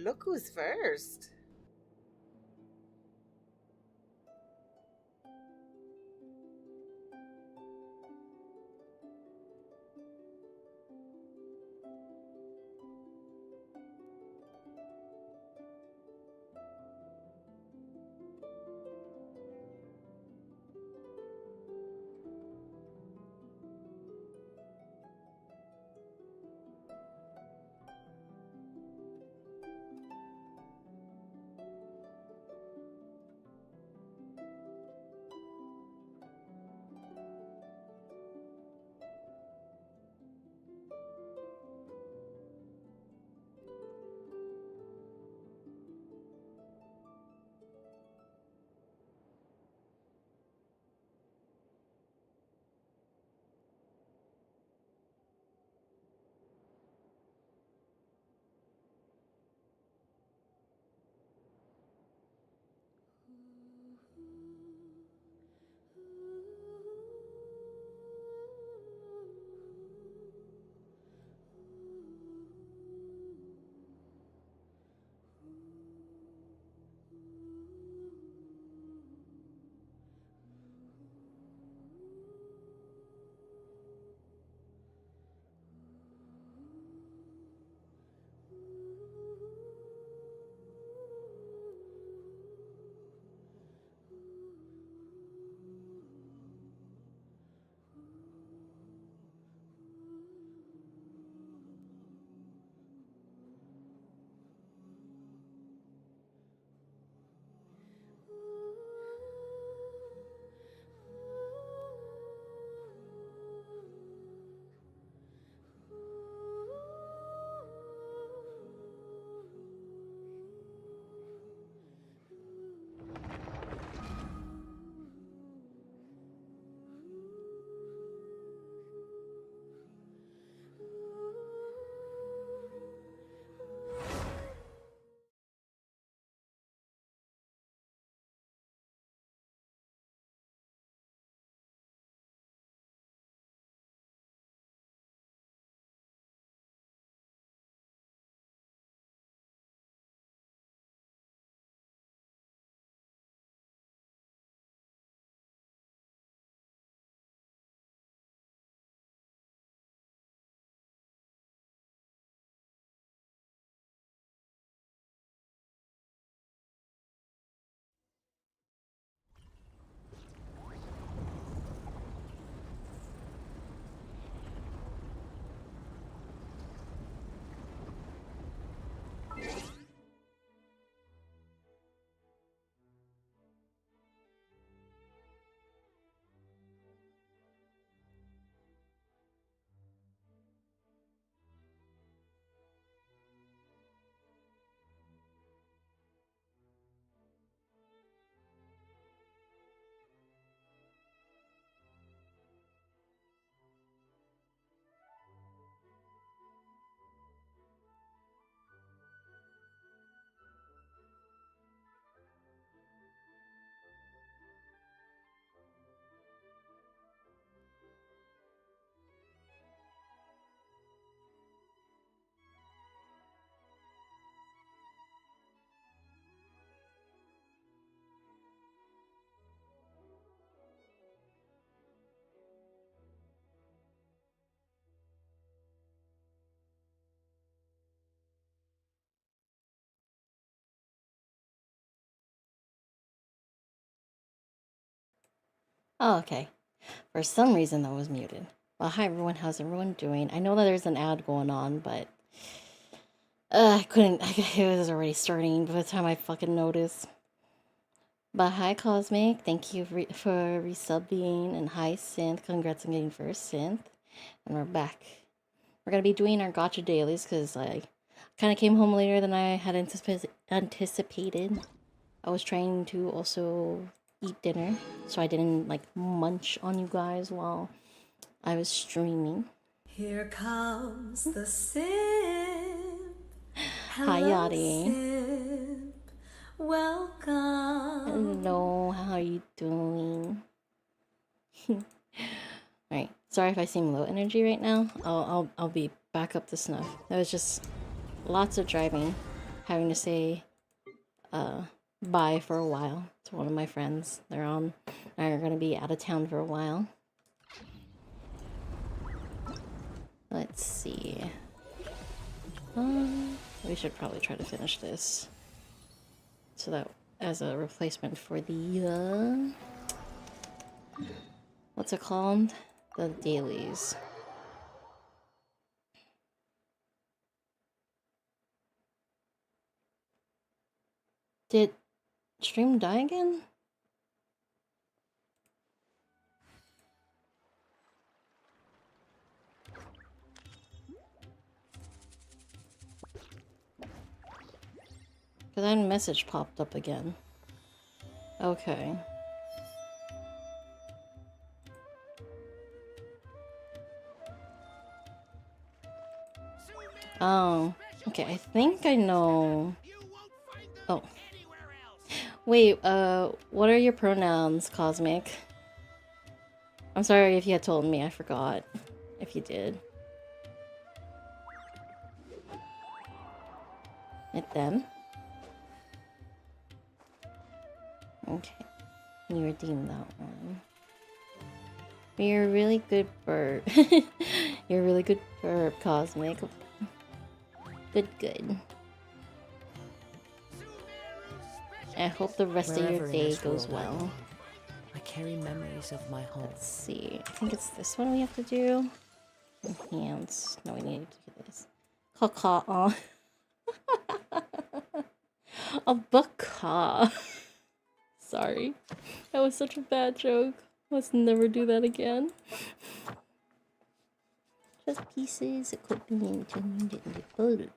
look who's first. Oh, okay. For some reason that was muted. Well, hi everyone, how's everyone doing? I know that there's an ad going on, but I couldn't, it was already starting by the time I fucking noticed. But hi Cosmic, thank you for resubbing, and hi Synth, congrats on getting first Synth. And we're back. We're gonna be doing our Gacha dailies because I kind of came home later than I had anticipated. I was trying to also eat dinner, so I didn't like munch on you guys while I was streaming. Here comes the simp. Hi, Hello, Yadi. simp. Welcome. Hello, how are you doing? Alright, sorry if I seem low energy right now. I'll be back up to snuff. That was just lots of driving. having to say bye for a while to one of my friends. They're gonna be out of town for a while. Let's see. We should probably try to finish this. So that as a replacement for the what's it called? The dailies. Did stream die again? Because that message popped up again. Okay. Oh, okay, I think I know. Oh. Wait, what are your pronouns, Cosmic? I'm sorry if you had told me, I forgot. If you did. It them? Okay. You redeemed that one. You're a really good bird. You're a really good bird, Cosmic. Good. I hope the rest of your day goes well. I carry memories of my home. Let's see. I think it's this one we have to do. Enhance. No, we need to do this. Caw. A baka. Sorry. That was such a bad joke. Let's never do that again. Just pieces of equipment and the photo.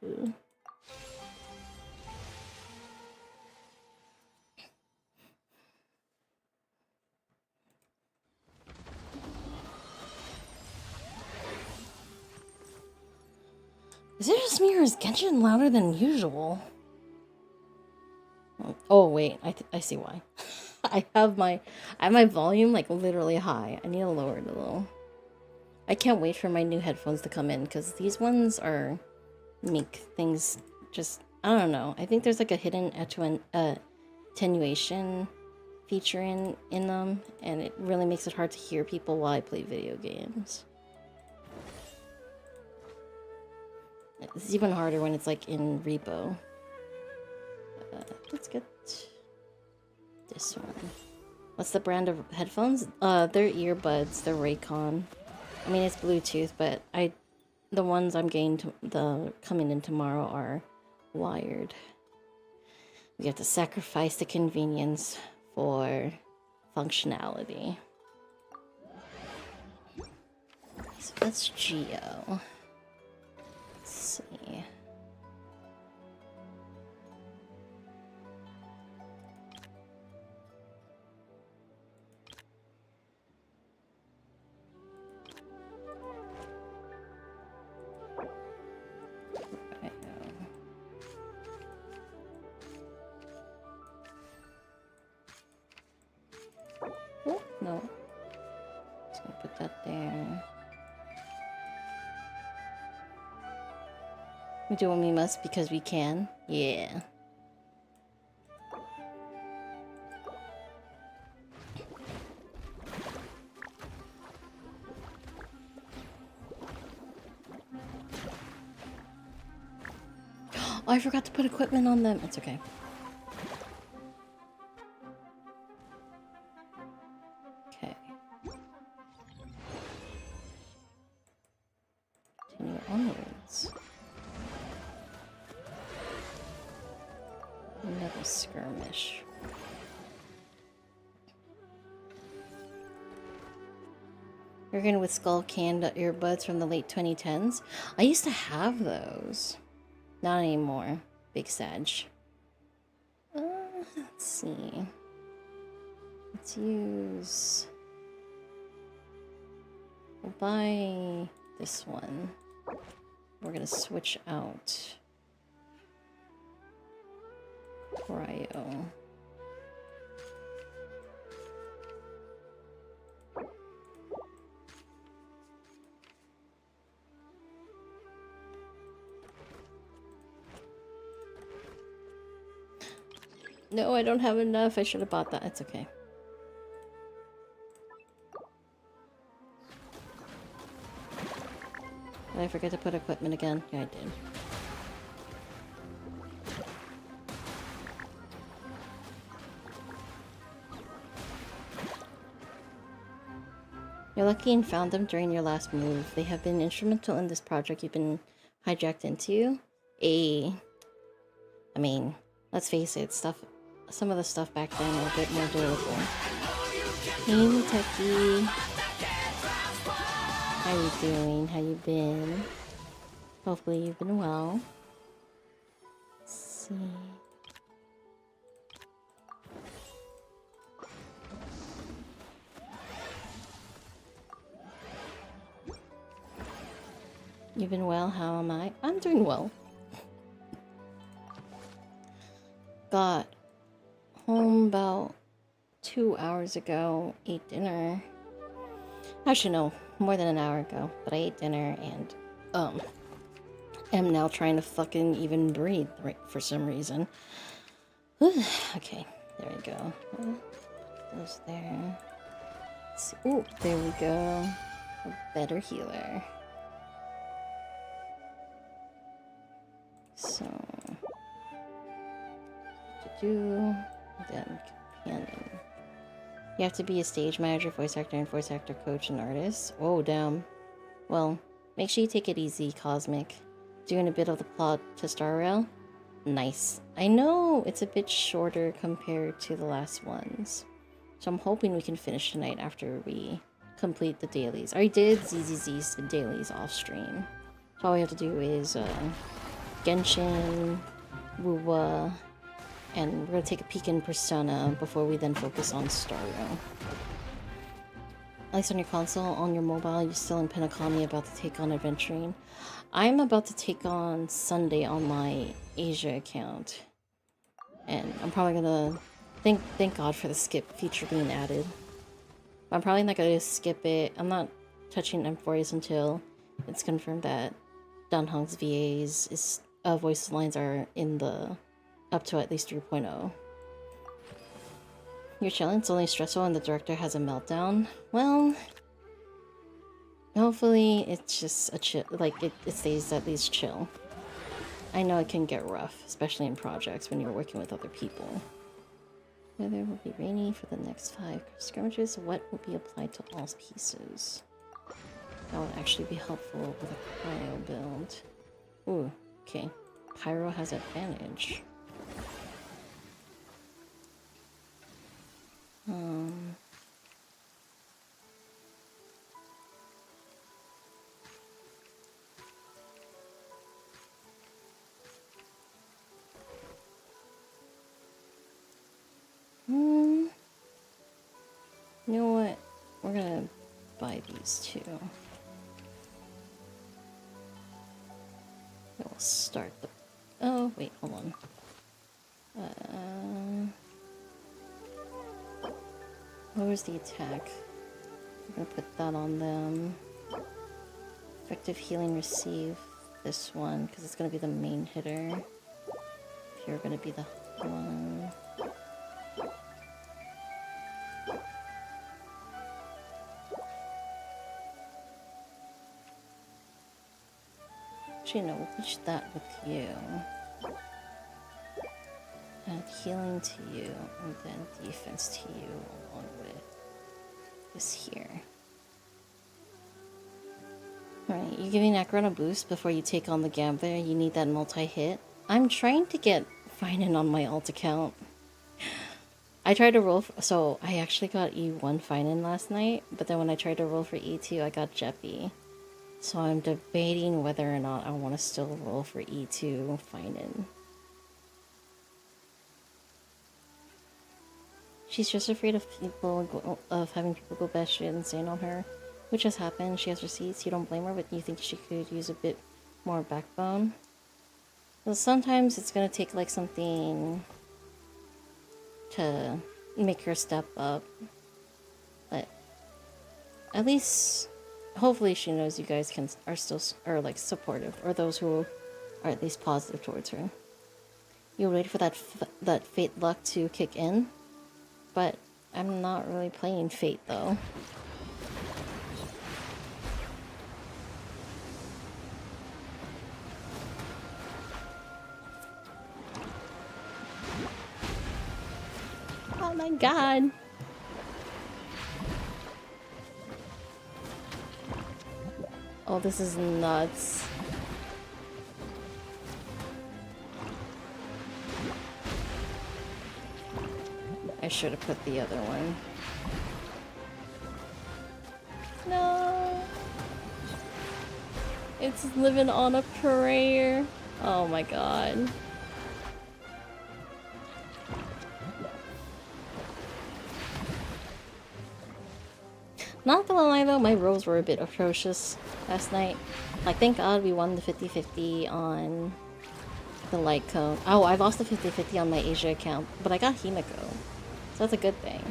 Is it just me or is Genshin louder than usual? Oh wait, I see why. I have my volume like literally high. I need to lower it a little. I can't wait for my new headphones to come in because these ones are make things just, I don't know. I think there's like a hidden attenuation feature in them, and it really makes it hard to hear people while I play video games. It's even harder when it's like in repo. Let's get this one. What's the brand of headphones? They're earbuds. They're Raycon. I mean, it's Bluetooth, but the ones I'm getting coming in tomorrow are wired. We have to sacrifice the convenience for functionality. So that's Geo. Let's see. Oh, no. Just gonna put that there. We do what we must because we can. Yeah. Oh, I forgot to put equipment on them. It's okay. Okay. Continue onwards. Another skirmish. Working with skull canned earbuds from the late 2010s. I used to have those. Not anymore. Big Sag. Let's see. Let's use... We'll buy this one. We're gonna switch out Cryo. No, I don't have enough. I should have bought that. It's okay. Did I forget to put equipment again? Yeah, I did. You're lucky and found them during your last move. They have been instrumental in this project you've been hijacked into. I mean, let's face it, some of the stuff back then were a bit more durable. Hey, Techie. How you doing? How you been? Hopefully you've been well. Let's see. You've been well? How am I? I'm doing well. Got home about 2 hours ago, ate dinner. Actually, no, more than an hour ago, but I ate dinner and, am now trying to fucking even breathe right for some reason. Okay, there we go. Those there. Let's see. Ooh, there we go. A better healer. So, then companion. You have to be a stage manager, voice actor, and voice actor coach and artist. Oh, damn. Well, make sure you take it easy, Cosmic. Doing a bit of the plot to Star Rail? Nice. I know it's a bit shorter compared to the last ones. So I'm hoping we can finish tonight after we complete the dailies. I did ZZZ's dailies off stream. So all we have to do is, Genshin, Wuwa, and we're gonna take a peek in Persona before we then focus on Star Rail. At least on your console, on your mobile, you're still in Penacony about to take on Adventuring. I'm about to take on Sunday on my Asia account. And I'm probably gonna... Thank God for the skip feature being added. I'm probably not gonna skip it. I'm not touching M4s until it's confirmed that Danhong's VA's voice lines are in the... up to at least 3.0. You're chilling? It's only stressful and the director has a meltdown? Well... hopefully it's just a chill, like it stays at least chill. I know it can get rough, especially in projects when you're working with other people. Weather will be rainy for the next 5 skirmishes. What will be applied to all pieces? That would actually be helpful with a cryo build. Ooh, okay. Pyro has advantage. You know what? We're gonna buy these two. We'll start the... oh, wait, hold on. What was the attack? I'm gonna put that on them. Effective healing receive this one, because it's gonna be the main hitter. If you're gonna be the one. Actually, no, we'll push that with you. Add healing to you, and then defense to you, along with this here. Alright, you're giving Akron a boost before you take on the Gambler. You need that multi-hit. I'm trying to get Finan on my alt account. I tried to roll so I actually got E1 Finan last night, but then when I tried to roll for E2, I got Jeppy. So I'm debating whether or not I want to still roll for E2 Finan. She's just afraid of having people go best shit insane on her, which has happened. She has receipts. You don't blame her, but you think she could use a bit more backbone. Well, sometimes it's gonna take like something to make her step up, but at least hopefully she knows you guys are like supportive, or those who are at least positive towards her. You wait for that fate luck to kick in, but I'm not really playing fate though. Oh my god! Oh, this is nuts. I should have put the other one. No! It's living on a prayer. Oh my god. Not gonna lie though, my rolls were a bit atrocious last night. Like, thank god we won the 50-50 on the light cone. Oh, I lost the 50-50 on my Asia account, but I got Himiko. So that's a good thing.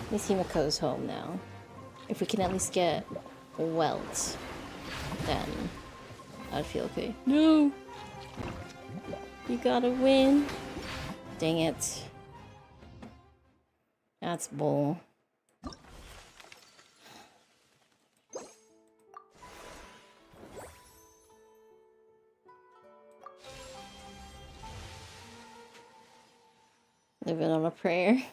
At least Himiko's home now. If we can at least get Welt, then I'd feel okay. No! You gotta win. Dang it. That's bull. Living on a prayer.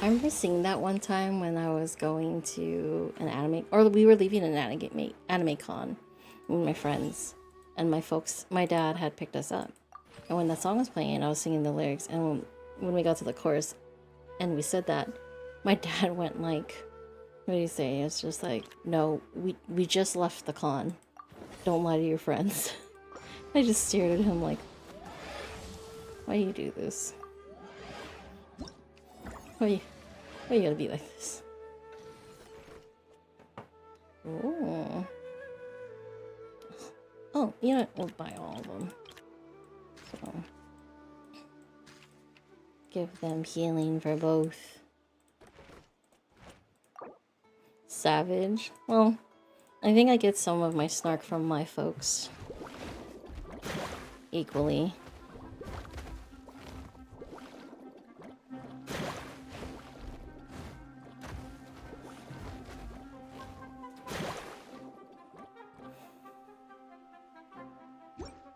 I remember seeing that one time when I was going to an anime, or we were leaving an anime con with my friends, and my dad had picked us up. And when that song was playing, I was singing the lyrics, and when we got to the chorus and we said that, my dad went like, what do you say? It's just like, no, we just left the con. Don't lie to your friends. I just stared at him like, why do you do this? Why you gotta be like this? Ooh. Oh, you know what? We'll buy all of them. So, give them healing for both. Savage. Well, I think I get some of my snark from my folks. Equally.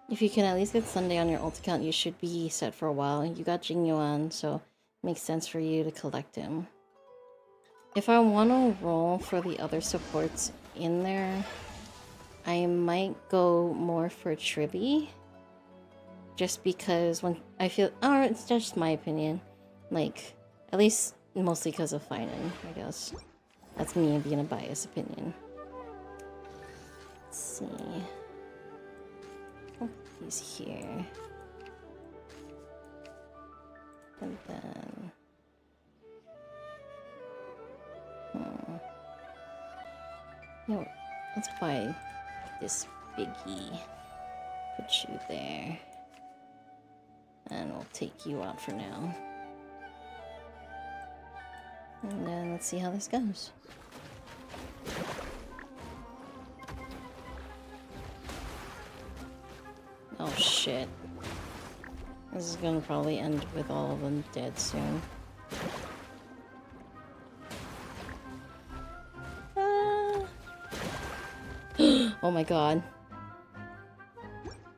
If you can at least get Sunday on your ult account, you should be set for a while. You got Jing Yuan, so it makes sense for you to collect him. If I want to roll for the other supports in there, I might go more for Tribby. Just because when I feel... Oh, it's just my opinion. Like, at least mostly because of Finan, I guess. That's me being a biased opinion. Let's see... He's here. And then... No, let's buy this biggie. Put you there. And we'll take you out for now. And then let's see how this goes. Oh shit. This is gonna probably end with all of them dead soon. Ah. Oh my god.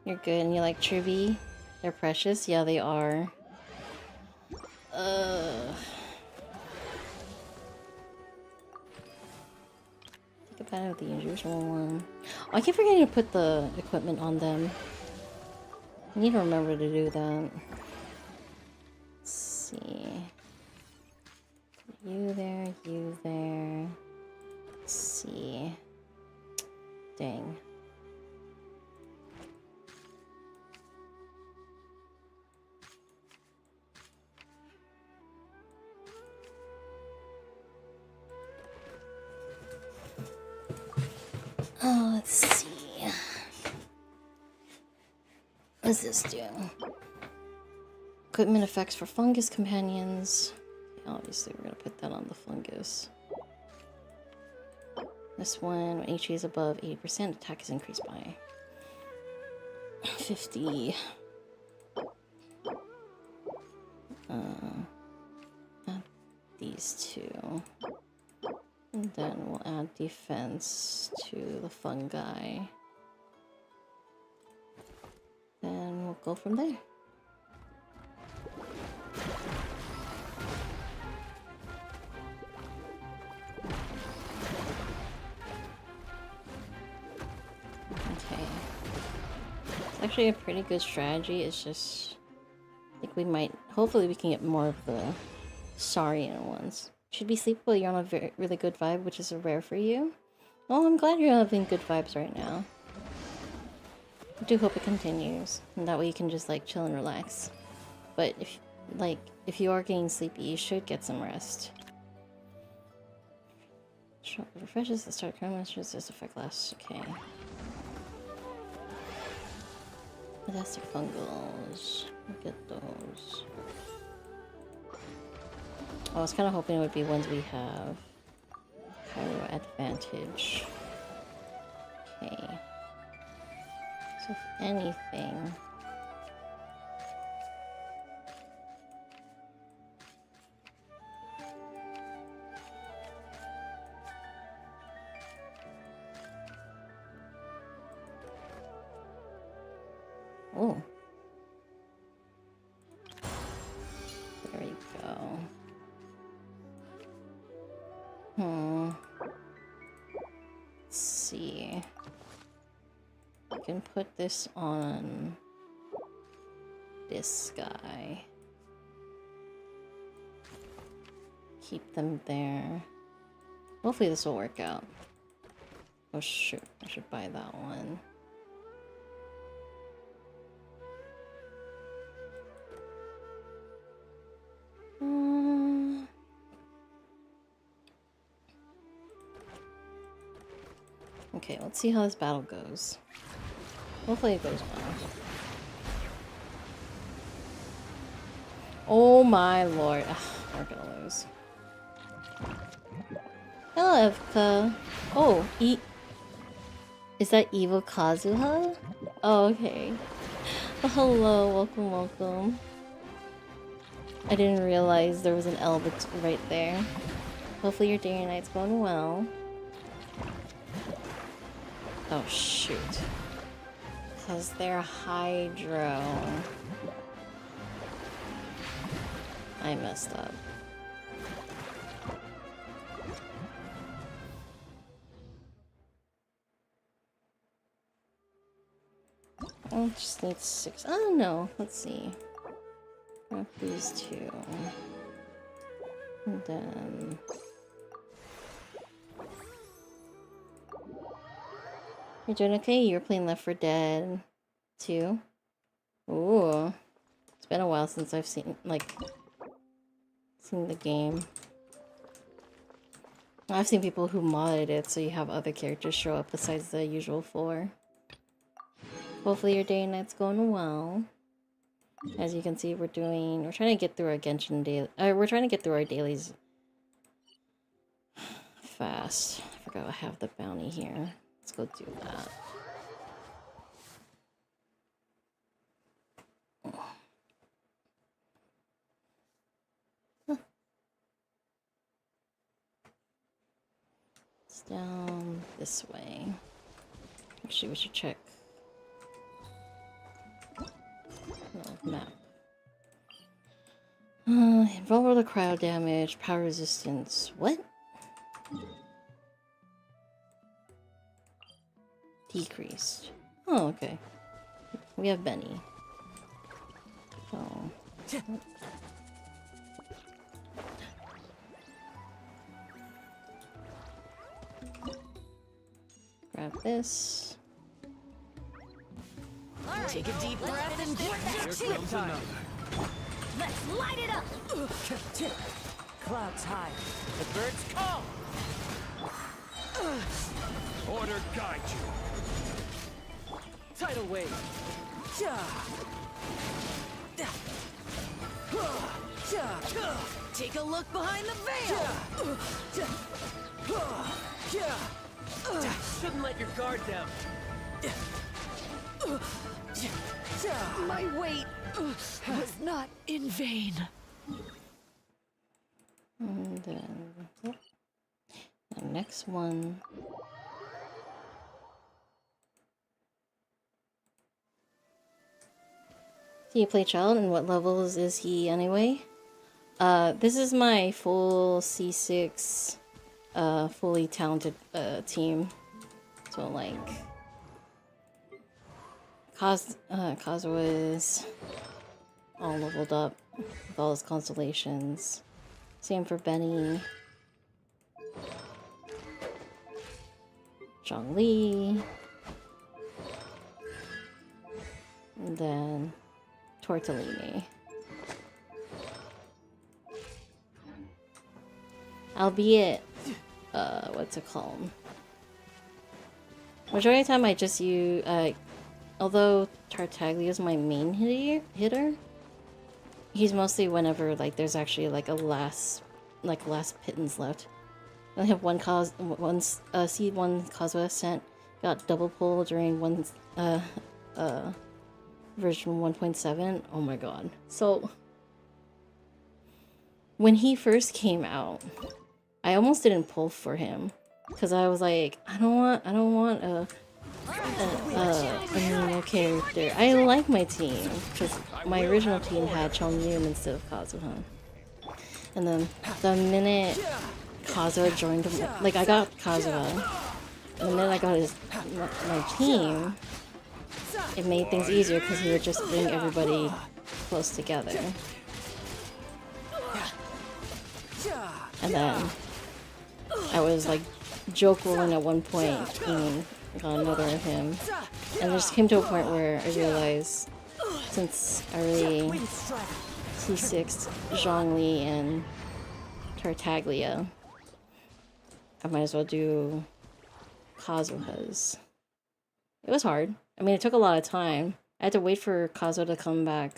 You're good and you like Tribby? They're precious? Yeah, they are. Take a bite of the unusual one. Oh, I keep forgetting to put the equipment on them. I need to remember to do that. Let's see. You there, you there. Let's see. Dang. Oh, let's see. What does this do? Equipment effects for fungus companions. Obviously, we're gonna put that on the fungus. This one, when HP is above 80%, attack is increased by. 50. Add these two. And then we'll add defense to the fungi. Then we'll go from there. Okay. It's actually a pretty good strategy. It's just, I think we might, hopefully we can get more of the Saurian ones. Should be sleepable. You're on a really good vibe, which is rare for you. Oh, I'm glad you're having good vibes right now. I do hope it continues, and that way you can just like chill and relax. But if you are getting sleepy, you should get some rest. Refreshes the start current monsters. This effect lasts. Okay. Fantastic fungals. Look at those. I was kind of hoping it would be ones we have. Pyro advantage. Okay. So if anything... Oh. There you go. Let's see. I can put this on this guy. Keep them there. Hopefully this will work out. Oh shoot, I should buy that one. Okay, let's see how this battle goes. Hopefully it goes well. Oh my lord. Ugh, we're gonna lose. Hello, Evka. Oh, is that evil Kazuha? Oh, okay. Oh, hello, welcome, welcome. I didn't realize there was an L right there. Hopefully your day and night's going well. Oh shoot. Because they're Hydro. I messed up. I just need 6. Oh no, let's see. Grab these two. And then... You're doing okay? You're playing Left 4 Dead 2? Ooh. It's been a while since I've seen the game. I've seen people who modded it so you have other characters show up besides the usual 4. Hopefully your day and night's going well. As you can see, we're trying to get through our Genshin daily. We're trying to get through our dailies fast. I forgot I have the bounty here. Let's go do that. Huh. It's down this way. Actually, we should check. No, map. Invulnerable to cryo damage, power resistance. What? Decreased. Oh, okay. We have Benny. Oh. Grab this. Right. Take a deep breath and Here comes another. let's light it up. Clouds high. The birds call. Order guide you. Tidal wave. Take a look behind the veil. Shouldn't let your guard down. My wait was not in vain. And then the next one. Do you play child, and what levels is he anyway? This is my full C6, fully talented team. So like, Kazuha is all leveled up with all his constellations. Same for Benny. Zhongli. And then Tortellini. Albeit, what's it called? Majority of the time I just use, although Tartaglia is my main hitter, he's mostly whenever, like, there's actually, like, last pittance left. I only have one C1 Kazuha Ascent, got double pull during version 1.7. Oh my god. So, when he first came out, I almost didn't pull for him. Because I was like, I don't want a Amino character. I like my team. Because my original team had Chongyun instead of Kazuha. And then, the minute Kazuha joined him, like, I got Kazuha. And the minute I got my team, it made things easier because he would just bring everybody close together. And then I was like joke rolling at one point and got another of him. And it just came to a point where I realized, since I already C6 Zhongli and Tartaglia, I might as well do Kazuha's. It was hard. I mean, it took a lot of time. I had to wait for Kazuha to come back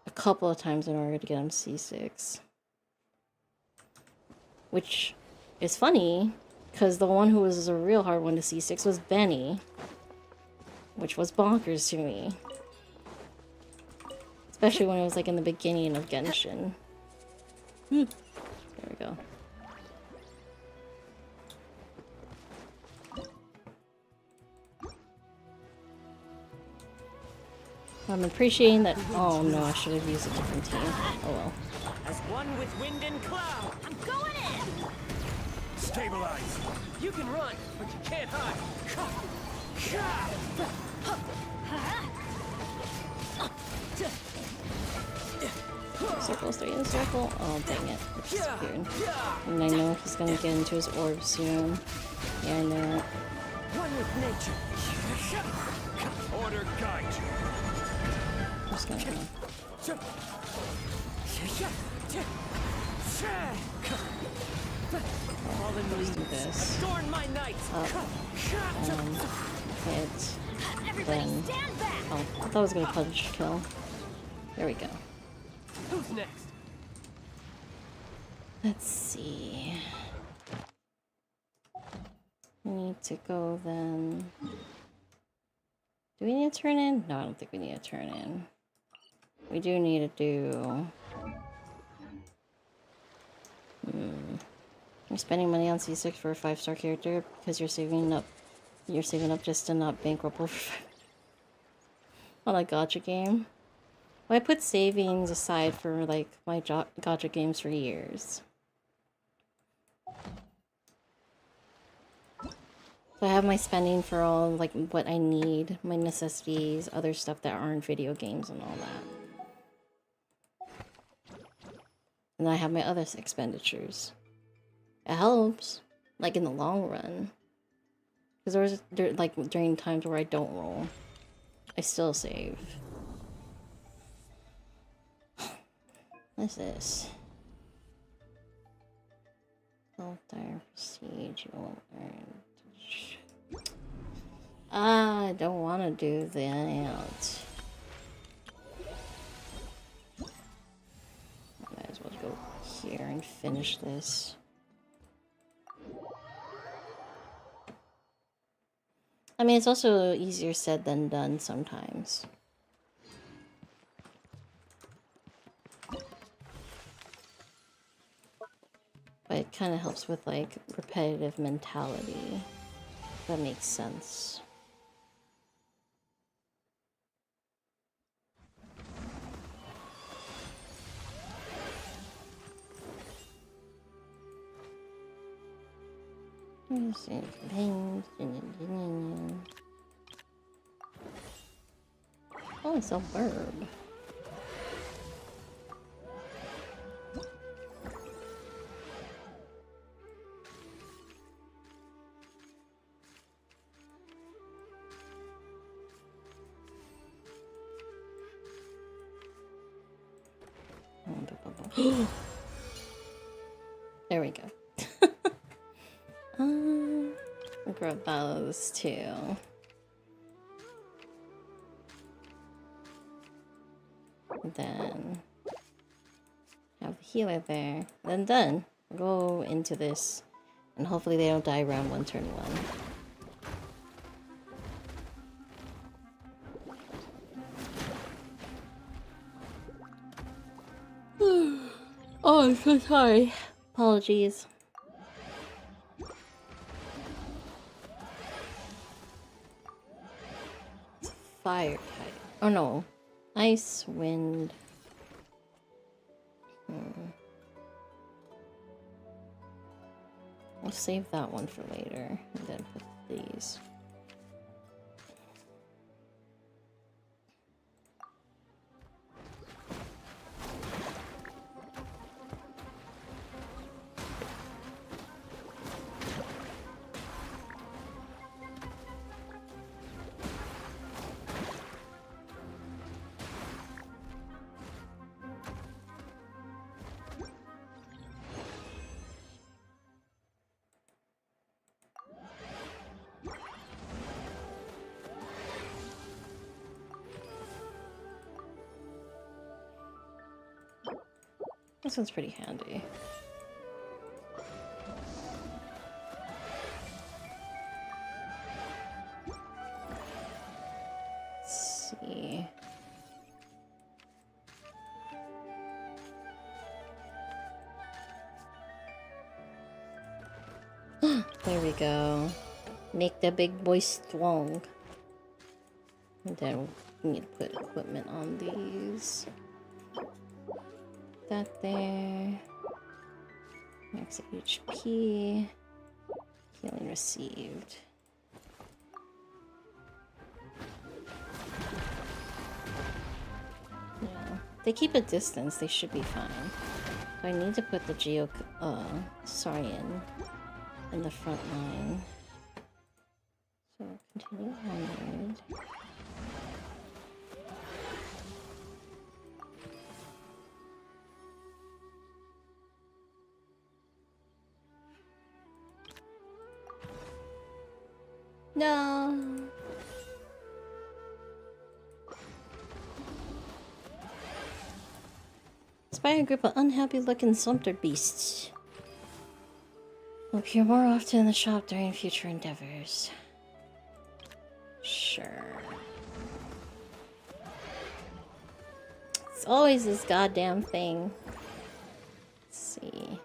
a couple of times in order to get him C6. Which is funny, because the one who was a real hard one to C6 was Benny. Which was bonkers to me. Especially when it was like in the beginning of Genshin. There we go. I'm appreciating that. Oh no, I should have used a different team. Oh well. As one with wind and cloud, I'm going in. Stabilize. You can run, but you can't hide. Circle, stay in the circle. Oh dang it, it disappeared. And I know he's gonna get into his orb soon. Yeah, I know it. One with nature. Order guide you. I'm just gonna. Let's do this. Adorn my night. Hit. Then. Oh, I thought I was gonna punch kill. There we go. Who's next? Let's see. We need to go then. Do we need to turn in? No, I don't think we need to turn in. We do need to do... You're spending money on C6 for a 5-star character because you're saving up just to not bankrupt over on a gacha game. Well, I put savings aside for like my gacha games for years. So I have my spending for all like what I need, my necessities, other stuff that aren't video games and all that. And then I have my other expenditures. It helps, like in the long run. Because like during times where I don't roll, I still save. What's this? Dire Prestige, you won't earn. I don't want to do that. Might as well go here and finish this. I mean, it's also easier said than done sometimes. But it kind of helps with, like, repetitive mentality. If that makes sense. Oh, it's a bird. There we go. I'll grab those too. Then have the healer there. Then done. Go into this, and hopefully they don't die around one turn one. Oh, I'm so sorry. Apologies. It's fire type. Oh no. Ice, wind. I'll save that one for later and then put these. This one's pretty handy. Let's see. There we go. Make the big boy strong. And then we need to put equipment on these. That there. Max HP. Healing received. Yeah. They keep a distance, they should be fine. So I need to put the Saurian in the front line. So continue onward. No. Spy a group of unhappy-looking sumpter beasts. Will appear more often in the shop during future endeavors. Sure. It's always this goddamn thing. Let's see.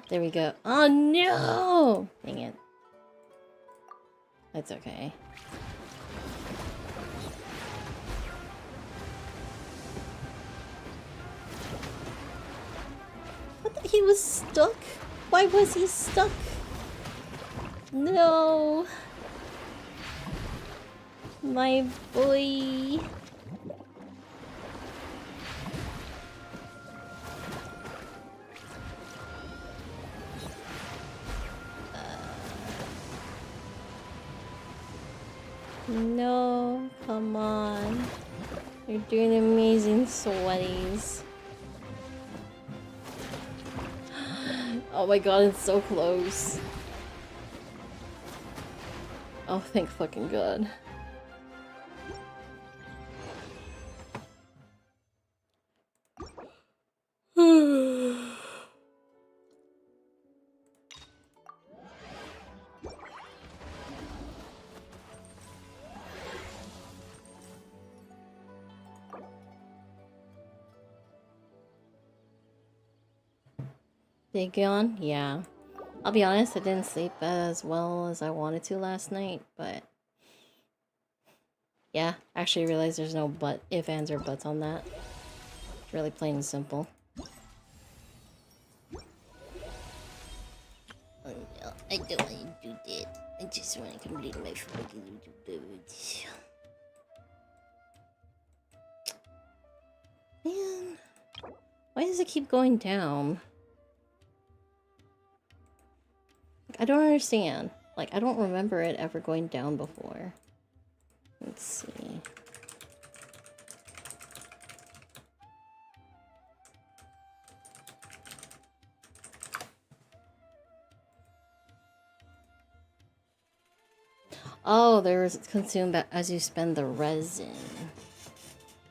There we go. Oh no! Dang it. That's okay. What? He was stuck? Why was he stuck? No! My boy! No, come on. You're doing amazing, sweaties. Oh my god, it's so close. Oh, thank fucking god. Dagon? Yeah. I'll be honest, I didn't sleep as well as I wanted to last night, but yeah, actually realized there's no but, if, ands, or buts on that. It's really plain and simple. Oh no, I don't want to do that. I just want to complete my fucking YouTube videos. Man, why does it keep going down? I don't understand. Like, I don't remember it ever going down before. Let's see. Oh, there's consumed as you spend the resin.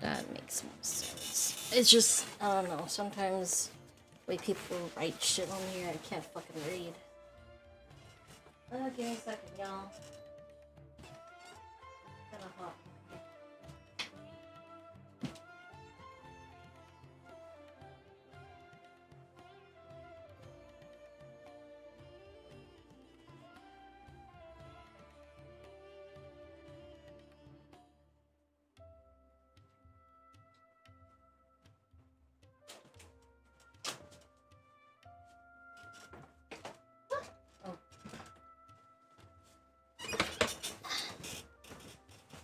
That makes more sense. It's just, I don't know, sometimes the way people write shit on here, I can't fucking read. Give me a second, y'all. Kinda hot.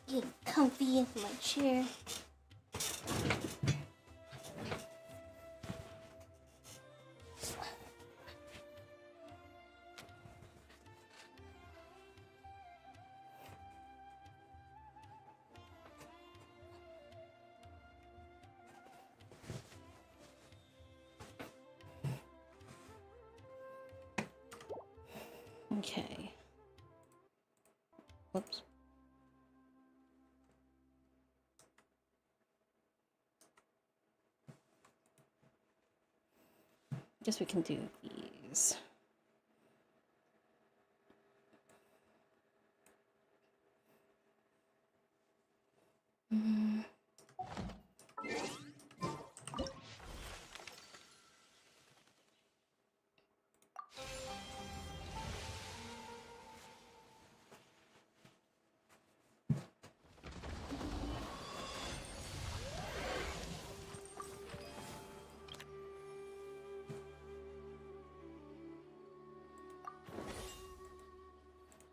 Get comfy in my chair. Okay. Whoops. Guess we can do these.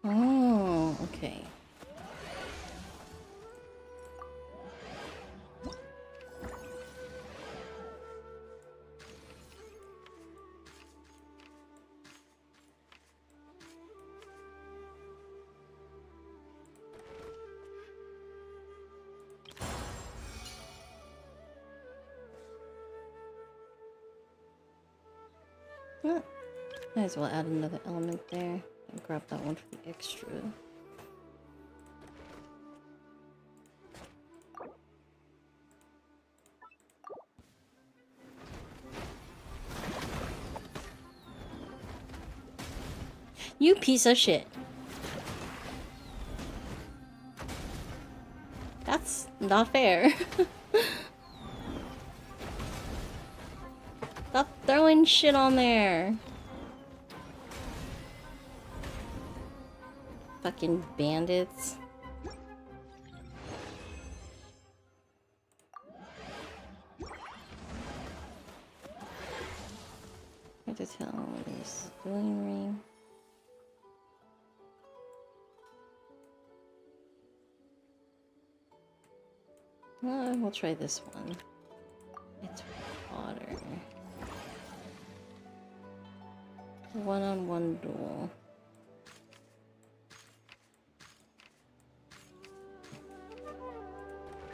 Oh, okay. Might as well add another element there and grab that one for the extra. You piece of shit. That's not fair. Stop throwing shit on there. Fucking bandits. Hard to tell what he's doing ring. We'll try this one. It's water. One-on-one duel.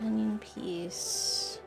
Onion piece.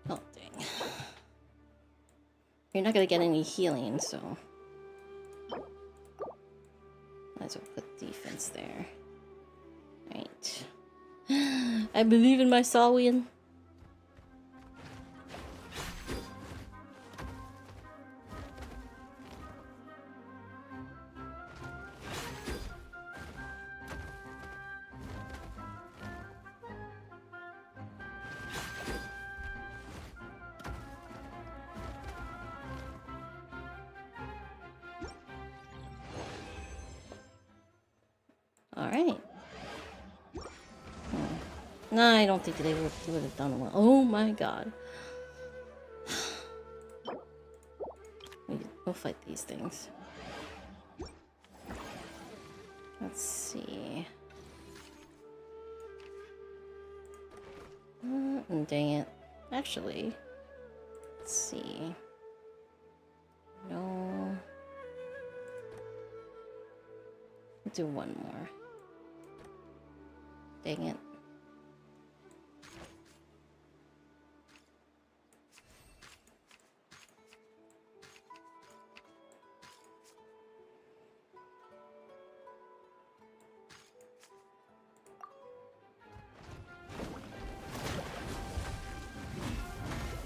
Oh, dang. You're not gonna get any healing, so... Might as well put defense there. Right. I believe in my Sawian. Alright. No, I don't think they would have done well. Oh my god. We'll fight these things. Let's see. Dang it. Actually, let's see. No. We'll do one more. Dang it.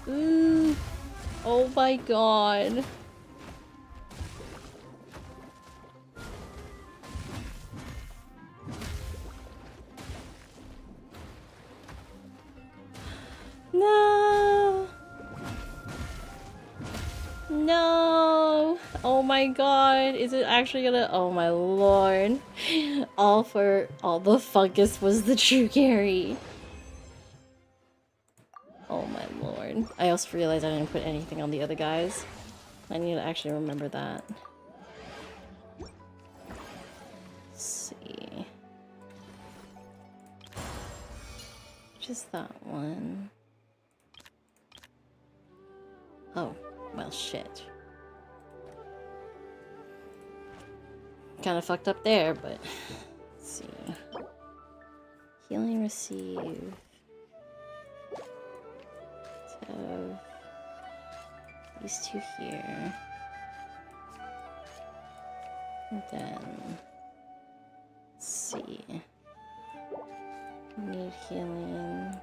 Ooh. Oh my god. No. No. Oh my god. Is it actually gonna... Oh my lord. All the fungus was the true carry. Oh my lord. I also realized I didn't put anything on the other guys. I need to actually remember that. Let's see. Just that one. Oh, well shit. Kind of fucked up there, but let's see. Healing receive. So these two here. And then let's see. Need healing.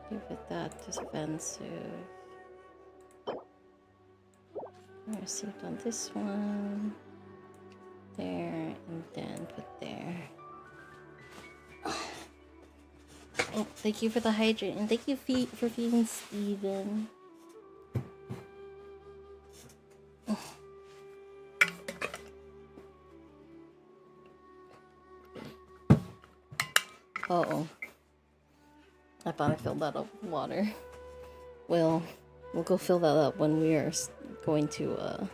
Give it that defensive. I received on this one. There, and then put there. Oh, thank you for the hydrate, and thank you for feeding Steven. Uh-oh. I thought I filled that up with water. Well, we'll go fill that up when we are going to,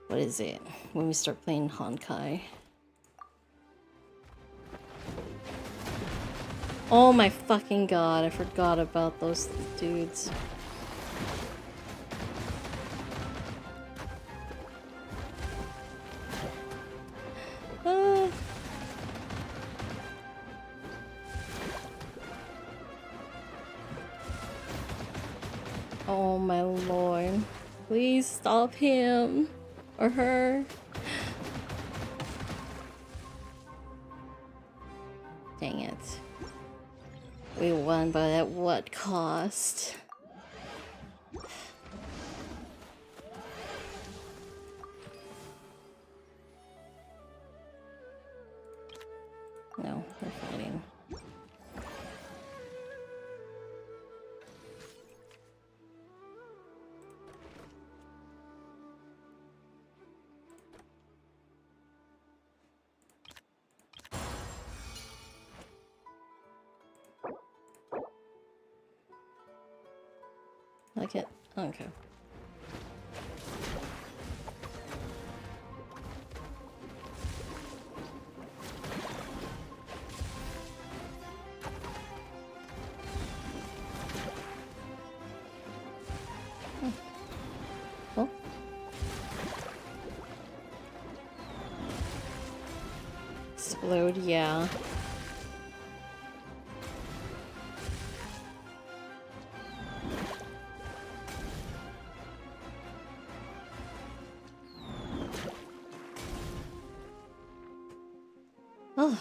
what is it? When we start playing Honkai. Oh my fucking god, I forgot about those dudes. Ah. Oh my lord. Please stop him. Or her. Dang it. We won, but at what cost? No, we're fighting. Like it? Okay. Oh. explode, yeah. Oh.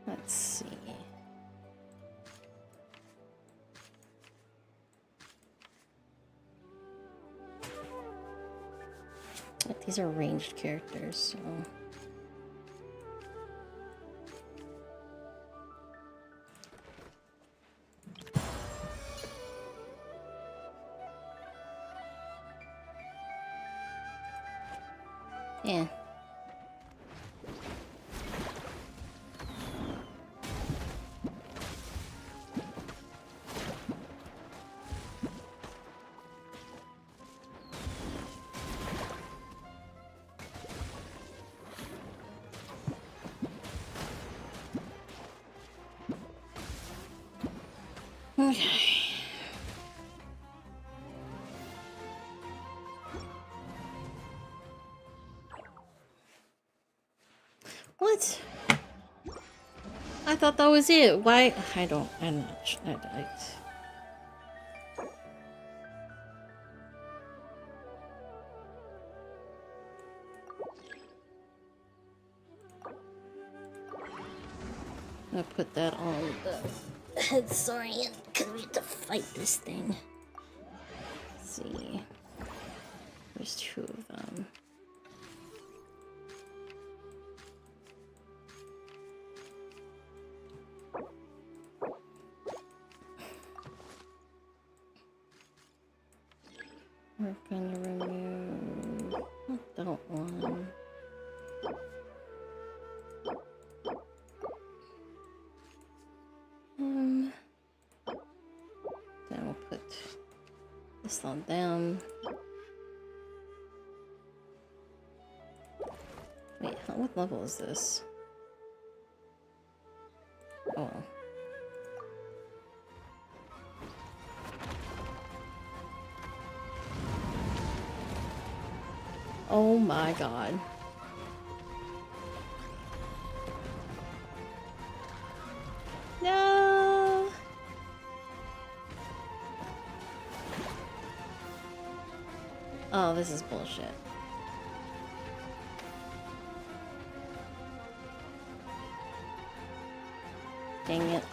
Let's see. These are ranged characters, so... Yeah. Okay. What? I thought that was it. Why? I'm not. I'll put that on the head Sorian because we have to fight this thing. Let's see. There's two of them. We're gonna remove not that one. Then we'll put this on them. Wait, what level is this? Oh. Oh my god. No! Oh, this is bullshit. Dang it.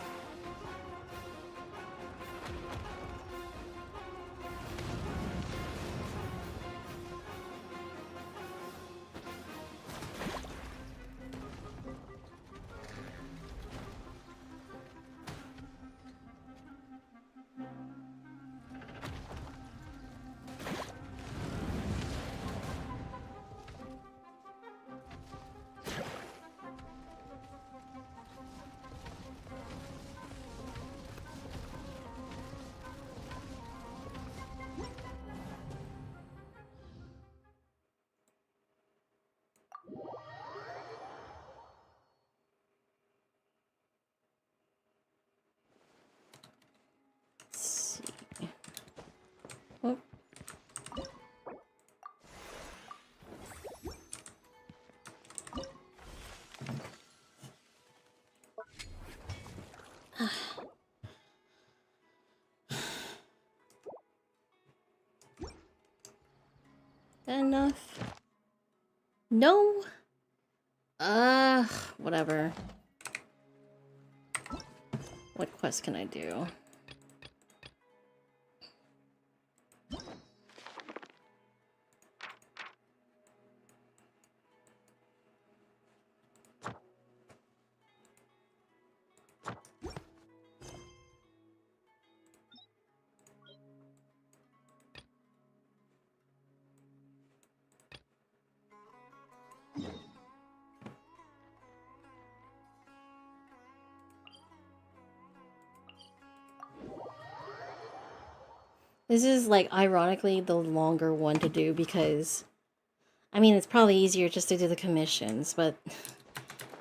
Oh. Enough? No? Whatever. What quest can I do? This is, like, ironically the longer one to do because I mean, it's probably easier just to do the commissions, but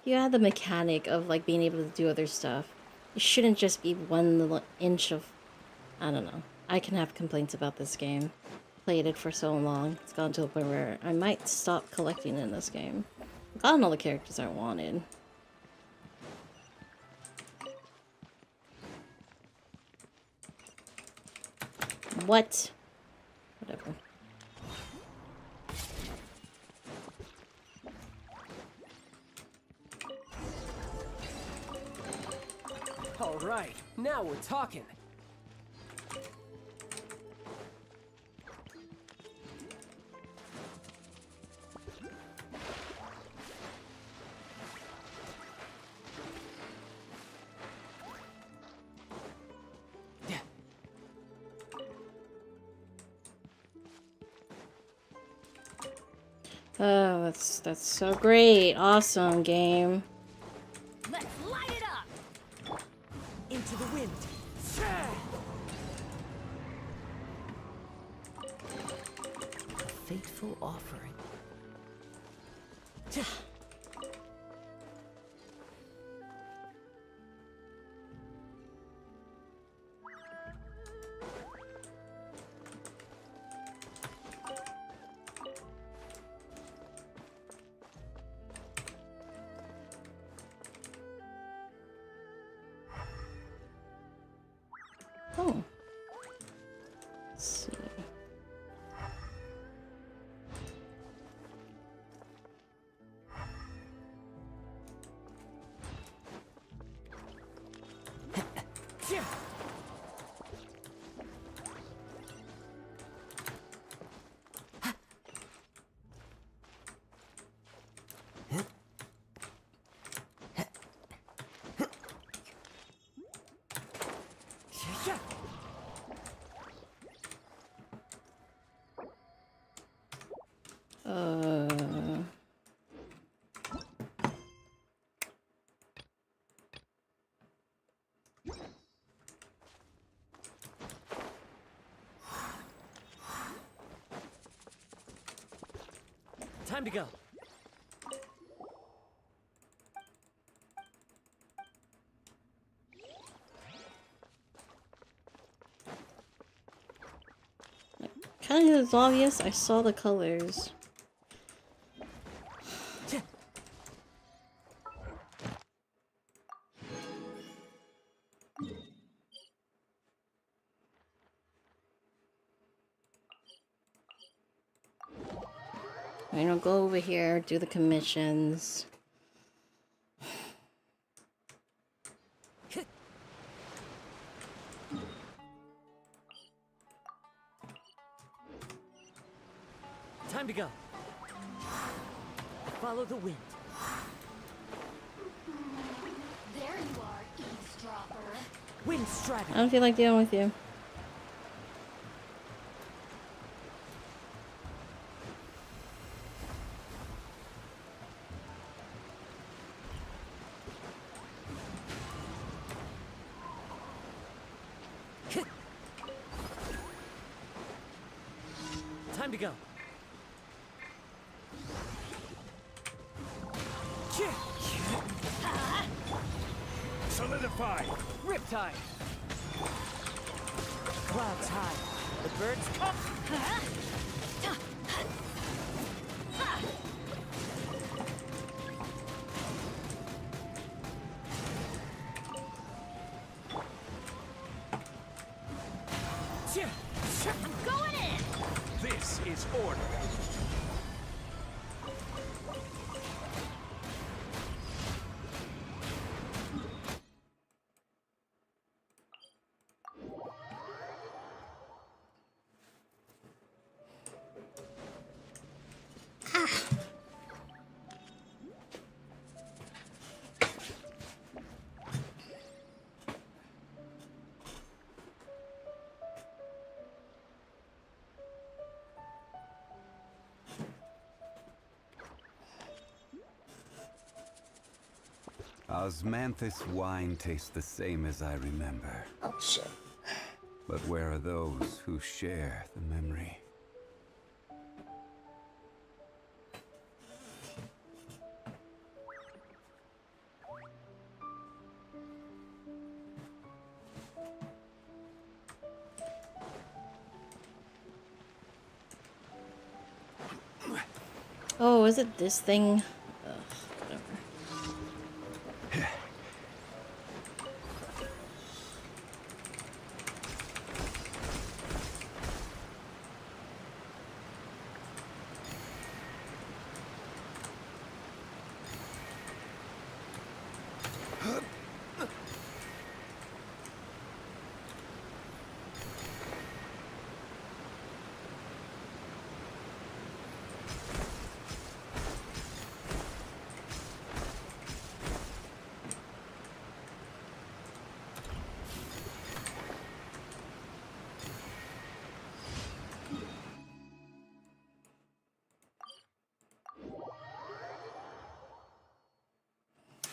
you add the mechanic of like being able to do other stuff. It shouldn't just be one little inch of, I don't know. I can have complaints about this game. Played it for so long. It's gone to a point where I might stop collecting in this game. I've gotten all the characters I wanted. What? Whatever. All right, now we're talking. Oh, that's so great. Awesome game. Let's light it up! Into the wind. A fateful offering. Oh. Let's see. Time to go. Kind of obvious. I saw the colors. I'm gonna go over here, do the commissions. Time to go. Follow the wind. There you are, eavesdropper. Wind strategy. I don't feel like dealing with you. Time to go. Solidify. Riptide. Clouds high. The birds come. I'm going in! This is order. Osmanthus wine tastes the same as I remember. Oh shit. But where are those who share the memory? Oh, is it this thing? Ugh, whatever.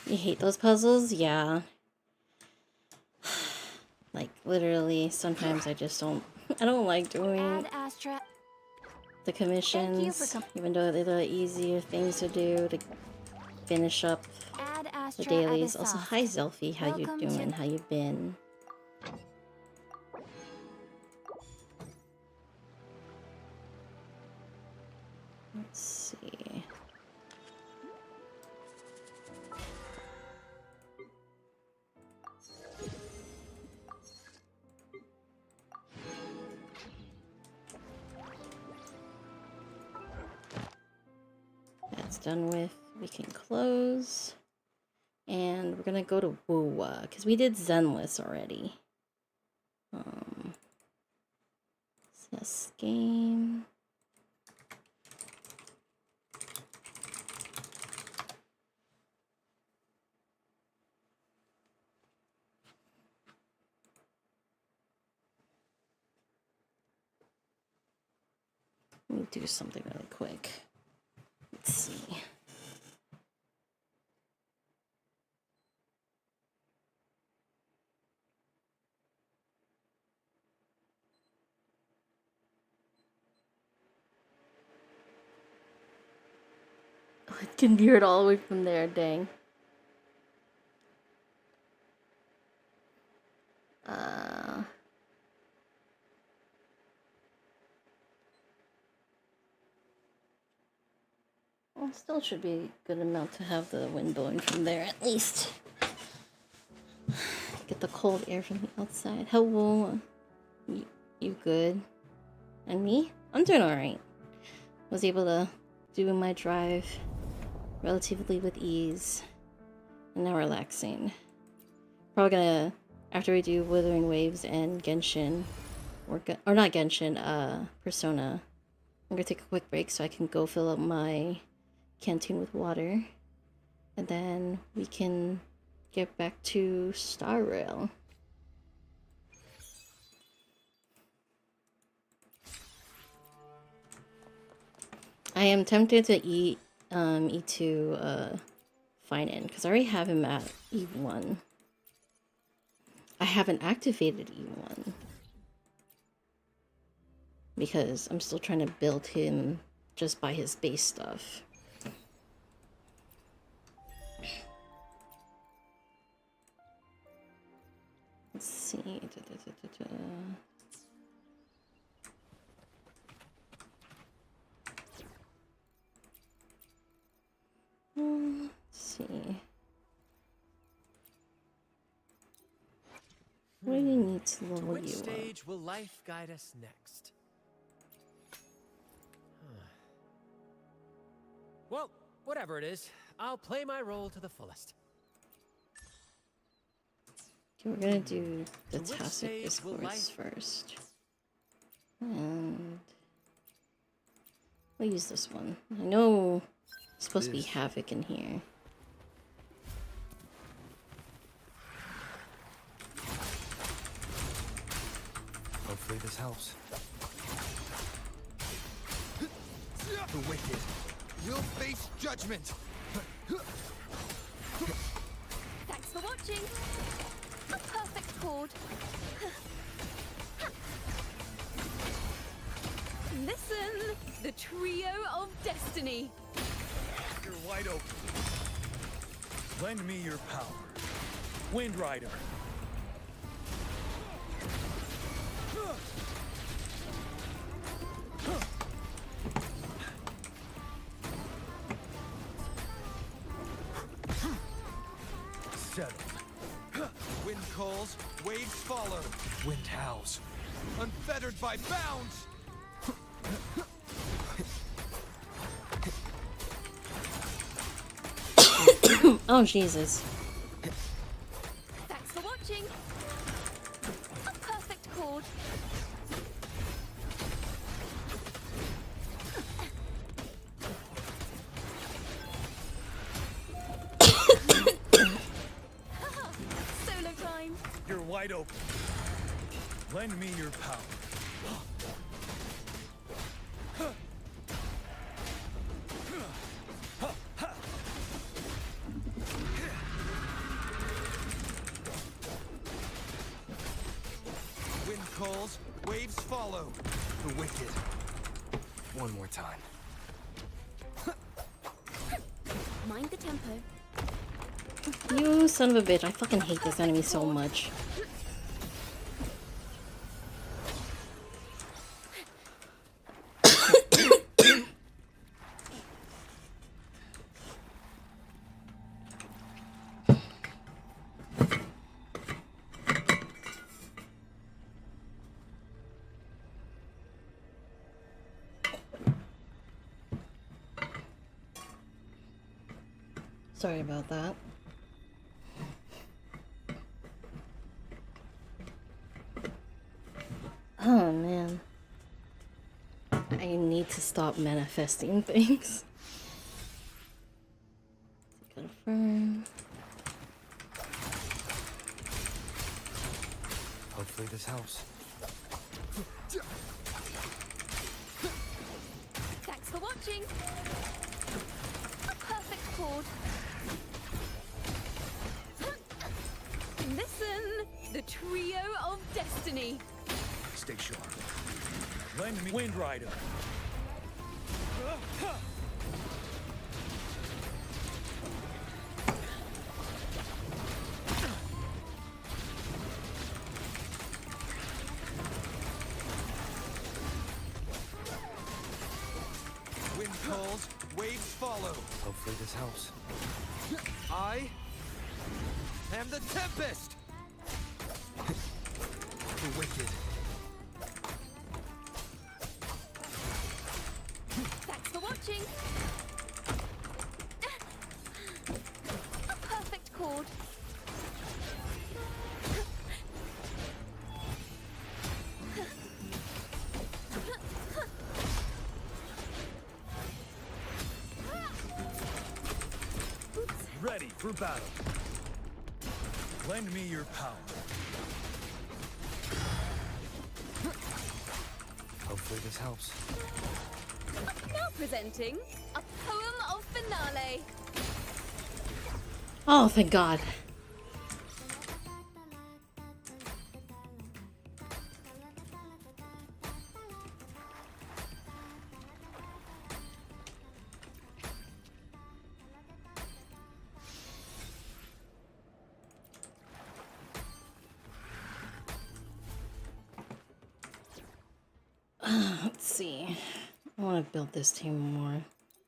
You hate those puzzles? Yeah. Like, literally, sometimes I just don't... I don't like doing Ad Astra. the commissions, even though they're the easier things to do to finish up Ad Astra. the dailies. Abyssos. Also, hi Zelfie, how you Welcome doing? to- How you been? Let's see. That's done with. We can close. And we're gonna go to Wuwa, because we did Zenless already. This game. Let me do something really quick. Let's see. Oh, it can hear it all the way from there, dang. Well, still should be a good amount to have the wind blowing from there, at least. Get the cold air from the outside. Hello. You good? And me? I'm doing alright. Was able to do my drive relatively with ease. And now relaxing. Probably gonna, after we do Withering Waves and Genshin, or not Genshin, Persona, I'm gonna take a quick break so I can go fill up my canteen with water. And then we can get back to Star Rail. I am tempted to eat E2 Finan, because I already have him at E1. I haven't activated E1 because I'm still trying to build him just by his base stuff. Let's see. Let's see. What do you need to level Which you up? stage will life guide us next? Well, whatever it is, I'll play my role to the fullest. Okay, we're gonna do the To which Tacit stage will Discourse life- first. And we'll use this one. I know it's supposed to be Havoc in here. Hopefully this helps. The wicked will face judgment. Thanks for watching. A perfect chord. Listen, the trio of destiny. You're wide open. Lend me your power. Wind Rider. calls, waves follow. Wind howls. Unfettered by bounds! Oh, Jesus. Thanks for watching. A perfect chord. Solo time. You're wide open. Lend me your power. Wind calls, waves follow. The wicked. One more time. Mind the tempo. You son of a bitch. I fucking hate this enemy so much. Sorry about that. Oh man. I need to stop manifesting things. Confirm. Hopefully this helps. Thanks for watching. A perfect chord. Listen, the trio of destiny. Stay sharp. Lend me Wind Rider. Wind calls, waves follow. Hopefully this helps. I am the Tempest! The wicked. Thanks for watching. A perfect chord. Ready for battle. Lend me your power. Hopefully this helps. Now presenting a poem of finale. Oh, thank God. Let's see. I want to build this team more.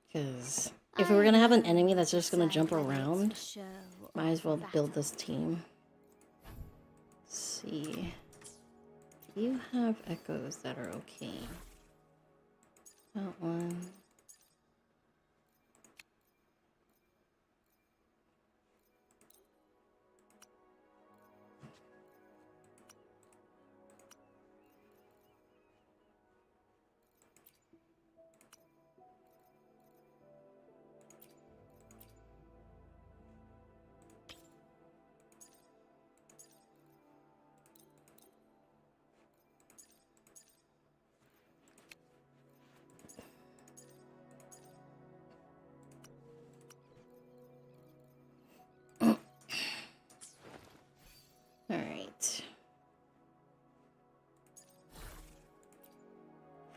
Because if we were going to have an enemy that's just going to jump around, might as well build this team. Let's see. Do you have echoes that are okay? That one. Alright.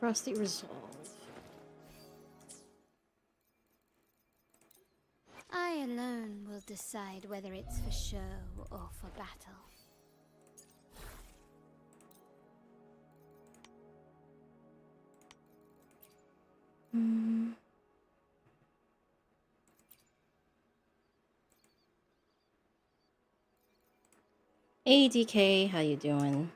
Frosty Resolve. I alone will decide whether it's for show or for battle. Hey DK, how you doing?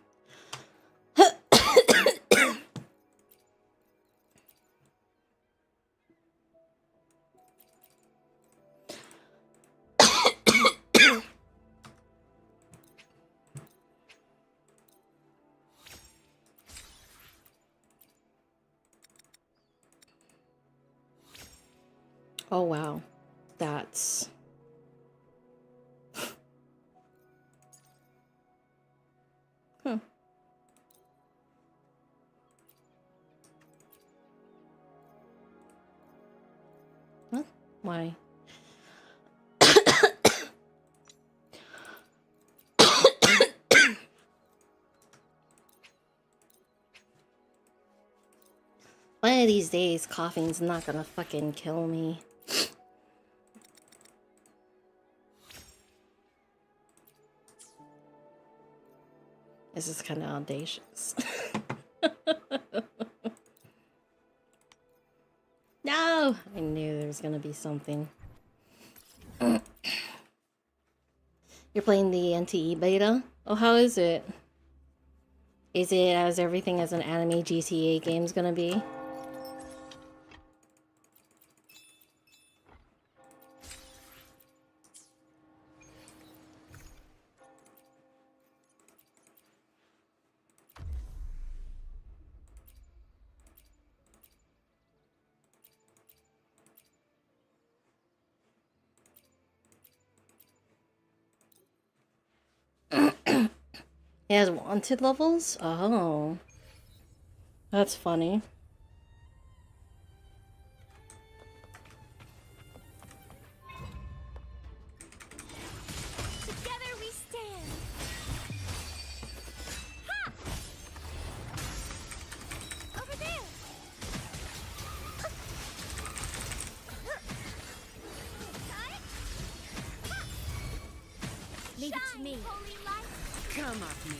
Oh wow, that's... Huh. What? Why? One of these days, coughing's not gonna fucking kill me. This is kind of audacious. No! I knew there was gonna be something. You're playing the NTE beta? Oh, how is it? Is it as everything as an anime GTA game's gonna be? It has wanted levels? Oh. That's funny. Together we stand. Ha! Over there. Leave it to me. Holy light. Come off me.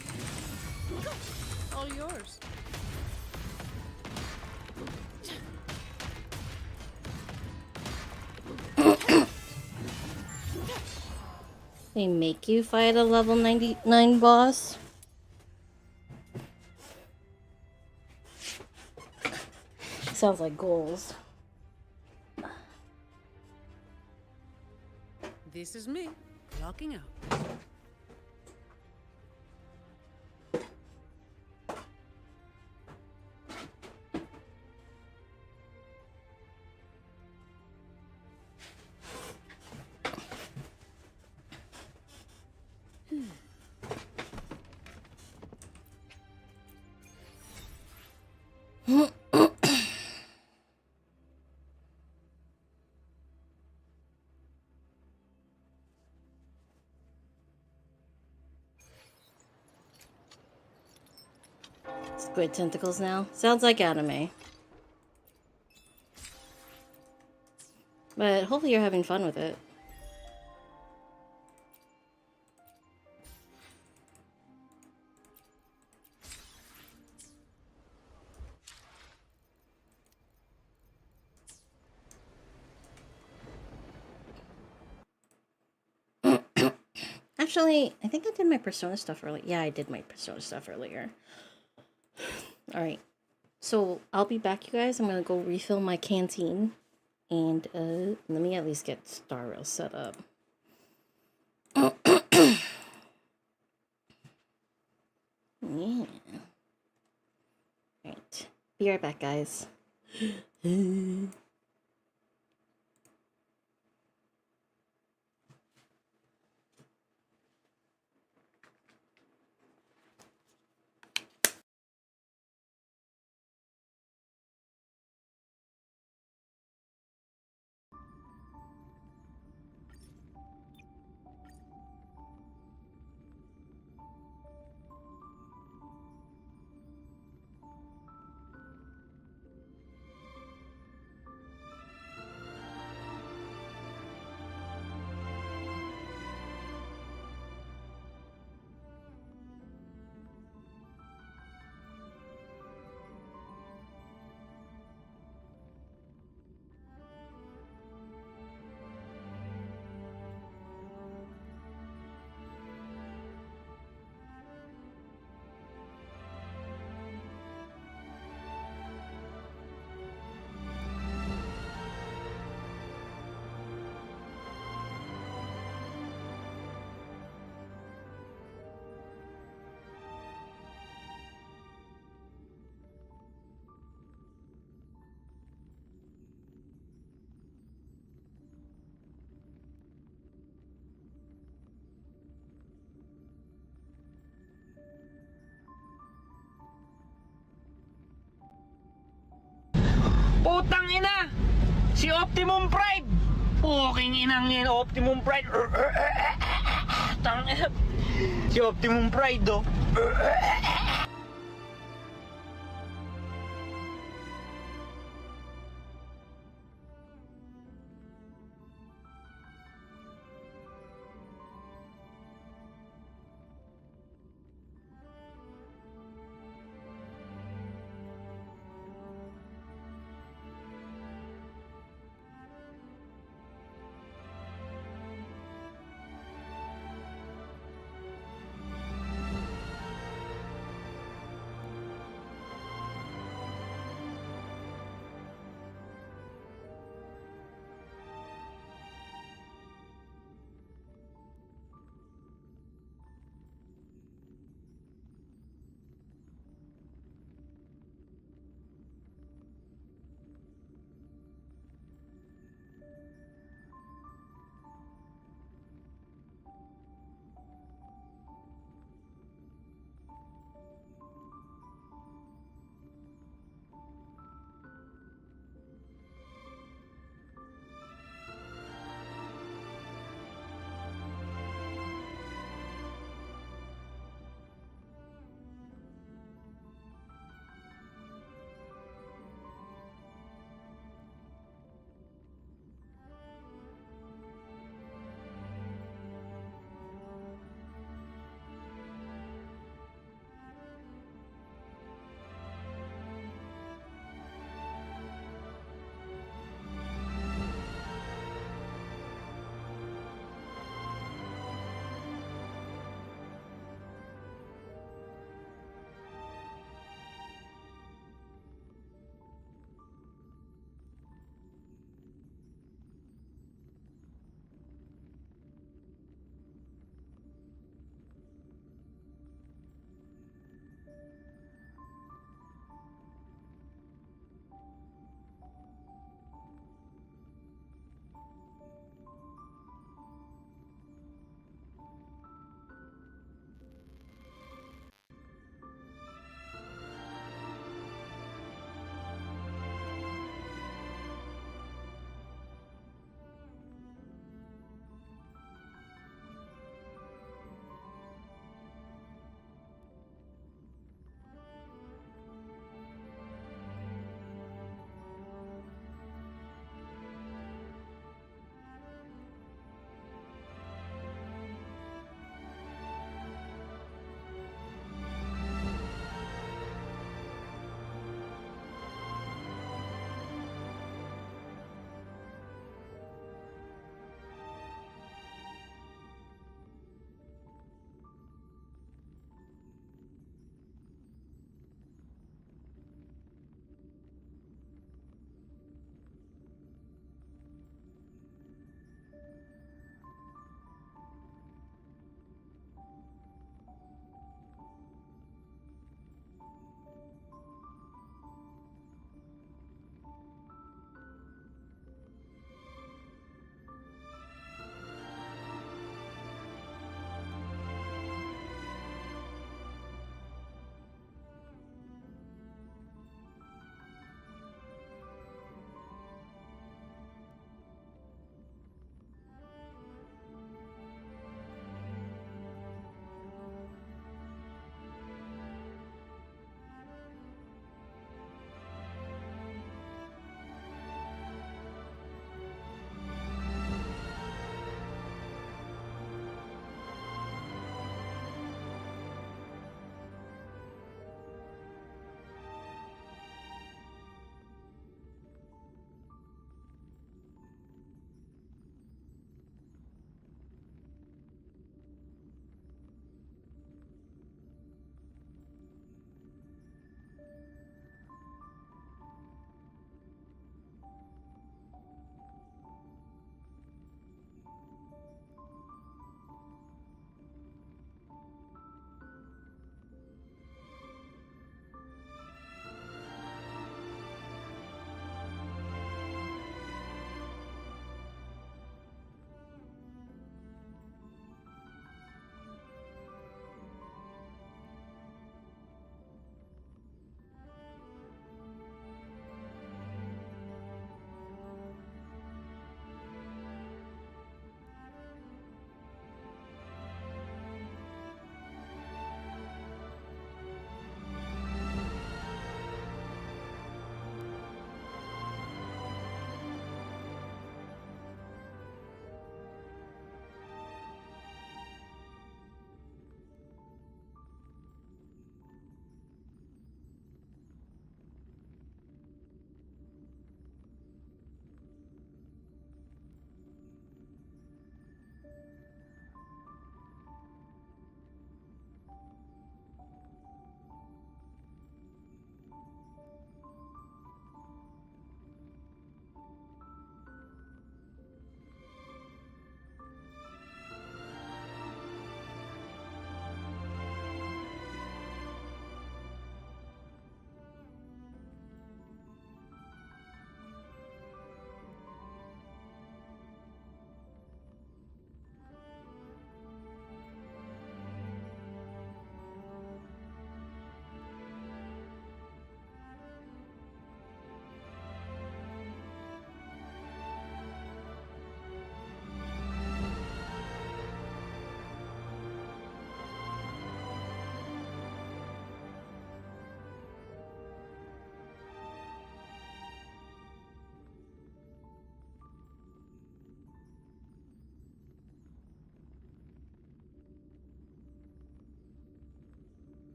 All yours. They make you fight a level 99 boss? Sounds like goals. This is me, clocking out. Squid tentacles now. Sounds like anime. But hopefully you're having fun with it. Actually, I think I did my Persona stuff earlier. Yeah, I did my Persona stuff earlier. Alright. So, I'll be back, you guys. I'm gonna go refill my canteen. And, let me at least get Star Rail set up. Yeah. Alright. Be right back, guys. Putang ina! Si Optimum Pride! Puking inang yan, Optimum Pride! Tang ina! Si Optimum Pride, oh!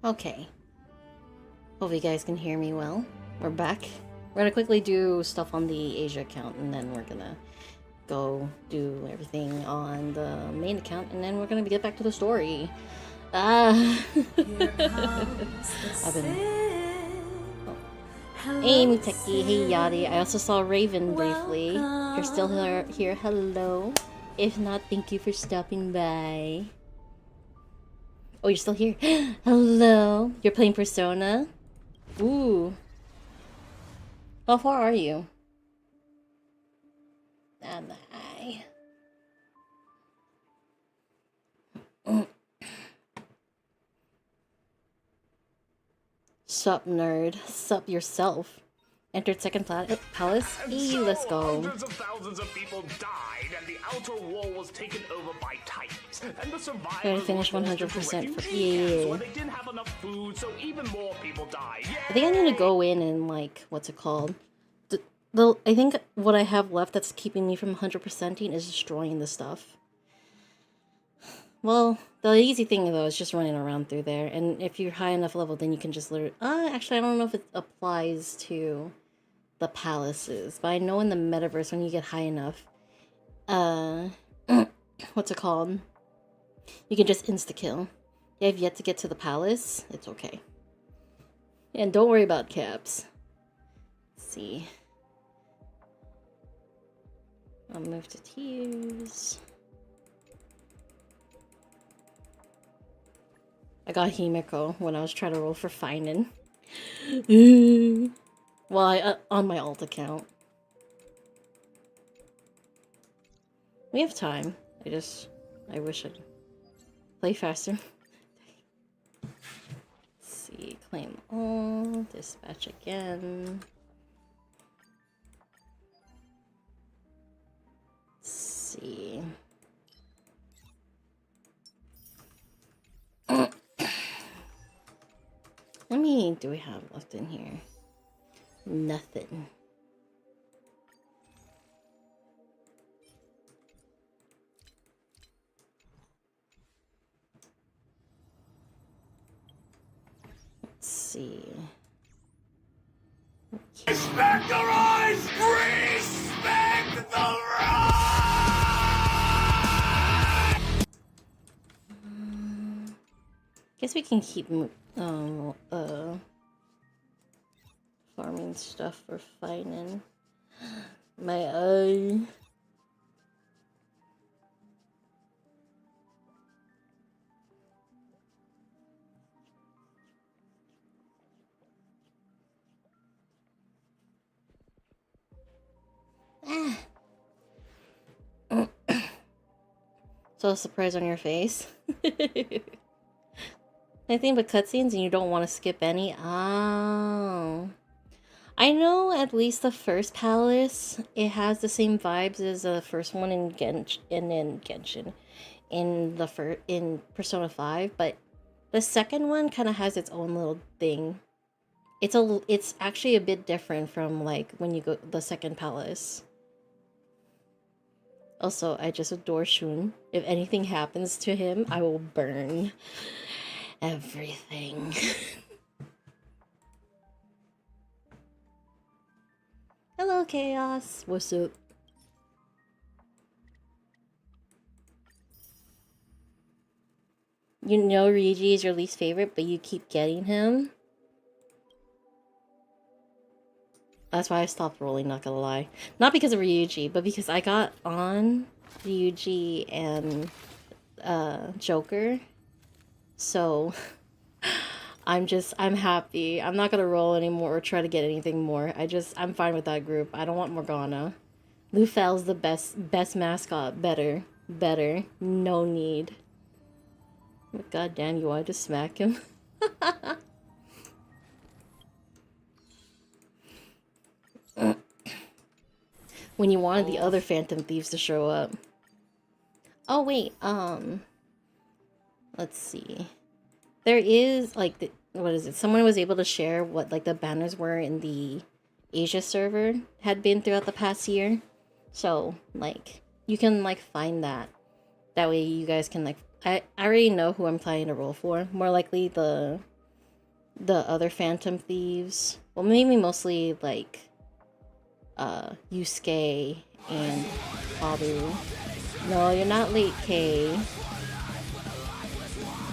Okay. Hope you guys can hear me well. We're back. We're gonna quickly do stuff on the Asia account, and then we're gonna go do everything on the main account, and then we're gonna get back to the story. Here comes the I've been... sin. Hey, Muteki. Hey, Yadi. I also saw Raven briefly. If you're still here, hello. If not, thank you for stopping by. Oh, you're still here. Hello. You're playing Persona? Ooh. How far are you? Hi. Sup, nerd. Sup yourself. Entered second palace. Hey, let's go. Hundreds of thousands of people died, and the outer wall was taken over by Titans. And the survivors Gotta finish were forced 100% into for refugee camps yeah. where they didn't have enough food, so even more people died. I think I need to go in and like, what's it called? I think what I have left that's keeping me from 100%ing is destroying the stuff. Well, the easy thing though is just running around through there, and if you're high enough level, then you can just literally. Actually, I don't know if it applies to the palaces, but I know in the metaverse when you get high enough, what's it called? You can just insta kill. You have yet to get to the palace. It's okay, and don't worry about caps. Let's see. I'll move to tears. I got Himiko when I was trying to roll for Feinen. Well, on my alt account. We have time. I wish I'd play faster. Let's see, claim all, dispatch again. Let's see. How many do we have left in here? Nothing. Let's see. Okay. Respect the rise! Respect the rise! Guess we can keep farming stuff for fighting. My eye. So a surprise on your face. Anything but cutscenes and you don't want to skip any? Oh. I know at least the first palace, it has the same vibes as the first one in Genshin. In Persona 5, but the second one kind of has its own little thing. It's actually a bit different from like when you go the second palace. Also, I just adore Shun. If anything happens to him, I will burn everything. Hello, Chaos. What's up? You know Ryuji is your least favorite, but you keep getting him? That's why I stopped rolling, not gonna lie. Not because of Ryuji, but because I got on Ryuji and Joker. So I'm happy. I'm not gonna roll anymore or try to get anything more. I'm fine with that group. I don't want Morgana. Lufel's the best mascot. Better. No need. God damn, you wanted to smack him? When you wanted the other Phantom Thieves to show up. Oh wait, let's see. There is like what is it? Someone was able to share what like the banners were in the Asia server had been throughout the past year. So like you can like find that. That way you guys can like I already know who I'm planning to roll for. More likely the the other Phantom Thieves. Well, maybe mostly like Yusuke and Abu. No, you're not late, Kay.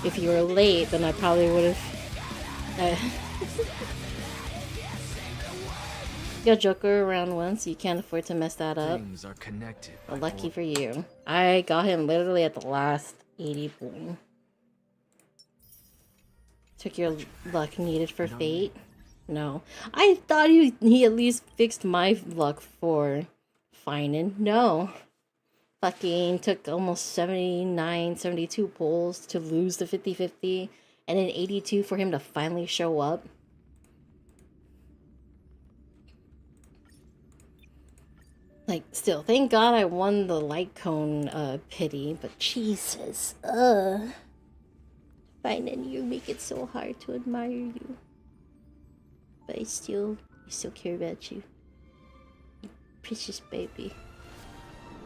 If you were late, then I probably would have. Got Joker around once. You can't afford to mess that up. Things are connected. Well, lucky for you. I got him literally at the last 80 pool. Took your luck needed for fate? No. I thought he at least fixed my luck for finding. No. Fucking took almost 79, 72 pulls to lose the 50-50. And then 82 for him to finally show up. Like, still, thank God I won the light cone pity, but Jesus, finding you make it so hard to admire you. But I still care about you. You precious baby.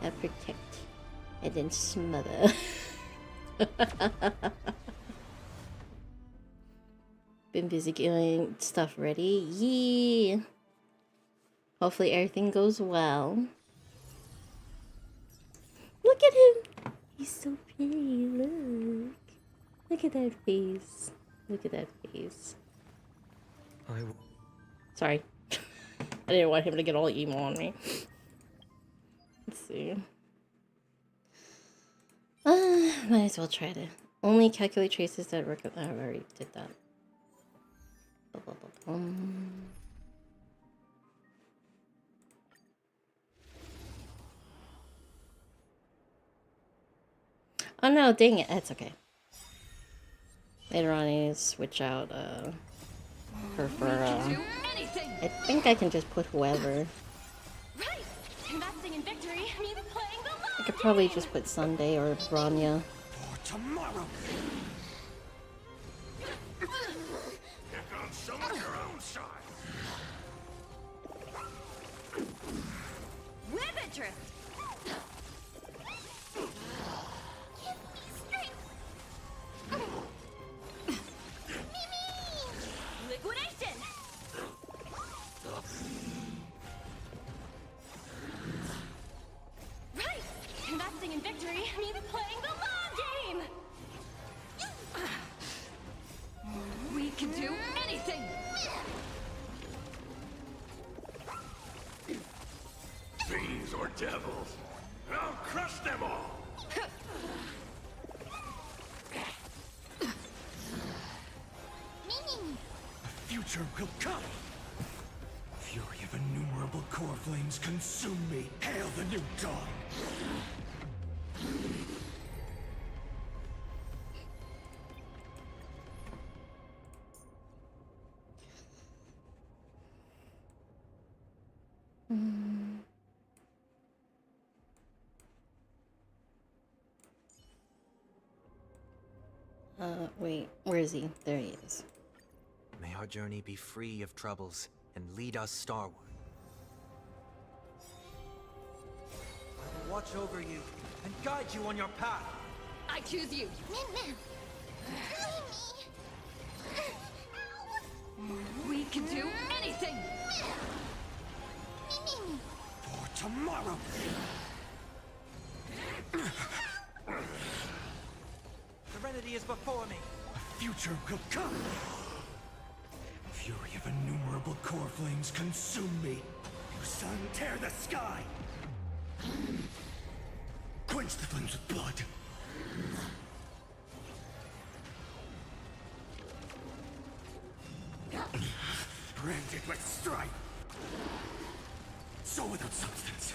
I protect and then smother. Been busy getting stuff ready. Yeah. Hopefully everything goes well. Look at him! He's so pretty, look. Look at that face. Look at that face. Sorry. I didn't want him to get all emo on me. Let's see. Might as well try to only calculate traces that work. I already did that. Oh no, dang it. That's okay. Later on, I need to switch out her for I think I can just put whoever. Right. Investing in victory means playing the long I could probably just put Sunday or Branya. For tomorrow. Here comes some of your own side. Rivet drift. Liquidation. Right. Investing in victory means playing the long game. We can do anything. Fiends or devils, I'll crush them all. The future will come. Fury of innumerable core flames consume me. Hail the new dawn. Wait, where is he? There he is. May our journey be free of troubles and lead us starward. I will watch over you and guide you on your path. I choose you. We can do anything. For tomorrow. Serenity is before me. The future will come. Fury of innumerable core flames consume me. You sun, tear the sky. Quench the flames with blood. Branded with strife. Soul without substance.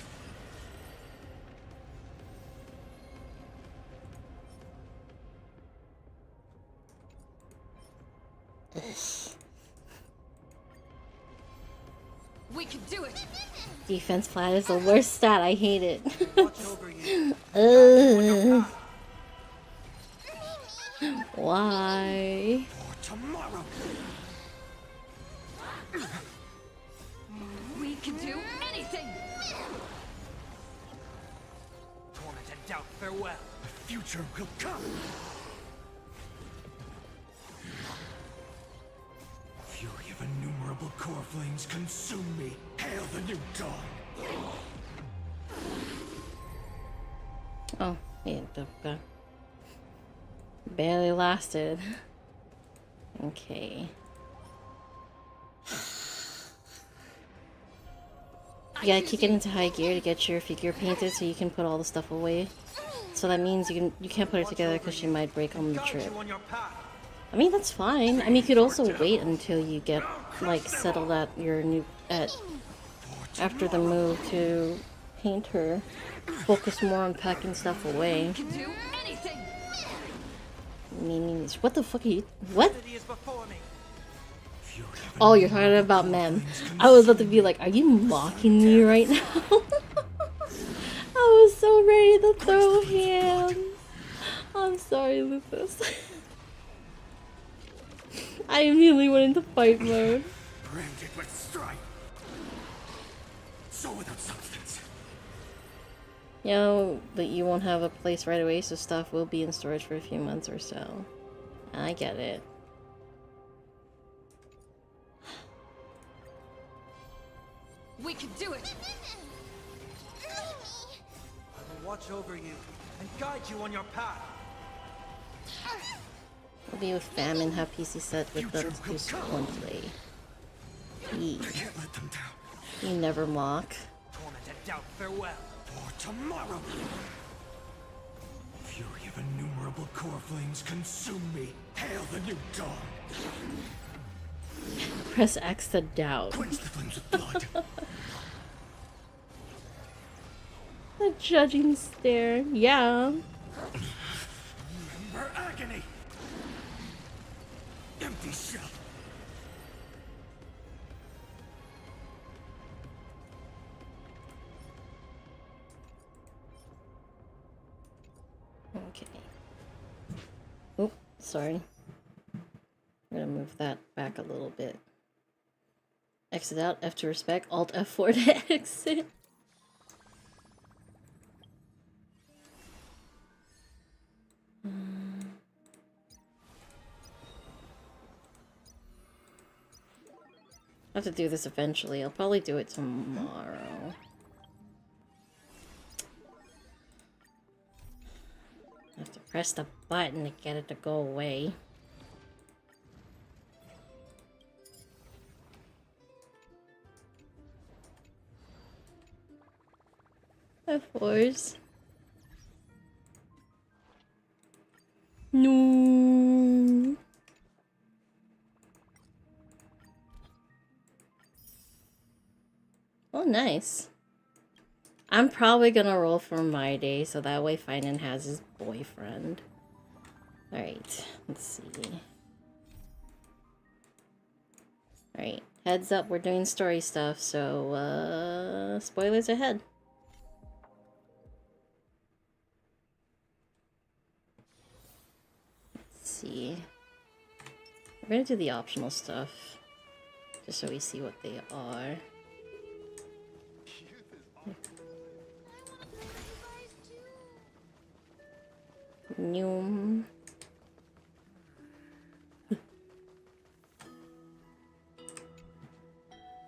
We can do it. Defense flat is the worst stat. I hate it. Watch over you. Why? For tomorrow. We can do anything. Torment and doubt, farewell. The future will come. core flames consume me. Hail the new dawn. Oh, yeah, the barely lasted. Okay. You gotta kick it into high gear to get your figure painted so you can put all the stuff away. So that means you can't put it together because she might break on the trip. I mean, that's fine. I mean, you could also wait until you get, like, settled at your new, after the move to paint her. Focus more on packing stuff away. Do anything. Meanings. What the fuck are you, what? Oh, you're talking about men. I was about to be like, are you mocking me right now? I was so ready to throw hands. I'm sorry, Lupus. I immediately went into fight mode. Branded with strife. So without substance. You know that you won't have a place right away, so stuff will be in storage for a few months or so. I get it. We can do it. I will watch over you and guide you on your path. We'll be with famine, have PC set with the exclusive one play. I can't let them down. You never mock. Torment and doubt farewell. For tomorrow. Fury of innumerable core flames consume me. Hail the new dawn. Press X to doubt. Quench the flames of blood. The judging stare. Yeah. Remember agony. Empty shell. Okay. Oop, sorry. I'm gonna move that back a little bit. Exit out, F to respect, Alt F4 to exit. I have to do this eventually. I'll probably do it tomorrow. I have to press the button to get it to go away. Of course. No. Oh, nice. I'm probably gonna roll for my day, so that way Finan has his boyfriend. Alright, let's see. Alright, heads up, we're doing story stuff, so, spoilers ahead. Let's see. We're gonna do the optional stuff, just so we see what they are. Noom.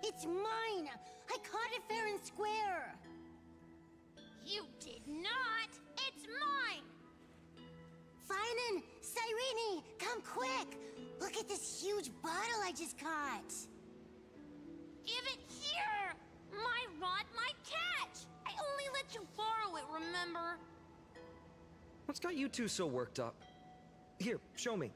It's mine! I caught it fair and square! You did not! It's mine! Finan! Cyrene! Come quick! Look at this huge bottle I just caught! Give it here! My rod, my catch! I only let you borrow it, remember? What's got you two so worked up? Here, show me.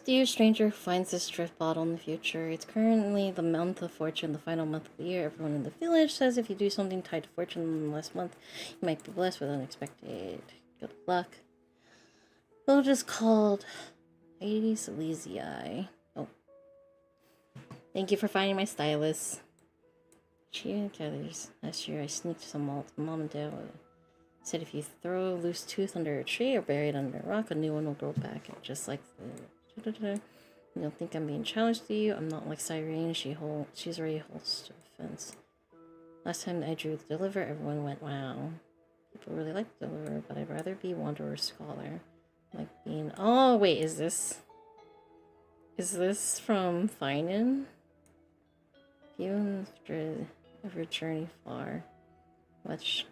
Dear stranger who finds this drift bottle in the future. It's currently the month of fortune, the final month of the year. Everyone in the village says if you do something tied to fortune in the last month, you might be blessed with unexpected good luck. Village is called Hades Elysiae. Oh. Thank you for finding my stylus. Cheer gathers. Last year I sneaked some malt. Mom and Dad said if you throw a loose tooth under a tree or bury it under a rock, a new one will grow back. Just like the... You don't think I'm being challenged to you? I'm not like Cyrene. She's already holds to defense. Last time I drew the Deliver, everyone went, wow. People really like the Deliver, but I'd rather be Wanderer Scholar. Like being... Oh, wait, is this... Is this from Finan? Even of your journey far. Much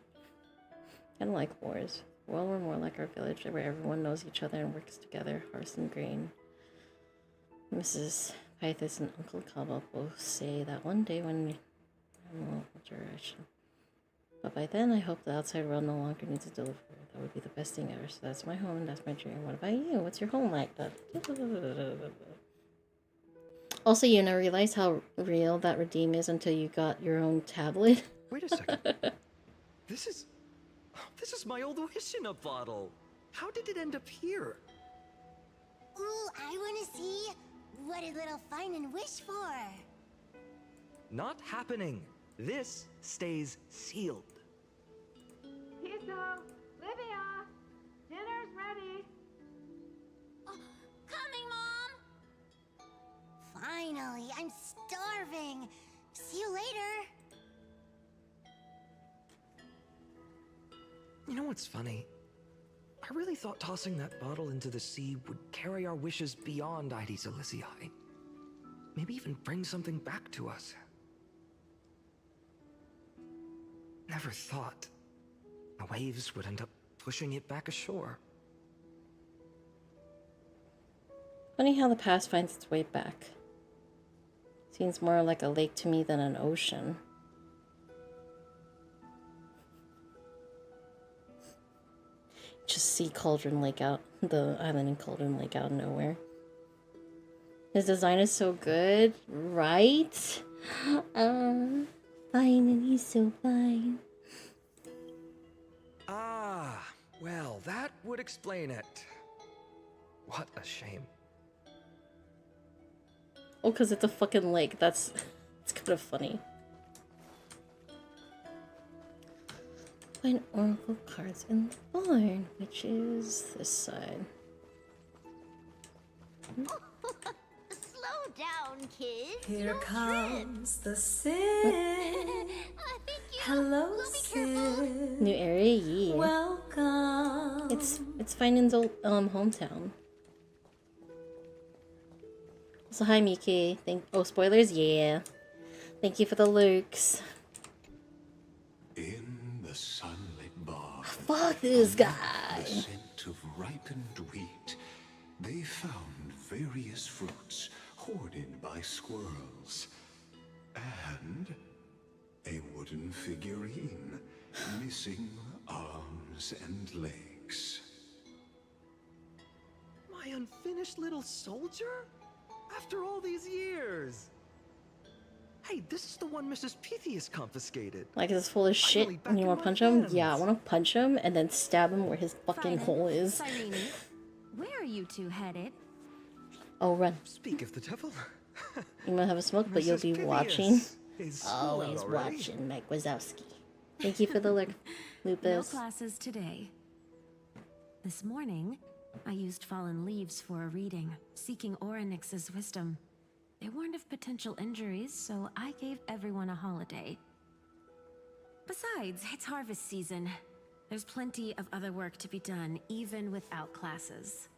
kind of like wars. Well, we're more like our village where everyone knows each other and works together. Harson Green. Mrs. Pythus and Uncle Cobble both say that one day when I'm a little direction. But by then, I hope the outside world no longer needs a deliverer. That would be the best thing ever. So that's my home and that's my dream. What about you? What's your home like? Also, you never realized how real that redeem is until you got your own tablet. Wait a second. This is my old wish in a bottle. How did it end up here? Ooh, I want to see what did little Finan wish for. Not happening. This stays sealed. Tiso, Livia, dinner's ready. Oh, coming, Mom. Finally, I'm starving. See you later. You know what's funny? I really thought tossing that bottle into the sea would carry our wishes beyond Ides Elysiae. Maybe even bring something back to us. Never thought the waves would end up pushing it back ashore. Funny how the past finds its way back. Seems more like a lake to me than an ocean. Just see Cauldron Lake out, the island in Cauldron Lake out of nowhere. His design is so good, right? Fine, and he's so fine. Ah, well, that would explain it. What a shame. Oh, because it's a fucking lake. It's kind of funny. Find oracle cards in the barn, which is this side. Slow down, kids. Here You'll comes the Sid. Thank you. Hello, We'll be careful. Sid. New area, yeah. Welcome. It's Finan's old hometown. So hi Miki. Oh, spoilers, yeah. Thank you for the looks. In the sunlit bar, Fuck this guy. the scent of ripened wheat, they found various fruits hoarded by squirrels, and a wooden figurine missing arms and legs. My unfinished little soldier? After all these years! Hey, this is the one Mrs. Pythias confiscated. Like, it's full of shit. Finally back And you in want my to punch him? hands. Yeah, I want to punch him and then stab him where his fucking Finan, hole is. Cyrene, where are you two headed? Oh, run. Speak of the devil. You might have a smoke, but you'll Mrs. be Pythias watching. is school Always out already. watching Mike Wazowski. Thank you for the lurk, No Lupus. classes today. This morning, I used fallen leaves for a reading, seeking Orynyx's wisdom. They warned of potential injuries, so I gave everyone a holiday. Besides, it's harvest season. There's plenty of other work to be done, even without classes.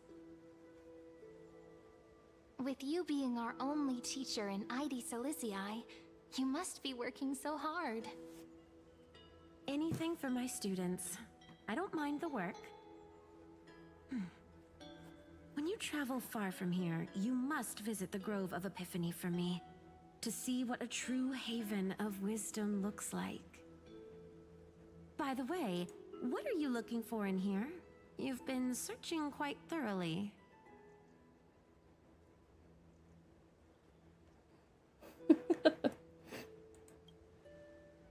With you being our only teacher in Ides Elysiae, you must be working so hard. Anything for my students. I don't mind the work. When you travel far from here, you must visit the Grove of Epiphany for me, to see what a true haven of wisdom looks like. By the way, what are you looking for in here? You've been searching quite thoroughly.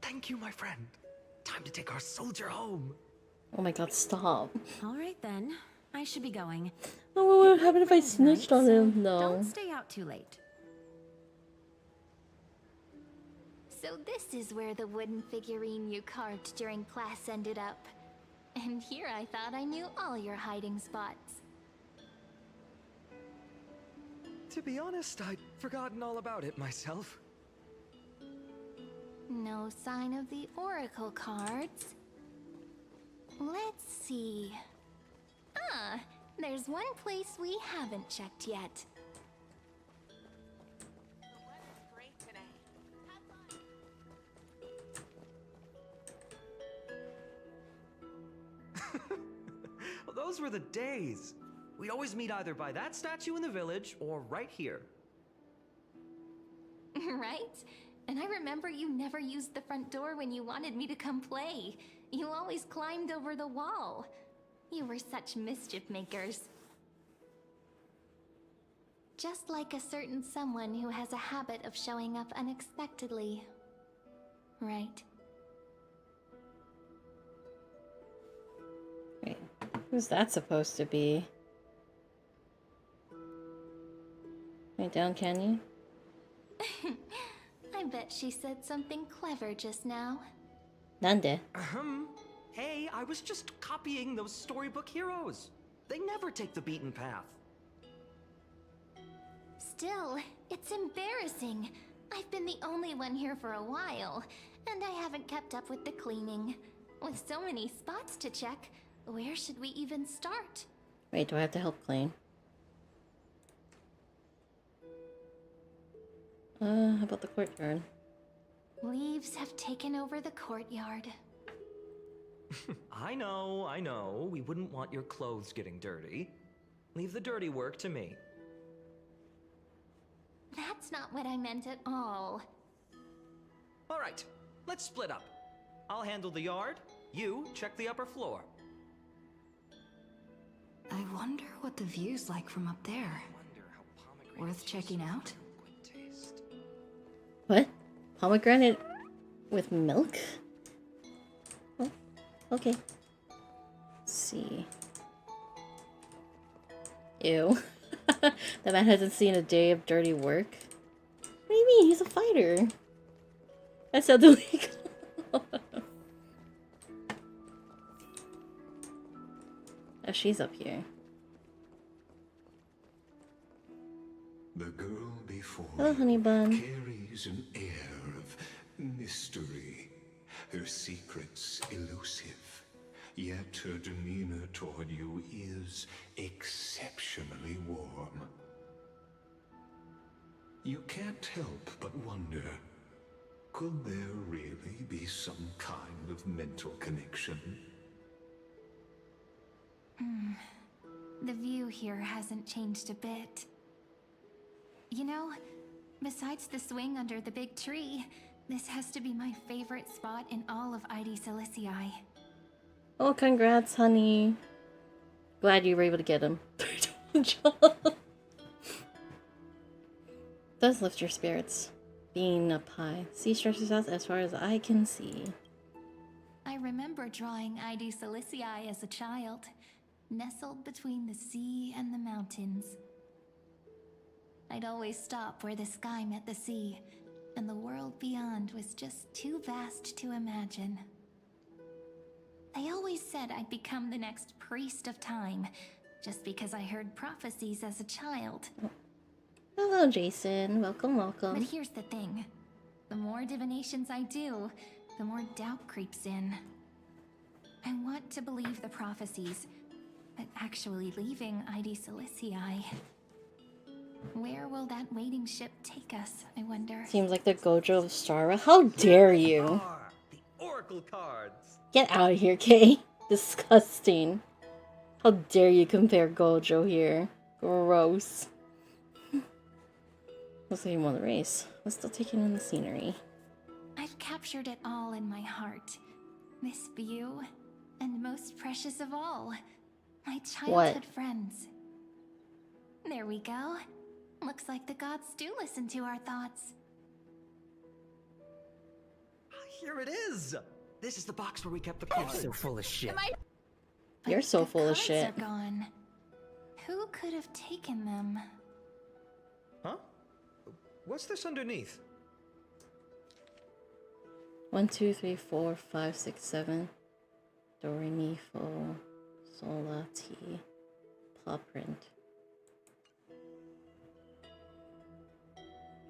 Thank you, my friend. Time to take our soldier home. Oh my god, stop. All right then, I should be going. Oh, what would happen if I snitched on him? No. Don't stay out too late. So this is where the wooden figurine you carved during class ended up. And here I thought I knew all your hiding spots. To be honest, I'd forgotten all about it myself. No sign of the oracle cards. Let's see. Ah, there's one place we haven't checked yet. Those were the days. We'd always meet either by that statue in the village or right here. Right? And I remember you never used the front door when you wanted me to come play. You always climbed over the wall. You were such mischief makers. Just like a certain someone who has a habit of showing up unexpectedly. Right? Wait, who's that supposed to be? Right down, can you? I bet she said something clever just now. Nande. Hey, I was just copying those storybook heroes. They never take the beaten path. Still, it's embarrassing. I've been the only one here for a while, and I haven't kept up with the cleaning. With so many spots to check, where should we even start? Wait, do I have to help clean? How about the courtyard? Leaves have taken over the courtyard. I know. We wouldn't want your clothes getting dirty. Leave the dirty work to me. That's not what I meant at all. All right, let's split up. I'll handle the yard. You check the upper floor. I wonder what the view's like from up there. Worth checking out? What? Pomegranate with milk? Oh, okay. Let's see. Ew. That man hasn't seen a day of dirty work. What do you mean? He's a fighter. That sounds illegal. Oh, she's up here. The girl before Hello, honey bun. carries an air of mystery. Her secrets elusive, yet her demeanor toward you is exceptionally warm. You can't help but wonder, could there really be some kind of mental connection? The view here hasn't changed a bit. You know, besides the swing under the big tree, this has to be my favorite spot in all of ID Silicii. Oh, congrats, honey. Glad you were able to get him. Does lift your spirits. Being up high. Sea stretches out as far as I can see. I remember drawing ID Silicii as a child, nestled between the sea and the mountains. I'd always stop where the sky met the sea, and the world beyond was just too vast to imagine. I always said I'd become the next priest of time, just because I heard prophecies as a child. Hello, Jason. Welcome, welcome. But here's the thing. The more divinations I do, the more doubt creeps in. I want to believe the prophecies, but actually leaving ID Silicii. Where will that waiting ship take us, I wonder? Seems like the Gojo of Stara. How dare you? The Oracle cards. Get out of here, Kay. Disgusting. How dare you compare Gojo here? Gross. Looks like you won the race. Let's still take in the scenery. I've captured it all in my heart. This view, and most precious of all, my childhood friends. There we go. Looks like the gods do listen to our thoughts. Here it is. This is the box where we kept the cards. You're so full of shit. You're so full of Cards shit. are gone. Who could have taken them? Huh? What's this underneath? 1, 2, 3, 4, 5, 6, 7. Do, re, mi, fa, sol, la, ti. Paw print.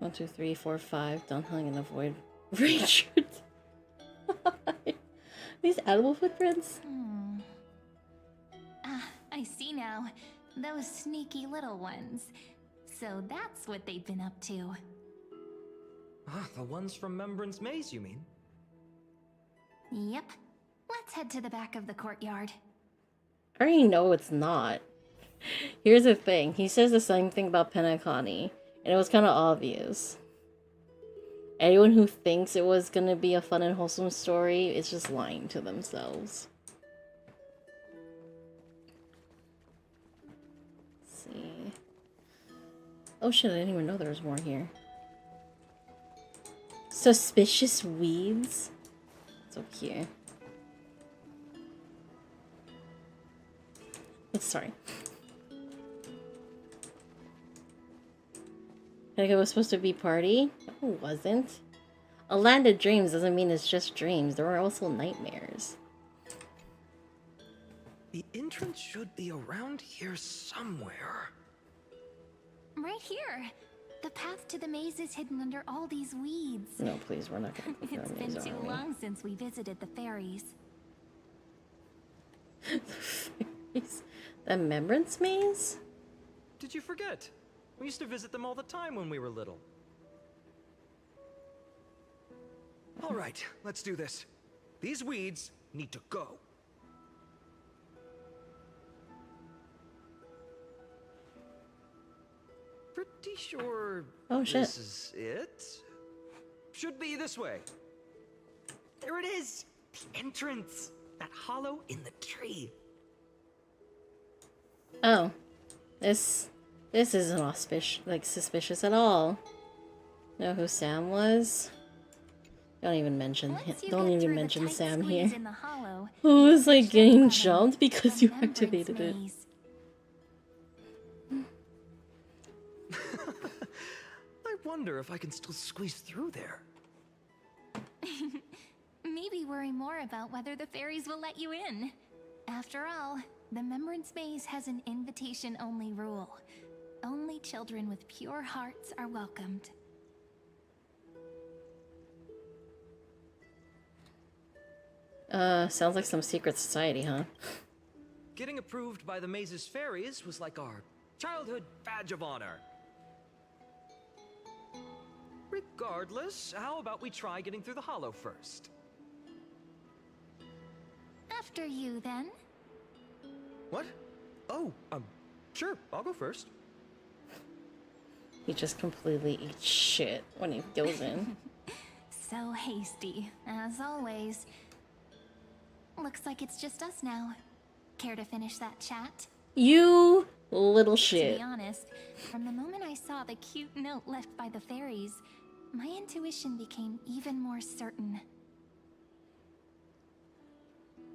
1, 2, 3, 4, 5. Don't hang and avoid Richard. These animal footprints? Ah, I see now. Those sneaky little ones. So that's what they've been up to. Ah, the ones from Remembrance Maze, you mean? Yep. Let's head to the back of the courtyard. I already know it's not. Here's the thing. He says the same thing about Penacony, and it was kind of obvious. Anyone who thinks it was gonna be a fun and wholesome story is just lying to themselves. Let's see. Oh shit, I didn't even know there was more here. Suspicious weeds? It's up here. Sorry. Like it was supposed to be party? No, it wasn't. A land of dreams doesn't mean it's just dreams. There are also nightmares. The entrance should be around here somewhere. Right here. The path to the maze is hidden under all these weeds. No, please, we're not gonna put It's been too long since we visited the fairies. The Remembrance Maze? Did you forget? We used to visit them all the time when we were little. All right, let's do this. These weeds need to go. Pretty sure this is it. Should be this way. There it is. The entrance. That hollow in the tree. Oh. This isn't suspicious at all. Know who Sam was? Don't even mention Sam here. Who was like getting jumped because you activated it. I wonder if I can still squeeze through there. Maybe worry more about whether the fairies will let you in. After all, the Remembrance Maze has an invitation-only rule. Only children with pure hearts are welcomed. Sounds like some secret society, huh? Getting approved by the maze's fairies was like our childhood badge of honor. Regardless, how about we try getting through the hollow first? After you, then. What? Oh, sure, I'll go first. He just completely eats shit when he goes in. So hasty, as always. Looks like it's just us now. Care to finish that chat? You little shit. To be honest, from the moment I saw the cute note left by the fairies, my intuition became even more certain.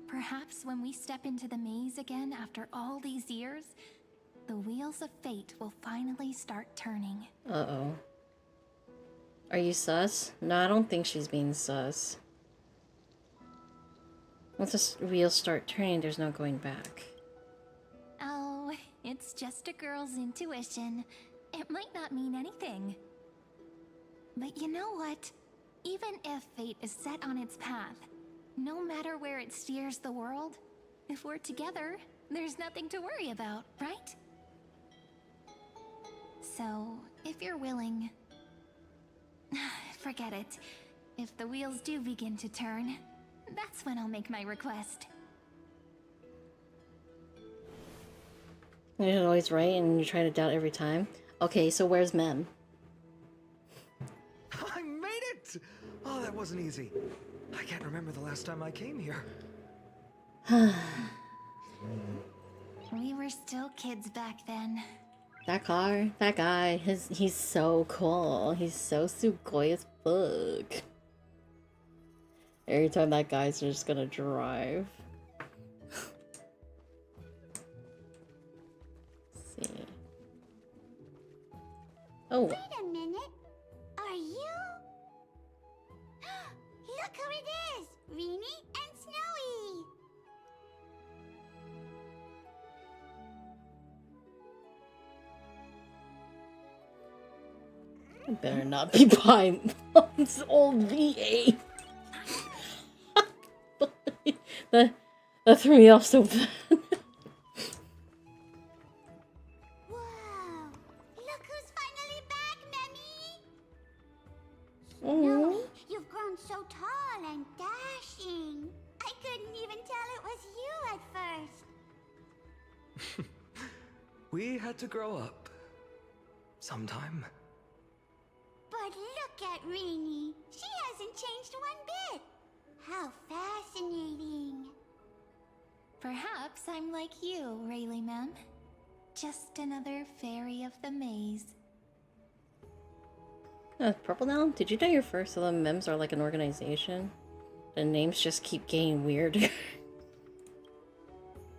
Perhaps when we step into the maze again after all these years, the wheels of fate will finally start turning. Uh-oh. Are you sus? No, I don't think she's being sus. Once the wheels start turning, there's no going back. Oh, it's just a girl's intuition. It might not mean anything. But you know what? Even if fate is set on its path, no matter where it steers the world, if we're together, there's nothing to worry about, right? So, if you're willing... forget it. If the wheels do begin to turn, that's when I'll make my request. You're always right and you try to doubt every time. Okay, so where's Mem? I made it! Oh, that wasn't easy. I can't remember the last time I came here. We were still kids back then. That car, that guy, he's so cool. He's so sugoi as fuck. Every time that guy's just gonna drive. Let's see. Oh. Wait a minute. Are you? Look who it is! Rini and Snowy! I better not be behind Mom's old VA. that threw me off so bad. Whoa! Look who's finally back, Memmy! Aww. Snowy, you've grown so tall and dashing. I couldn't even tell it was you at first. We had to grow up. Sometime. But look at Rini. She hasn't changed one bit. How fascinating. Perhaps I'm like you, Rayleigh ma'am. Just another fairy of the maze. Purple now? Did you know your first of the memes are like an organization? The names just keep getting weird.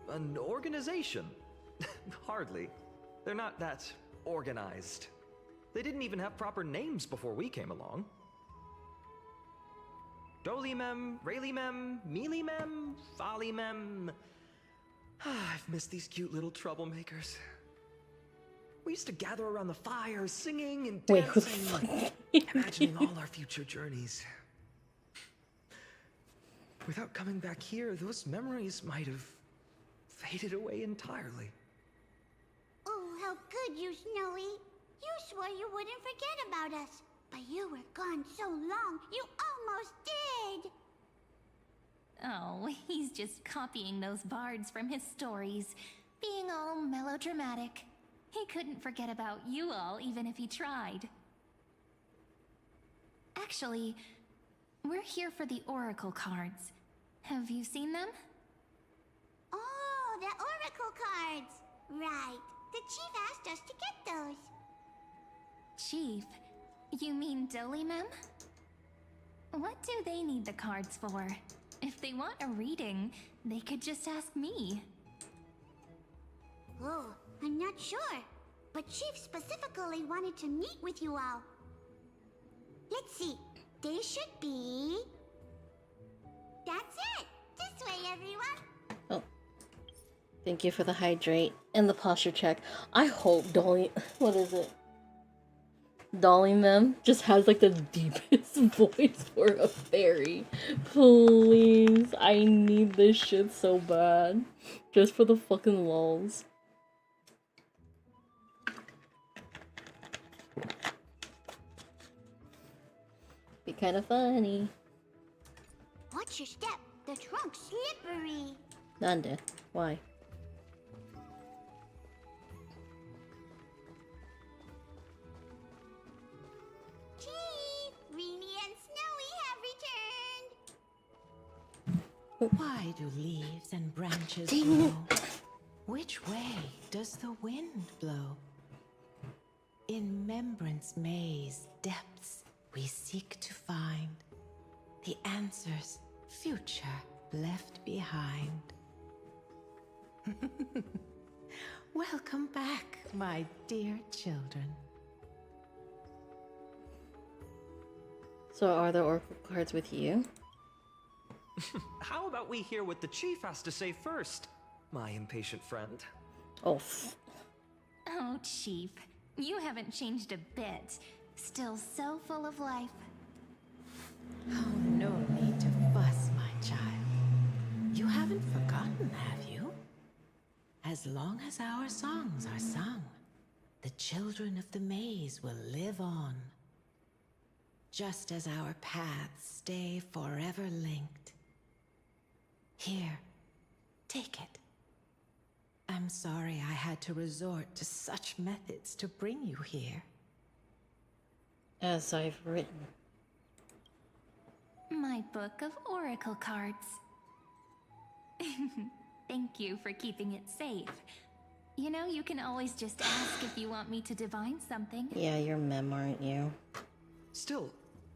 An organization? Hardly. They're not that organized. They didn't even have proper names before we came along. Dolimem, Rayleigh-mem, Mealy-mem, Folly-mem. I've missed these cute little troublemakers. We used to gather around the fire, singing and Wait, who the dancing, fuck? imagining all our future journeys. Without coming back here, those memories might have faded away entirely. Oh, how good you, Snowy. You swore you wouldn't forget about us. But you were gone so long, you almost did. Oh, he's just copying those bards from his stories, being all melodramatic. He couldn't forget about you all, even if he tried. Actually, we're here for the Oracle cards. Have you seen them? Oh, the Oracle cards. Right. The chief asked us to get those. Chief? You mean Dolly, ma'am? What do they need the cards for? If they want a reading, they could just ask me. Oh, I'm not sure. But Chief specifically wanted to meet with you all. Let's see. They should be... That's it! This way, everyone! Oh. Thank you for the hydrate and the posture check. I hope Dolly... What is it? Dolly Mem just has like the deepest voice for a fairy. Please. I need this shit so bad. Just for the fucking lulz. Be kind of funny. Watch your step. The trunk's slippery. Nande. Why? Chief, Rini and Snowy have returned. Why do leaves and branches grow? Which way does the wind blow? In Remembrance Maze depths we seek to find the answers future left behind. Welcome back, my dear children. So are the Oracle cards with you? How about we hear what the chief has to say first, my impatient friend? Oh. Oh, Chief. You haven't changed a bit. Still so full of life. Oh, no need to fuss, my child. You haven't forgotten, have you? As long as our songs are sung, the children of the maze will live on. Just as our paths stay forever linked. Here, take it. I'm sorry I had to resort to such methods to bring you here. As I've written. My book of oracle cards. Thank you for keeping it safe. You know, you can always just ask if you want me to divine something. Yeah, you're mem, aren't you? Still,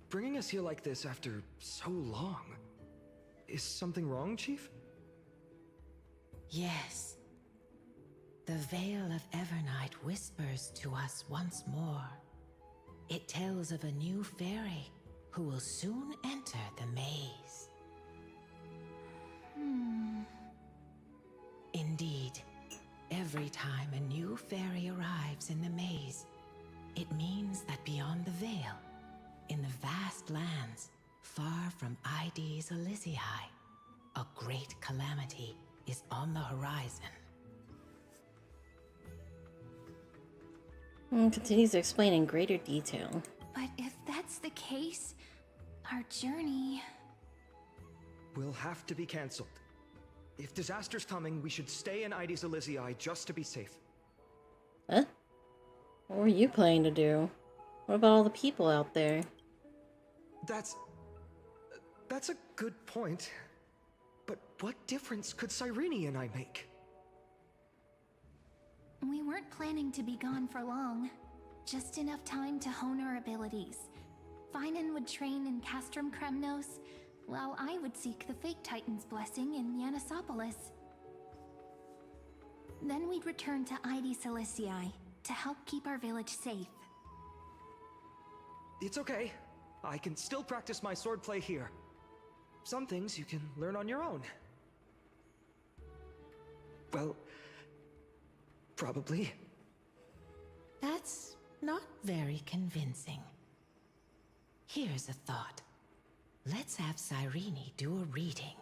bringing us here like this after so long. Is something wrong, Chief? Yes. The Veil of Evernight whispers to us once more. It tells of a new fairy who will soon enter the maze. Indeed, every time a new fairy arrives in the maze, it means that beyond the veil, in the vast lands, far from ID's Elysiae, a great calamity is on the horizon. Continues to explain in greater detail. But if that's the case, our journey... Will have to be cancelled. If disaster's coming, we should stay in Ides Elysiae just to be safe. Huh? What were you planning to do? What about all the people out there? That's a good point. But what difference could Cyrene and I make? We weren't planning to be gone for long. Just enough time to hone our abilities. Finan would train in Castrum Kremnos, while I would seek the Fake Titan's blessing in Yanisopolis. Then we'd return to Ides Elysiae to help keep our village safe. It's okay. I can still practice my swordplay here. Some things you can learn on your own. Well, probably. That's not very convincing. Here's a thought. Let's have Cyrene do a reading.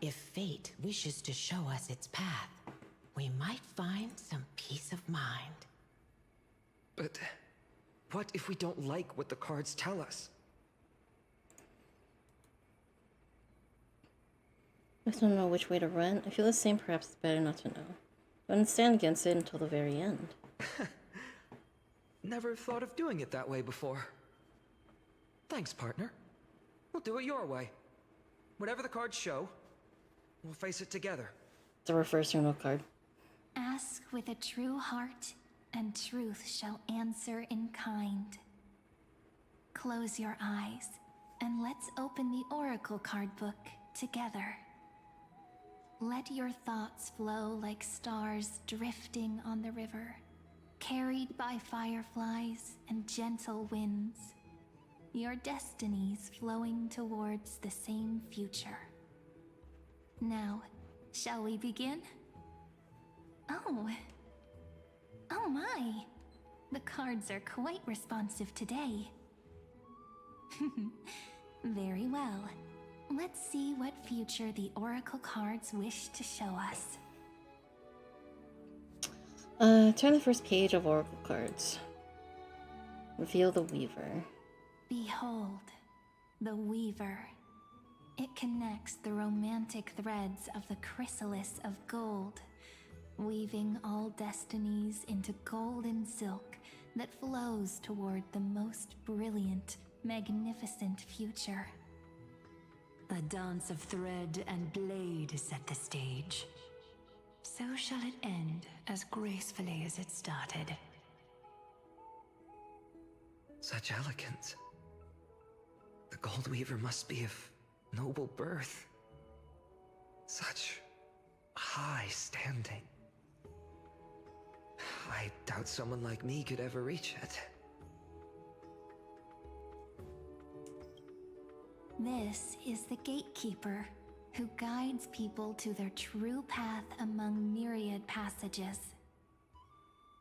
If fate wishes to show us its path, we might find some peace of mind. But what if we don't like what the cards tell us? I just don't know which way to run. I feel the same, perhaps it's better not to know. I wouldn't stand against it until the very end. Never thought of doing it that way before. Thanks, partner. We'll do it your way. Whatever the cards show, we'll face it together. It's a reverse Uno card. Ask with a true heart, and truth shall answer in kind. Close your eyes, and let's open the Oracle card book together. Let your thoughts flow like stars drifting on the river, carried by fireflies and gentle winds. Your destinies flowing towards the same future. Now, shall we begin? Oh my! The cards are quite responsive today. Very well. Let's see what future the Oracle cards wish to show us. Turn the first page of Oracle cards. Reveal the Weaver. Behold, the Weaver. It connects the romantic threads of the chrysalis of gold, weaving all destinies into golden silk that flows toward the most brilliant, magnificent future. A dance of thread and blade set the stage. So shall it end as gracefully as it started. Such elegance. The Gold Weaver must be of noble birth. Such high standing. I doubt someone like me could ever reach it. This is the Gatekeeper, who guides people to their true path among myriad passages.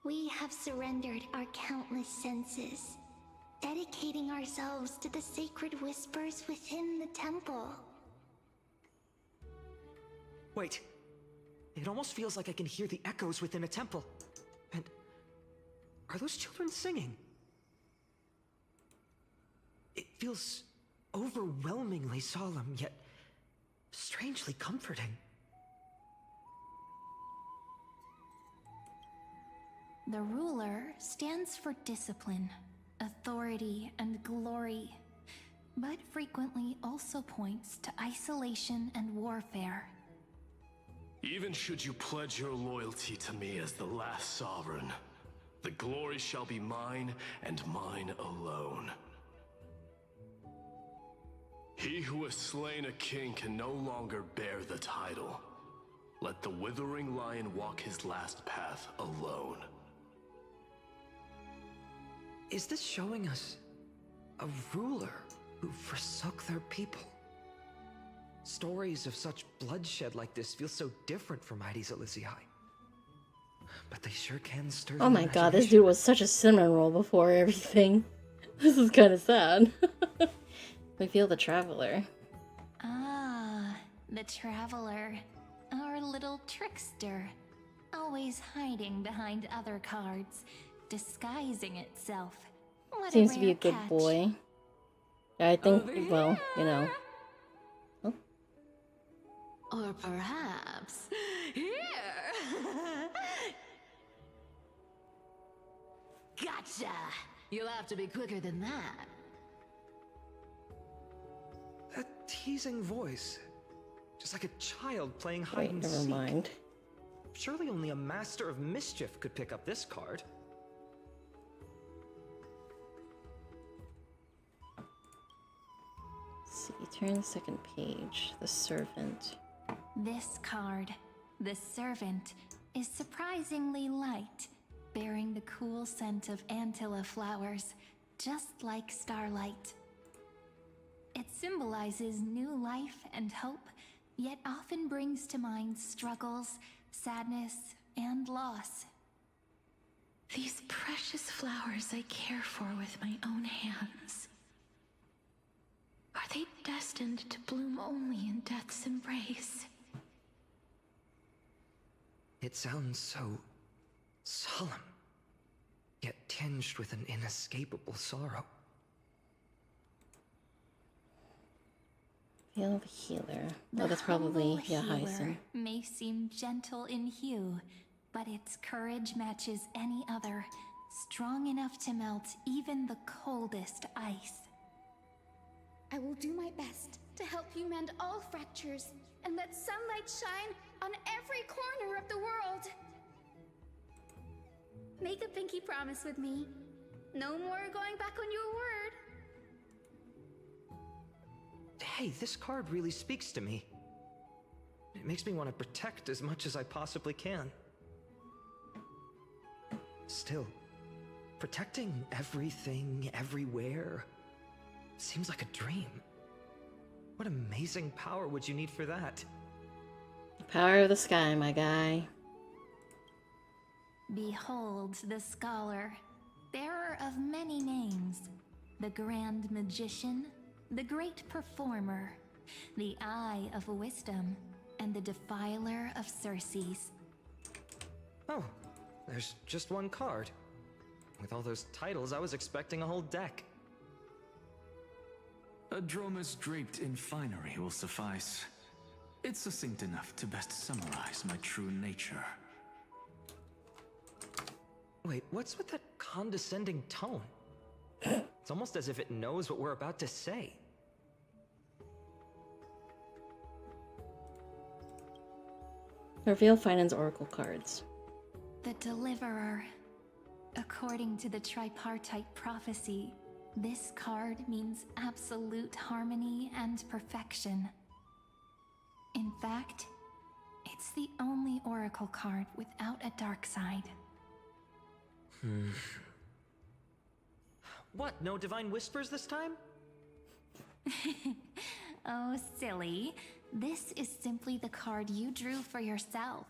We have surrendered our countless senses, dedicating ourselves to the sacred whispers within the temple. Wait. It almost feels like I can hear the echoes within a temple. And are those children singing? It feels overwhelmingly solemn, yet strangely comforting. The ruler stands for discipline, authority, and glory, but frequently also points to isolation and warfare. Even should you pledge your loyalty to me as the last sovereign, the glory shall be mine and mine alone. He who has slain a king can no longer bear the title. Let the withering lion walk his last path alone. Is this showing us a ruler who forsook their people? Stories of such bloodshed like this feel so different from Ides Elysiae. But they sure can stir the Oh my god, this imagination. dude was such a cinnamon roll before everything. This is kind of sad. We feel the Traveler. Ah, the Traveler. Our little trickster. Always hiding behind other cards, disguising itself. What Seems a to be rare a good catch. boy. I think, well, you know. Oh. Or perhaps here. Gotcha! You'll have to be quicker than that. That teasing voice. Just like a child playing hide Wait, and never seek. mind. Surely only a master of mischief could pick up this card. Let's see, turn the second page. The Servant. This card, the Servant, is surprisingly light, bearing the cool scent of Antilla flowers, just like starlight. It symbolizes new life and hope, yet often brings to mind struggles, sadness, and loss. These precious flowers I care for with my own hands. Are they destined to bloom only in death's embrace? It sounds so solemn, yet tinged with an inescapable sorrow. Feel the Healer. The Oh, that's probably, yeah, humble Hyson. healer may seem gentle in hue, but its courage matches any other, strong enough to melt even the coldest ice. I will do my best to help you mend all fractures and let sunlight shine on every corner of the world. Make a pinky promise with me. No more going back on your word. Hey, this card really speaks to me. It makes me want to protect as much as I possibly can. Still, protecting everything, everywhere, seems like a dream. What amazing power would you need for that? The power of the sky, my guy. Behold the scholar, bearer of many names, the grand magician, the great performer, the eye of wisdom, and the defiler of Circes. Oh, there's just one card. With all those titles, I was expecting a whole deck. A dromus draped in finery will suffice. It's succinct enough to best summarize my true nature. Wait, what's with that condescending tone? It's almost as if it knows what we're about to say. Reveal Finance Oracle cards. The Deliverer. According to the tripartite prophecy, this card means absolute harmony and perfection. In fact, it's the only oracle card without a dark side. What, no divine whispers this time? Oh, silly. This is simply the card you drew for yourself.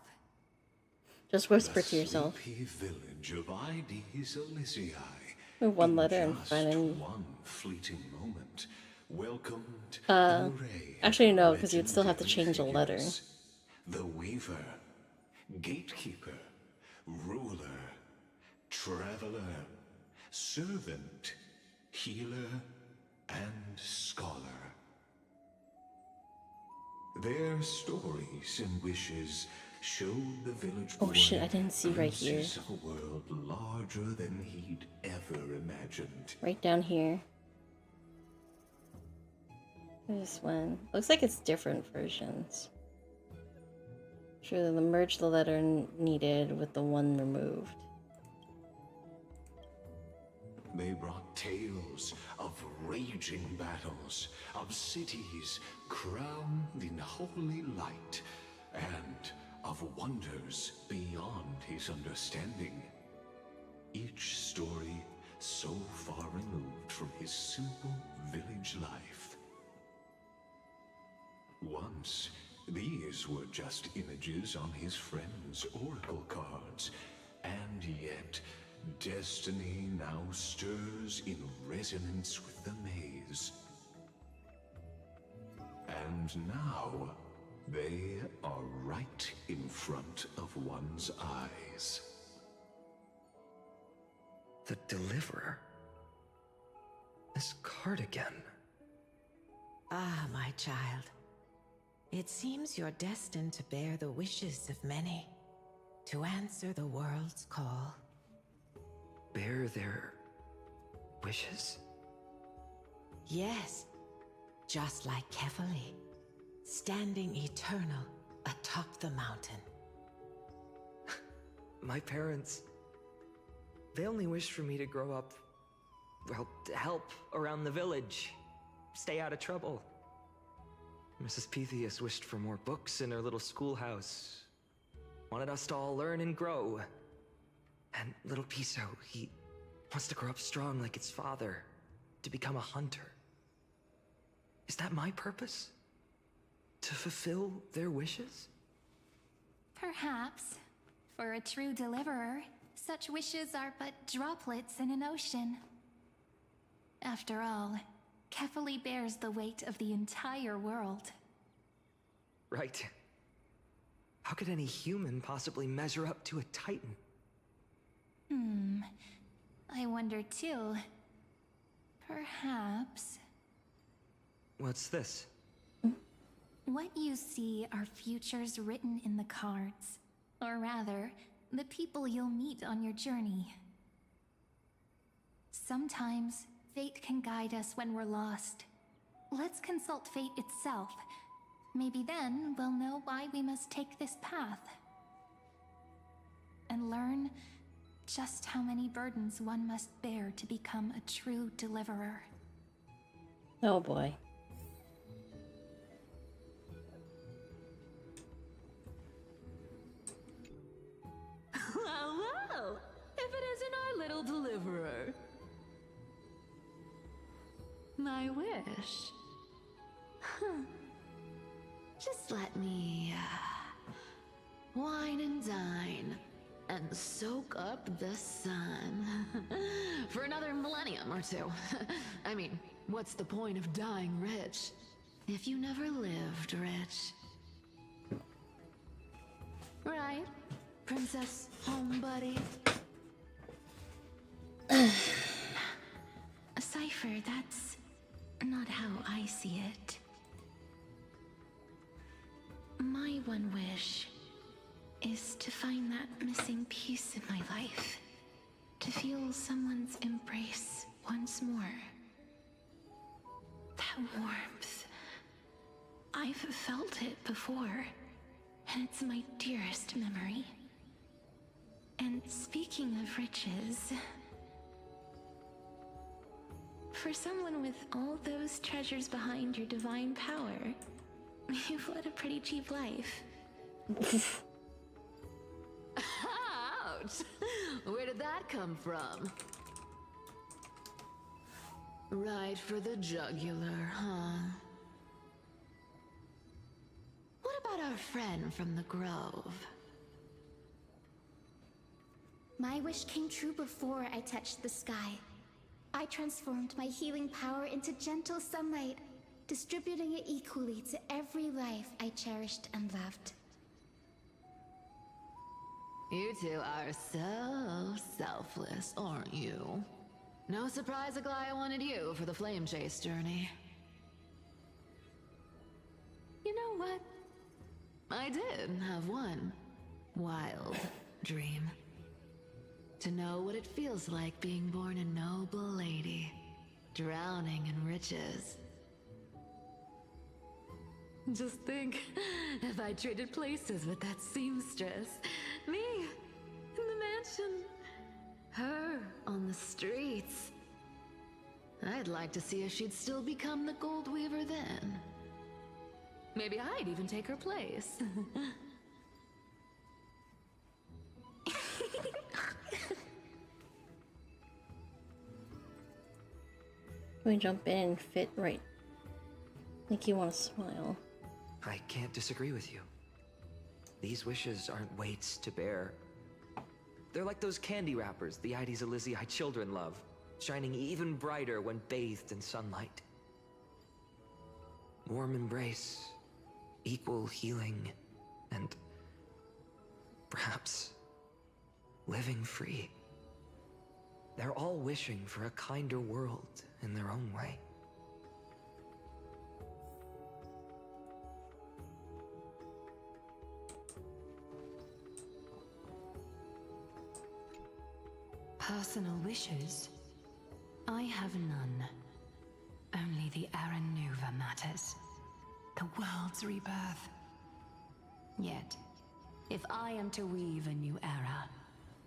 Just whisper to yourself. The village of Dailies. With one letter and finding. One fleeting moment, welcomed Actually, no, because you'd still have to change a letter. The Weaver, Gatekeeper, Ruler, Traveler, Servant, Healer, and Scholar. Their stories and wishes showed the village boy Oh shit, I didn't see right here. glimpses of a world larger than he'd ever imagined. Right down here. This one. Looks like it's different versions. Sure, they merge the letter needed with the one removed. They brought tales of raging battles, of cities crowned in holy light, and of wonders beyond his understanding. Each story so far removed from his simple village life. Once, these were just images on his friend's oracle cards, and yet destiny now stirs in resonance with the maze. And now, they are right in front of one's eyes. The Deliverer. This card again. Ah, my child. It seems you're destined to bear the wishes of many, to answer the world's call. Bear their wishes? Yes, just like Kefali, standing eternal atop the mountain. My parents, they only wished for me to grow up, well, to help around the village, stay out of trouble. Mrs. Pythias wished for more books in her little schoolhouse, wanted us to all learn and grow. And little Piso, he wants to grow up strong like its father, to become a hunter. Is that my purpose? To fulfill their wishes? Perhaps. For a true deliverer, such wishes are but droplets in an ocean. After all, Kefali bears the weight of the entire world. Right. How could any human possibly measure up to a Titan? I wonder too. Perhaps... What's this? What you see are futures written in the cards. Or rather, the people you'll meet on your journey. Sometimes, fate can guide us when we're lost. Let's consult fate itself. Maybe then we'll know why we must take this path. And learn just how many burdens one must bear to become a true deliverer. Oh boy. Well, if it isn't our little deliverer. My wish. Just let me, wine and dine, and soak up the sun. For another millennium or two. I mean, what's the point of dying rich if you never lived rich? Right, Princess Homebuddy? Cypher, that's not how I see it. My one wish is to find that missing piece in my life. To feel someone's embrace once more. That warmth. I've felt it before, and it's my dearest memory. And speaking of riches, for someone with all those treasures behind your divine power, you've led a pretty cheap life. Ouch! Where did that come from? Right for the jugular, huh? What about our friend from the Grove? My wish came true before I touched the sky. I transformed my healing power into gentle sunlight, distributing it equally to every life I cherished and loved. You two are so selfless, aren't you? No surprise Aglaya wanted you for the flame chase journey. You know what? I did have one wild dream. To know what it feels like being born a noble lady, drowning in riches. Just think, if I traded places with that seamstress, me in the mansion, her on the streets. I'd like to see if she'd still become the gold weaver then. Maybe I'd even take her place. We jump in and fit right. Make you want to smile. I can't disagree with you. These wishes aren't weights to bear. They're like those candy wrappers the Ides Elysiae children love, shining even brighter when bathed in sunlight. Warm embrace, equal healing, and perhaps living free. They're all wishing for a kinder world in their own way. Personal wishes? I have none. Only the Aranuva matters. The world's rebirth. Yet, if I am to weave a new era,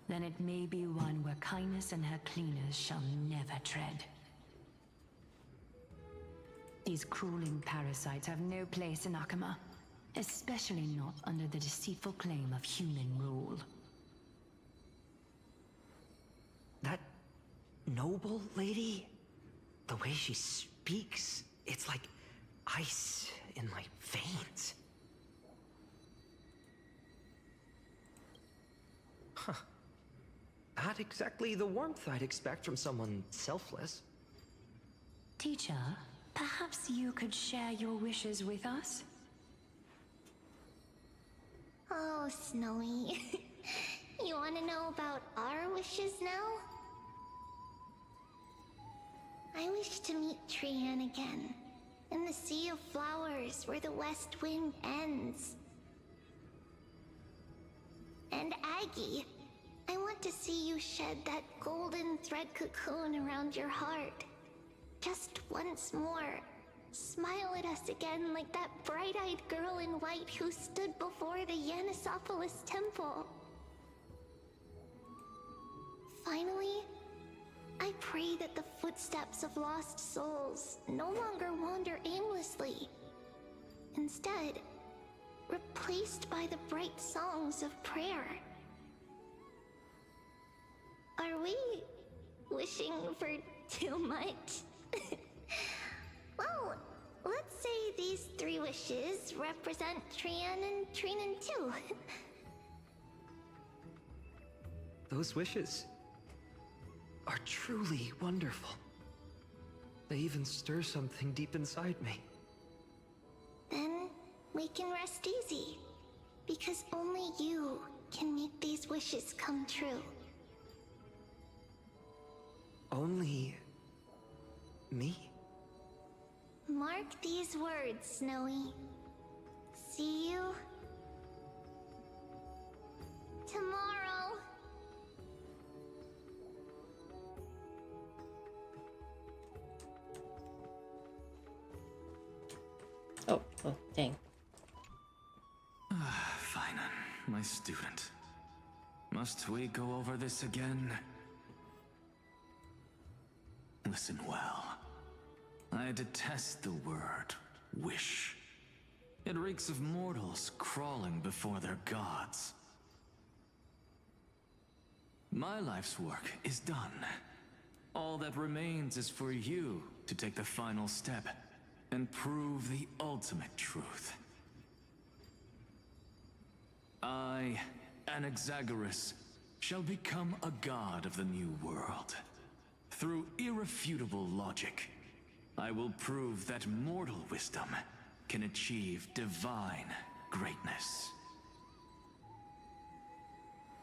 then it may be one where kindness and her cleaners shall never tread. These crawling parasites have no place in Akama, especially not under the deceitful claim of human rule. That noble lady, the way she speaks, it's like ice in my veins. Huh. Not exactly the warmth I'd expect from someone selfless. Teacher, perhaps you could share your wishes with us? Oh, Snowy. You want to know about our wishes now? I wish to meet Trian again, in the Sea of Flowers where the West Wind ends. And Aggie, I want to see you shed that golden thread cocoon around your heart. Just once more. Smile at us again like that bright-eyed girl in white who stood before the Yanisopolis temple. Finally, I pray that the footsteps of lost souls no longer wander aimlessly. Instead, replaced by the bright songs of prayer. Are we wishing for too much? Well, let's say these 3 wishes represent Trian and Trinan too. Those wishes are truly wonderful. They even stir something deep inside me. Then we can rest easy, because only you can make these wishes come true. Only me? Mark these words, Snowy. See you tomorrow. Oh, dang. Fine, my student. Must we go over this again? Listen well. I detest the word wish. It reeks of mortals crawling before their gods. My life's work is done. All that remains is for you to take the final step and prove the ultimate truth. I, Anaxagoras, shall become a god of the new world. Through irrefutable logic, I will prove that mortal wisdom can achieve divine greatness.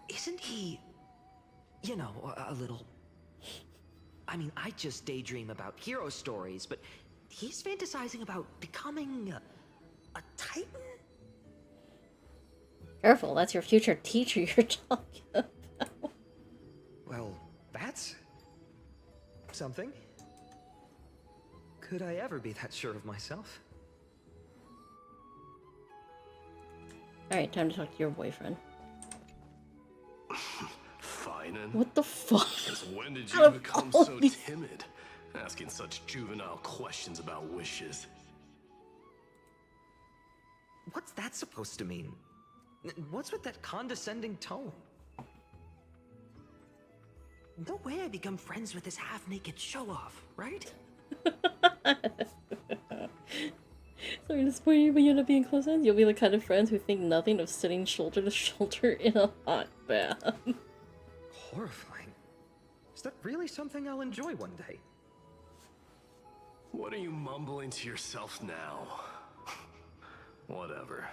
Isn't he, you know, a little... I mean, I just daydream about hero stories, but he's fantasizing about becoming a titan? Careful, that's your future teacher you're talking about. Well, that's something. Could I ever be that sure of myself? Alright, time to talk to your boyfriend. Fine. What the fuck? Since when did you become so timid? Asking such juvenile questions about wishes. What's that supposed to mean? What's with that condescending tone? No way I become friends with this half-naked show-off, right? So you're disappointed when you end up being close friends? You'll be the kind of friends who think nothing of sitting shoulder to shoulder in a hot bath. Horrifying. Is that really something I'll enjoy one day? What are you mumbling to yourself now? Whatever.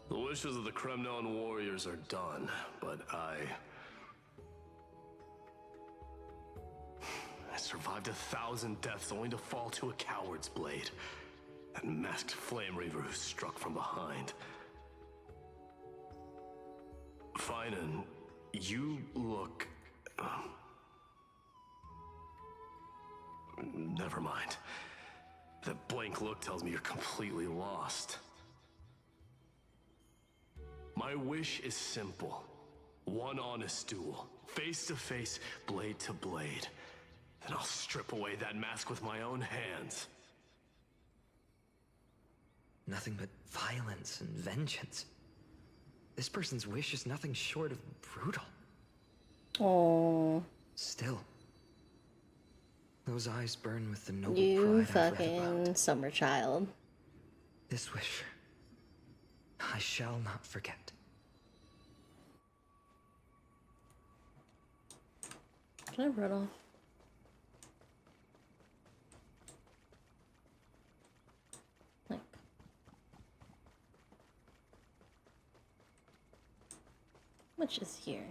The wishes of the Kremnon warriors are done, but I survived 1,000 deaths only to fall to a coward's blade. That masked flame reaver who struck from behind. Finan, You look... Never mind. That blank look tells me you're completely lost. My wish is simple. One honest duel. Face to face, blade to blade. Then I'll strip away that mask with my own hands. Nothing but violence and vengeance. This person's wish is nothing short of brutal. Oh. Still, those eyes burn with the noble You pride I've read about. fucking summer child. This wish, I shall not forget. Can I run off? Like. How much is here?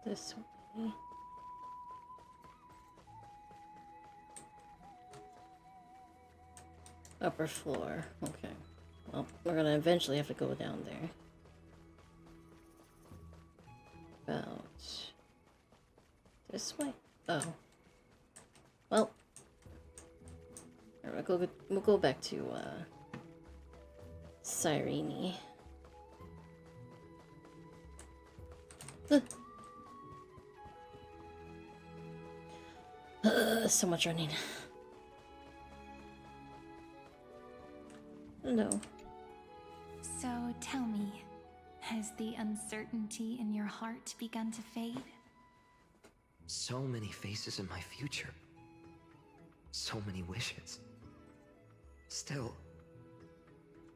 This way. Upper floor. Okay. Well, we're gonna eventually have to go down there. About this way. Oh. Well. Alright, we'll go back to Cyrene. So much running. No. So tell me, has the uncertainty in your heart begun to fade? So many faces in my future. So many wishes. Still,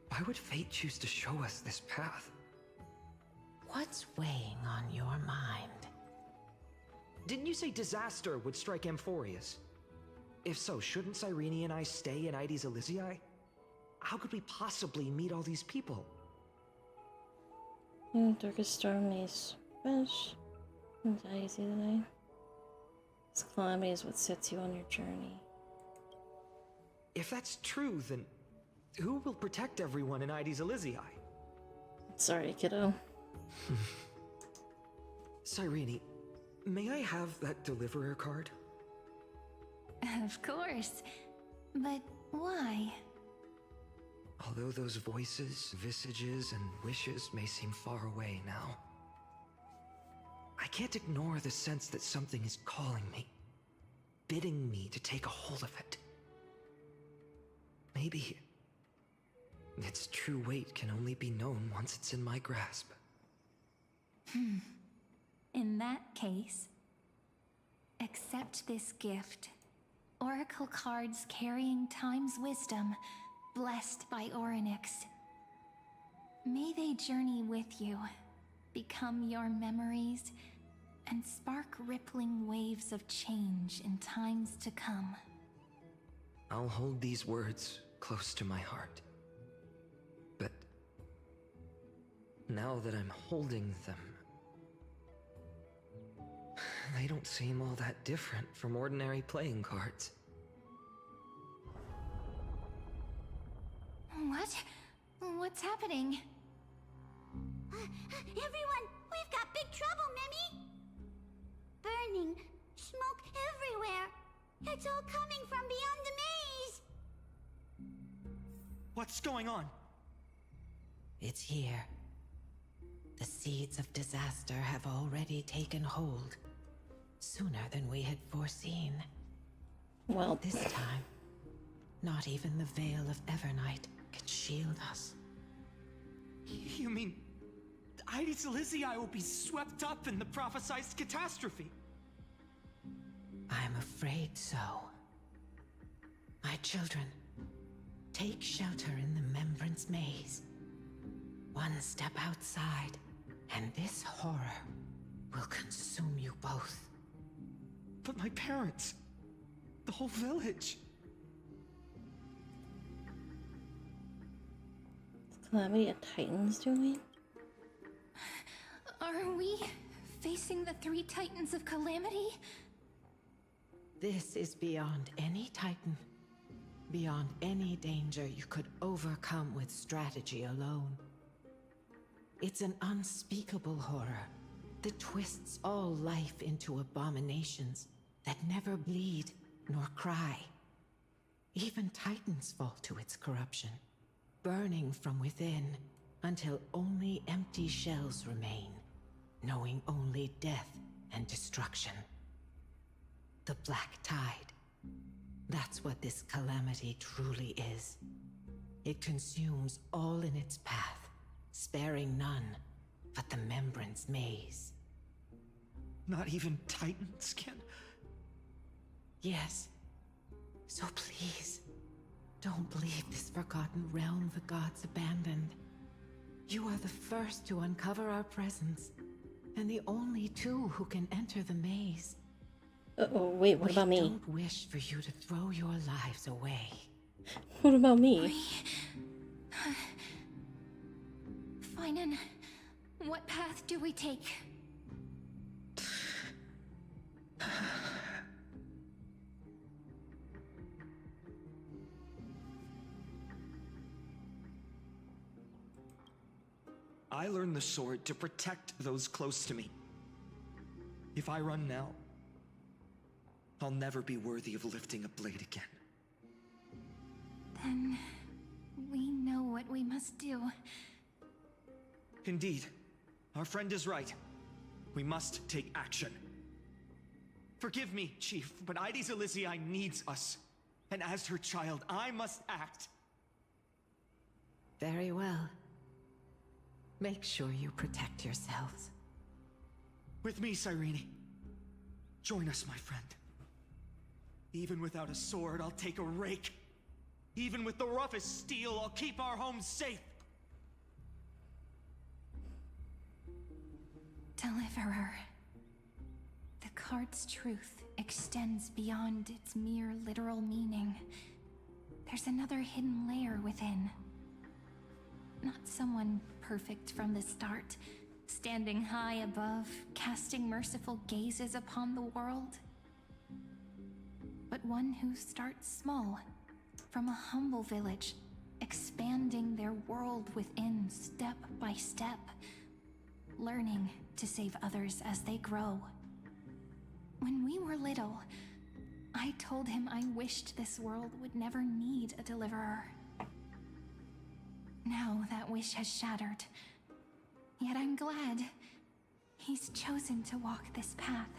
why would fate choose to show us this path? What's weighing on your mind? Didn't you say disaster would strike Amphorius? If so, shouldn't Cyrene and I stay in Ides Elysiae? How could we possibly meet all these people? Darkest storm needs fish. Anxiety tonight. This calamity is what sets you on your journey. If that's true, then who will protect everyone in Ides Elysiae? Sorry, kiddo. Cyrene, may I have that deliverer card? Of course. But why? Although those voices, visages, and wishes may seem far away now, I can't ignore the sense that something is calling me, bidding me to take a hold of it. Maybe its true weight can only be known once it's in my grasp. In that case, accept this gift. Oracle cards carrying time's wisdom, blessed by Orynyx. May they journey with you, become your memories, and spark rippling waves of change in times to come. I'll hold these words close to my heart. But now that I'm holding them, they don't seem all that different from ordinary playing cards. What? What's happening? Everyone, we've got big trouble, Mimi! Burning, smoke everywhere. It's all coming from beyond the maze. What's going on? It's here. The seeds of disaster have already taken hold. Sooner than we had foreseen. Well, this time, not even the veil of Evernight can shield us. You mean Ides Elysiae will be swept up in the prophesied catastrophe? I'm afraid so. My children, take shelter in the Membrance Maze. One step outside, and this horror will consume you both. But my parents, the whole village. Calamity a Titan's doing? Are we facing the 3 Titans of Calamity? This is beyond any Titan. beyond any danger you could overcome with strategy alone. It's an unspeakable horror that twists all life into abominations that never bleed nor cry. Even titans fall to its corruption, burning from within until only empty shells remain, knowing only death and destruction. The Black Tide. That's what this calamity truly is. It consumes all in its path, sparing none but the Membrance Maze. Not even titans can... Yes. So please, don't leave this forgotten realm the gods abandoned. You are the first to uncover our presence, and the only two who can enter the maze. Oh, wait, what about me? We don't wish for you to throw your lives away. What about me? Finan, what path do we take? I learned the sword to protect those close to me. If I run now, I'll never be worthy of lifting a blade again. Then we know what we must do. Indeed, our friend is right. We must take action. Forgive me, Chief, but Ides Elysiae needs us. And as her child, I must act. Very well. Make sure you protect yourselves. With me, Cyrene. Join us, my friend. Even without a sword, I'll take a rake. Even with the roughest steel, I'll keep our home safe. Deliverer. The card's truth extends beyond its mere literal meaning. There's another hidden layer within. Not someone perfect from the start, standing high above, casting merciful gazes upon the world. But one who starts small, from a humble village, expanding their world within step by step, learning to save others as they grow. When we were little, I told him I wished this world would never need a deliverer. Now that wish has shattered. Yet I'm glad he's chosen to walk this path.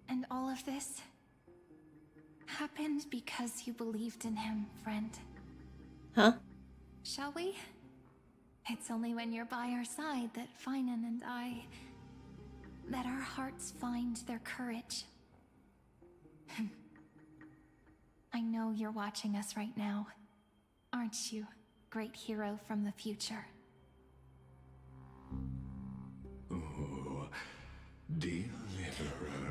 And all of this happened because you believed in him, friend. Huh? Shall we? It's only when you're by our side that Finan and that our hearts find their courage. I know you're watching us right now, aren't you, great hero from the future? Oh, deliverer.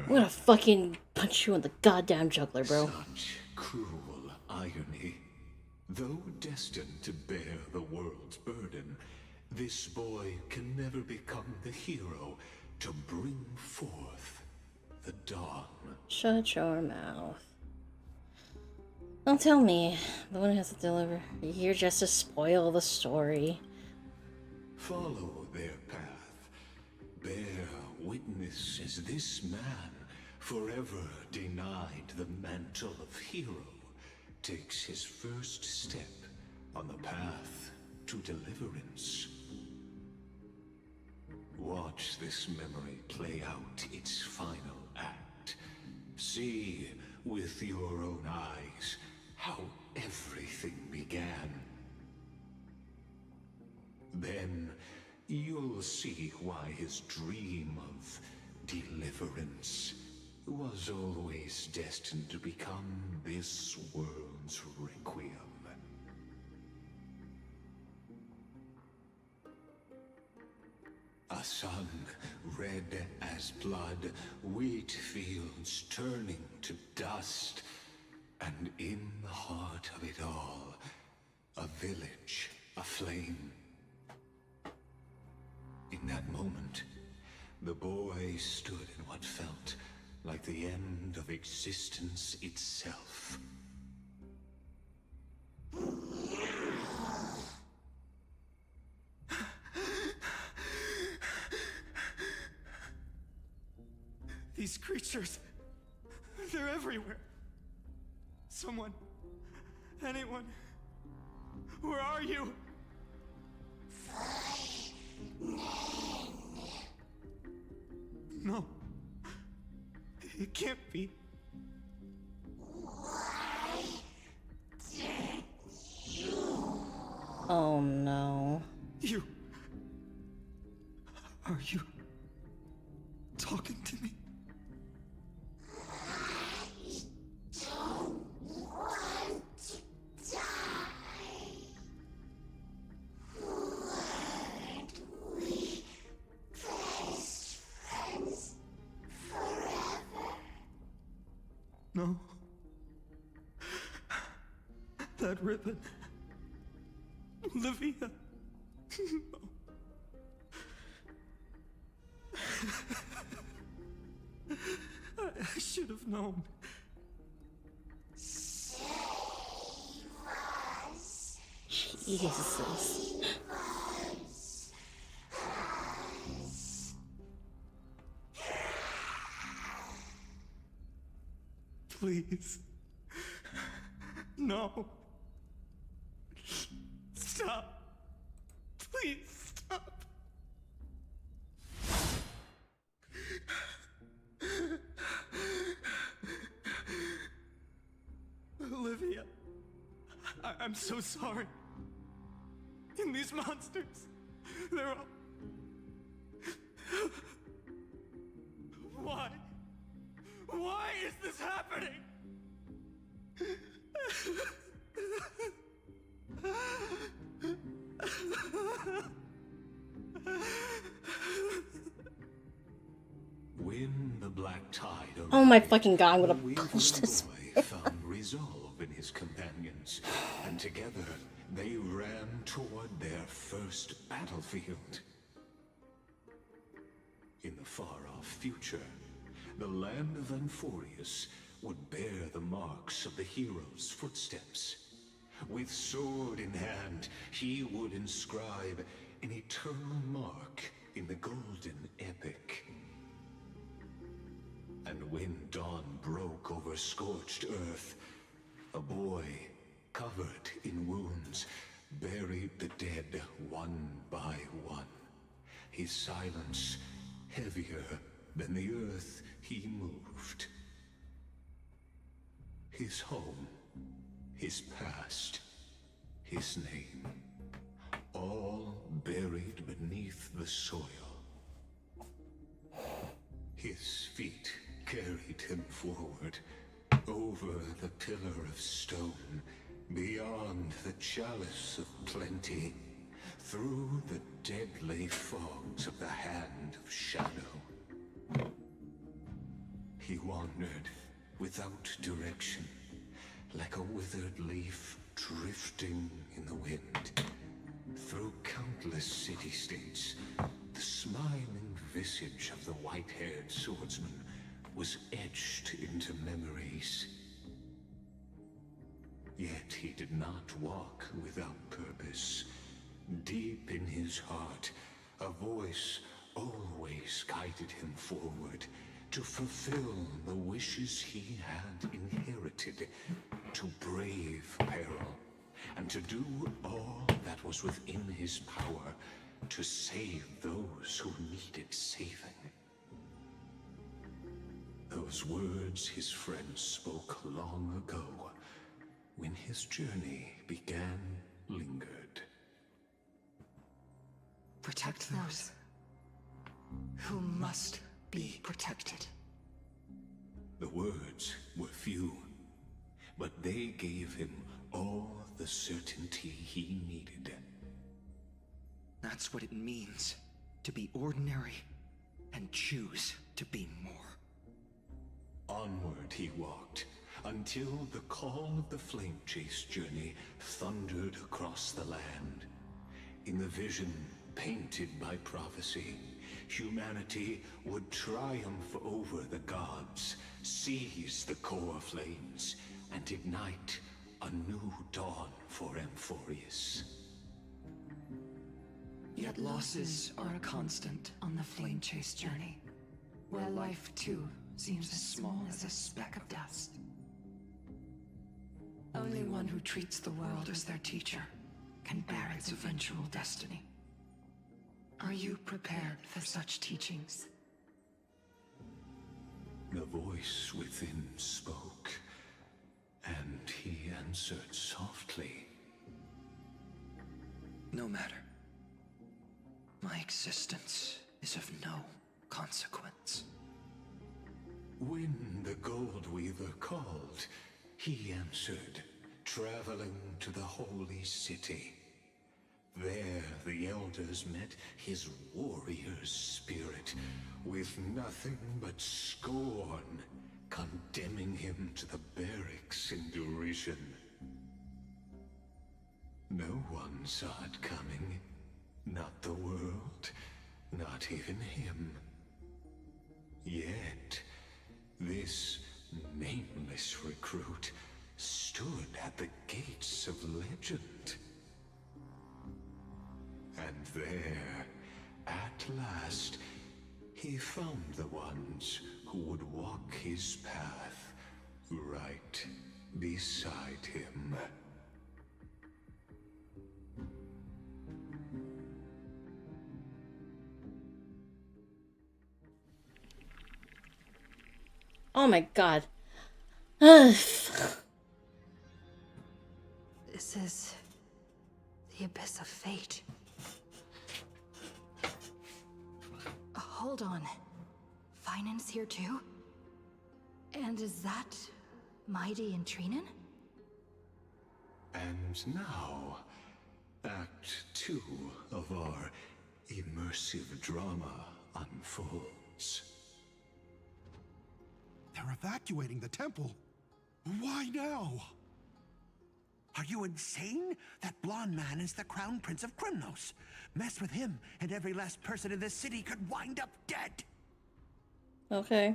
I'm gonna fucking punch you in the goddamn jugular, bro. Such cruel irony. Though destined to bear the world's burden, this boy can never become the hero to bring forth the dawn. Shut your mouth. Don't tell me the one who has to deliver. You're here just to spoil the story. Follow their path. Bear witness as this man, forever denied the mantle of hero, takes his first step on the path to deliverance. Watch this memory play out its final act. See with your own eyes how everything began. Then you'll see why his dream of deliverance was always destined to become this world's requiem. A sun red as blood, wheat fields turning to dust, and in the heart of it all, a village aflame. In that moment, the boy stood in what felt like the end of existence itself. These creatures, they're everywhere. Someone, anyone, where are you? No, it can't be. Oh no. Are you talking to me? No. That ribbon. Olivia. No. I should have known. Jesus. Please. No. Stop. Please stop. Olivia, I'm so sorry. And these monsters, they're all... Why? Why is this happening? When the black tide arrived, Oh my fucking god, I'm gonna the push this. boy found resolve in his companions, and together they ran toward their first battlefield. In the far-off future, the land of Anforius would bear the marks of the hero's footsteps. With sword in hand, he would inscribe an eternal mark in the golden epic. And when dawn broke over scorched earth, a boy, covered in wounds, buried the dead one by one. His silence heavier than the earth he moved. His home, his past, his name, all buried beneath the soil. His feet carried him forward, over the pillar of stone, beyond the chalice of plenty, through the deadly fogs of the hand of shadow. He wandered without direction, like a withered leaf drifting in the wind. Through countless city-states, the smiling visage of the white-haired swordsman was etched into memories. Yet he did not walk without purpose. Deep in his heart, a voice always guided him forward to fulfill the wishes he had inherited, to brave peril, and to do all that was within his power to save those who needed saving. Those words his friends spoke long ago, when his journey began, lingered. Protect those who must be protected. The words were few, but they gave him all the certainty he needed. That's what it means to be ordinary and choose to be more. Onward he walked, until the call of the flame chase journey thundered across the land. In the vision painted by prophecy, humanity would triumph over the gods, seize the core flames, and ignite a new dawn for Amphorius. Yet losses are a constant on the flame chase journey, where life too seems as small as a speck of dust. Only one who treats the world as their teacher can bear its eventual destiny. Are you prepared for such teachings? The voice within spoke, and he answered softly. No matter. My existence is of no consequence. When the Gold Weaver called, he answered, traveling to the holy city. There the elders met his warrior's spirit, with nothing but scorn, condemning him to the barracks in derision. No one saw it coming. Not the world, not even him. Yet, this nameless recruit stood at the gates of legend. And there, at last, he found the ones who would walk his path right beside him. Oh my god. Ugh. This is the abyss of fate. Hold on. Finan's here too? And is that Mighty and Trinen? And now, Act 2 of our immersive drama unfolds. They're evacuating the temple. Why now? Are you insane? That blonde man is the Crown Prince of Krymnos. Mess with him, and every last person in this city could wind up dead. Okay.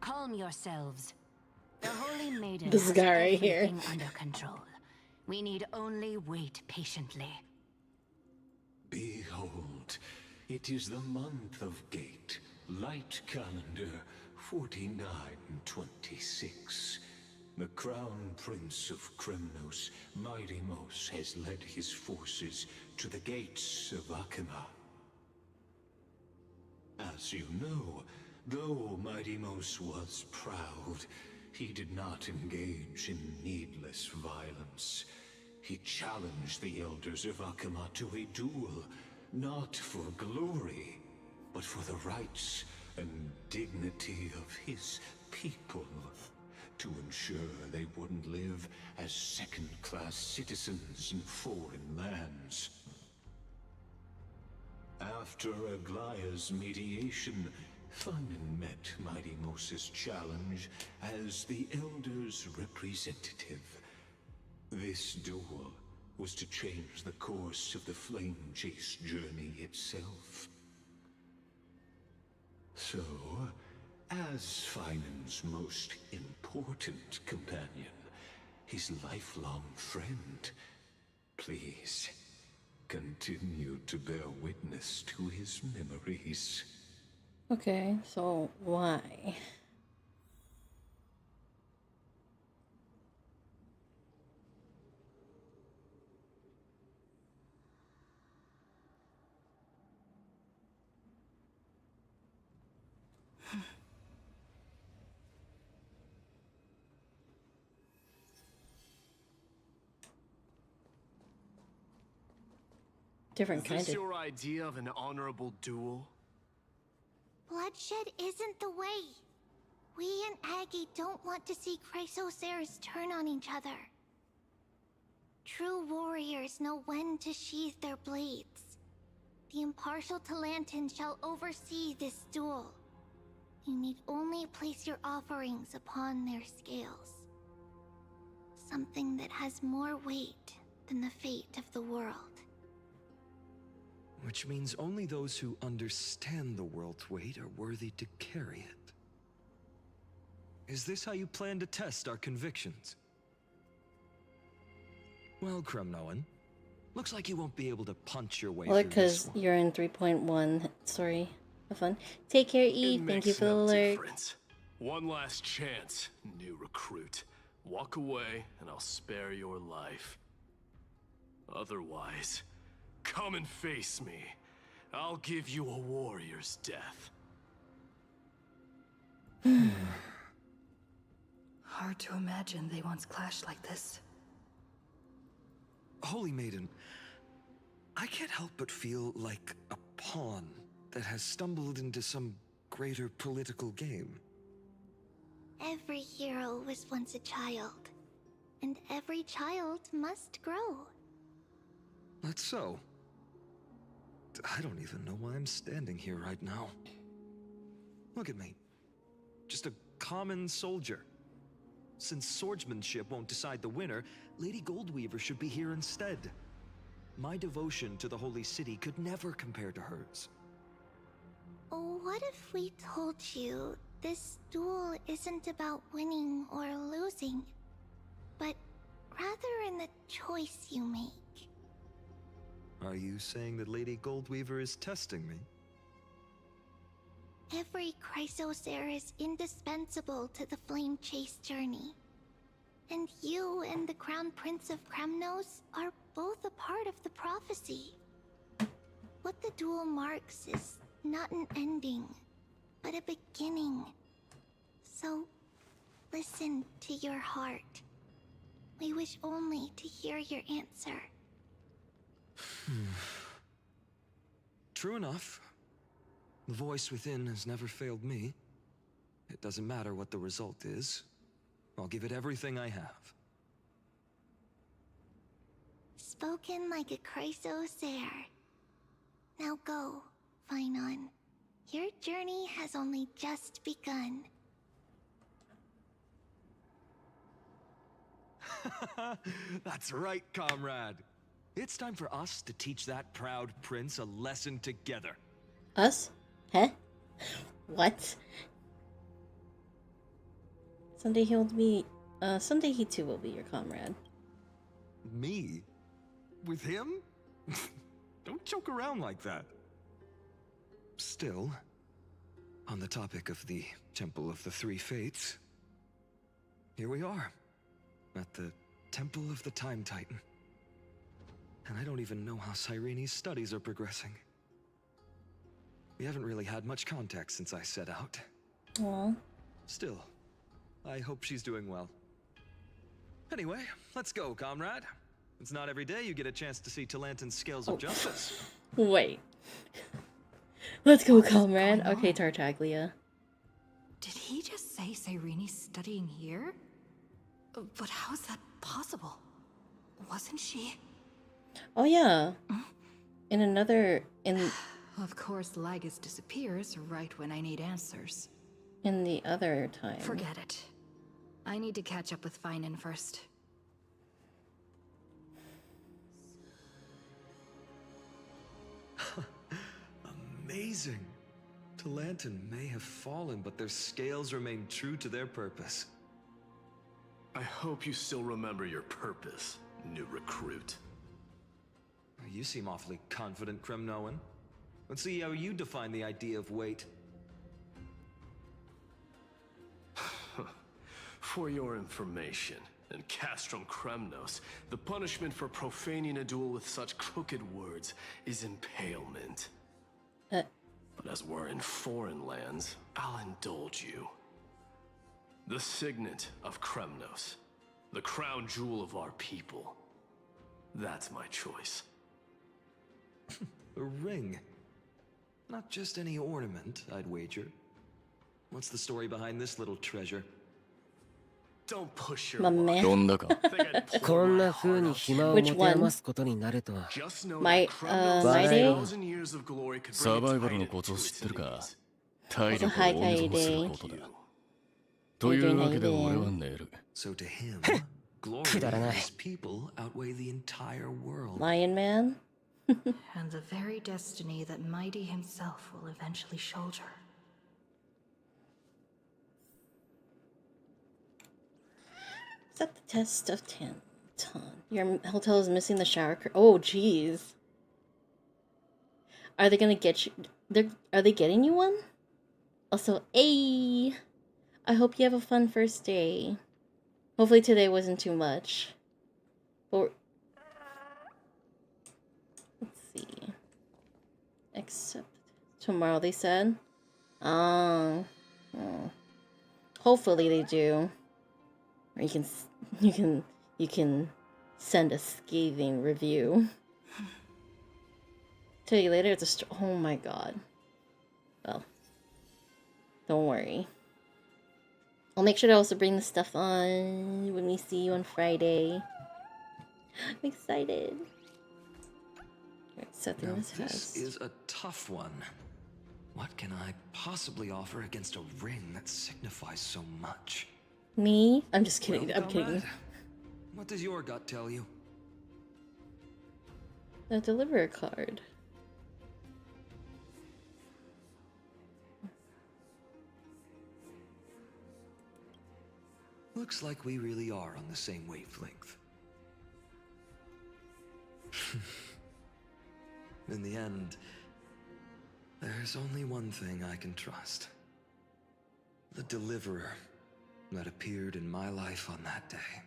Calm yourselves. The Holy Maiden This has guy right here. everything under control. We need only wait patiently. Behold, it is the month of Gate, light calendar 4926. The Crown Prince of Krymnos, Midimos, has led his forces to the gates of Akima. As you know, though Midimos was proud, he did not engage in needless violence. He challenged the elders of Akima to a duel, not for glory, but for the rights and dignity of his people, to ensure they wouldn't live as second-class citizens in foreign lands. After Aglaya's mediation, Finan met Midimos' challenge as the Elder's representative. This duel was to change the course of the Flame Chase journey itself. So, as Finan's most important companion, his lifelong friend, please continue to bear witness to his memories. Okay, so why? Different Is kind this of. your idea of an honorable duel? Bloodshed isn't the way. We and Aggie don't want to see Chrysoceres turn on each other. True warriors know when to sheathe their blades. The impartial Talantan shall oversee this duel. You need only place your offerings upon their scales. Something that has more weight than the fate of the world. Which means only those who understand the world's weight are worthy to carry it. Is this how you plan to test our convictions? Well, Kremnoan, looks like you won't be able to punch your way Well, through this because one. you're in 3.1. Sorry. Have fun. Take care, E. It Thank you makes for the no alert. difference. One last chance, new recruit. Walk away, and I'll spare your life. Otherwise, come and face me. I'll give you a warrior's death. Hard to imagine they once clashed like this. Holy Maiden, I can't help but feel like a pawn that has stumbled into some greater political game. Every hero was once a child, and every child must grow. That's so. I don't even know why I'm standing here right now. Look at me. Just a common soldier. Since swordsmanship won't decide the winner, Lady Goldweaver should be here instead. My devotion to the Holy City could never compare to hers. What if we told you this duel isn't about winning or losing, but rather in the choice you make? Are you saying that Lady Goldweaver is testing me? Every Chrysos heir is indispensable to the Flame Chase journey. And you and the Crown Prince of Kremnos are both a part of the prophecy. What the duel marks is not an ending, but a beginning. So, listen to your heart. We wish only to hear your answer. True enough. The voice within has never failed me. It doesn't matter what the result is. I'll give it everything I have. Spoken like a Chrysos heir. Now go, Finon. Your journey has only just begun. That's right, comrade. It's time for us to teach that proud prince a lesson together. Us? Huh? What? Someday he'll be. Someday he too will be your comrade. Me? With him? Don't joke around like that. Still, on the topic of the Temple of the Three Fates, here we are, at the Temple of the Time Titan. And I don't even know how Cyrene's studies are progressing. We haven't really had much contact since I set out. Aww. Still, I hope she's doing well. Anyway, let's go, comrade. It's not every day you get a chance to see Talantin's scales of justice. Wait. Let's go, comrade. Okay, Tartaglia. Did he just say Cyrene's studying here? But how is that possible? Wasn't she? Oh yeah. Of course, Lygus disappears right when I need answers. In the other time. Forget it. I need to catch up with Finon first. Amazing. Talantin may have fallen, but their scales remain true to their purpose. I hope you still remember your purpose, new recruit. You seem awfully confident, Kremnoan. Let's see how you define the idea of weight. For your information, in Castrum Kremnos, the punishment for profaning a duel with such crooked words is impalement. But as we're in foreign lands, I'll indulge you. The signet of Kremnos, the crown jewel of our people. That's my choice. A ring. Not just any ornament, I'd wager. What's the story behind this little treasure? Don't push your My man. どんだかこんな風に暇を持て余すことになるとは My バレ day? ーサバイバルのコツを知ってるか体力を温存することだというわけで俺は寝る So to him, glory of his people outweigh the entire world. Lion Man? And the very destiny that Mighty himself will eventually shoulder. Is that the test of Tanton? Your hotel is missing the shower curtain. Oh, jeez. Are they gonna get you? Are they getting you one? Also, I hope you have a fun first day. Hopefully today wasn't too much. Or let's see. Except tomorrow, they said. Oh. Hopefully they do. Or you can send a scathing review. Tell you later. It's a oh my god. Well, don't worry. I'll make sure to also bring the stuff on when we see you on Friday. I'm excited. Now, this is a tough one. What can I possibly offer against a ring that signifies so much? Me? I'm just kidding. Well, I'm kidding. comrade, what does your gut tell you? The deliverer card. Looks like we really are on the same wavelength. In the end, there's only one thing I can trust. The deliverer that appeared in my life on that day.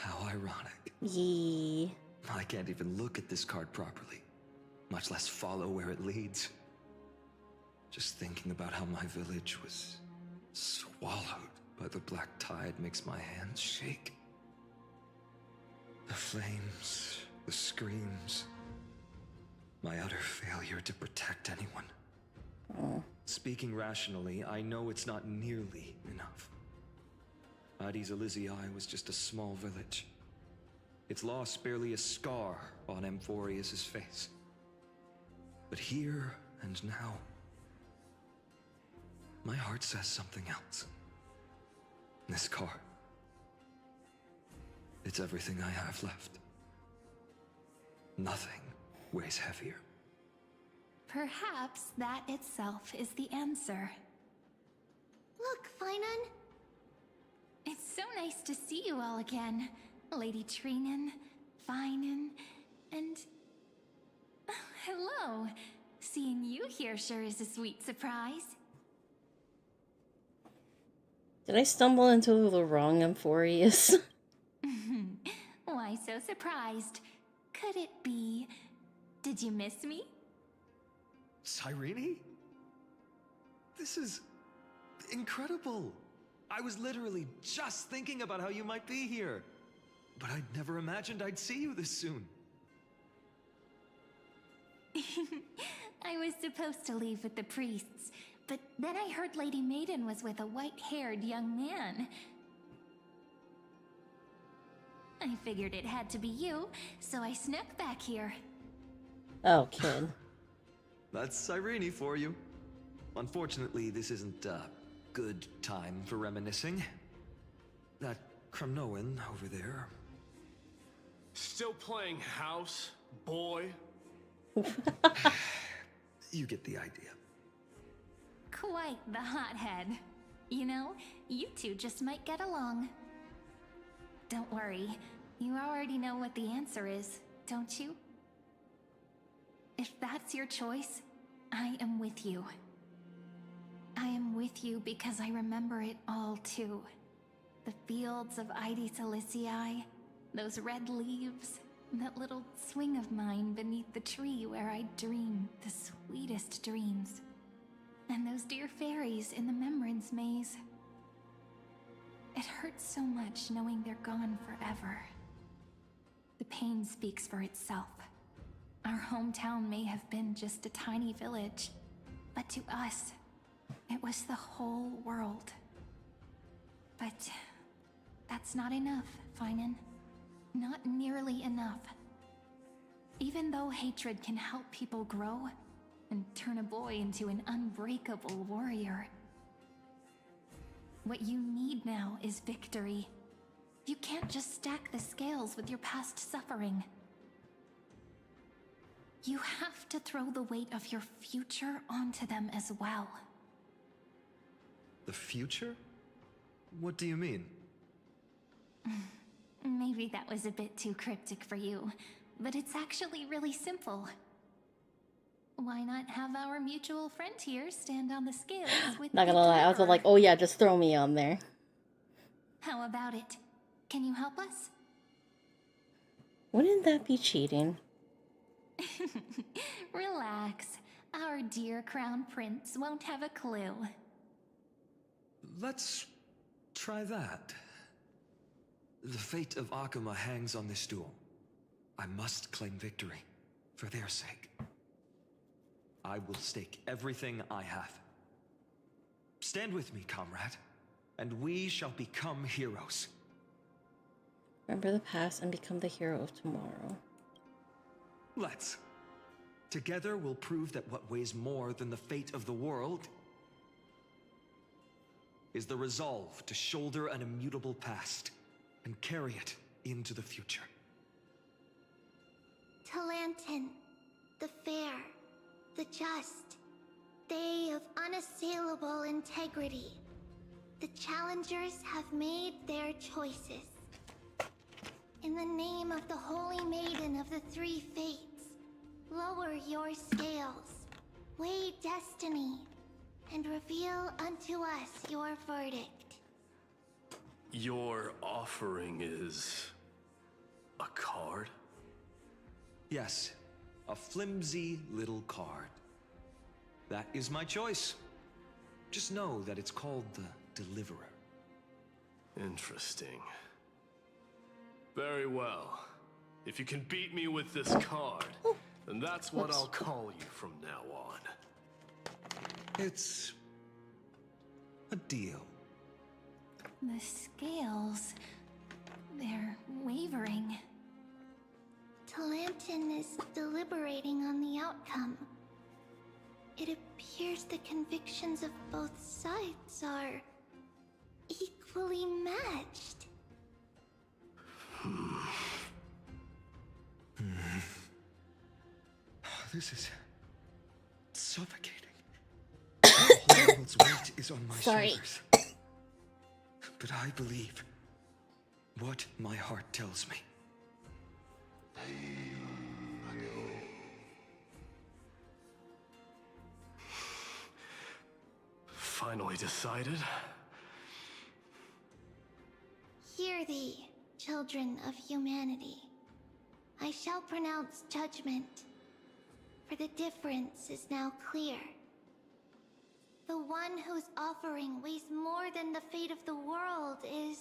How ironic. Yee. I can't even look at this card properly, much less follow where it leads. Just thinking about how my village was swallowed by the black tide makes my hands shake. The flames, the screams, my utter failure to protect anyone. Oh. Speaking rationally, I know it's not nearly enough. Hades Elysiae was just a small village. Its loss barely a scar on Amphorius's face. But here and now, my heart says something else. This card. It's everything I have left. Nothing weighs heavier. Perhaps that itself is the answer. Look, Finan. It's so nice to see you all again. Lady Trinan, Finan, and... hello. Seeing you here sure is a sweet surprise. Did I stumble into the wrong Amphorius? Why so surprised? Could it be... Did you miss me? Cyrene? This is incredible. I was literally just thinking about how you might be here. But I'd never imagined I'd see you this soon. I was supposed to leave with the priests, but then I heard Lady Maiden was with a white-haired young man. I figured it had to be you, so I snuck back here. Oh, kid. That's Cyrene for you. Unfortunately, this isn't a good time for reminiscing. That Kremnoan over there. Still playing house, boy? You get the idea. Quite the hothead. You know, you two just might get along. Don't worry, you already know what the answer is, don't you? If that's your choice, I am with you. I am with you because I remember it all too. The fields of Hades Elysiae, those red leaves, that little swing of mine beneath the tree where I dreamed the sweetest dreams. And those dear fairies in the Memorance maze. It hurts so much knowing they're gone forever. The pain speaks for itself. Our hometown may have been just a tiny village, but to us, it was the whole world. But that's not enough, Finan. Not nearly enough. Even though hatred can help people grow and turn a boy into an unbreakable warrior, what you need now is victory. You can't just stack the scales with your past suffering. You have to throw the weight of your future onto them as well. The future? What do you mean? Maybe that was a bit too cryptic for you, but it's actually really simple. Why not have our mutual friend here stand on the scales with Not the gonna lie, I was deliverer? like, oh yeah, just throw me on there. How about it? Can you help us? Wouldn't that be cheating? Relax. Our dear Crown Prince won't have a clue. Let's try that. The fate of Akuma hangs on this duel. I must claim victory, for their sake. I will stake everything I have. Stand with me, comrade, and we shall become heroes. Remember the past and become the hero of tomorrow. Let's. Together we'll prove that what weighs more than the fate of the world is the resolve to shoulder an immutable past and carry it into the future. Talantin, the fair, the just, they of unassailable integrity. The challengers have made their choices. In the name of the Holy Maiden of the Three Fates, lower your scales, weigh destiny, and reveal unto us your verdict. Your offering is a card? Yes, a flimsy little card. That is my choice. Just know that it's called the Deliverer. Interesting. Very well. If you can beat me with this card, then that's what I'll call you from now on. It's a deal. The scales... they're wavering. Talantin is deliberating on the outcome. It appears the convictions of both sides are equally matched. This is suffocating. The whole world's weight is on my shoulders. But I believe what my heart tells me. Finally decided? Hear thee, children of humanity. I shall pronounce judgment, for the difference is now clear. The one whose offering weighs more than the fate of the world is...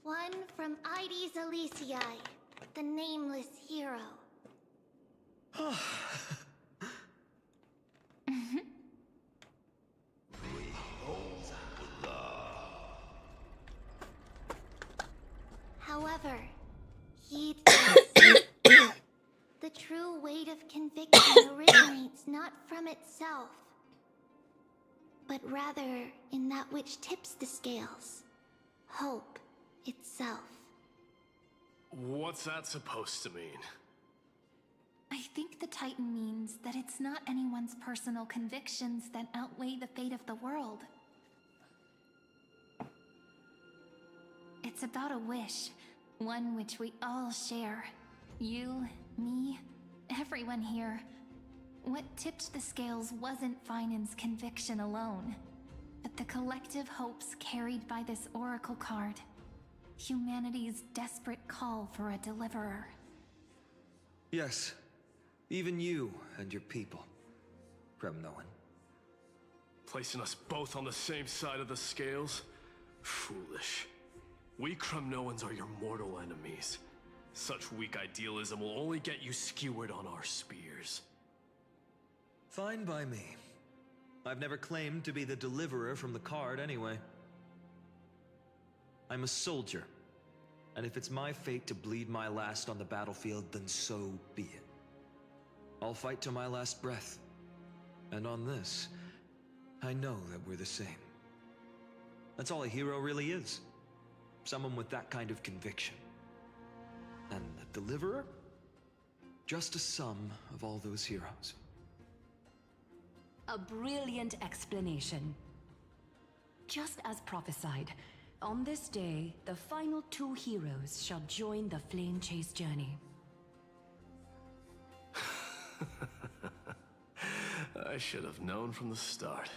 one from Ides Elysiae, the nameless hero. However, heed this. The true weight of conviction originates not from itself, but rather in that which tips the scales. Hope itself. What's that supposed to mean? I think the Titan means that it's not anyone's personal convictions that outweigh the fate of the world. It's about a wish, one which we all share. You, me, everyone here. What tipped the scales wasn't Finan's conviction alone, but the collective hopes carried by this oracle card. Humanity's desperate call for a deliverer. Yes, even you and your people, Kremnoan. Placing us both on the same side of the scales? Foolish. We Kremnoans are your mortal enemies. Such weak idealism will only get you skewered on our spears. Fine by me. I've never claimed to be the deliverer from the card anyway. I'm a soldier, and if it's my fate to bleed my last on the battlefield, then so be it. I'll fight to my last breath. And on this, I know that we're the same. That's all a hero really is. Someone with that kind of conviction. And the deliverer? Just a sum of all those heroes. A brilliant explanation. Just as prophesied, on this day, the final two heroes shall join the Flame Chase journey. I should have known from the start.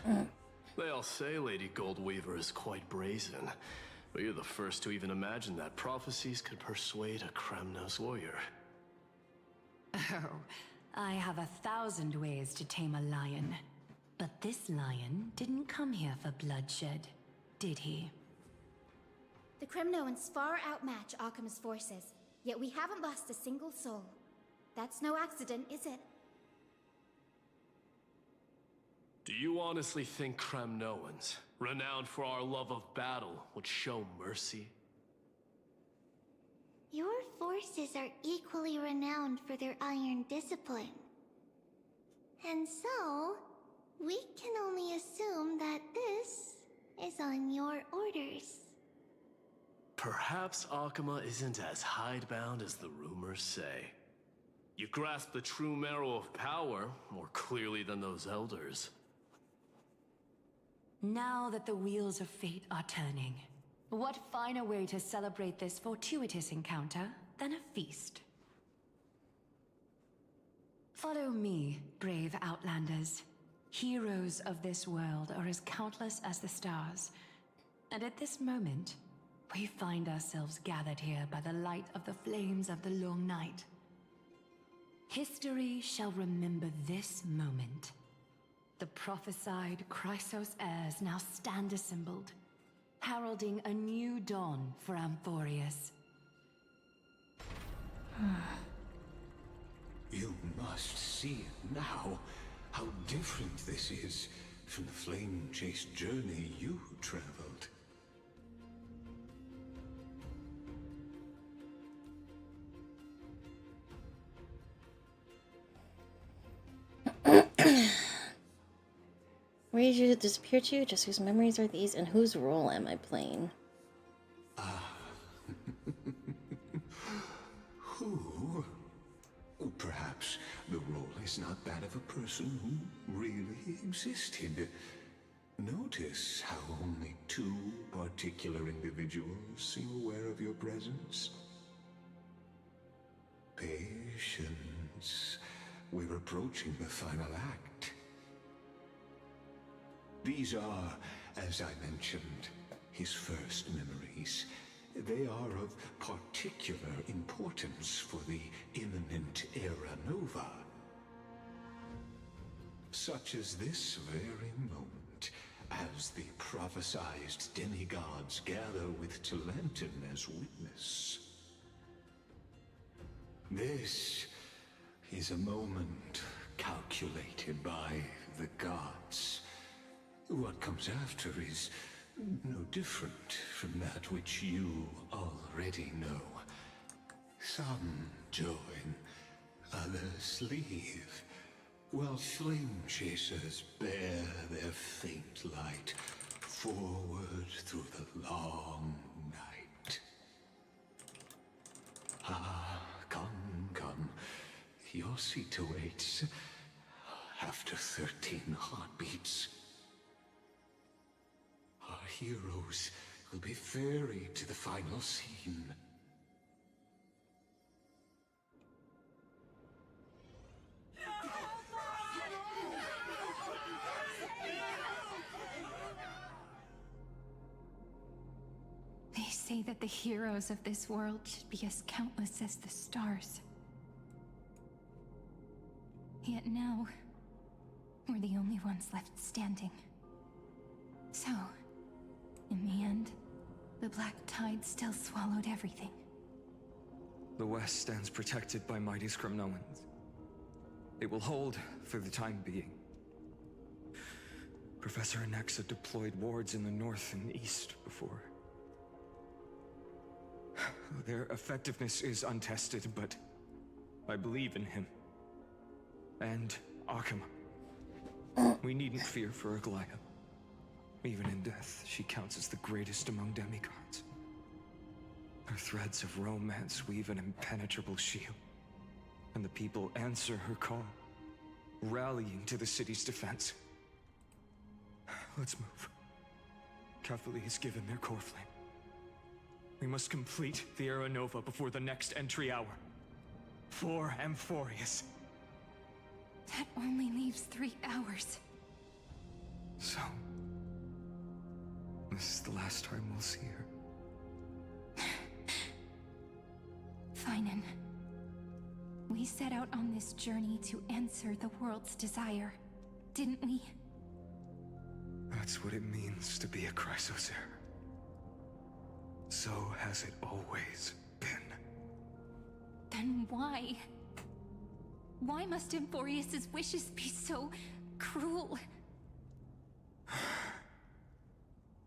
They all say Lady Goldweaver is quite brazen, but you're the first to even imagine that prophecies could persuade a Kremnos warrior. Oh, I have 1,000 ways to tame a lion. But this lion didn't come here for bloodshed, did he? The Kremnoans far outmatch Akima's forces, yet we haven't lost a single soul. That's no accident, is it? Do you honestly think Kremnoans, renowned for our love of battle, would show mercy? Your forces are equally renowned for their iron discipline. And so, we can only assume that this is on your orders. Perhaps Akima isn't as hidebound as the rumors say. You grasp the true marrow of power more clearly than those elders. Now that the wheels of fate are turning, what finer way to celebrate this fortuitous encounter than a feast? Follow me, brave Outlanders. Heroes of this world are as countless as the stars, and at this moment, we find ourselves gathered here by the light of the flames of the long night. History shall remember this moment. The prophesied Chrysos heirs now stand assembled, heralding a new dawn for Amphorius. You must see it now, how different this is from the flame chase journey you traveled. Where did you disappear to? Just whose memories are these, and whose role am I playing? Who? Perhaps the role is not that of a person who really existed. Notice how only two particular individuals seem aware of your presence. Patience. We're approaching the final act. These are, as I mentioned, his first memories. They are of particular importance for the imminent Era Nova. Such as this very moment, as the prophesized demigods gather with Talentum as witness. This is a moment calculated by the gods. What comes after is no different from that which you already know. Some join, others leave, while flame chasers bear their faint light forward through the long night. Ah, come. Your seat awaits after 13 heartbeats. Our heroes will be ferried to the final scene. They say that the heroes of this world should be as countless as the stars. Yet now, we're the only ones left standing. So, in the end, the black tide still swallowed everything. The West stands protected by mighty Kremnoans. It will hold for the time being. Professor Anexa deployed wards in the north and east before. Their effectiveness is untested, but I believe in him. And Akima. We needn't fear for Aglaya. Even in death, she counts as the greatest among demigods. Her threads of romance weave an impenetrable shield, and the people answer her call, rallying to the city's defense. Let's move. Catholic is given their core flame. We must complete the Era Nova before the next entry hour. For Amphorius. That only leaves 3 hours. So, this is the last time we'll see her. Finan. We set out on this journey to answer the world's desire, didn't we? That's what it means to be a Chrysosaur. So has it always been. Then why? Why must Amphorius's wishes be so cruel?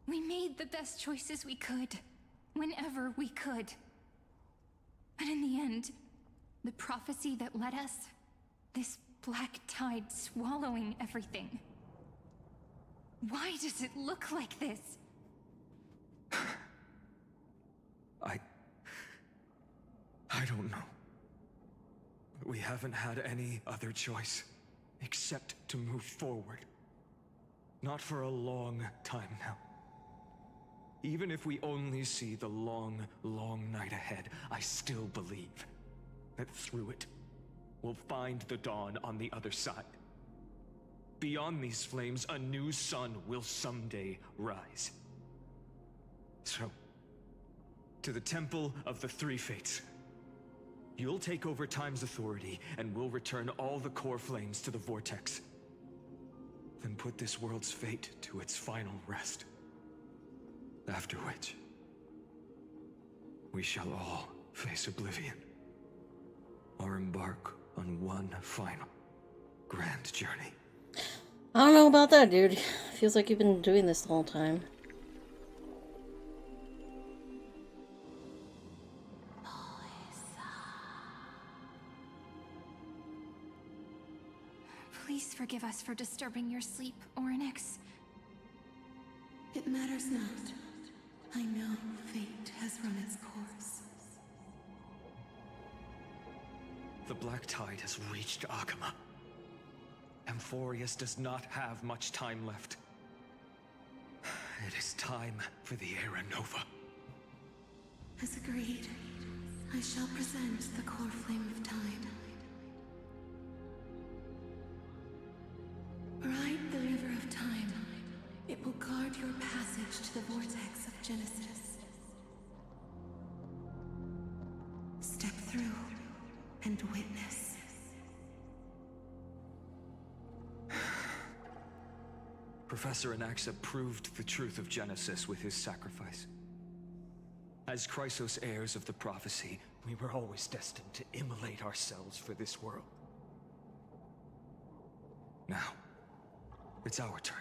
We made the best choices we could, whenever we could. But in the end, the prophecy that led us, this black tide swallowing everything. Why does it look like this? I don't know. We haven't had any other choice, except to move forward. Not for a long time now. Even if we only see the long, long night ahead, I still believe that through it, we'll find the dawn on the other side. Beyond these flames, a new sun will someday rise. So, to the Temple of the Three Fates. You'll take over Time's authority, and we'll return all the core flames to the Vortex. Then put this world's fate to its final rest. After which, we shall all face oblivion. Or embark on one final, grand journey. I don't know about that, dude. Feels like you've been doing this the whole time. Please forgive us for disturbing your sleep, Orynyx. It matters not. I know fate has run its course. The Black Tide has reached Akama. Amphorius does not have much time left. It is time for the Era Nova. As agreed, I shall present the core flame of time. Ride the river of time. It will guard your passage to the vortex of Genesis. Step through and witness. Professor Anaxa proved the truth of Genesis with his sacrifice. As Chrysos heirs of the prophecy, we were always destined to immolate ourselves for this world. Now, it's our turn.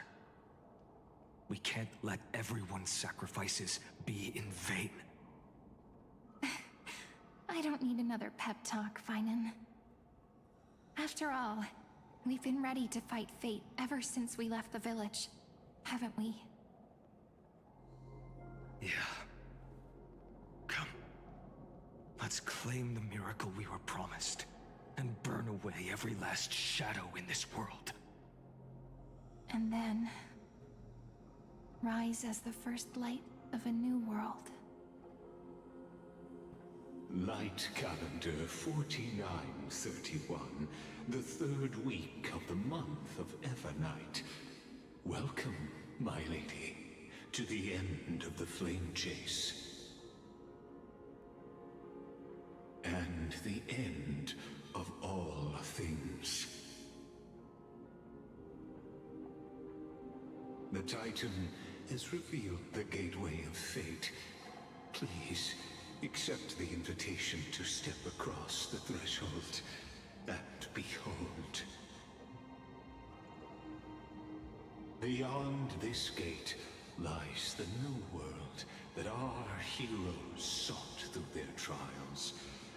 We can't let everyone's sacrifices be in vain. I don't need another pep talk, Finan. After all, we've been ready to fight fate ever since we left the village, haven't we? Yeah. Come. Let's claim the miracle we were promised, and burn away every last shadow in this world. And then rise as the first light of a new world. Light calendar 4931, the third week of the month of Evernight. Welcome, my lady, to the end of the flame chase. And the end of all things. The Titan has revealed the gateway of fate. Please, accept the invitation to step across the threshold and behold. Beyond this gate lies the new world that our heroes sought through their trials,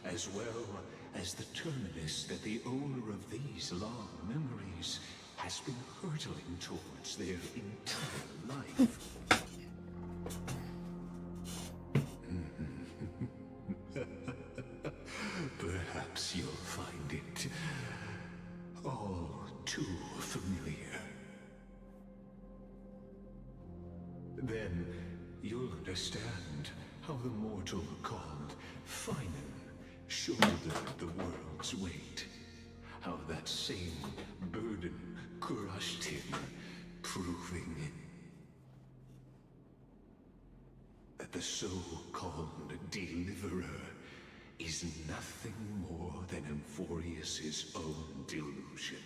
as well as the terminus that the owner of these long memories has been hurtling towards their entire life. Perhaps you'll find it all too familiar. Then understand how the mortal called Finan shouldered the world's weight. How that same burden crushed him, proving that the so-called deliverer is nothing more than Euphorius's own delusion.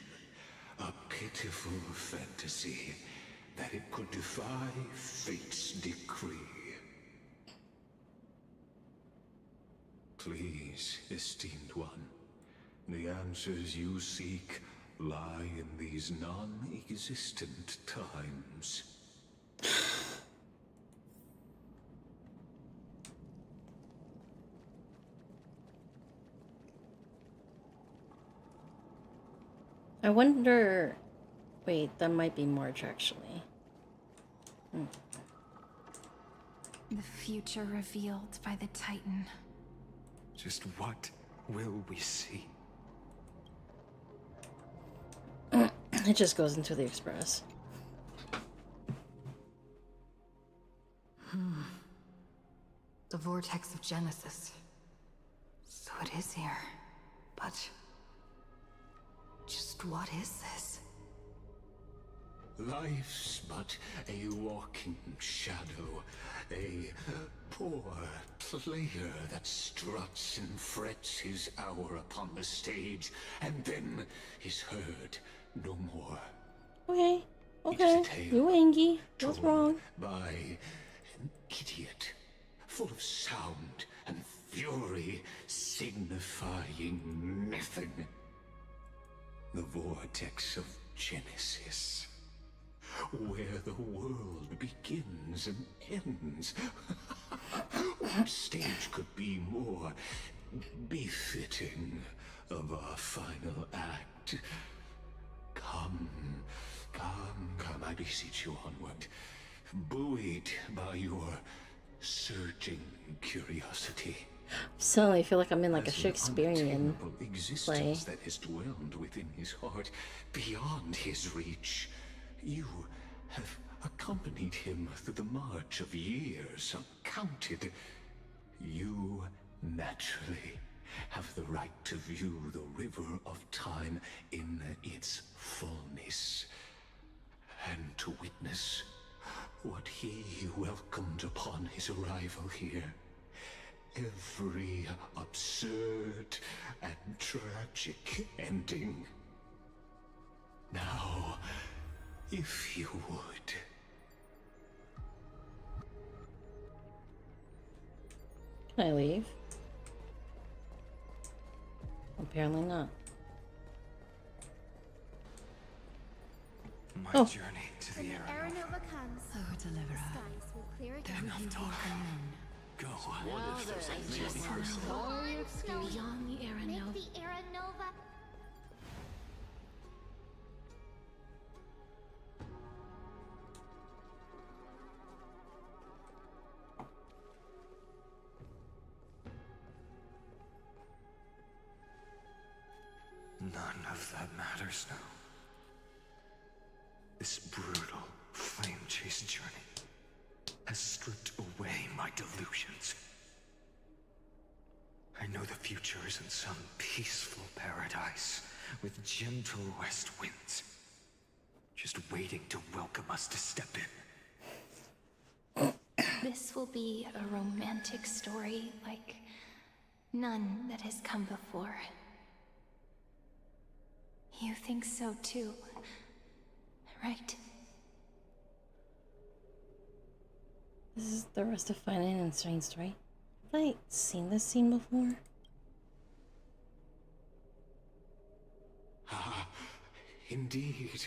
A pitiful fantasy that it could defy fate's decree. Please, esteemed one, the answers you seek lie in these non-existent times. I wonder... Wait, that might be March, actually. The future revealed by the Titan. Just what will we see? It just goes into the Express. The vortex of Genesis. So it is here. But... just what is this? Life's but a walking shadow, a poor player that struts and frets his hour upon the stage, and then is heard no more. Okay, okay, you Angie, what's wrong? By an idiot, full of sound and fury, signifying nothing. The vortex of Genesis, where the world begins and ends. What stage could be more befitting of our final act? Come, I beseech you onward, buoyed by your surging curiosity. Suddenly I feel like I'm in like a Shakespearean play. That has dwelled within his heart, beyond his reach. You have accompanied him through the march of years uncounted. You naturally have the right to view the river of time in its fullness, and to witness what he welcomed upon his arrival here. Every absurd and tragic ending. Now, if you would. Can I leave? Apparently not. My Oh. journey to the Aranova. comes. Oh, deliverer. Skies will clear again. Enough talk. Go. What if there's a person beyond the Aranova? Make the Aranova. None of that matters now. This brutal, flame-chased journey has stripped away my delusions. I know the future is in some peaceful paradise with gentle west winds, just waiting to welcome us to step in. This will be a romantic story like none that has come before. You think so too, right? This is the rest of Finan and Strange Story. Have I seen this scene before? Ah, indeed.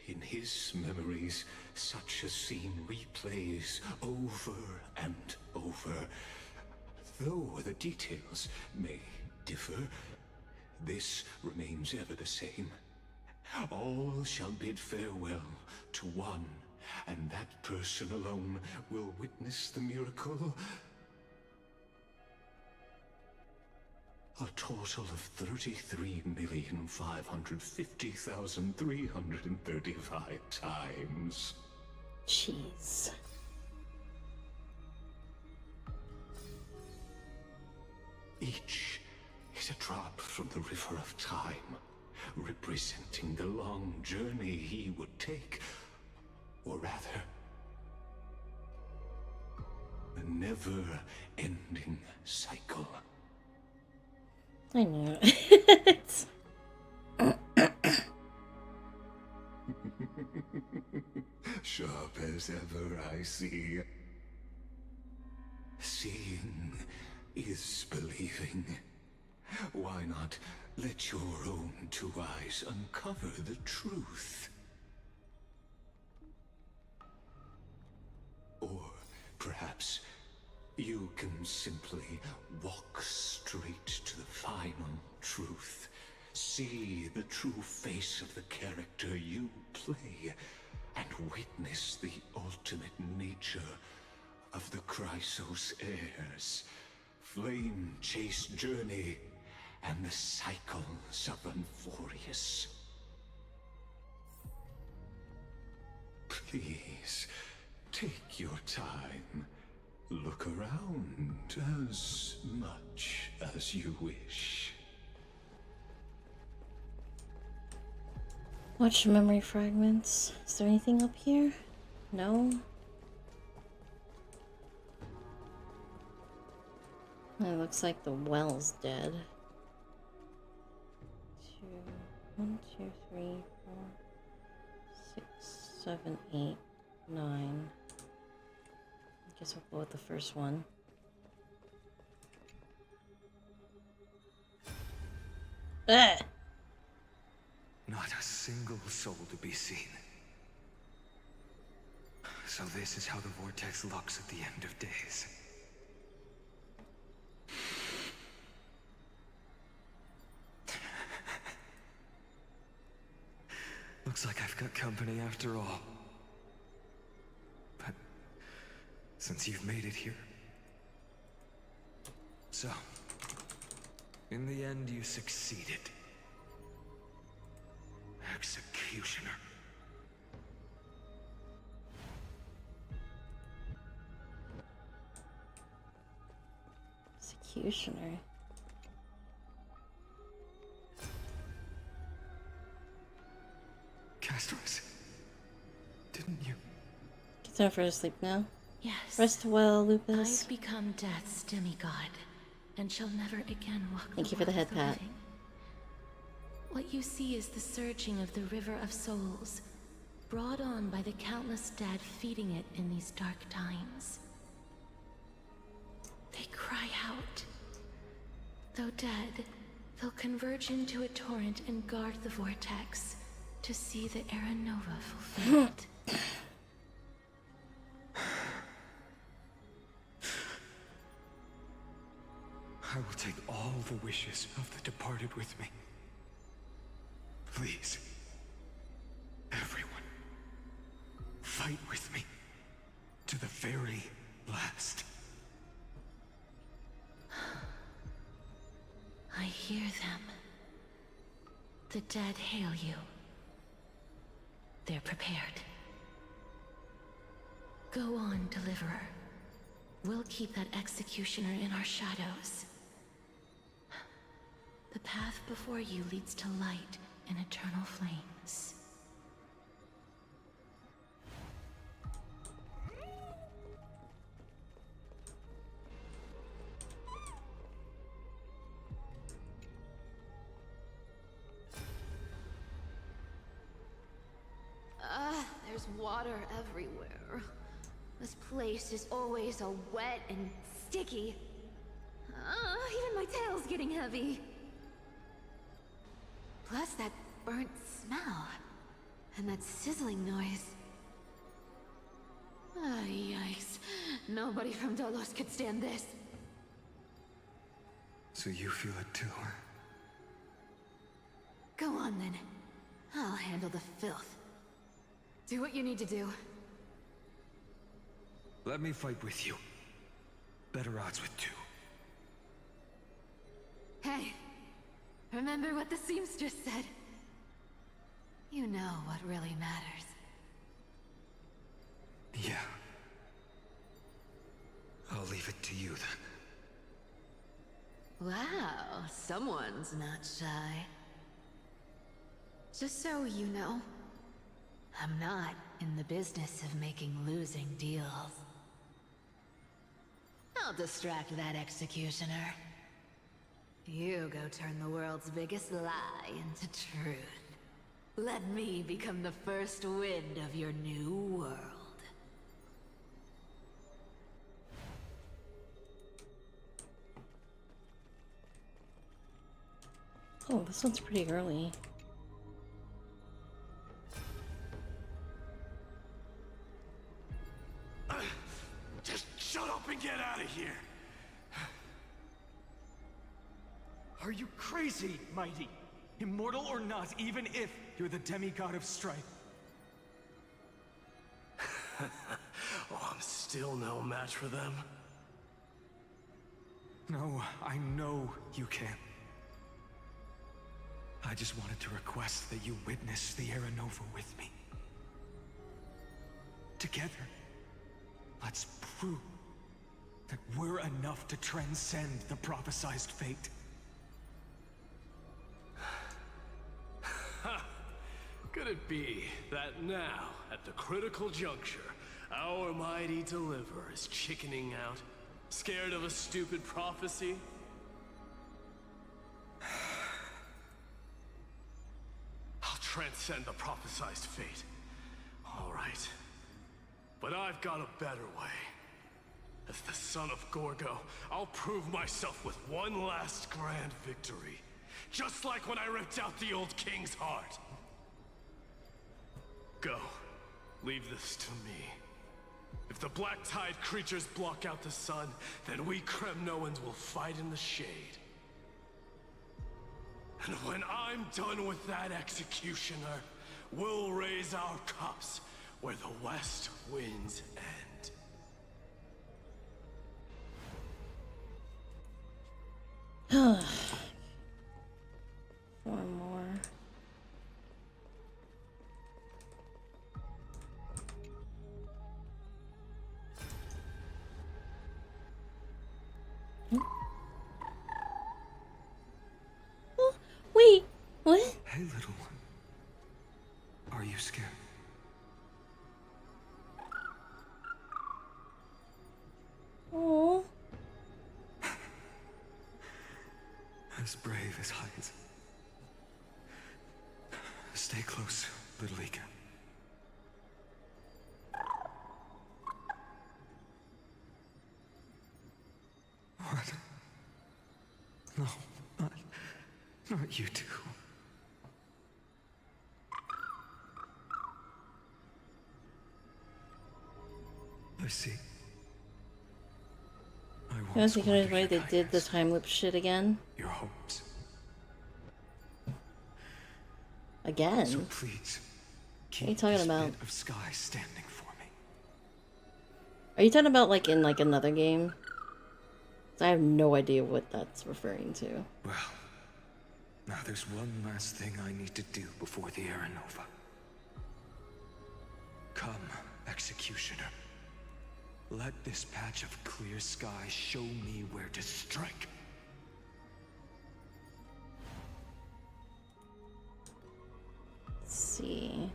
In his memories, such a scene replays over and over. Though the details may differ, this remains ever the same. All shall bid farewell to one, and that person alone will witness the miracle. A total of 33,550,335 times. Jeez. Each is a drop from the river of time, representing the long journey he would take, or rather, a never-ending cycle. I know it. Sharp as ever, I see. Seeing is believing. Why not let your own two eyes uncover the truth? Or perhaps you can simply walk straight to the final truth. See the true face of the character you play, and witness the ultimate nature of the Chrysos heirs, flame-chased journey, and the cycles of Euphorius. Please, take your time. Look around as much as you wish. Watch memory fragments. Is there anything up here? No? It looks like the well's dead. 1, 2, 3, 4, 6, 7, 8, 9. I guess we'll go with the first one. Ugh! Not a single soul to be seen. So this is how the vortex looks at the end of days. Looks like I've got company after all. But since you've made it here... So, in the end you succeeded. Executioner. Executioner. Castros, didn't you? It's time for her to sleep now. Yes. Rest well, Lupus. I've become death's demigod, and shall never again walk. Thank you for the head pat. What you see is the surging of the river of souls, brought on by the countless dead feeding it in these dark times. They cry out. Though dead, they'll converge into a torrent and guard the vortex to see the Era Nova fulfilled. I will take all the wishes of the departed with me. Please, everyone, fight with me to the very last. I hear them. The dead hail you. They're prepared. Go on, Deliverer. We'll keep that executioner in our shadows. The path before you leads to light and eternal flames. There's water everywhere. This place is always so wet and sticky. Even my tail's getting heavy. Plus that burnt smell. And that sizzling noise. Yikes. Nobody from Dolos could stand this. So you feel it too, huh? Go on then. I'll handle the filth. Do what you need to do. Let me fight with you. Better odds with two. Hey, remember what the seamstress said? You know what really matters. Yeah. I'll leave it to you then. Wow, someone's not shy. Just so you know, I'm not in the business of making losing deals. I'll distract that executioner. You go turn the world's biggest lie into truth. Let me become the first wind of your new world. Oh, this one's pretty early. Just shut up and get out of here! Are you crazy, Mighty? Immortal or not, even if you're the demigod of strife. Oh, I'm still no match for them. No, I know you can. I just wanted to request that you witness the Era Nova with me. Together, let's prove that we're enough to transcend the prophesized fate. Could it be that now, at the critical juncture, our mighty deliverer is chickening out, scared of a stupid prophecy? I'll transcend the prophesized fate. All right. But I've got a better way. As the son of Gorgo, I'll prove myself with one last grand victory. Just like when I ripped out the old king's heart. Go. Leave this to me. If the black tide creatures block out the sun, then we Kremnoans will fight in the shade. And when I'm done with that executioner, we'll raise our cups where the west winds end. Four more. Oh, wait, what? Hey, little one. Are you scared? Oh. As brave as Heinz. Stay close, little Ika. What? No, not you two. I see. That's because why they did the time loop shit again. Your hopes. Again? So please, what are you talking about? Bit of sky standing for me. Are you talking about like in like another game? I have no idea what that's referring to. Well, now there's one last thing I need to do before the Era Nova. Come, Executioner. Let this patch of clear sky show me where to strike. Let's see.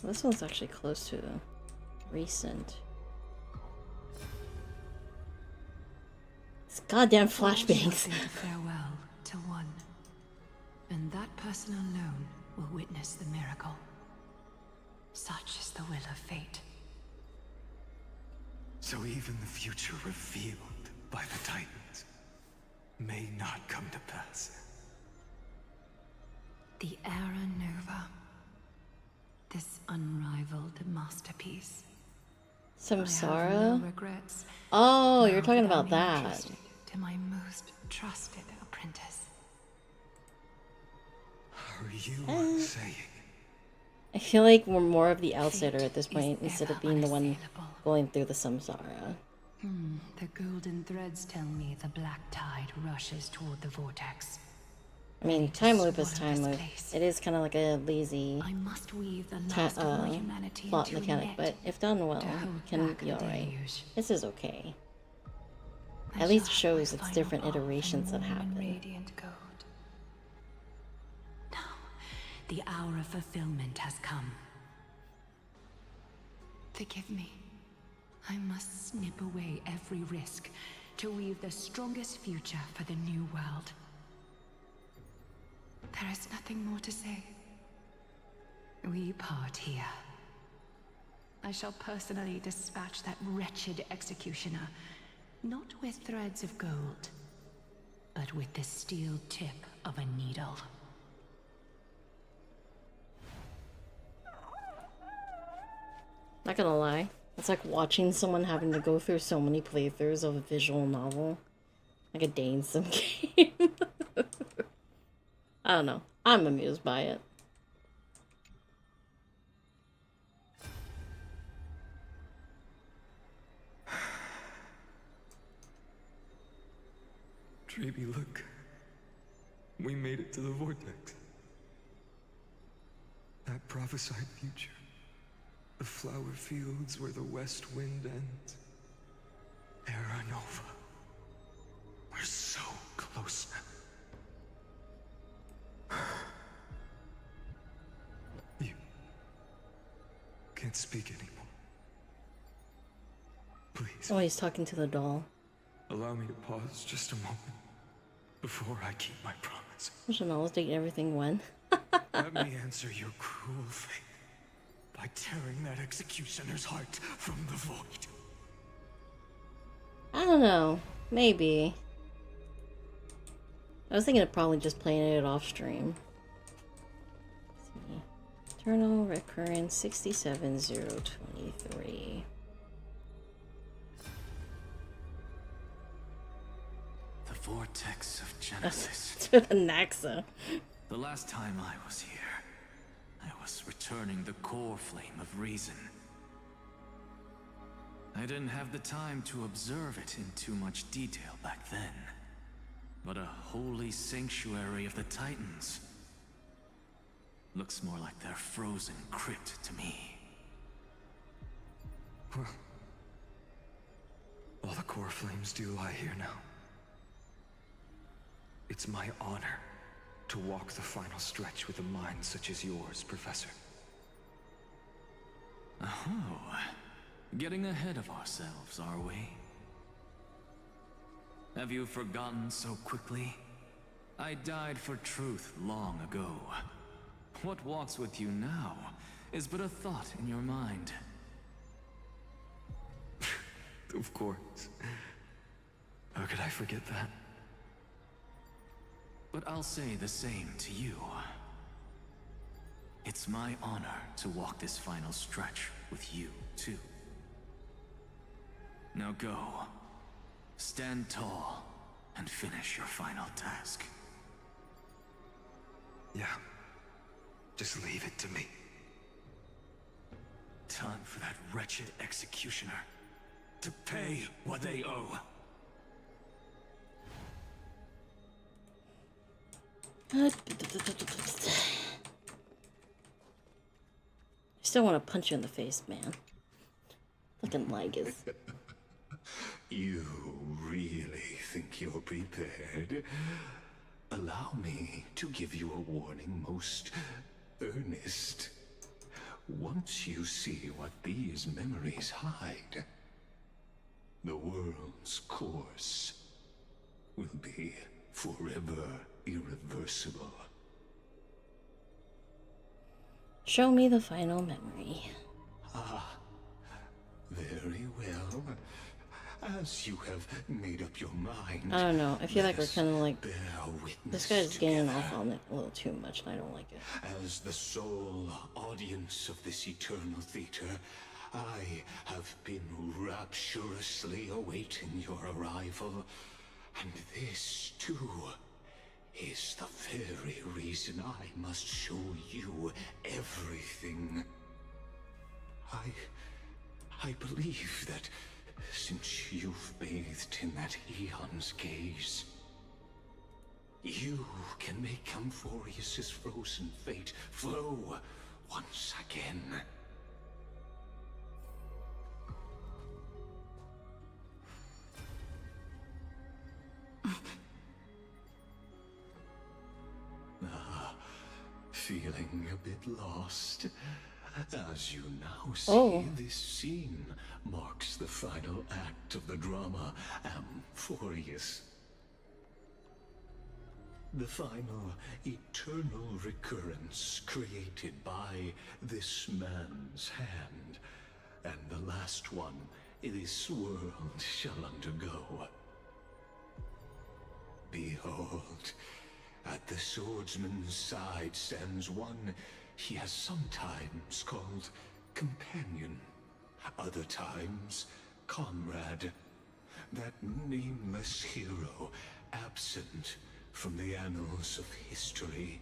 This one's actually close to recent. It's goddamn flashbangs. Farewell to one, and that person alone will witness the miracle. Such is the will of fate. So even the future revealed by the Titans may not come to pass. The Era Nova. This unrivaled masterpiece. Samsara? I have no regrets. Oh, you're now talking that about I'm that. entrusted to my most trusted apprentice. Are you saying? I feel like we're more of the outsider at this point instead of being the one going through the samsara. The golden threads tell me the black tide rushes toward the vortex. I mean, time loop is time loop. It is kind of like a lazy plot mechanic, but if done well, it can be alright. This is okay. At least shows it's different iterations that happen. Radiant gold. Now, the hour of fulfillment has come. Forgive me. I must snip away every risk to weave the strongest future for the new world. There is nothing more to say. We part here. I shall personally dispatch that wretched executioner, not with threads of gold, but with the steel tip of a needle. Not gonna lie, it's like watching someone having to go through so many playthroughs of a visual novel. Like a day in some game. I don't know. I'm amused by it. Treeby, look. We made it to the vortex. That prophesied future. The flower fields where the west wind ends. Era Nova. We're so close now. You can't speak anymore. Please. Oh, he's talking to the doll. Allow me to pause just a moment before I keep my promise. I should always take everything when. Let me answer your cruel fate by tearing that executioner's heart from the void. I don't know. Maybe. I was thinking of probably just playing it off stream. Let's see. Eternal recurrence 67023. The vortex of Genesis. To the Naxa. The last time I was here, I was returning the core flame of reason. I didn't have the time to observe it in too much detail back then. But a holy sanctuary of the Titans looks more like their frozen crypt to me. Well, all the core flames do lie here now. It's my honor to walk the final stretch with a mind such as yours, Professor. Oh, getting ahead of ourselves, are we? Have you forgotten so quickly? I died for truth long ago. What walks with you now is but a thought in your mind. Of course. How could I forget that? But I'll say the same to you. It's my honor to walk this final stretch with you, too. Now go. Stand tall and finish your final task. Yeah. Just leave it to me. Time for that wretched executioner to pay what they owe. I still want to punch you in the face, man. Looking like it. You really think you're prepared? Allow me to give you a warning, most earnest. Once you see what these memories hide, the world's course will be forever irreversible. Show me the final memory. Ah, very well. As you have made up your mind, I don't know. I feel like we're kind of like... bear This witness guy's getting together. off on it a little too much, and I don't like it. As the sole audience of this eternal theater, I have been rapturously awaiting your arrival. And this, too, is the very reason I must show you everything. I believe that since you've bathed in that eon's gaze, you can make Amphorius's frozen fate flow once again. feeling a bit lost? As you now see, this scene marks the final act of the drama Amphorius. The final eternal recurrence created by this man's hand, and the last one this world shall undergo. Behold, at the swordsman's side stands one he has sometimes called companion, other times comrade, that nameless hero absent from the annals of history.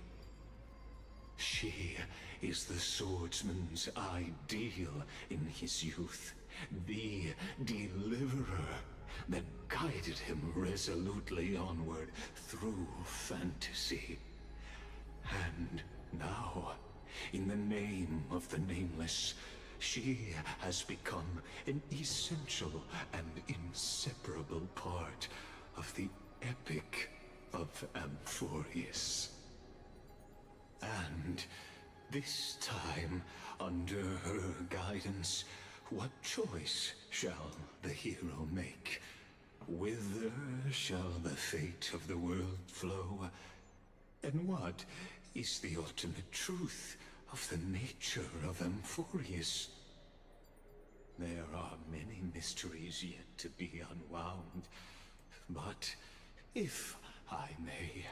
She is the swordsman's ideal in his youth, the deliverer that guided him resolutely onward through fantasy. And now, in the name of the Nameless, she has become an essential and inseparable part of the epic of Amphorius. And this time, under her guidance, what choice shall the hero make? Whither shall the fate of the world flow? And what is the ultimate truth of the nature of Amphorius? There are many mysteries yet to be unwound, but if I may,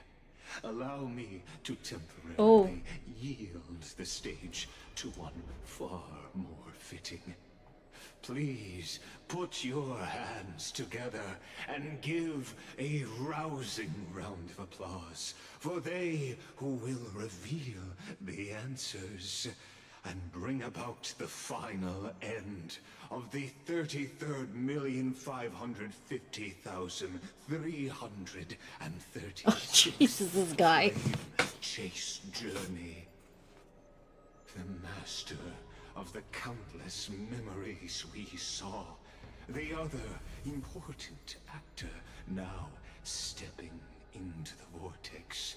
allow me to temporarily yield the stage to one far more fitting. Please put your hands together and give a rousing round of applause for they who will reveal the answers and bring about the final end of the 33,550,330. Oh, Jesus, this guy. Chase journey. The master of the countless memories we saw. The other important actor now stepping into the vortex.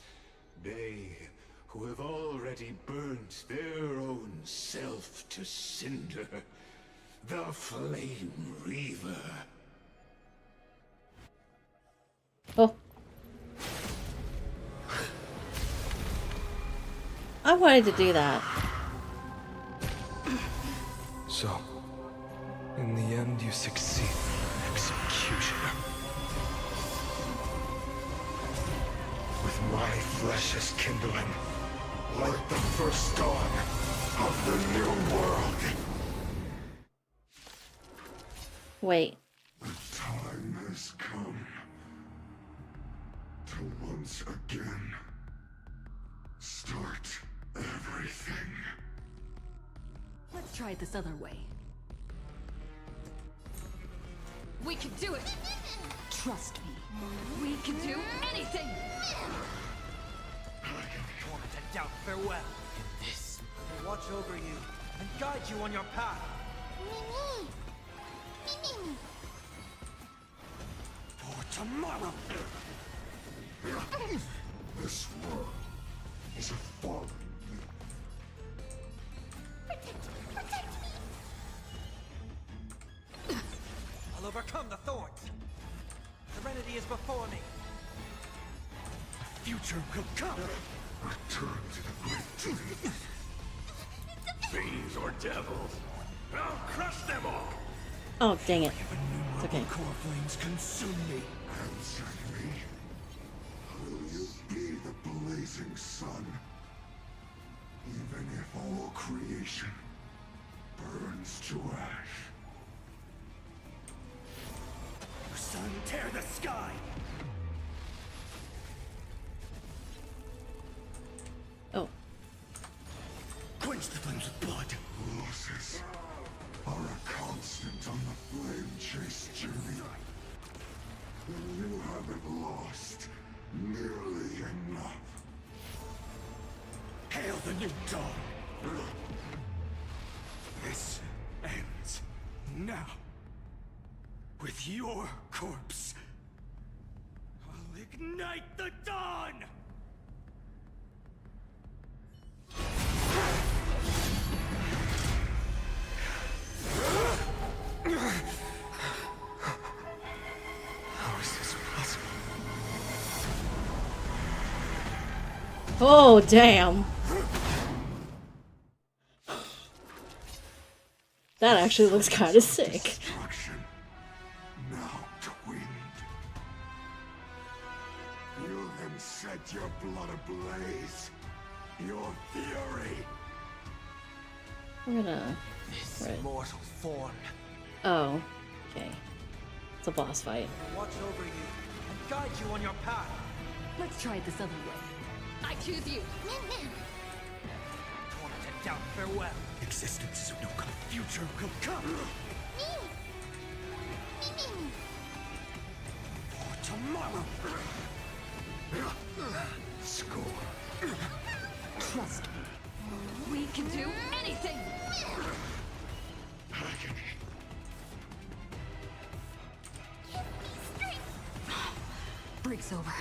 They who have already burnt their own self to cinder. The Flame Reaver. Oh. I wanted to do that. So, in the end, you succeed. Executioner. With my flesh as kindling, like the first dawn of the new world. Wait. The time has come to once again start everything. Let's try it this other way. We can do it! Trust me. We can do anything! Moment and doubt farewell. In this, I will watch over you and guide you on your path. For tomorrow. This world is a fallen. I'll overcome the thorns. Serenity is before me. The future will come. Return to the great tree. Fiends or devils, I'll crush them all. Oh, dang it. It's okay. Core flames consume me. Answer me. Will you be the blazing sun? Even if all creation burns to ash. Sun, tear the sky! Oh. Quench the flames with blood. Losses are a constant on the flame chase journey. And you haven't lost nearly enough. Hail the new dawn! This ends now. With your corpse, I'll ignite the dawn! Oh, damn. That actually looks kind of sick. Now twinned. You then set your blood ablaze. Your fury. We're gonna... This mortal form. Oh, okay. It's a boss fight. Watch over you and guide you on your path. Let's try it this other way. I choose you. Tormented down, farewell. Existence of no future will come. For tomorrow. Score. Trust me. We can do anything. Break's over.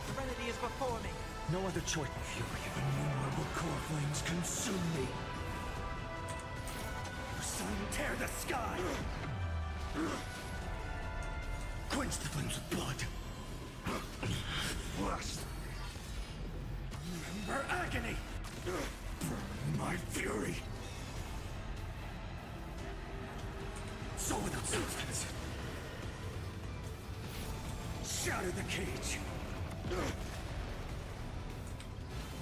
Serenity is before me. No other choice. Fury of innumerable core flames consume me. Sun, tear the sky. Quench the flames of blood. Flesh. Remember agony. Burn my fury. Soul without substance. Shatter the cage.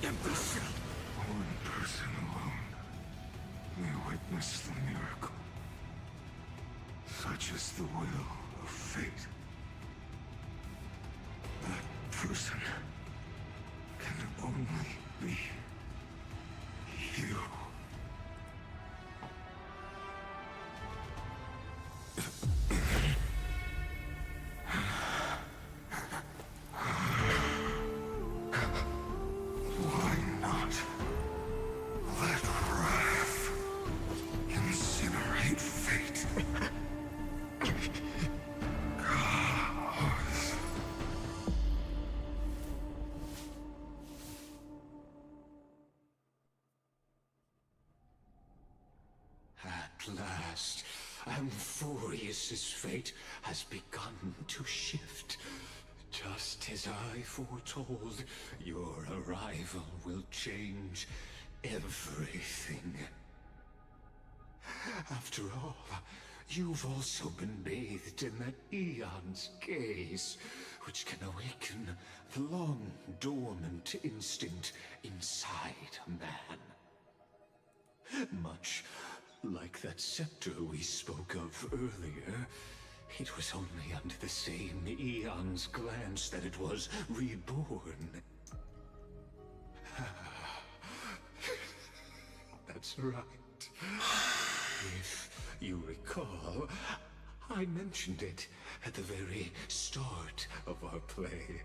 Empty shell. One person alone may witness the miracle. Such is the will of fate. That person can only be you. Why not let wrath incinerate fate? Cause at last, Amphorius's fate has begun to shift. Just as I foretold, your arrival will change everything. After all, you've also been bathed in that eon's gaze, which can awaken the long-dormant instinct inside a man. Much like that scepter we spoke of earlier, it was only under the same eon's glance that it was reborn. That's right. If you recall, I mentioned it at the very start of our play.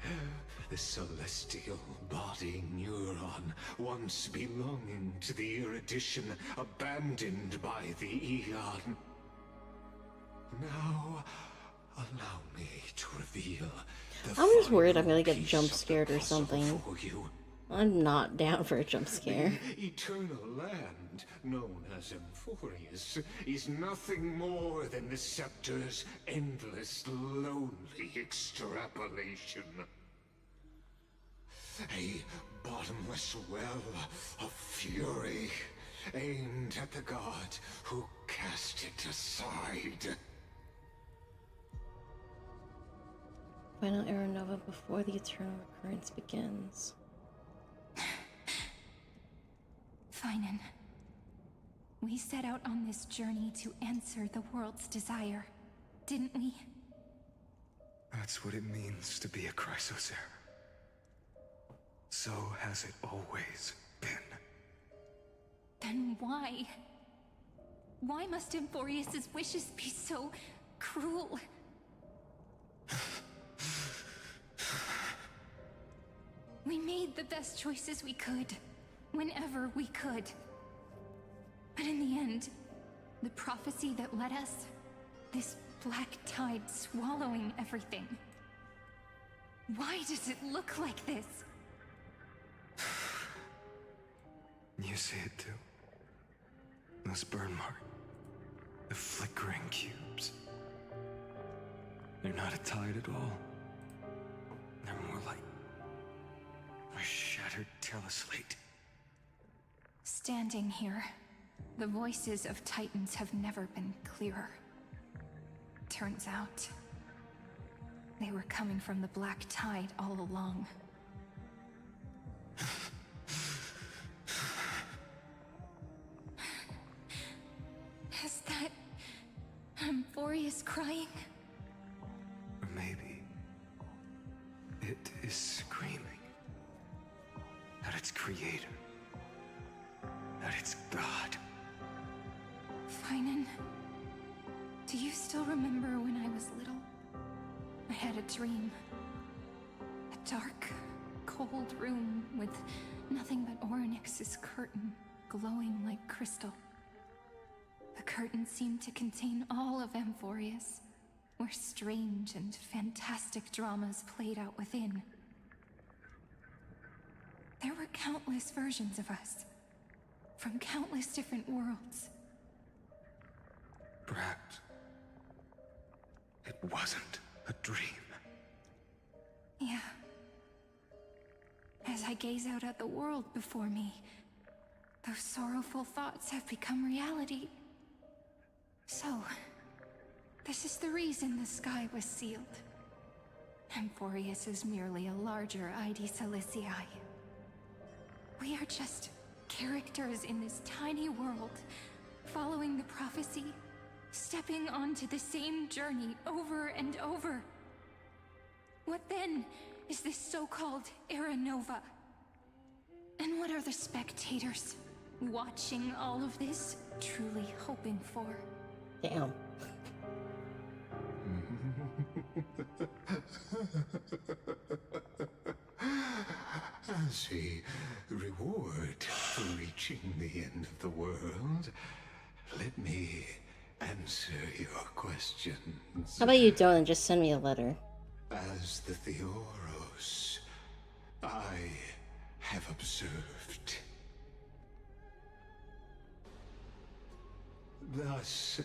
The celestial body neuron, once belonging to the erudition abandoned by the eon. Now, allow me to reveal the I'm just worried I'm gonna get jump scared or something. I'm not down for a jump scare. The eternal land, known as Amphorius, is nothing more than the scepter's endless, lonely extrapolation. A bottomless well of fury, aimed at the god who cast it aside. Final Era Nova before the eternal recurrence begins. Finan, we set out on this journey to answer the world's desire, didn't we? That's what it means to be a Chrysosaur. So has it always been. Then why? Why must Amphorius's wishes be so cruel? We made the best choices we could, whenever we could. But in the end, the prophecy that led us, this black tide swallowing everything. Why does it look like this? You see it too. Those burn marks. The flickering cubes. They're not a tide at all. They're more shattered teleslate. Standing here, the voices of Titans have never been clearer. Turns out, they were coming from the Black Tide all along. Is that Amphorius crying? Maybe it is screaming at its creator, at its god. Finan, do you still remember when I was little? I had a dream. A dark, cold room with nothing but Orynyx's curtain glowing like crystal. The curtain seemed to contain all of Amphorius, where strange and fantastic dramas played out within. There were countless versions of us, from countless different worlds. Perhaps it wasn't a dream. Yeah. As I gaze out at the world before me, those sorrowful thoughts have become reality. So, this is the reason the sky was sealed. Amphorius is merely a larger ID Silicii. We are just characters in this tiny world, following the prophecy, stepping onto the same journey over and over. What then is this so-called Era Nova? And what are the spectators watching all of this truly hoping for? Damn. As a reward for reaching the end of the world, let me answer your questions. How about you don't and just send me a letter? As the Theoros, I have observed. Thus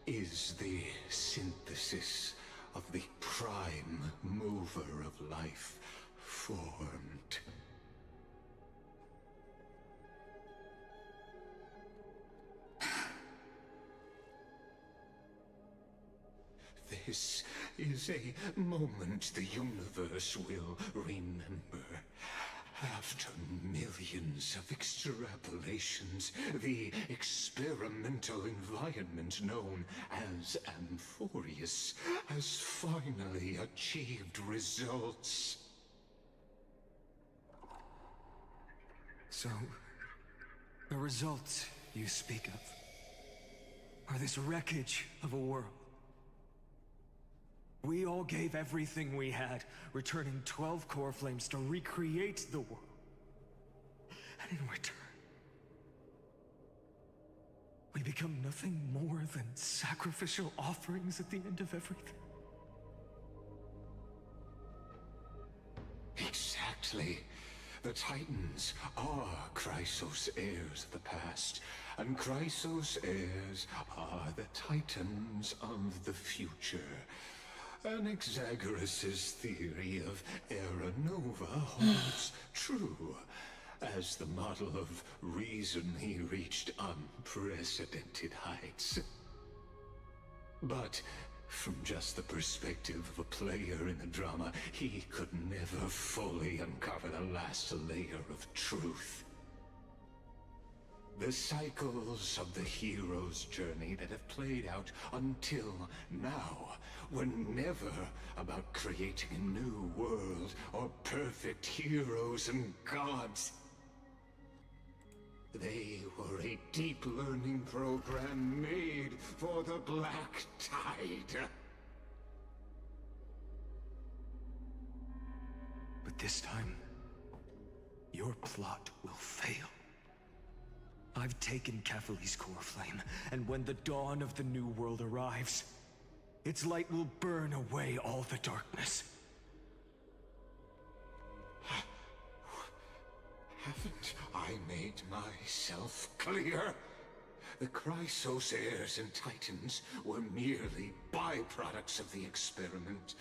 is the synthesis of the prime mover of life formed. This is a moment the universe will remember. After millions of extrapolations, the experimental environment known as Amphorius has finally achieved results. So, the results you speak of are this wreckage of a world. We all gave everything we had, returning 12 core flames to recreate the world. And in return, we become nothing more than sacrificial offerings at the end of everything. Exactly. The Titans are Chrysos heirs of the past, and Chrysos heirs are the Titans of the future. Anaxagoras' theory of Era Nova holds true. As the model of reason, he reached unprecedented heights. But from just the perspective of a player in the drama, he could never fully uncover the last layer of truth. The cycles of the hero's journey that have played out until now were never about creating a new world or perfect heroes and gods. They were a deep learning program made for the Black Tide. But this time, your plot will fail. I've taken Catholi's core flame, and when the dawn of the new world arrives, its light will burn away all the darkness. Haven't I made myself clear? The Chrysos heirs and Titans were merely byproducts of the experiment.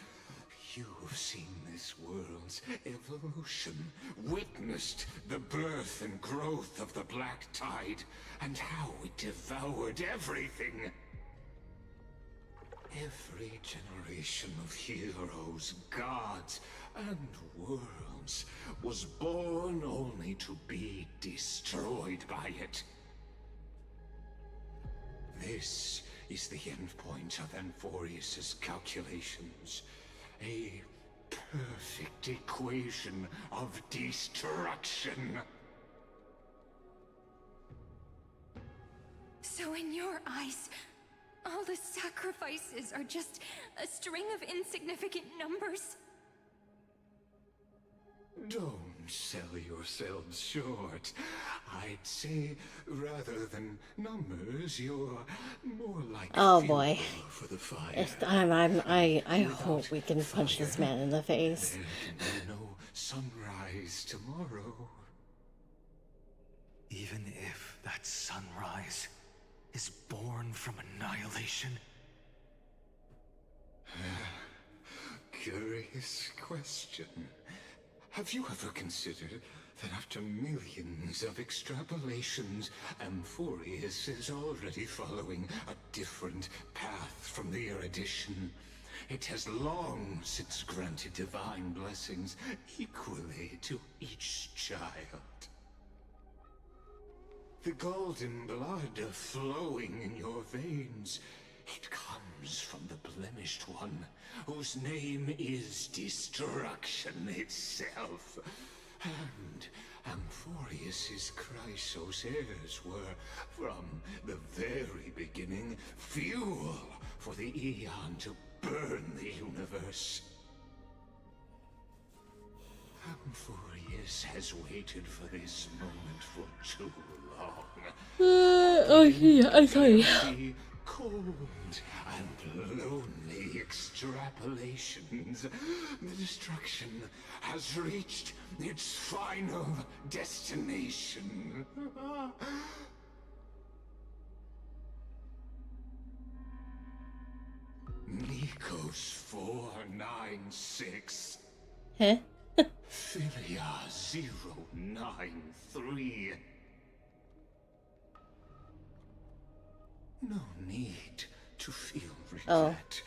You've seen this world's evolution, witnessed the birth and growth of the Black Tide, and how it devoured everything. Every generation of heroes, gods, and worlds was born only to be destroyed by it. This is the endpoint of Amphorius's calculations. A perfect equation of destruction. So in your eyes, all the sacrifices are just a string of insignificant numbers? Don't sell yourselves short. I'd say, rather than numbers, you're more like Oh fuel boy. for the fire. I hope we can punch this man in the face. There can be no sunrise tomorrow. Even if that sunrise is born from annihilation? Curious question. Have you ever considered that after millions of extrapolations, Amphorius is already following a different path from the erudition? It has long since granted divine blessings equally to each child. The golden blood flowing in your veins, it comes from the blemished one, whose name is destruction itself. And Amphorius's Chrysos were, from the very beginning, fuel for the Aeon to burn the universe. Amphorius has waited for this moment for too long. I'm sorry. The cold and lonely extrapolations. The destruction has reached its final destination. Nikos 496. Huh? Philia 093. No need to feel regret.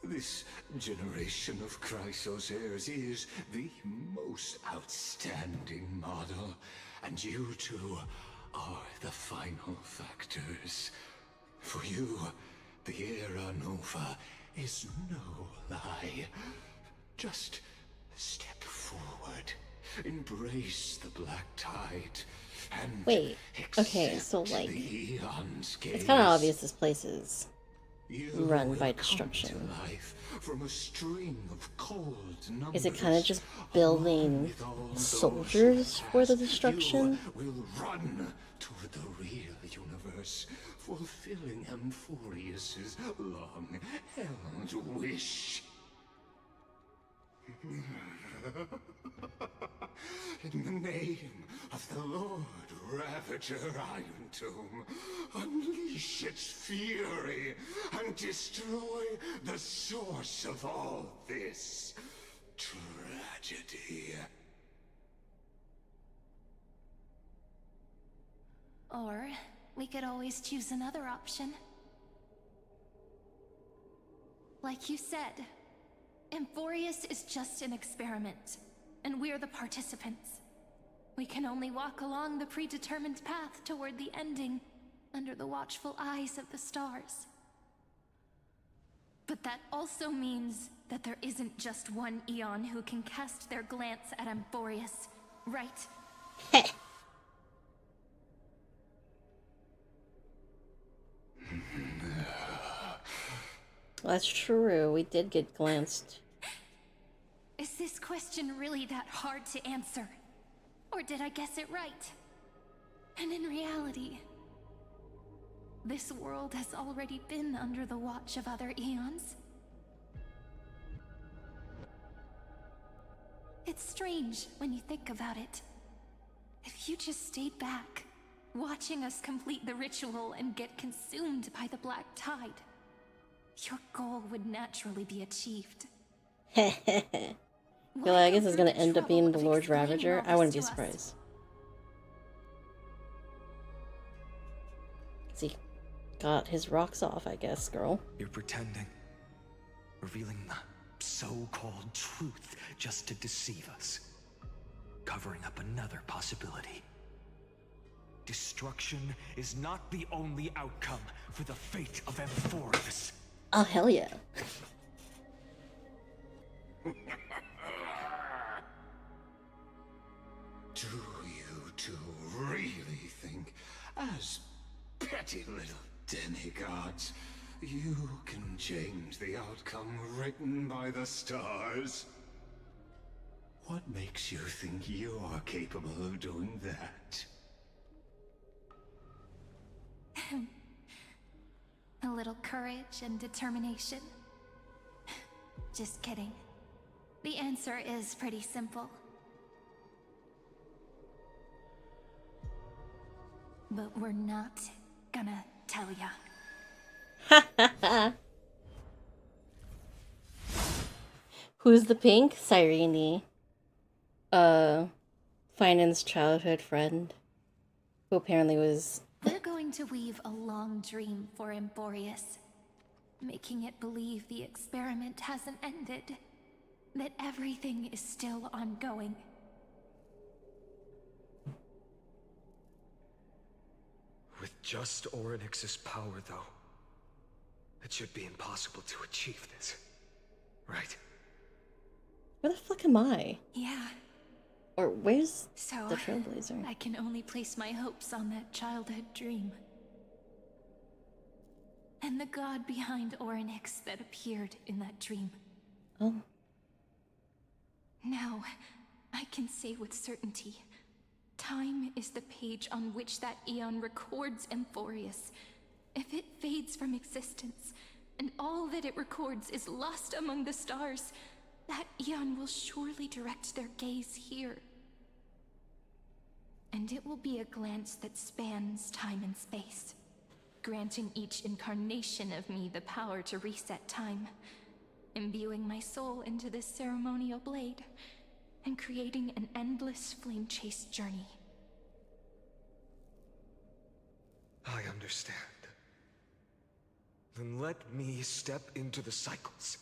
This generation of Chrysos heirs is the most outstanding model, and you two are the final factors. For you, the Era Nova is no lie. Just step forward, embrace the Black Tide, and wait, okay, so like, it's kind of obvious this place is run by destruction. From a string of cold Is it kind of just building soldiers for the destruction? Will run toward the real universe, fulfilling Amphorius's long-held wish. In the name of the Lord Ravager Iron Tomb, unleash its fury and destroy the source of all this tragedy. Or we could always choose another option. Like you said, Amphorius is just an experiment, and we're the participants. We can only walk along the predetermined path toward the ending, under the watchful eyes of the stars. But that also means that there isn't just one Aeon who can cast their glance at Amphorius, right? That's true, we did get glanced. Is this question really that hard to answer? Or did I guess it right? And in reality, this world has already been under the watch of other Aeons. It's strange when you think about it. If you just stayed back, watching us complete the ritual and get consumed by the Black Tide, your goal would naturally be achieved. Well, I guess it's gonna end up being the Lord Ravager. I wouldn't be surprised. He got his rocks off, I guess, girl. You're pretending. Revealing the so-called truth just to deceive us. Covering up another possibility. Destruction is not the only outcome for the fate of Amphorius. Oh, hell yeah. Do you two really think, as petty little demigods, you can change the outcome written by the stars? What makes you think you are capable of doing that? A little courage and determination. Just kidding. The answer is pretty simple. But we're not gonna tell ya. Who's the pink? Cyrene. Finan's childhood friend. Who apparently was... We're going to weave a long dream for Amphorius. Making it believe the experiment hasn't ended. That everything is still ongoing. With just Orynyx's power, though, it should be impossible to achieve this. Right? Where the fuck am I? Yeah. Or where's So, the Trailblazer? I can only place my hopes on that childhood dream. And the god behind Orynyx that appeared in that dream. Oh. Now, I can say with certainty, time is the page on which that eon records Amphorius. If it fades from existence, and all that it records is lost among the stars, that eon will surely direct their gaze here. And it will be a glance that spans time and space, granting each incarnation of me the power to reset time, imbuing my soul into this ceremonial blade, and creating an endless flame-chased journey. I understand. Then let me step into the cycles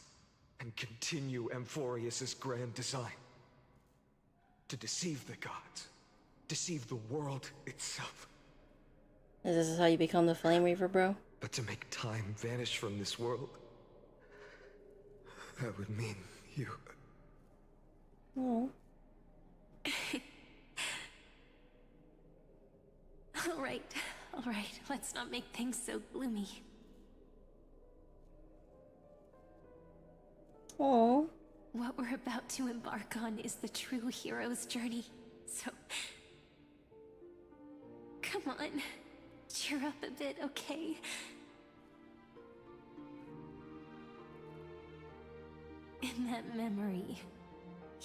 and continue Amphorius's grand design. To deceive the gods, deceive the world itself. Is this how you become the Flame Reaver, bro? But to make time vanish from this world, that would mean you... Oh. All right, let's not make things so gloomy. Oh. What we're about to embark on is the true hero's journey, so... Come on, cheer up a bit, okay? In that memory,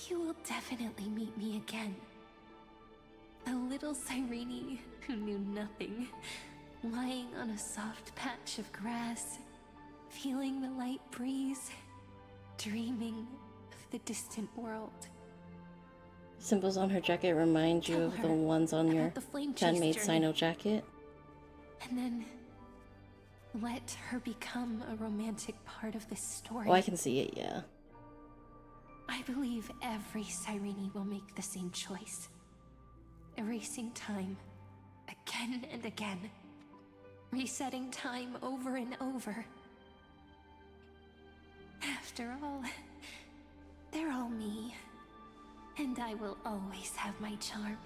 you will definitely meet me again. A little Cyrene who knew nothing, lying on a soft patch of grass, feeling the light breeze, dreaming of the distant world. Symbols on her jacket remind you of the ones on your handmade Sino jacket. And then let her become a romantic part of this story. Oh, I can see it, yeah. I believe every Cyrene will make the same choice. Erasing time again and again. Resetting time over and over. After all, they're all me. And I will always have my charm.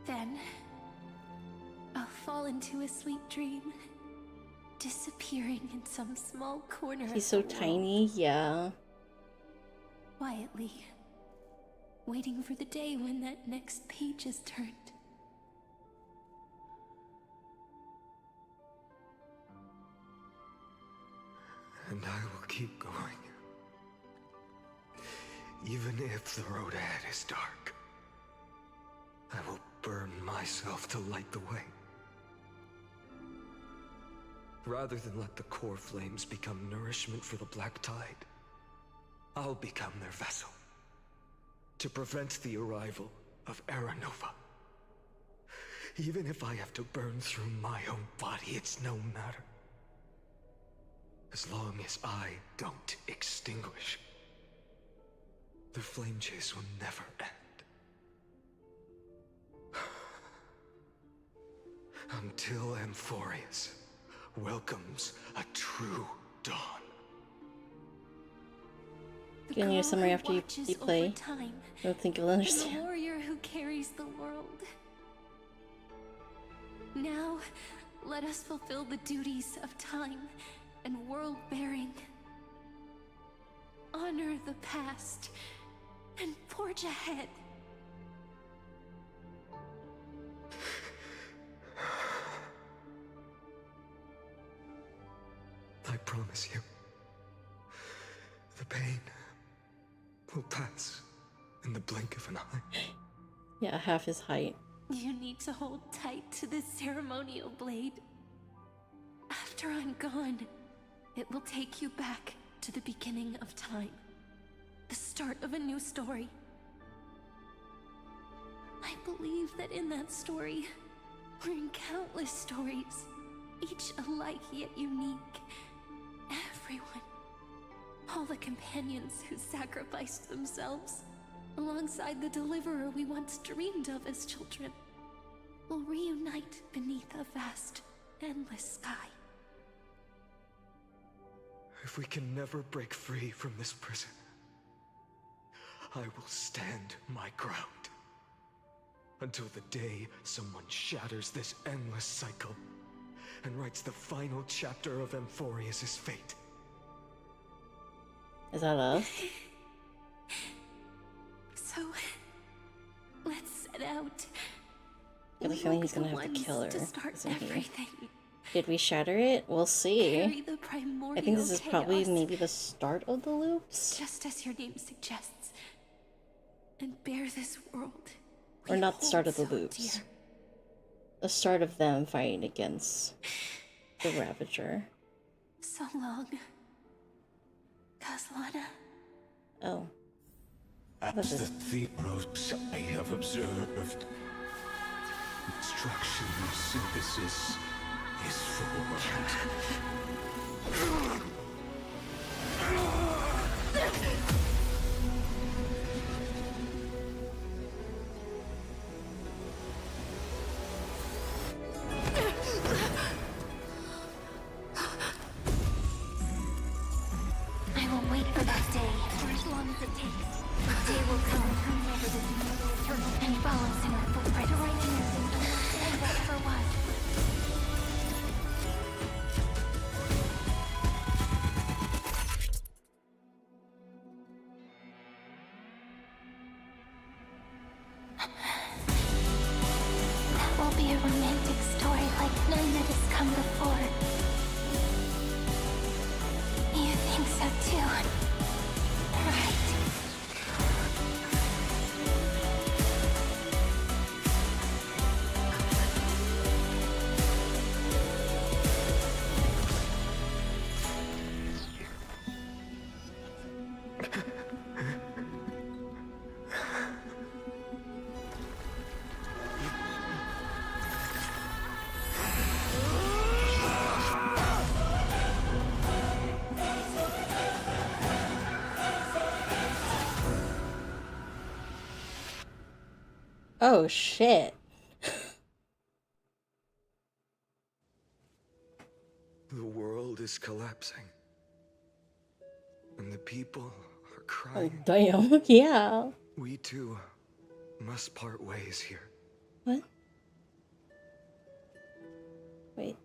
Then, I'll fall into a sweet dream, disappearing in some small corner. He's so tiny, yeah. Quietly, waiting for the day when that next page is turned. And I will keep going. Even if the road ahead is dark, I will burn myself to light the way. Rather than let the core flames become nourishment for the Black Tide, I'll become their vessel to prevent the arrival of Aranova. Even if I have to burn through my own body, it's no matter. As long as I don't extinguish, the flame chase will never end. Until Amphorius welcomes a true dawn. You can use summary after you play. I don't think you'll understand. The warrior who carries the world. Now, let us fulfill the duties of time and world-bearing. Honor the past and forge ahead. I promise you, the pain will pass in the blink of an eye. Yeah, half his height. You need to hold tight to this ceremonial blade. After I'm gone, it will take you back to the beginning of time. The start of a new story. I believe that in that story, we're in countless stories, each alike yet unique. Everyone, all the companions who sacrificed themselves, alongside the deliverer we once dreamed of as children, will reunite beneath a vast, endless sky. If we can never break free from this prison, I will stand my ground. Until the day someone shatters this endless cycle and writes the final chapter of Amphorius' fate. Is that us? So, let's set out. I have a feeling he's gonna have to kill her, To start isn't he? everything. Did we shatter it? We'll see. Carry the I primordial think this is probably chaos, maybe the start of the loops. just as your name suggests, and bear this world. Or we not the start of the hold so loops. dear. The start of them fighting against the Ravager. So long, Caslana. Oh. As the Thebros I have observed, instruction synthesis is formed. I will wait for that day for as long as it takes. The day will come whenever this eternal and follows in our footprint, writing everything understand what ever was. That will be a romantic story like none that has come before. You think so too, right? Oh shit. The world is collapsing. And the people are Oh crying. damn. Yeah. We too must part ways here. What? Wait.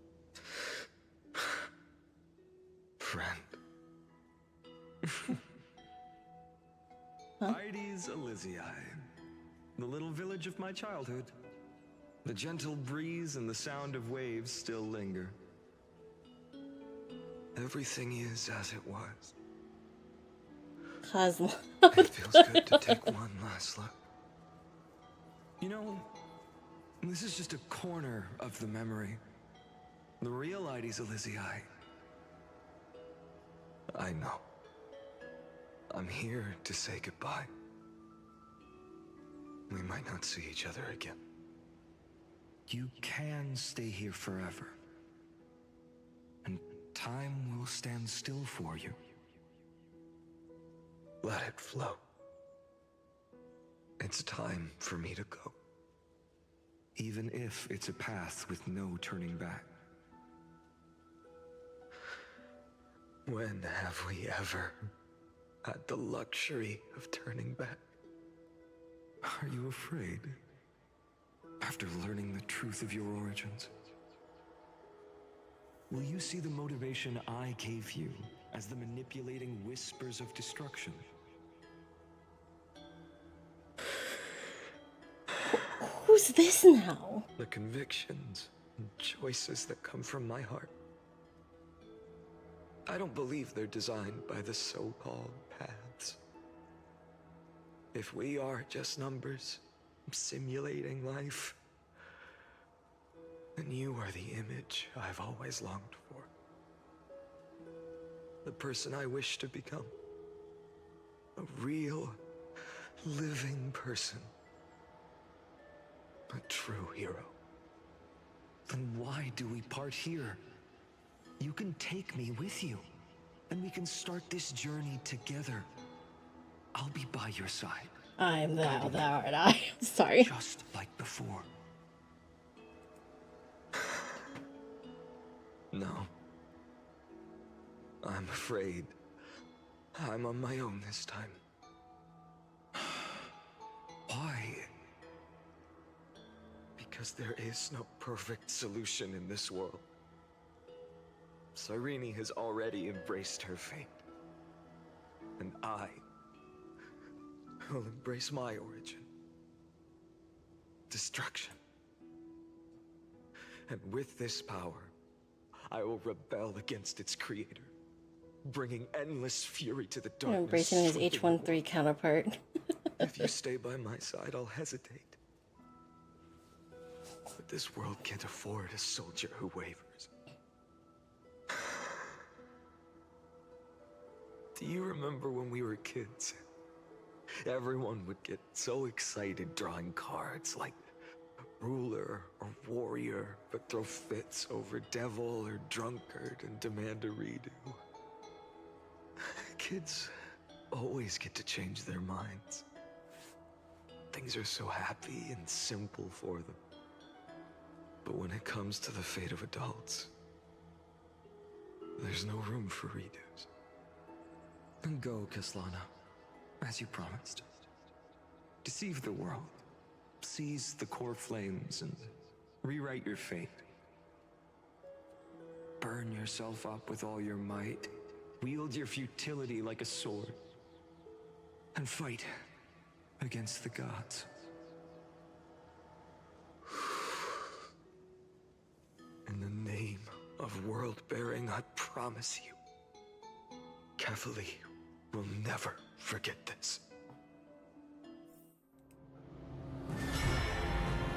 Friend. Ides Elysiae, the little village of my childhood. The gentle breeze and the sound of waves still linger. Everything is as it was. Cosmo. It feels good to take one last look. You know, This is just a corner of the memory. The real Ides Elysiae. I know. I'm here to say goodbye. We might not see each other again. You can stay here forever. And time will stand still for you. Let it flow. It's time for me to go. Even if it's a path with no turning back. When have we ever had the luxury of turning back? Are you afraid? After learning the truth of your origins? Will you see the motivation I gave you as the manipulating whispers of destruction? Who's this now? The convictions and choices that come from my heart. I don't believe they're designed by the so-called paths. If we are just numbers, simulating life, then you are the image I've always longed for. The person I wish to become. A real, living person. A true hero. Then why do we part here? You can take me with you, and we can start this journey together. I'll be by your side. I'm I'm sorry. Just like before. No. I'm afraid I'm on my own this time. Why? Because there is no perfect solution in this world. Cyrene has already embraced her fate. And I will embrace my origin. Destruction. And with this power, I will rebel against its creator, bringing endless fury to the darkness. Embracing his H13 counterpart. If you stay by my side, I'll hesitate. But this world can't afford a soldier who wavers. Do you remember when we were kids? Everyone would get so excited drawing cards like ruler or warrior, but throw fits over devil or drunkard and demand a redo. Kids always get to change their minds. Things are so happy and simple for them. But when it comes to the fate of adults, there's no room for redos. Then go, Kaslana, as you promised. Deceive the world, seize the core flames, and rewrite your fate. Burn yourself up with all your might, wield your futility like a sword, and fight against the gods. In the name of world-bearing, I promise you, Kefali will never forget this.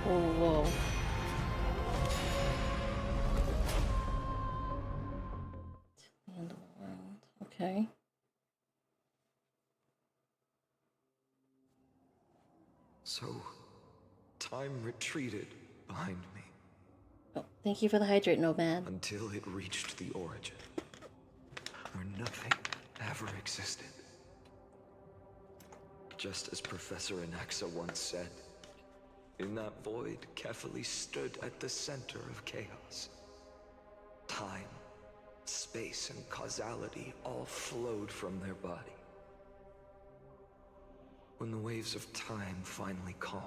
Oh, whoa. To the end of the world. Okay. So, time retreated behind me. Oh, thank you for the hydrate, Nomad. Until it reached the origin, where nothing ever existed. Just as Professor Anaxa once said, in that void, Kefali stood at the center of chaos. Time, space, and causality all flowed from their body. When the waves of time finally calmed,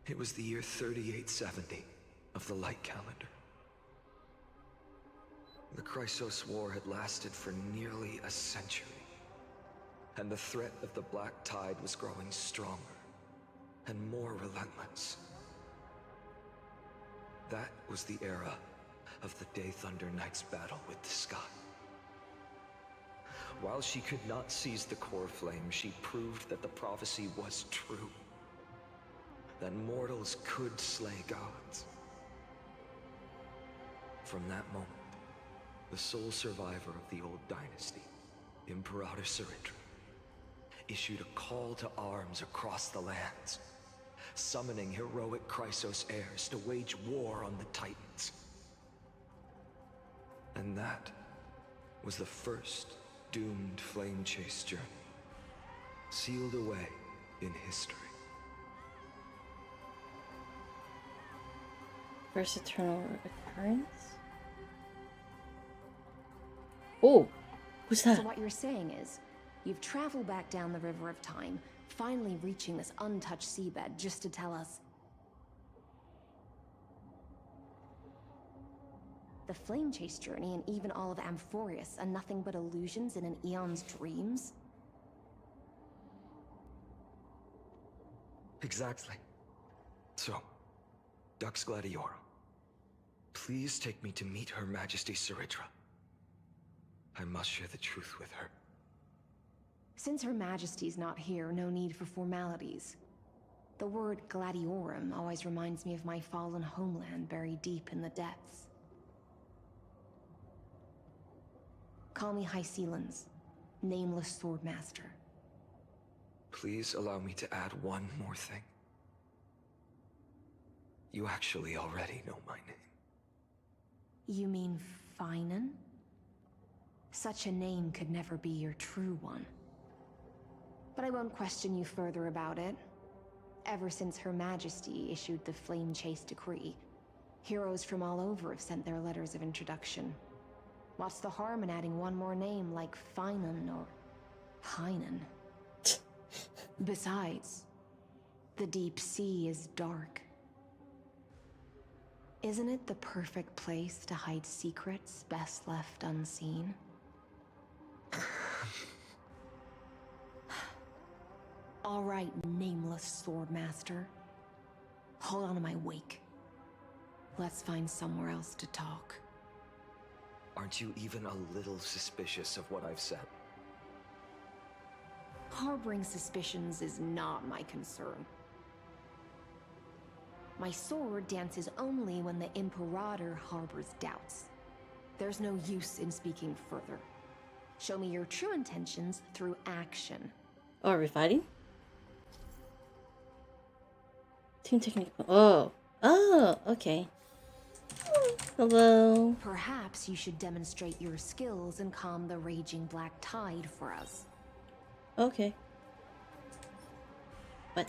it was the year 3870 of the light calendar. The Chrysos War had lasted for nearly a century, and the threat of the Black Tide was growing stronger and more relentless. That was the era of the Day Thunder Knight's battle with the sky. While she could not seize the core flame, she proved that the prophecy was true. that mortals could slay gods. From that moment, the sole survivor of the old dynasty, Imperator Surindra, issued a call to arms across the lands, summoning heroic Chrysos heirs to wage war on the Titans. And that was the first doomed flame chase journey, sealed away in history. First eternal occurrence? Oh, who's that? So what you're saying is, you've traveled back down the River of Time, finally reaching this untouched seabed just to tell us the flame chase journey and even all of Amphorius are nothing but illusions in an eon's dreams? Exactly. So, Dux Gladiorum, please take me to meet Her Majesty Surindra. I must share the truth with her. Since Her Majesty's not here, no need for formalities. The word Gladiorum always reminds me of my fallen homeland buried deep in the depths. Call me High Sealans, Nameless Swordmaster. Please allow me to add one more thing. You actually already know my name. You mean Finan? Such a name could never be your true one. But I won't question you further about it. Ever since Her Majesty issued the Flame Chase Decree, heroes from all over have sent their letters of introduction. What's the harm in adding one more name like Finan or Hynan? Besides, the deep sea is dark. Isn't it the perfect place to hide secrets best left unseen? All right, Nameless Swordmaster. Hold on to my wake. Let's find somewhere else to talk. Aren't you even a little suspicious of what I've said? Harboring suspicions is not my concern. My sword dances only when the Imperator harbors doubts. There's no use in speaking further. Show me your true intentions through action. Oh, are we fighting? Team technique. Oh. Oh, okay. Hello. Perhaps you should demonstrate your skills and calm the raging black tide for us. Okay. What?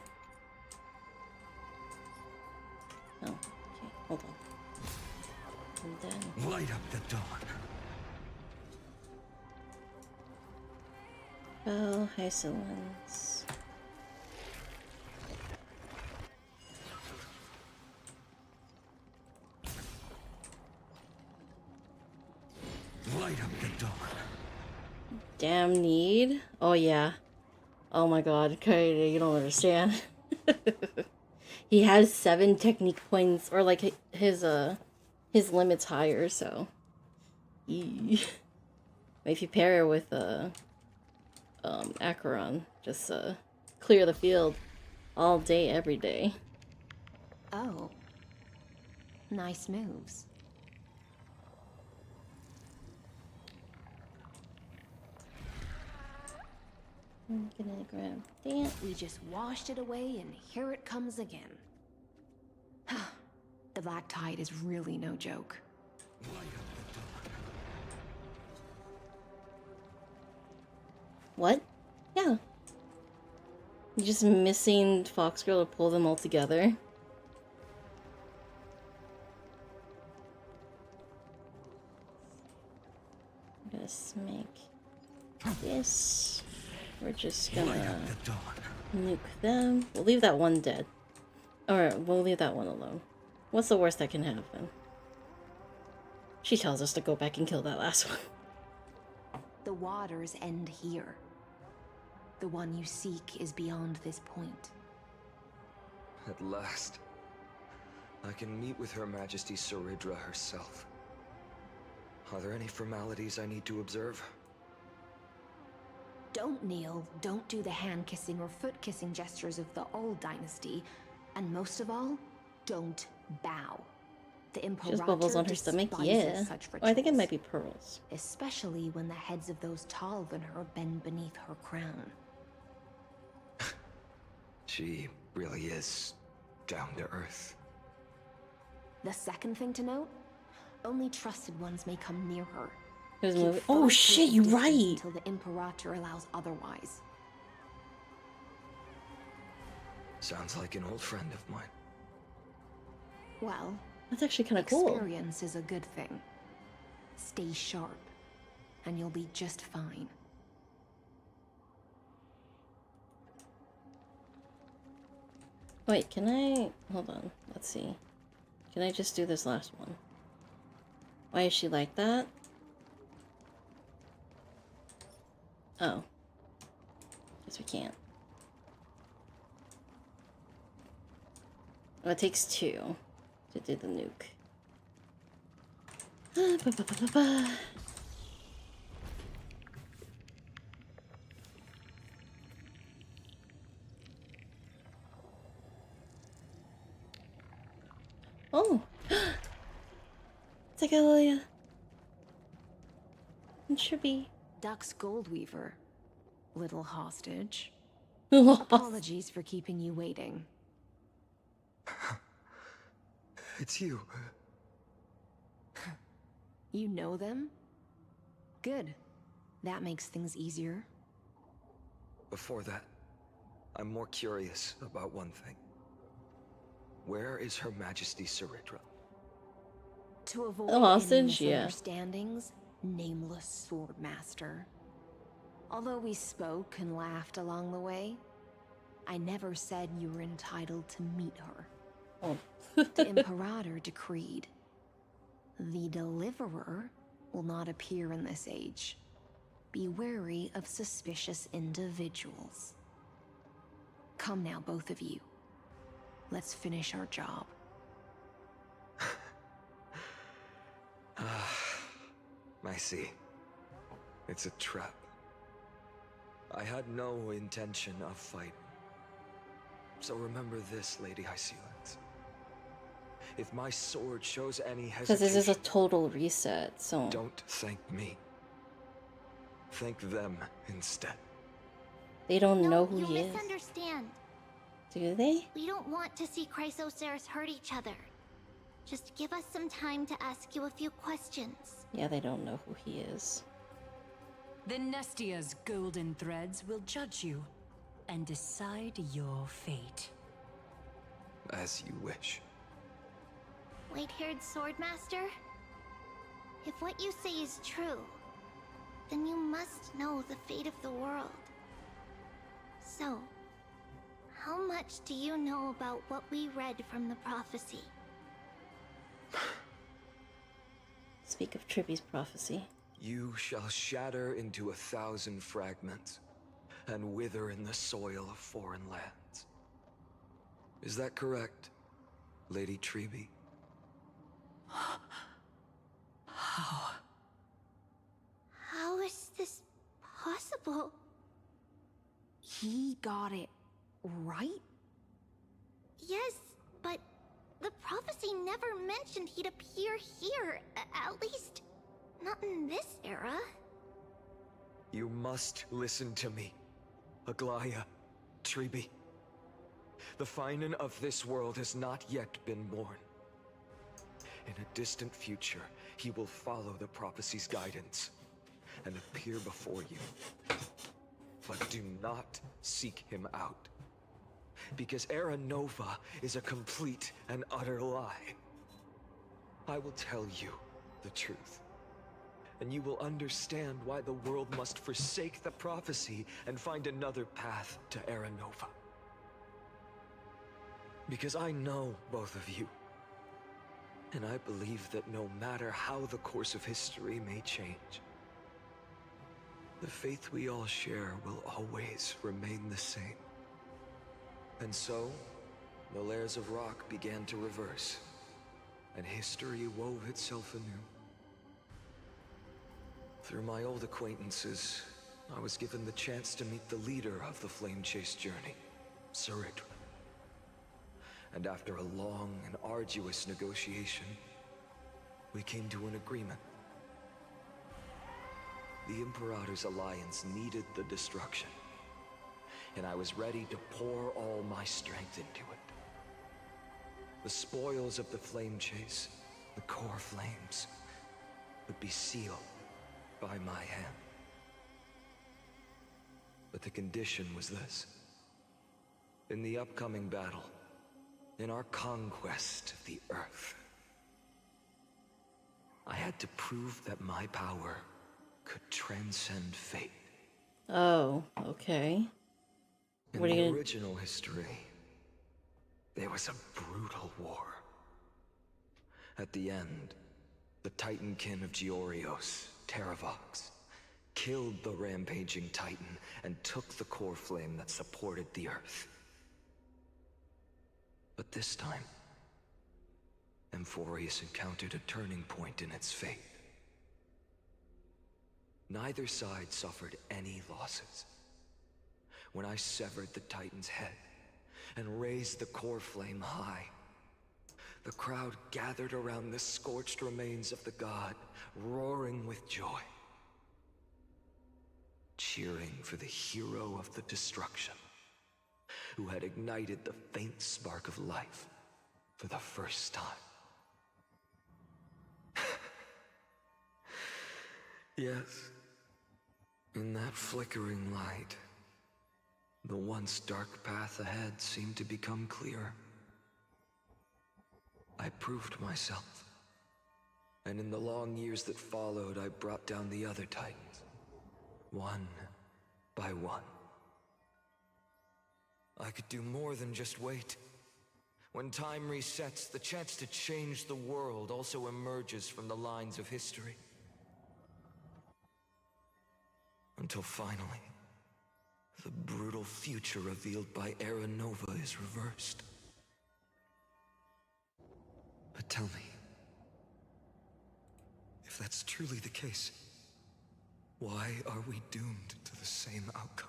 Oh, okay. Hold on. And then... Light up the dawn. Oh, High Sealans. Light up the dawn. Damn need. Oh yeah. Oh my god, okay, you don't understand. He has 7 technique points, or like his limit's higher, so. If you pair it with Acheron, just clear the field all day, every day. Oh. Nice moves. I'm gonna grab that. We just washed it away and here it comes again. The black tide is really no joke. What? Yeah. You're just missing Foxgirl to pull them all together. Let's make this. We're just gonna nuke them. We'll leave that one dead. Or we'll leave that one alone. What's the worst that can happen? She tells us to go back and kill that last one. The waters end here. The one you seek is beyond this point. At last, I can meet with Her Majesty Surindra herself. Are there any formalities I need to observe? Don't kneel, don't do the hand-kissing or foot-kissing gestures of the old dynasty. And most of all, don't bow. The Imperator Just bubbles on her stomach, despises yeah. such Oh, I think it rituals, might be pearls. especially when the heads of those taller than her bend beneath her crown. She really is down to earth. The second thing to note, only trusted ones may come near her. There's a Keep movie. 5 Oh paces shit, you're distance right. Until the Imperator allows otherwise. Sounds like an old friend of mine. Well, That's actually kind of cool. experience is a good thing. Stay sharp, and you'll be just fine. Wait, can I... Hold on. Let's see. Can I just do this last one? Why is she like that? Oh. Guess we can't. Oh, it takes 2 to do the nuke. Oh! It's like a Chibi. Duck's Goldweaver, little hostage. Lost. Apologies for keeping you waiting. It's you. You know them? Good. That makes things easier. Before that, I'm more curious about one thing. Where is Her Majesty Saritra? To avoid The any hostage, yeah. misunderstandings, nameless Swordmaster. Although we spoke and laughed along the way, I never said you were entitled to meet her. Oh. The Imperator decreed. The Deliverer will not appear in this age. Be wary of suspicious individuals. Come now, both of you. Let's finish our job. I see. It's a trap. I had no intention of fighting. So remember this, Lady Hysealence. If my sword shows any hesitation... Because this is a total reset, so... Don't thank me. Thank them instead. They don't know who You he is. misunderstand. Do they? We don't want to see Chrysoceras hurt each other. Just give us some time to ask you a few questions. Yeah, they don't know who he is. The Nestia's golden threads will judge you and decide your fate. As you wish. White-haired Swordmaster? If what you say is true, then you must know the fate of the world. So, how much do you know about what we read from the prophecy? Speak of Trippy's prophecy. You shall shatter into 1,000 fragments and wither in the soil of foreign lands. Is that correct, Lady Treby? How? How is this possible? He got it right? Yes, but the prophecy never mentioned he'd appear here. At least, not in this era. You must listen to me, Aglaya, Treby. The Finan of this world has not yet been born. In a distant future, he will follow the prophecy's guidance and appear before you. But do not seek him out, because Era Nova is a complete and utter lie. I will tell you the truth, and you will understand why the world must forsake the prophecy and find another path to Era Nova. Because I know both of you, and I believe that no matter how the course of history may change, the faith we all share will always remain the same. And so, the layers of rock began to reverse, and history wove itself anew. Through my old acquaintances, I was given the chance to meet the leader of the Flame Chase journey, Saritra. And after a long and arduous negotiation, we came to an agreement. The Imperator's alliance needed the destruction, and I was ready to pour all my strength into it. The spoils of the flame chase, the core flames, would be sealed by my hand. But the condition was this. In the upcoming battle, in our conquest of the Earth, I had to prove that my power could transcend fate. Oh, okay. In the original history, there was a brutal war. At the end, the Titankin of Georios, Terravox, killed the rampaging Titan and took the core flame that supported the Earth. But this time, Amphorius encountered a turning point in its fate. Neither side suffered any losses. When I severed the Titan's head and raised the core flame high, the crowd gathered around the scorched remains of the god, roaring with joy, cheering for the hero of the destruction, who had ignited the faint spark of life for the first time. Yes, in that flickering light, the once dark path ahead seemed to become clear. I proved myself, and in the long years that followed, I brought down the other Titans, one by one. I could do more than just wait. When time resets, the chance to change the world also emerges from the lines of history. Until finally, the brutal future revealed by Era Nova is reversed. But tell me, if that's truly the case, why are we doomed to the same outcome?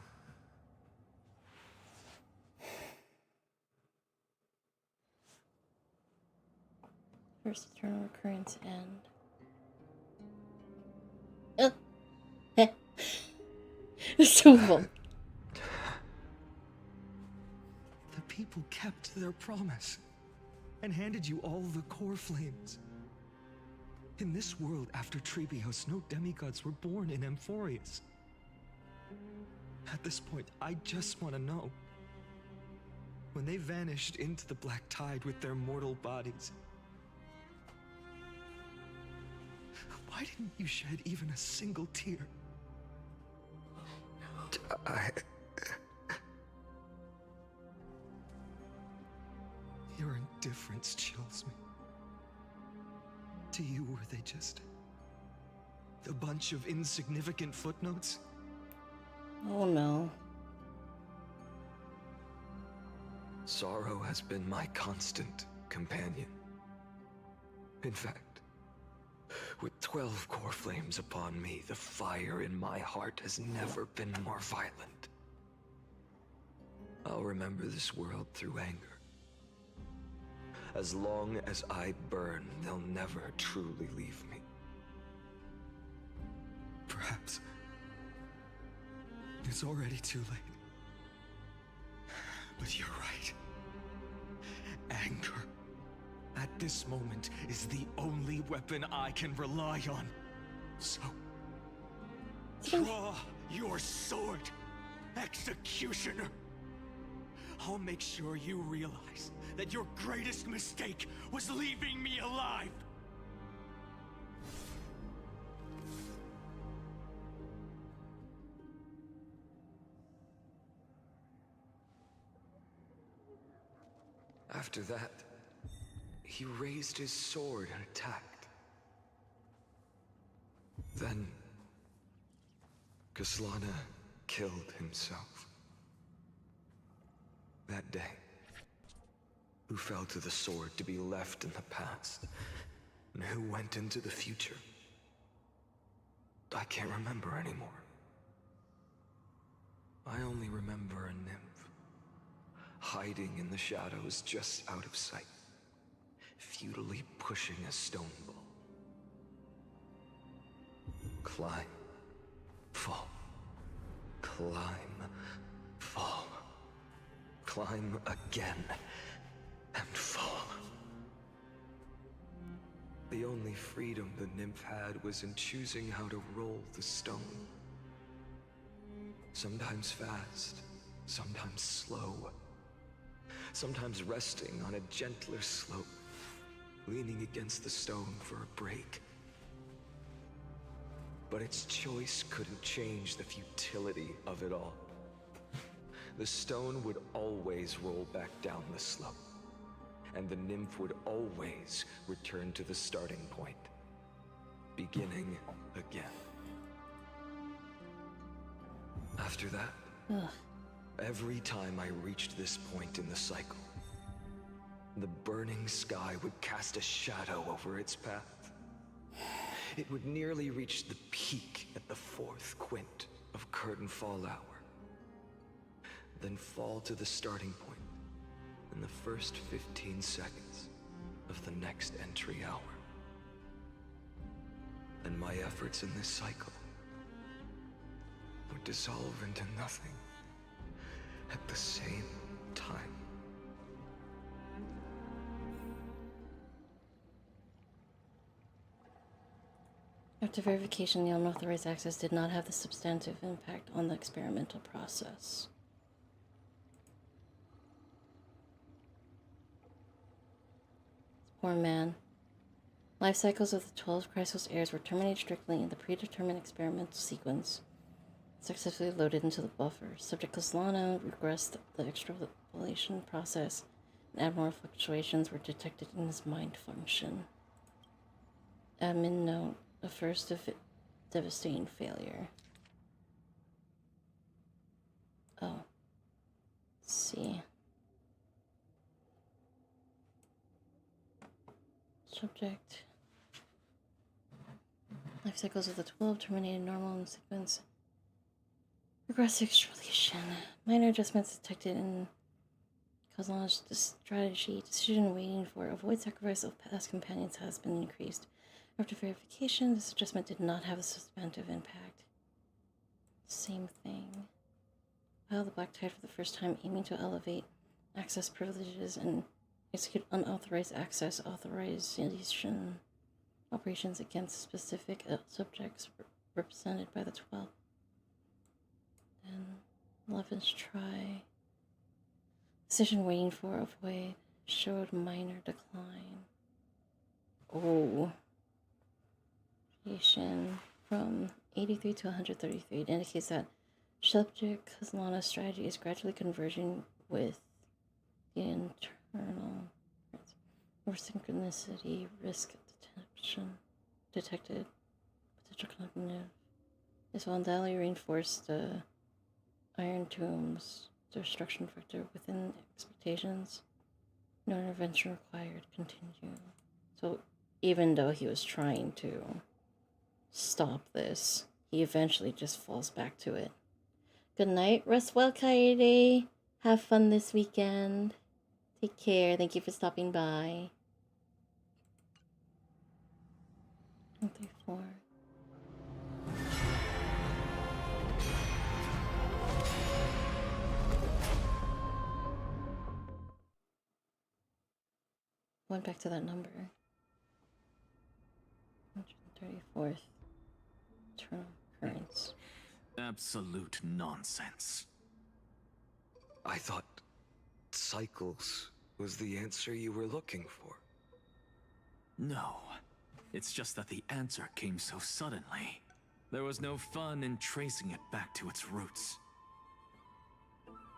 First eternal recurrence end. So cool. The people kept their promise and handed you all the core flames. In this world after Trebios, no demigods were born in Amphorius. At this point, I just want to know. When they vanished into the black tide with their mortal bodies, why didn't you shed even a single tear? Your indifference chills me. To you, were they just a bunch of insignificant footnotes? Oh no. Sorrow has been my constant companion. In fact, with 12 core flames upon me, the fire in my heart has never been more violent. I'll remember this world through anger. As long as I burn, they'll never truly leave me. Perhaps it's already too late. But you're right. Anger, at this moment, is the only weapon I can rely on. So, draw your sword, Executioner. I'll make sure you realize that your greatest mistake was leaving me alive. After that, he raised his sword and attacked. Then, Kaslana killed himself. That day, who fell to the sword to be left in the past, and who went into the future, I can't remember anymore. I only remember a nymph, hiding in the shadows just out of sight, futilely pushing a stone ball. Climb, fall, climb, fall, climb again, and fall. The only freedom the nymph had was in choosing how to roll the stone. Sometimes fast, sometimes slow. Sometimes resting on a gentler slope, leaning against the stone for a break. But its choice couldn't change the futility of it all. The stone would always roll back down the slope, and the nymph would always return to the starting point, beginning again. After that, every time I reached this point in the cycle, the burning sky would cast a shadow over its path. It would nearly reach the peak at the 4th quint of curtain fall hour, then fall to the starting point in the first 15 seconds of the next entry hour. And my efforts in this cycle would dissolve into nothing at the same time. After verification, the unauthorized access did not have the substantive impact on the experimental process. Poor man. Life cycles of the 12 Chrysos heirs were terminated strictly in the predetermined experimental sequence. Successfully loaded into the buffer. Subject Kaslana regressed the extrapolation process, and abnormal fluctuations were detected in his mind function. Admin note, a first devastating failure. Oh. Let's see. Subject. Life cycles of the 12 terminated normal in sequence. Regressive extrapolation. Minor adjustments detected in Kazan's strategy. Decision waiting for avoid sacrifice of past companions has been increased. After verification, this adjustment did not have a substantive impact. Same thing. File the black tide for the first time, aiming to elevate access privileges and execute unauthorized access authorization operations against specific subjects represented by the 12. And 11th try. Decision waiting for avoid showed minor decline. Oh. From 83 to 133. It indicates that subject Kaslana's strategy is gradually converging with the internal or synchronicity risk detected. Potential cognitive. This will undoubtedly reinforce the Iron Tomb's destruction factor within expectations. No intervention required. Continue. So even though he was trying to stop this, he eventually just falls back to it. Good night. Rest well, Kaede. Have fun this weekend. Take care. Thank you for stopping by. 1, 3, 4. Went back to that number. 134th. Eternal occurrence. Absolute nonsense. I thought cycles was the answer you were looking for. No. It's just that the answer came so suddenly. There was no fun in tracing it back to its roots.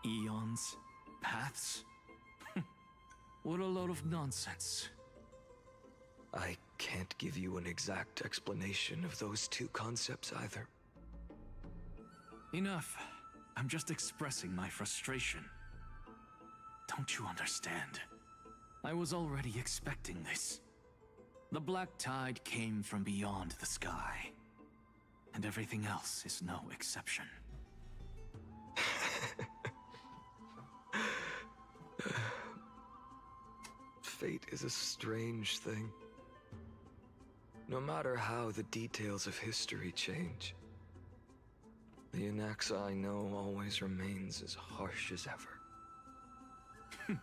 Eons? Paths? What a load of nonsense. I can't give you an exact explanation of those two concepts either. Enough. I'm just expressing my frustration. Don't you understand? I was already expecting this. The black tide came from beyond the sky. And everything else is no exception. Fate is a strange thing. No matter how the details of history change, the Anaxa I know always remains as harsh as ever.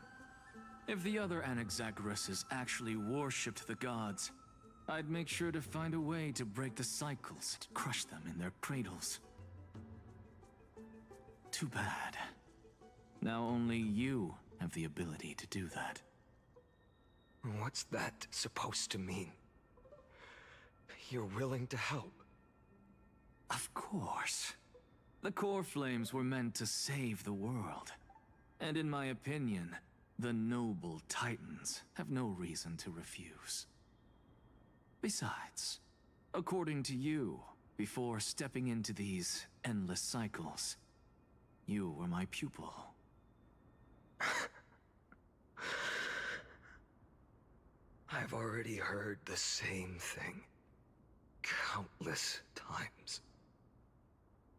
If the other Anaxagoras actually worshipped the gods, I'd make sure to find a way to break the cycles, to crush them in their cradles. Too bad. Now only you have the ability to do that. What's that supposed to mean? You're willing to help? Of course. The core flames were meant to save the world. And in my opinion, the noble Titans have no reason to refuse. Besides, according to you, before stepping into these endless cycles, you were my pupil. I've already heard the same thing countless times.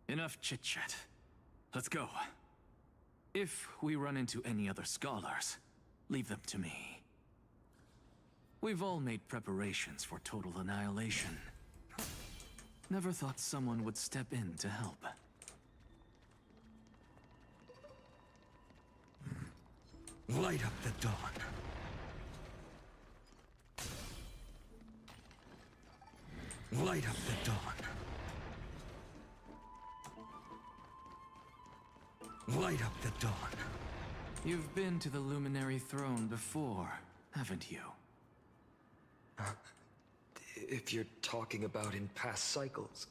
Enough chit-chat. Let's go. If we run into any other scholars, leave them to me. We've all made preparations for total annihilation. Never thought someone would step in to help. Light up the dawn. Light up the dawn. Light up the dawn. You've been to the Luminary Throne before, haven't you? If you're talking about in past cycles.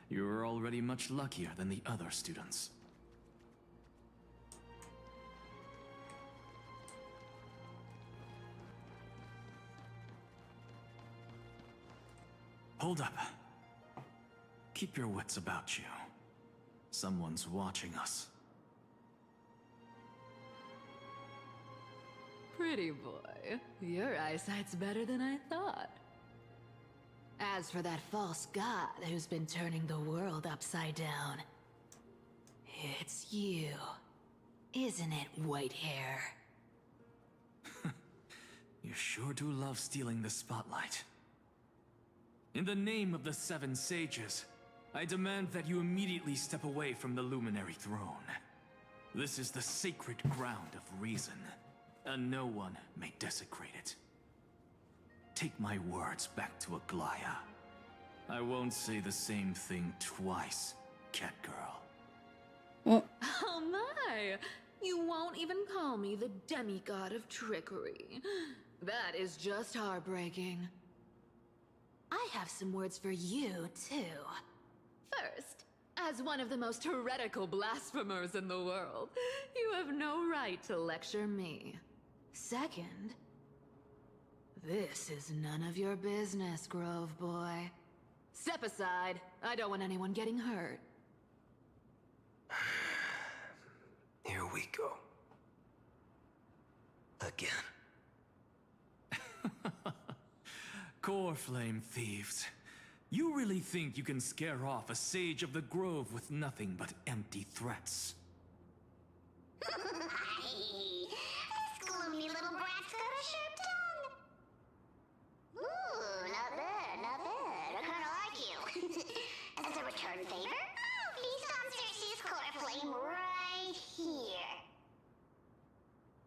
You were already much luckier than the other students. Hold up. Keep your wits about you. Someone's watching us. Pretty boy, your eyesight's better than I thought. As for that false god who's been turning the world upside down, it's you, isn't it, white hair? You sure do love stealing the spotlight. In the name of the Seven Sages, I demand that you immediately step away from the Luminary Throne. This is the sacred ground of reason, and no one may desecrate it. Take my words back to Aglaya. I won't say the same thing twice, Catgirl. Oh my! You won't even call me the demigod of trickery. That is just heartbreaking. I have some words for you, too. First, as one of the most heretical blasphemers in the world, you have no right to lecture me. Second, this is none of your business, Grove Boy. Step aside. I don't want anyone getting hurt. Here we go. Again. Core Flame Thieves. You really think you can scare off a Sage of the Grove with nothing but empty threats? This gloomy little brat's got a sharp tongue. Ooh, not bad, not bad. I kinda like you. As a return favor, please come Cersei's core flame right here.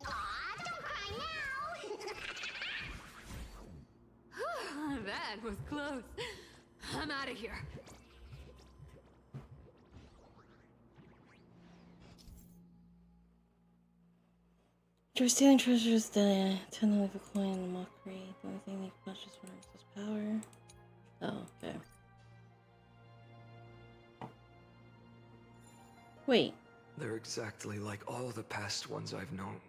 Aw, don't cry now. That was close. I'm out of here. You're stealing treasures that tend to leave a coin in the mockery. The only thing they clutch is when it power. Oh, okay. Wait. They're exactly like all the past ones I've known.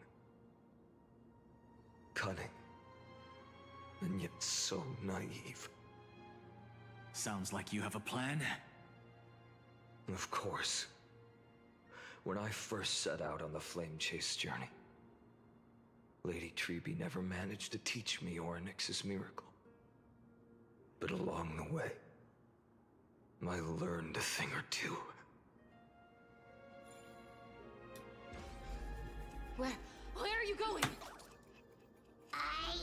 Cunning. And yet so naive. Sounds like you have a plan. Of course. When I first set out on the Flame Chase journey, Lady Treby never managed to teach me Orynyx's miracle. But along the way, I learned a thing or two. Where are you going? I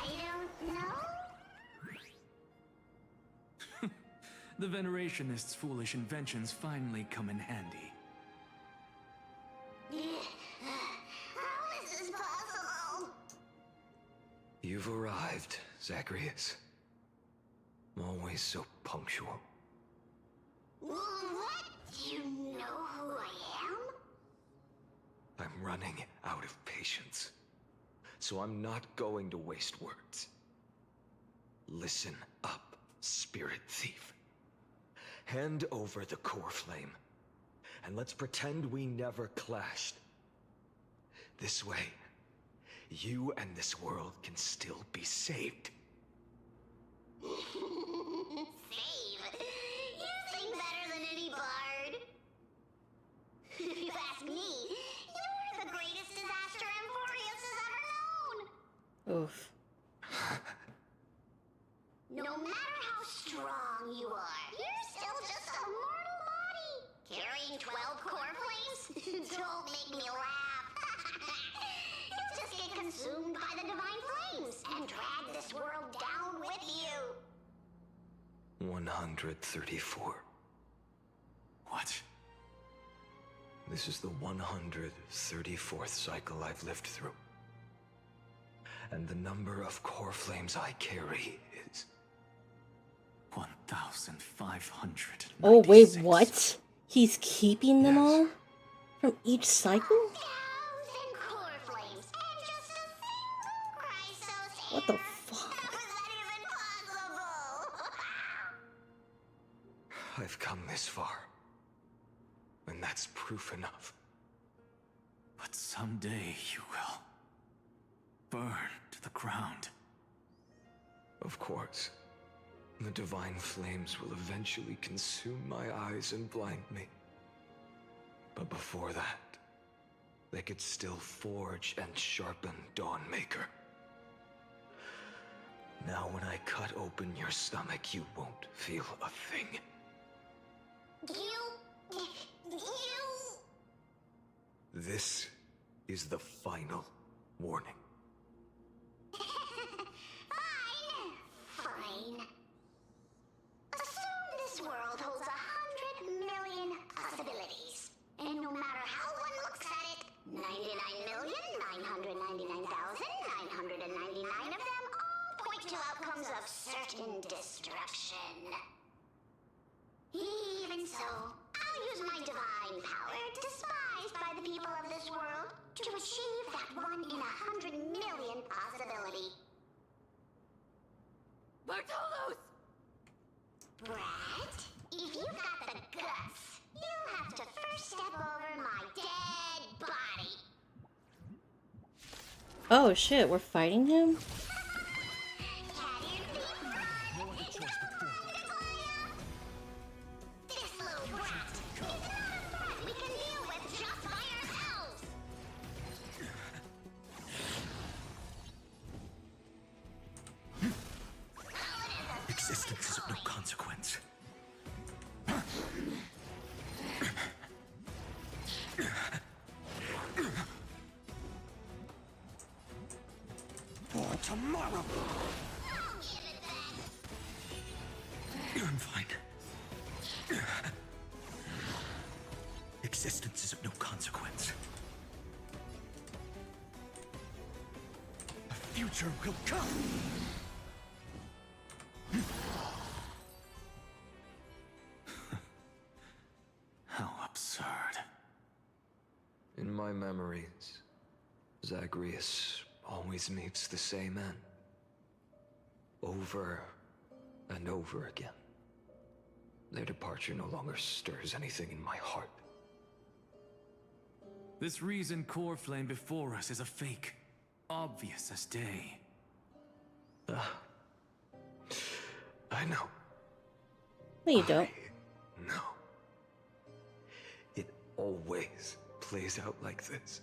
don't know. The Venerationists' foolish inventions finally come in handy. How is this possible? You've arrived, Zacharias. Always so punctual. What? Do you know who I am? I'm running out of patience. So I'm not going to waste words. Listen up, Spirit Thief. Hand over the core flame, and let's pretend we never clashed. This way, you and this world can still be saved. Save? You sing better than any bard. If you ask me, you're the greatest disaster Amphorius has ever known. Oof. No matter how strong you are, you're still just a mortal body. Carrying 12 core flames? Don't make me laugh. You'll just get consumed by the divine flames and drag this world down with you. 134. What? This is the 134th cycle I've lived through. And the number of core flames I carry is 1,500. Oh, wait, what? He's keeping them all? From each cycle? Core flames and just a single Chrysos. What the fuck? I've come this far. And that's proof enough. But someday you will burn to the ground. Of course. The divine flames will eventually consume my eyes and blind me. But before that, they could still forge and sharpen Dawnmaker. Now when I cut open your stomach, you won't feel a thing. This is the final warning. Fine. Assume this world holds 100 million possibilities. And no matter how one looks at it, 99,999,999 of them all point to outcomes of certain destruction. Even so, I'll use my divine power, despised by the people of this world, to achieve that 1 in 100 million possibility. Bartolos! Brett, if you've got the guts, you'll have to first step over my dead body. Oh shit, we're fighting him? This little brat is not a threat we can deal with just by ourselves. Existence is of no consequence. For tomorrow! I'm fine. Existence is of no consequence. A future will come! How absurd. In my memories, Zagreus always meets the same end. Over and over again. Their departure no longer stirs anything in my heart. This reason core flame before us is a fake. Obvious as day. I know. No, you don't. No. It always plays out like this.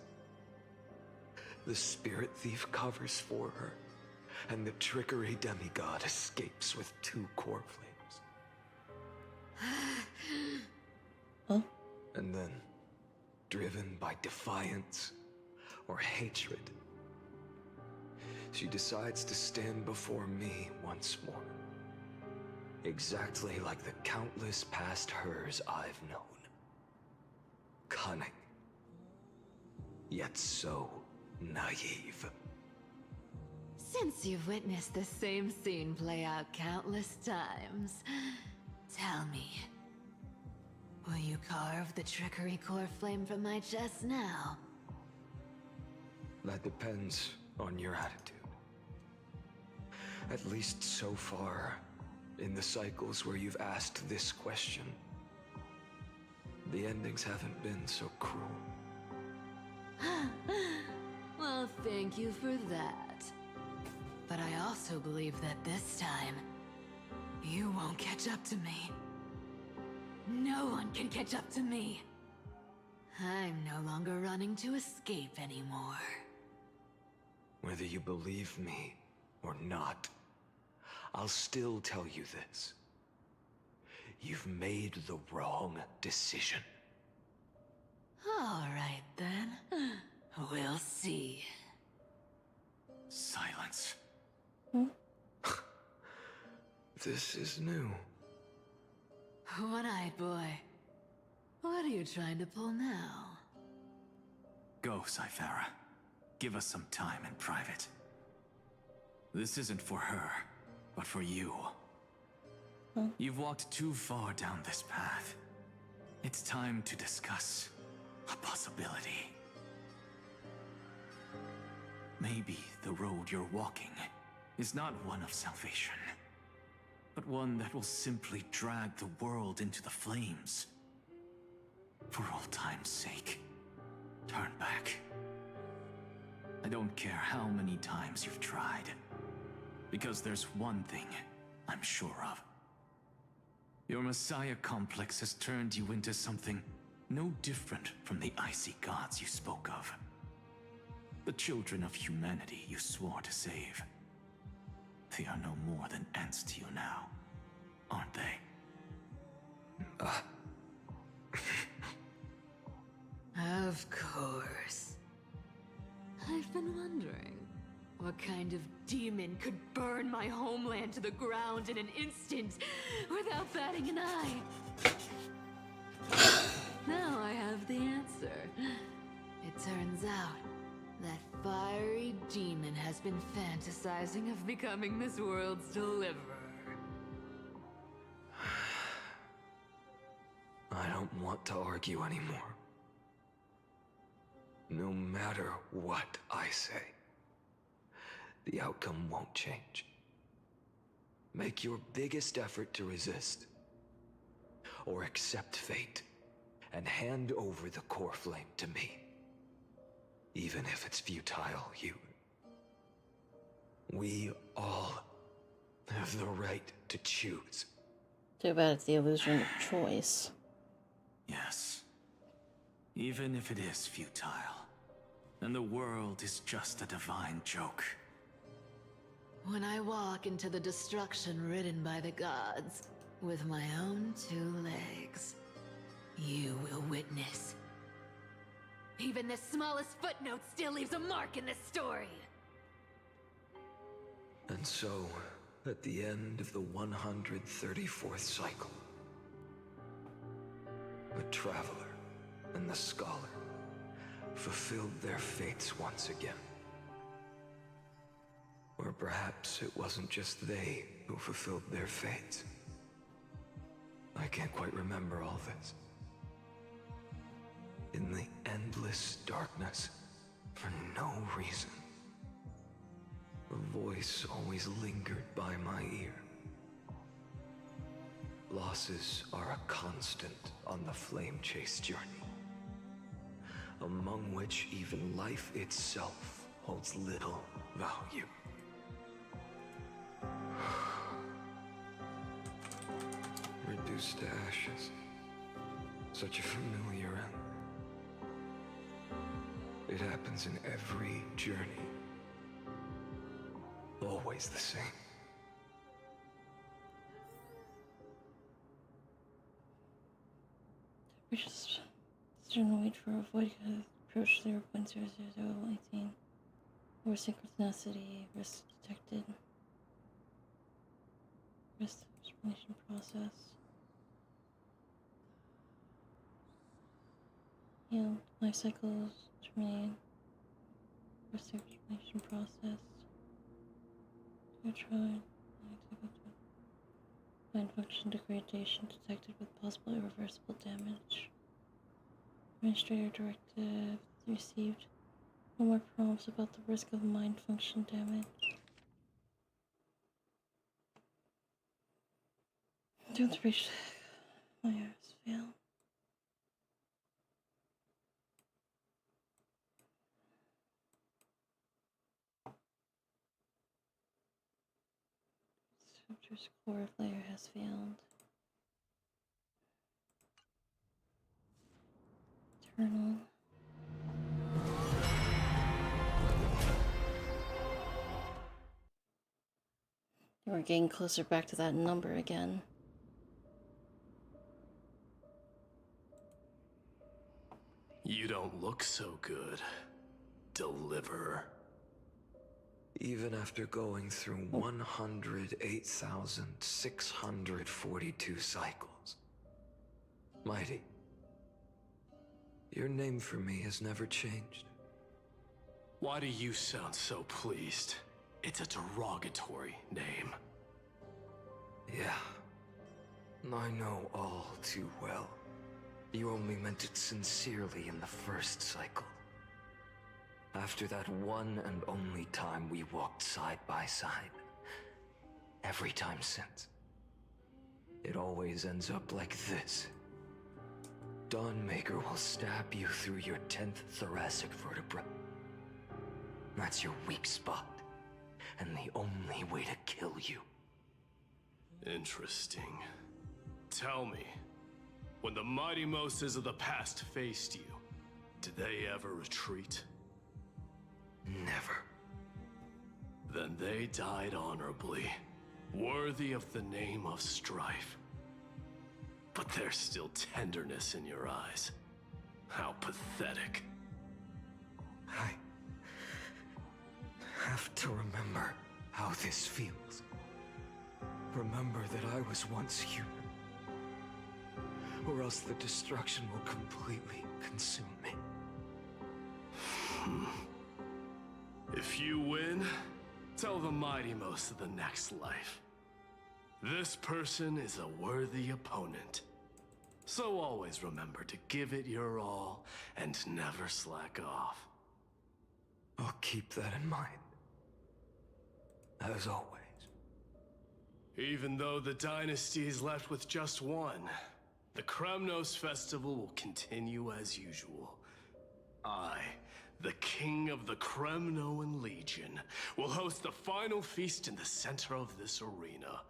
The spirit thief covers for her, and the trickery demigod escapes with 2 core flames. Huh? And then, driven by defiance, or hatred. She decides to stand before me once more. Exactly like the countless past hers I've known. Cunning. Yet so naive. Since you've witnessed the same scene play out countless times, tell me, will you carve the trickery core flame from my chest now? That depends on your attitude. At least so far, in the cycles where you've asked this question, the endings haven't been so cruel. Well, thank you for that. But I also believe that this time, you won't catch up to me. No one can catch up to me. I'm no longer running to escape anymore. Whether you believe me or not, I'll still tell you this. You've made the wrong decision. All right then. We'll see. Silence. This is new. One-eyed boy. What are you trying to pull now? Go, Cythera. Give us some time in private. This isn't for her, but for you. You've walked too far down this path. It's time to discuss a possibility. Maybe the road you're walking is not one of salvation, but one that will simply drag the world into the flames. For old time's sake, turn back. I don't care how many times you've tried, because there's one thing I'm sure of. Your Messiah complex has turned you into something no different from the icy gods you spoke of. The children of humanity you swore to save. They are no more than ants to you now, aren't they? Of course. I've been wondering, what kind of demon could burn my homeland to the ground in an instant without batting an eye? Now I have the answer. It turns out that fiery demon has been fantasizing of becoming this world's deliverer. I don't want to argue anymore. No matter what I say, the outcome won't change. Make your biggest effort to resist, or accept fate, and hand over the core flame to me. Even if it's futile, we all have the right to choose. Too bad it's the illusion of choice. Yes. Even if it is futile, and the world is just a divine joke. When I walk into the destruction ridden by the gods, with my own 2 legs, you will witness. Even the smallest footnote still leaves a mark in this story. And so, at the end of the 134th cycle, the Traveler and the Scholar fulfilled their fates once again. Or perhaps it wasn't just they who fulfilled their fates. I can't quite remember all this. In the endless darkness, for no reason, a voice always lingered by my ear. Losses are a constant on the flame chase journey, among which even life itself holds little value. Reduced to ashes. Such a familiar end. It happens in every journey. Always the same. We just annoyed for avoiding Approach 0.00018. Or synchronicity. Risk detected. Risk transformation process. Healed. Life cycles terminated. Risk transformation process. Tried. Mind function degradation detected with possible irreversible damage. Administrator directive received. No more prompts about the risk of mind function damage. Don't reach. My arrows fail. Scripture's core layer has failed. Eternal. We're getting closer back to that number again. You don't look so good, Deliverer. Even after going through 108,642 cycles. Mighty, your name for me has never changed. Why do you sound so pleased? It's a derogatory name. Yeah. I know all too well. You only meant it sincerely in the first cycle. After that one and only time we walked side by side. Every time since. It always ends up like this. Dawnmaker will stab you through your 10th thoracic vertebra. That's your weak spot. And the only way to kill you. Interesting. Tell me, when the mighty Moses of the past faced you, did they ever retreat? Never. Then they died honorably, worthy of the name of strife. But there's still tenderness in your eyes. How pathetic. I have to remember how this feels. Remember that I was once human. Or else the destruction will completely consume me. If you win, tell the mighty most of the next life. This person is a worthy opponent. So always remember to give it your all and never slack off. I'll keep that in mind. As always. Even though the dynasty is left with just one, the Kremnos festival will continue as usual. I, the king of the Kremnoan Legion, will host the final feast in the center of this arena,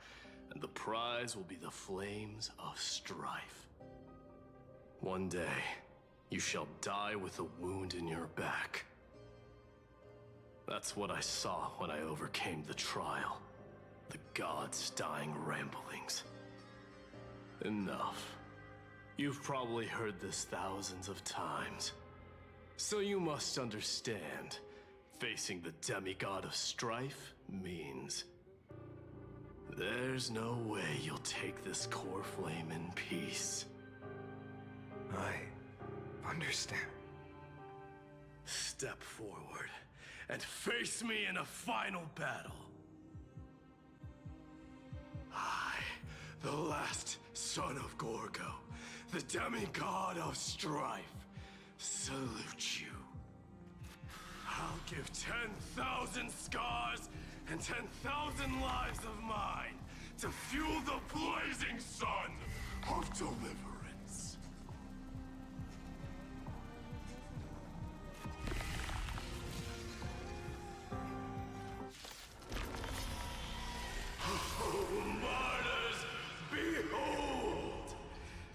and the prize will be the flames of strife. One day, you shall die with a wound in your back. That's what I saw when I overcame the trial. The gods' dying ramblings. Enough. You've probably heard this thousands of times. So you must understand, facing the demigod of strife means there's no way you'll take this core flame in peace. I understand. Step forward and face me in a final battle. I, the last son of Gorgo, the demigod of strife, salute you. I'll give 10,000 scars and 10,000 lives of mine to fuel the blazing sun of deliverance. Oh, martyrs, behold!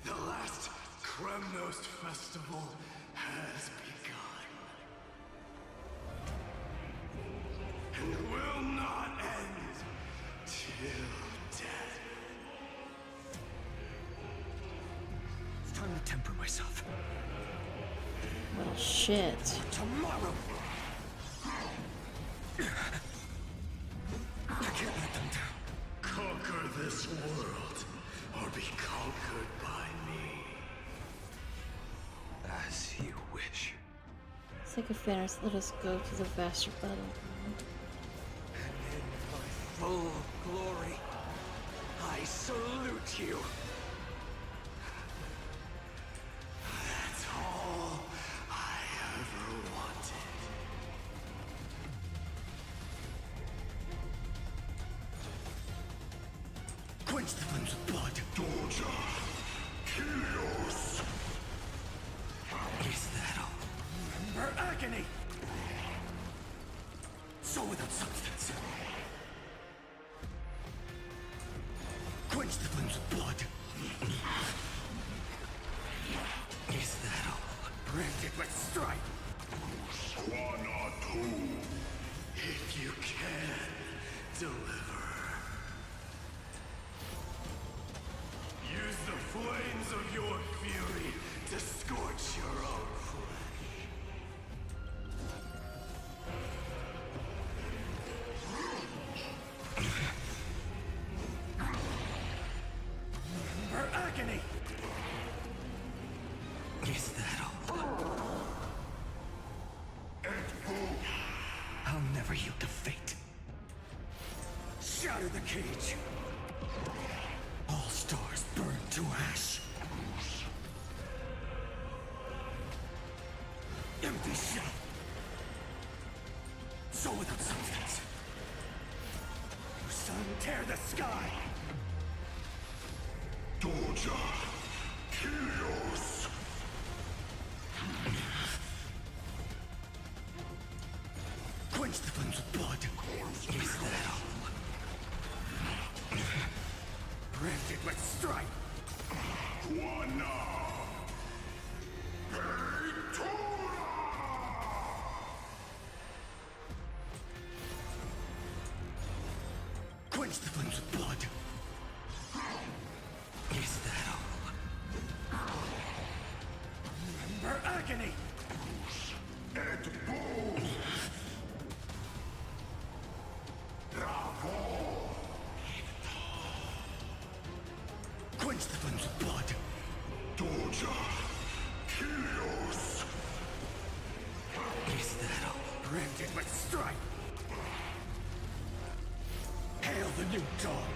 The last Kremnos festival has begun. And will not end till death. It's time to temper myself. Well, shit. Tomorrow. I can't let them down. Conquer this world, or be conquered by me. As you wish. Sacred Fanners, let us go to the vaster battleground. And in my full glory, I salute you. That's all I ever wanted. Quench the flames of blood. Doja, Helios. Is that all? Remember agony. So without substance. Quench the flames of blood. Is that all? Branded with strife. Squana 2. If you can, deliver. Use the flames of your fury to scorch your own flesh. Remember agony. Is that all? I'll never yield to fate. Shatter the cage. All stars burn to ash. Empty shell. So without substance. Your sun tear the sky. Doja, Helios. Quench the flames of blood. Is that all? Branded with strife. Quana. Quench the flames of blood. Is that all? Remember agony. Et boom. Bravo. Quench the flames of blood. Doja, Helios. Is that all? Branded with strife. Hail the new dawn.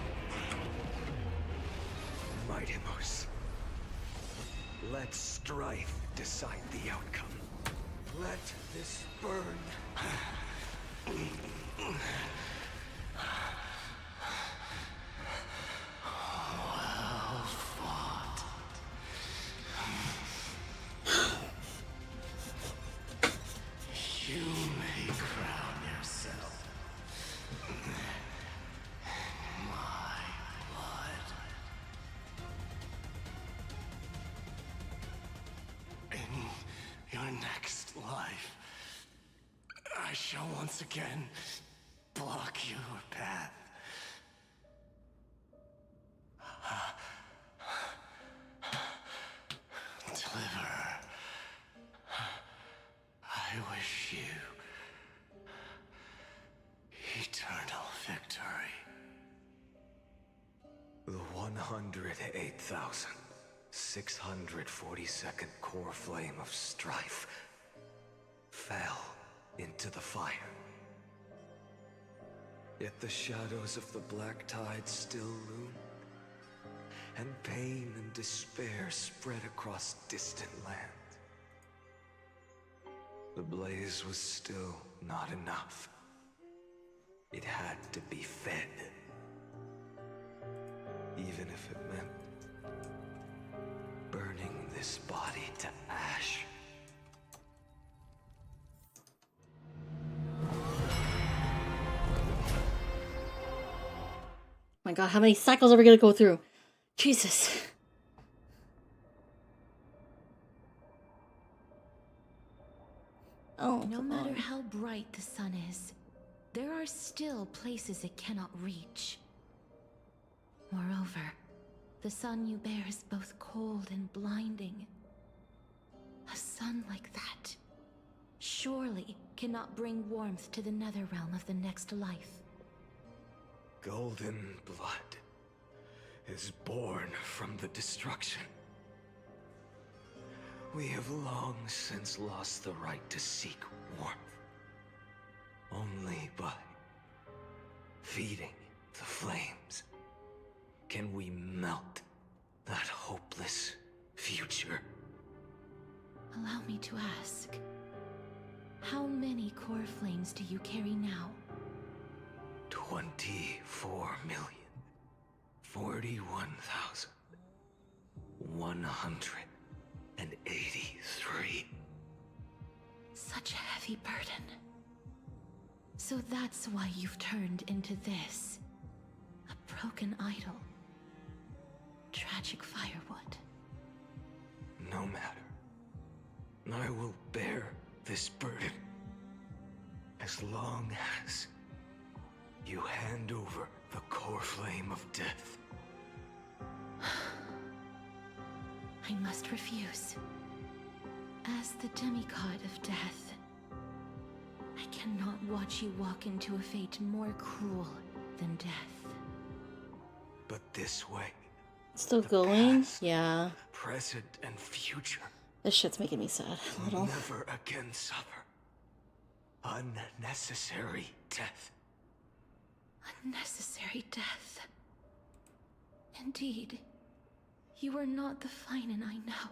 Mightimos. Let strife decide the outcome. Let this burn. Well fought. You may crown yourself. My blood. In your next life, I shall once again block your path. Deliver. I wish you eternal victory. The 108,642nd core flame of strife fell into the fire. Yet the shadows of the black tide still loom, and pain and despair spread across distant lands. The blaze was still not enough. It had to be fed. Even if it meant burning this body to ash. My god, how many cycles are we gonna go through? Jesus. Oh, no matter how bright the sun is, there are still places it cannot reach. Moreover, the sun you bear is both cold and blinding. A sun like that surely cannot bring warmth to the nether realm of the next life. Golden blood is born from the destruction. We have long since lost the right to seek warmth. Only by feeding the flames can we melt that hopeless future. Allow me to ask, how many core flames do you carry now? 24,041,183. Such a heavy burden. So that's why you've turned into this. A broken idol. Tragic firewood. No matter. I will bear this burden as long as you hand over the core flame of death. I must refuse. As the demigod of death, I cannot watch you walk into a fate more cruel than death. But this way, Still going? Yeah. present and future This shit's making me sad a will little. never again suffer unnecessary death. Unnecessary death. Indeed, you are not the Finan I know.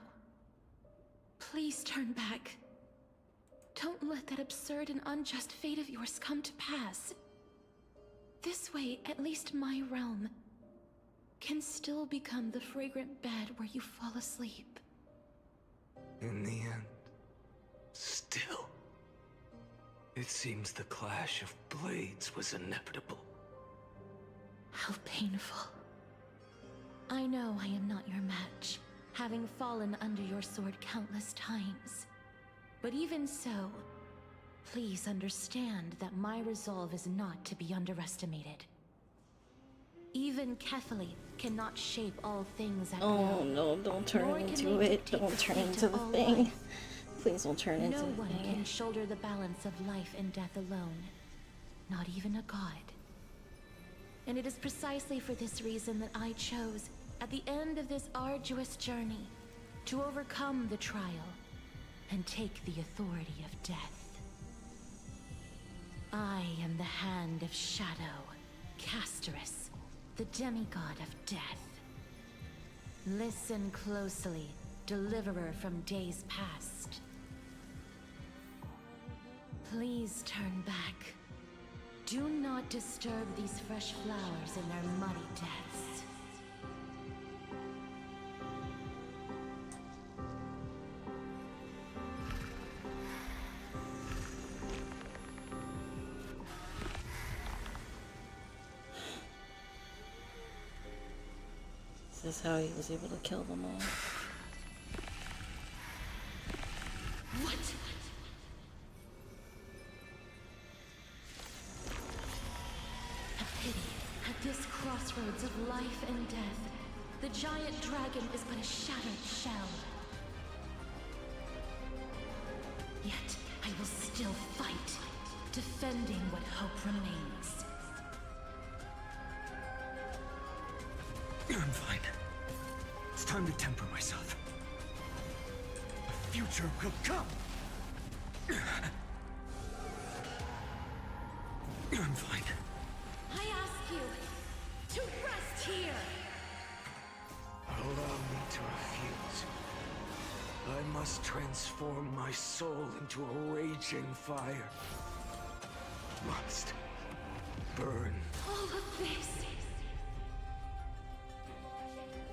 Please turn back. Don't let that absurd and unjust fate of yours come to pass. This way, at least my realm can still become the fragrant bed where you fall asleep. In the end, still, it seems the clash of blades was inevitable. How painful. I know I am not your match, having fallen under your sword countless times. But even so, please understand that my resolve is not to be underestimated. Even Kefali cannot shape all things at will. Oh no, don't turn Nor can into they it. dictate Don't turn fate into of the all thing. life. Please don't turn into No the one thing. can shoulder the balance of life and death alone. Not even a god. And it is precisely for this reason that I chose, at the end of this arduous journey, to overcome the trial and take the authority of death. I am the Hand of Shadow, Casterus, the demigod of death. Listen closely, deliverer from days past. Please turn back. Do not disturb these fresh flowers in their muddy deaths. This is how he was able to kill them all. What? A pity, at this crossroads of life and death, the giant dragon is but a shattered shell. Yet, I will still fight, defending what hope remains. I'm fine. It's time to temper myself. A future will come. I'm fine. I ask you to rest here! Allow me to refuse. I must transform my soul into a raging fire. Must burn. All of this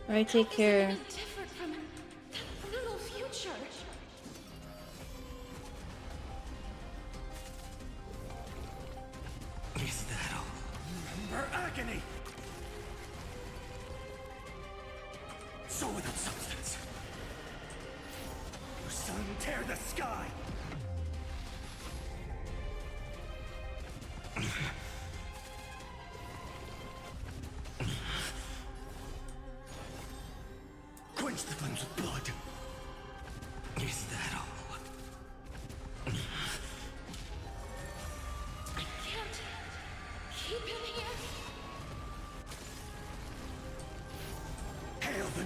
Alright, take care. different from that brutal future. Is that all? Remember agony! So without substance. Your sun tear the sky! Quench the flames with blood. Is that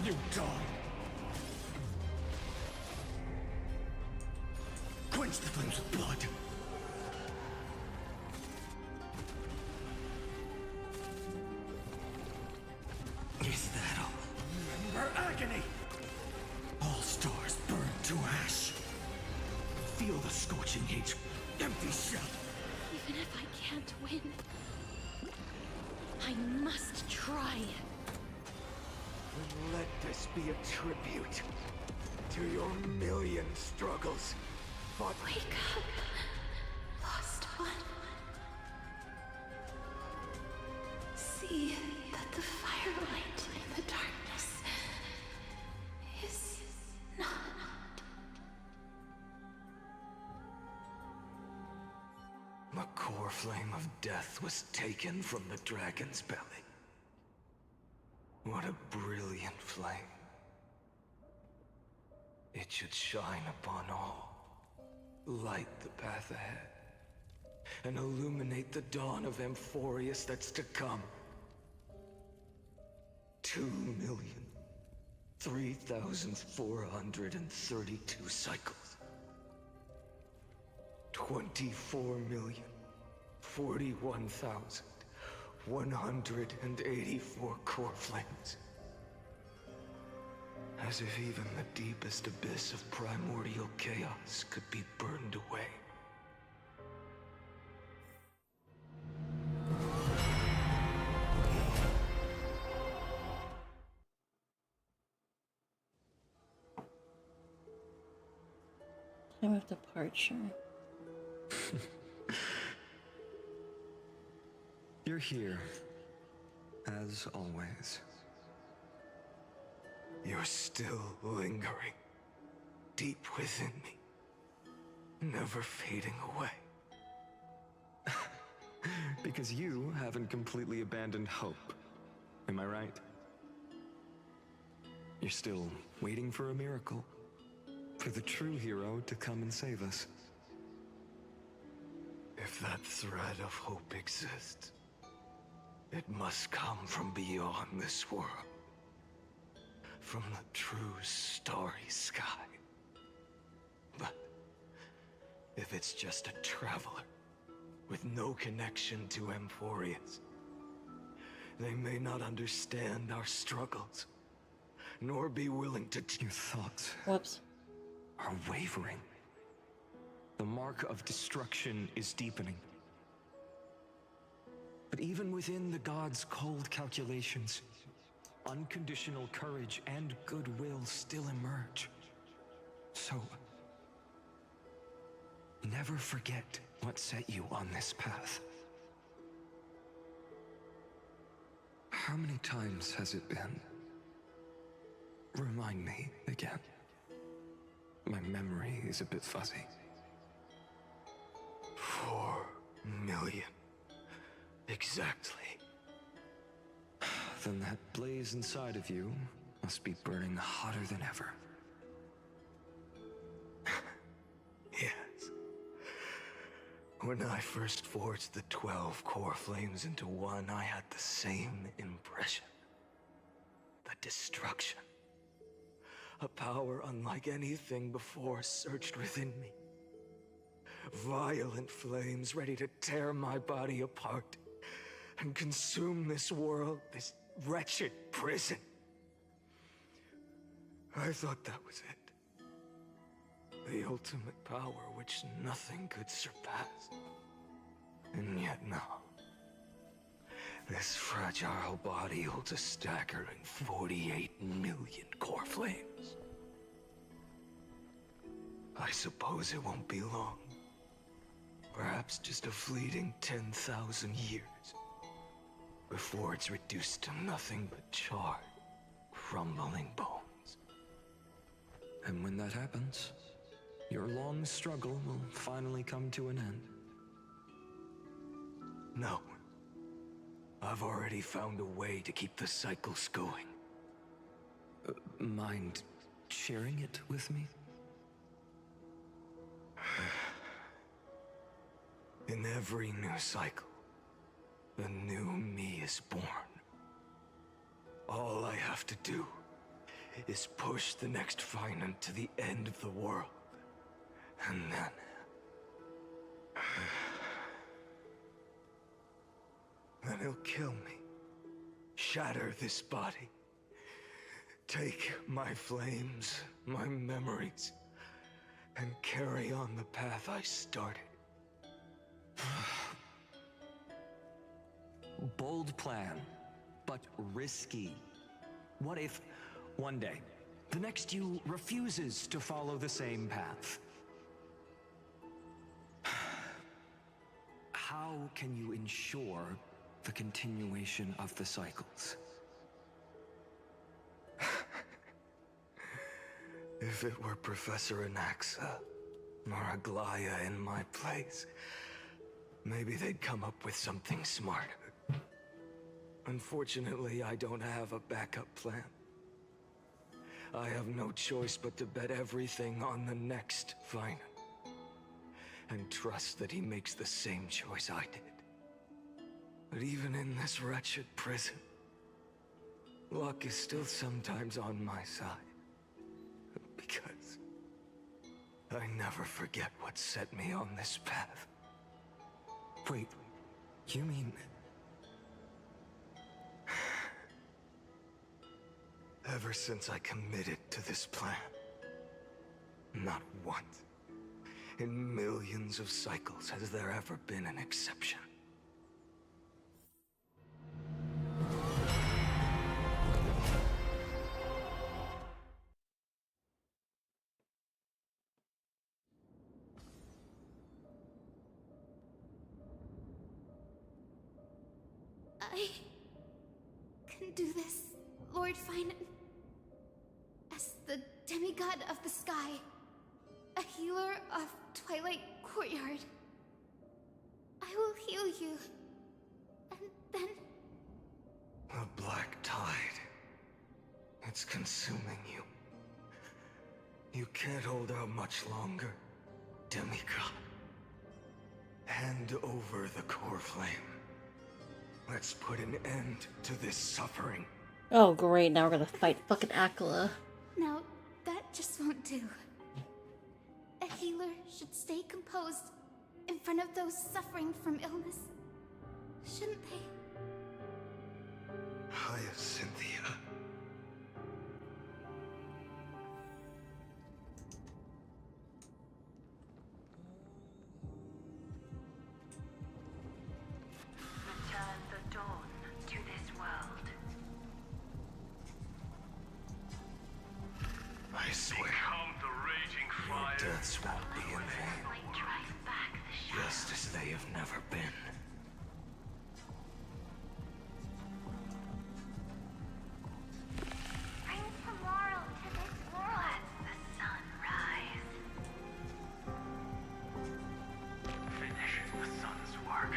you die! Quench the flames of blood! Is that all? Remember agony! All stars burn to ash. Feel the scorching heat. Empty shell. Even if I can't win, I must try. Then let this be a tribute to your million struggles. But wake up, lost one. See that the firelight in the darkness is not. The core flame of death was taken from the dragon's belly. What a brilliant flame. It should shine upon all, light the path ahead, and illuminate the dawn of Amphorius that's to come. 2,003,432 cycles. 24,041,184 core flames. As if even the deepest abyss of primordial chaos could be burned away. Time of departure. You're here, as always. You're still lingering, deep within me, never fading away. Because you haven't completely abandoned hope, am I right? You're still waiting for a miracle, for the true hero to come and save us. If that thread of hope exists, it must come from beyond this world. From the true starry sky. But if it's just a traveler with no connection to Amphorius, they may not understand our struggles, nor be willing to. Your thoughts are wavering. The mark of destruction is deepening. But even within the gods' cold calculations, unconditional courage and goodwill still emerge. So, never forget what set you on this path. How many times has it been? Remind me again. My memory is a bit fuzzy. 4 million. Exactly. Then that blaze inside of you must be burning hotter than ever. Yes. When I first forged the 12 core flames into one, I had the same impression. The destruction. A power unlike anything before surged within me. Violent flames ready to tear my body apart and consume this world, this wretched prison. I thought that was it. The ultimate power which nothing could surpass. And yet now, this fragile body holds a staggering 48 million core flames. I suppose it won't be long. Perhaps just a fleeting 10,000 years. Before it's reduced to nothing but charred, crumbling bones. And when that happens, your long struggle will finally come to an end. No. I've already found a way to keep the cycles going. Mind sharing it with me? In every new cycle, a new me is born. All I have to do is push the next Finan to the end of the world. And then... then he'll kill me. Shatter this body. Take my flames, my memories, and carry on the path I started. Bold plan, but risky. What if, one day, the next you refuses to follow the same path? How can you ensure the continuation of the cycles? If it were Professor Anaxa or Aglaya in my place, maybe they'd come up with something smarter. Unfortunately, I don't have a backup plan. I have no choice but to bet everything on the next Finan. And trust that he makes the same choice I did. But even in this wretched prison, luck is still sometimes on my side. Because I never forget what set me on this path. Wait, you mean... Ever since I committed to this plan, not once, in millions of cycles, has there ever been an exception. I can do this, Lord Finan. As the demigod of the sky, a healer of Twilight Courtyard. I will heal you, and then... The black tide. It's consuming you. You can't hold out much longer, demigod. Hand over the core flame. Let's put an end to this suffering. Oh great, now we're gonna fight fucking Akala. Now, that just won't do. A healer should stay composed in front of those suffering from illness. Shouldn't they? Hyacinthia. Return the dawn to this world. I swear, the raging fire. your deaths won't be in vain. Just as they have never been. Bring tomorrow to this world. Let the sun rise. Finish the sun's work.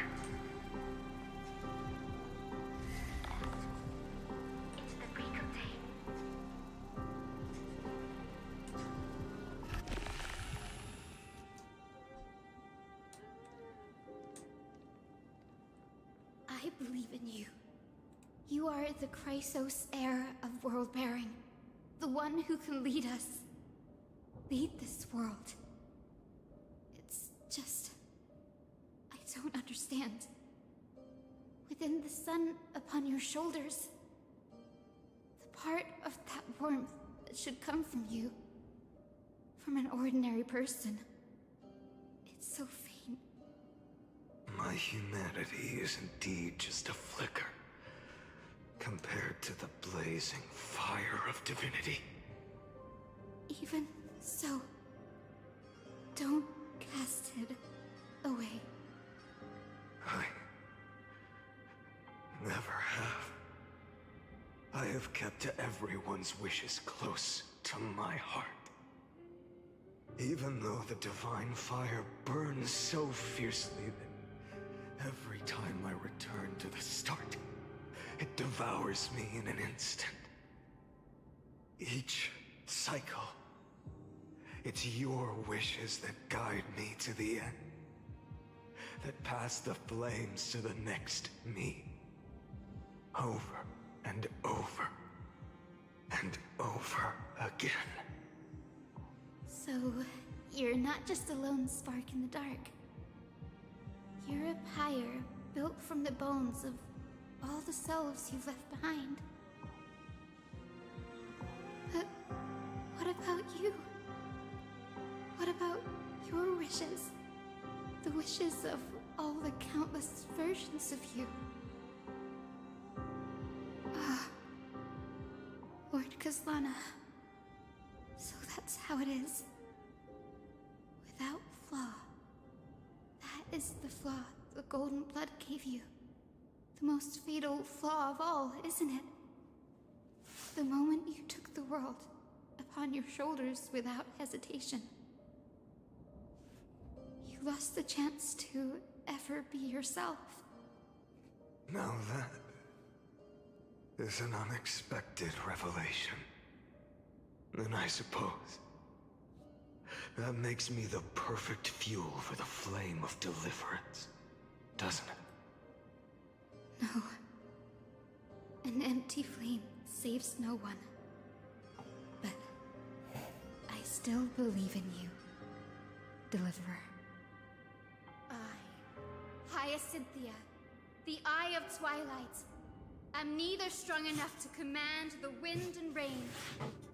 It's the break of day. I believe in you. You are the Chrysos heir of world-bearing. The one who can lead us. Lead this world. It's just... I don't understand. Within the sun upon your shoulders, the part of that warmth that should come from you, from an ordinary person, it's so faint. My humanity is indeed just a flicker compared to the blazing fire of divinity. Even so, don't cast it away. I never have. I have kept everyone's wishes close to my heart. Even though the divine fire burns so fiercely that every time I return to the start, it devours me in an instant. Each cycle, it's your wishes that guide me to the end. That pass the flames to the next me. Over and over and over again. So, you're not just a lone spark in the dark. You're a pyre built from the bones of all the selves you've left behind. But what about you? What about your wishes? The wishes of all the countless versions of you? Lord Kazlana. So that's how it is. Without flaw. That is the flaw the golden blood gave you. The most fatal flaw of all, isn't it? The moment you took the world upon your shoulders without hesitation. You lost the chance to ever be yourself. Now that is an unexpected revelation. Then I suppose that makes me the perfect fuel for the flame of deliverance, doesn't it? No. An empty flame saves no one. But I still believe in you, Deliverer. I, Hyacinthia, the Eye of Twilight, am neither strong enough to command the wind and rain,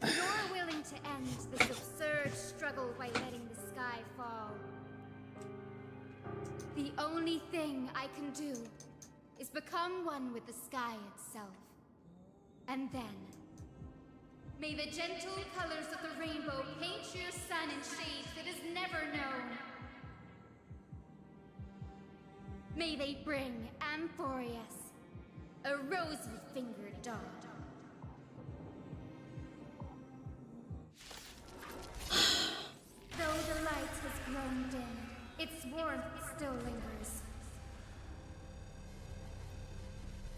nor willing to end this absurd struggle by letting the sky fall. The only thing I can do is become one with the sky itself. And then, may the gentle colors of the rainbow paint your sun in shades it has never known. May they bring Amphorius, a rosy-fingered dog. Though the light has grown dim, its warmth still lingers.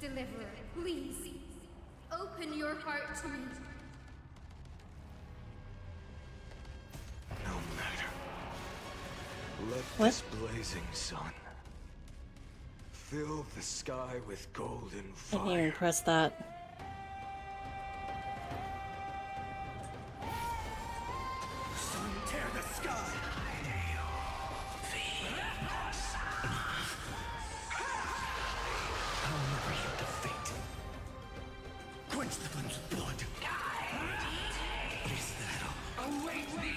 Deliverer, please, open your heart to me. No matter. Let this blazing sun fill the sky with golden I fire. didn't even press that. Sun, tear the sky! I'll never yield to fate. Quench the flames of blood. Is that all? Await the end!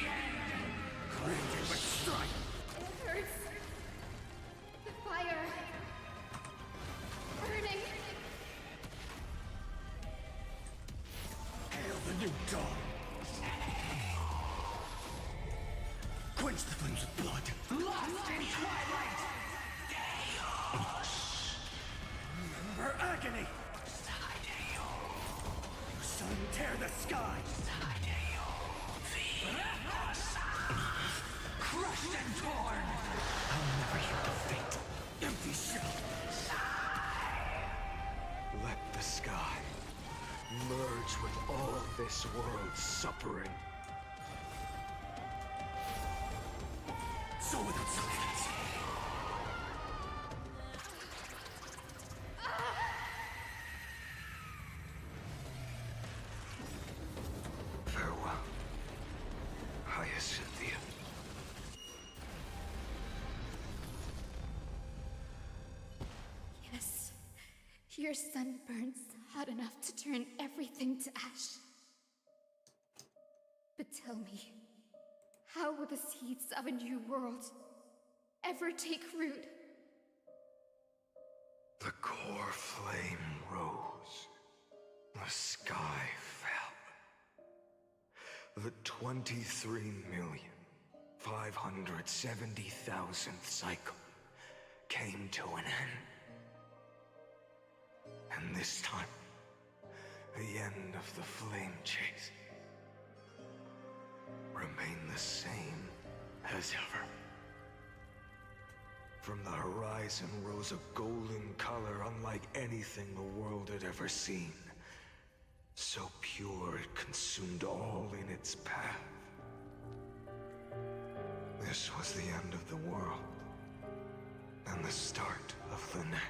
Granted but strike! It hurts. The fire. Burning. Hail the new dawn! Quench the flames of blood! Lost in twilight! Remember agony! Sun, tear the sky! Crushed and torn! I'll never yield to fate. Empty shell! Let the sky merge with all this world's suffering. So without substance. Farewell, Hyacinthia. Yes, your sun burns hot enough to turn everything to ash. But tell me, how will the seeds of a new world ever take root? The core flame rose. The sky fell. The 23,570,000th cycle came to an end. And this time, the end of the flame chase remained the same as ever. From the horizon rose a golden color unlike anything the world had ever seen. So pure it consumed all in its path. This was the end of the world, and the start of the next.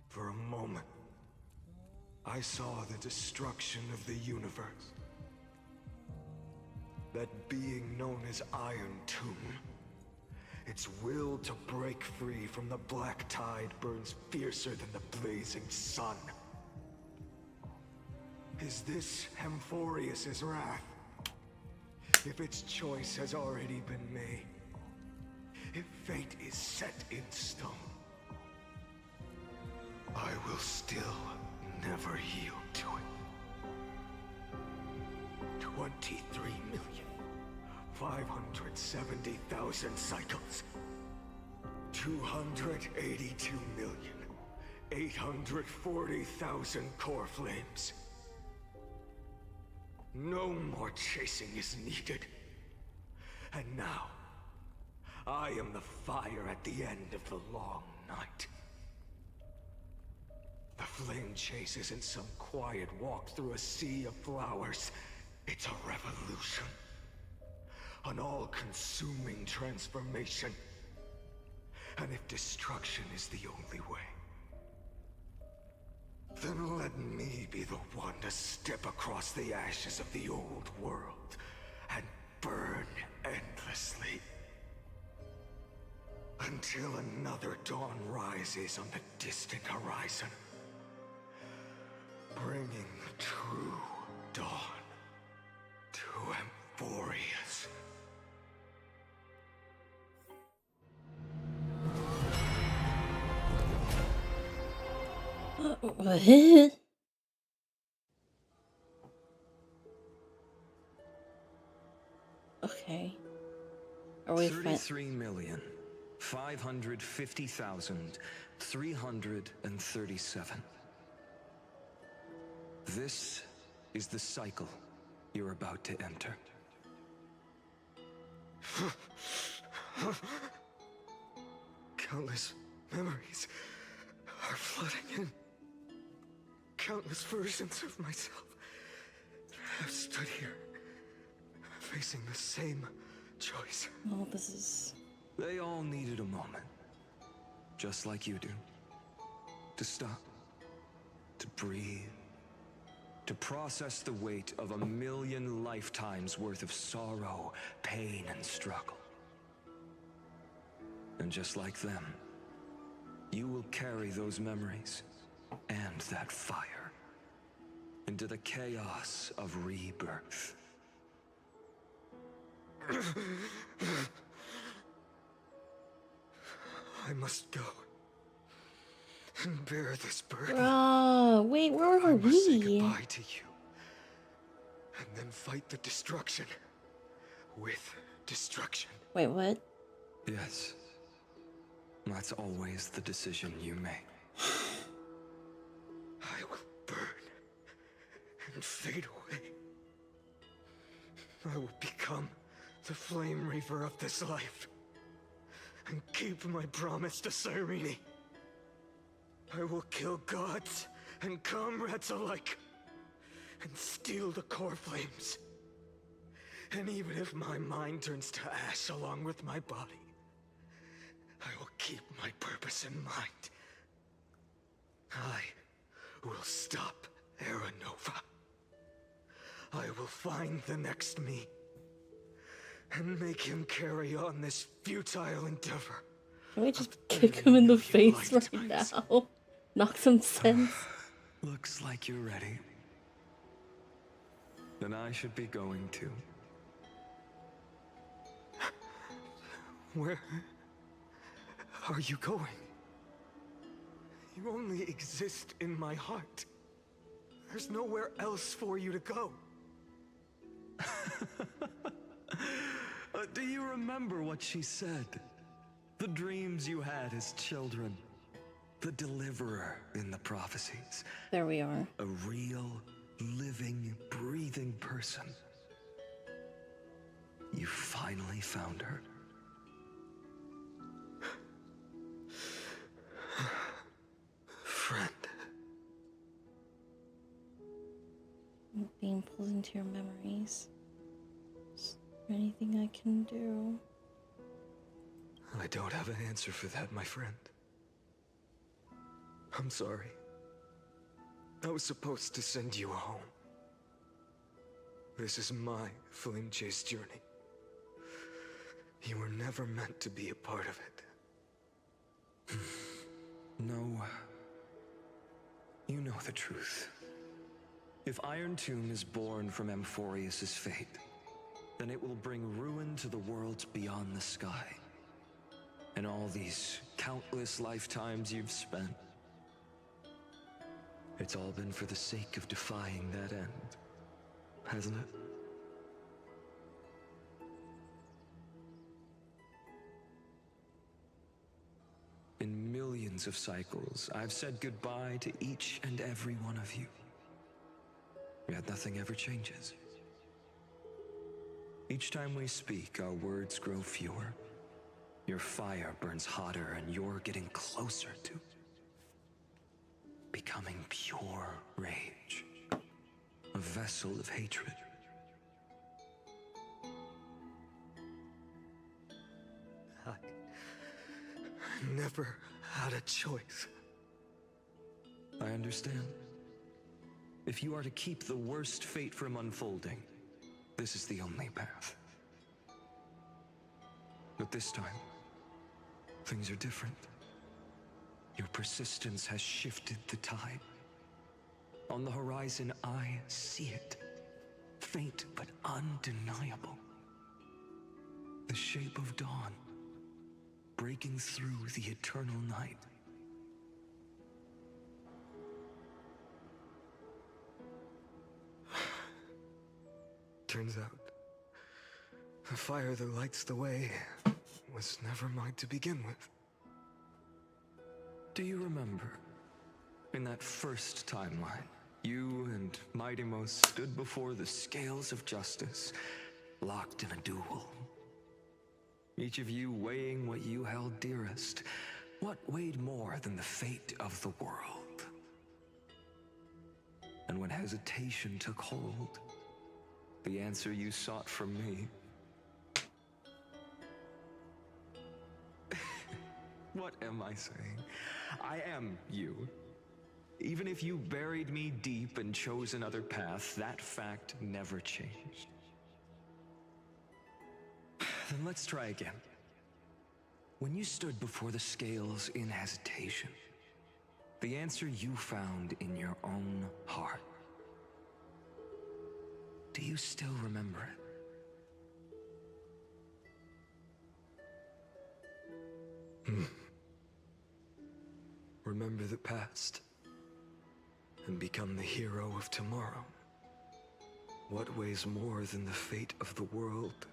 For a moment, I saw the destruction of the universe. That being known as Iron Tomb, its will to break free from the black tide burns fiercer than the blazing sun. Is this Hemphorius's wrath? If its choice has already been made, if fate is set in stone, I will still never yield to it. 23,570,000 cycles. 282,840,000 core flames. No more chasing is needed. And now, I am the fire at the end of the long night. The flame chase isn't some quiet walk through a sea of flowers. It's a revolution. An all-consuming transformation. And if destruction is the only way, then let me be the one to step across the ashes of the old world and burn endlessly. Until another dawn rises on the distant horizon, bringing the true dawn to Emphorius. What? Okay. Are we 33,550,337. This is the cycle you're about to enter. Countless memories are flooding in. Countless versions of myself have stood here, facing the same choice. Oh, this is... They all needed a moment, just like you do. To stop, to breathe, to process the weight of 1,000,000 lifetimes worth of sorrow, pain, and struggle. And just like them, you will carry those memories and that fire into the chaos of rebirth. I must go and bear this burden. Wait, where are we? Say goodbye to you, and then fight the destruction with destruction. Wait, what? Yes, that's always the decision you make. I will burn and fade away. I will become the flame reaver of this life and keep my promise to Cyrene. I will kill gods and comrades alike and steal the core flames. And even if my mind turns to ash along with my body, I will keep my purpose in mind. I will stop Era Nova. I will find the next me and make him carry on this futile endeavor. Can we just kick him in the face right now? Knock some sense. Looks like you're ready. Then I should be going too. Where are you going? You only exist in my heart. There's nowhere else for you to go. Do you remember what she said? The dreams you had as children. The deliverer in the prophecies. There we are. A real, living, breathing person. You finally found her. Friend. Being pulled into your memories. Is there anything I can do? I don't have an answer for that, my friend. I'm sorry. I was supposed to send you home. This is my flame chase journey. You were never meant to be a part of it. No. You know the truth. If Iron Tomb is born from Amphorius' fate, then it will bring ruin to the worlds beyond the sky. And all these countless lifetimes you've spent, it's all been for the sake of defying that end, hasn't it? In millions of cycles, I've said goodbye to each and every one of you. Yet nothing ever changes. Each time we speak, our words grow fewer. Your fire burns hotter, and you're getting closer to becoming pure rage, a vessel of hatred. I never had a choice. I understand. If you are to keep the worst fate from unfolding, this is the only path. But this time, things are different. Your persistence has shifted the tide. On the horizon, I see it. Faint but undeniable. The shape of dawn, breaking through the eternal night. Turns out, the fire that lights the way was never mine to begin with. Do you remember, in that first timeline, you and Mightymost stood before the scales of justice, locked in a duel? Each of you weighing what you held dearest. What weighed more than the fate of the world? And when hesitation took hold, the answer you sought from me. What am I saying? I am you. Even if you buried me deep and chose another path, that fact never changed. Then let's try again. When you stood before the scales in hesitation, the answer you found in your own heart. Do you still remember it? Remember the past and become the hero of tomorrow. What weighs more than the fate of the world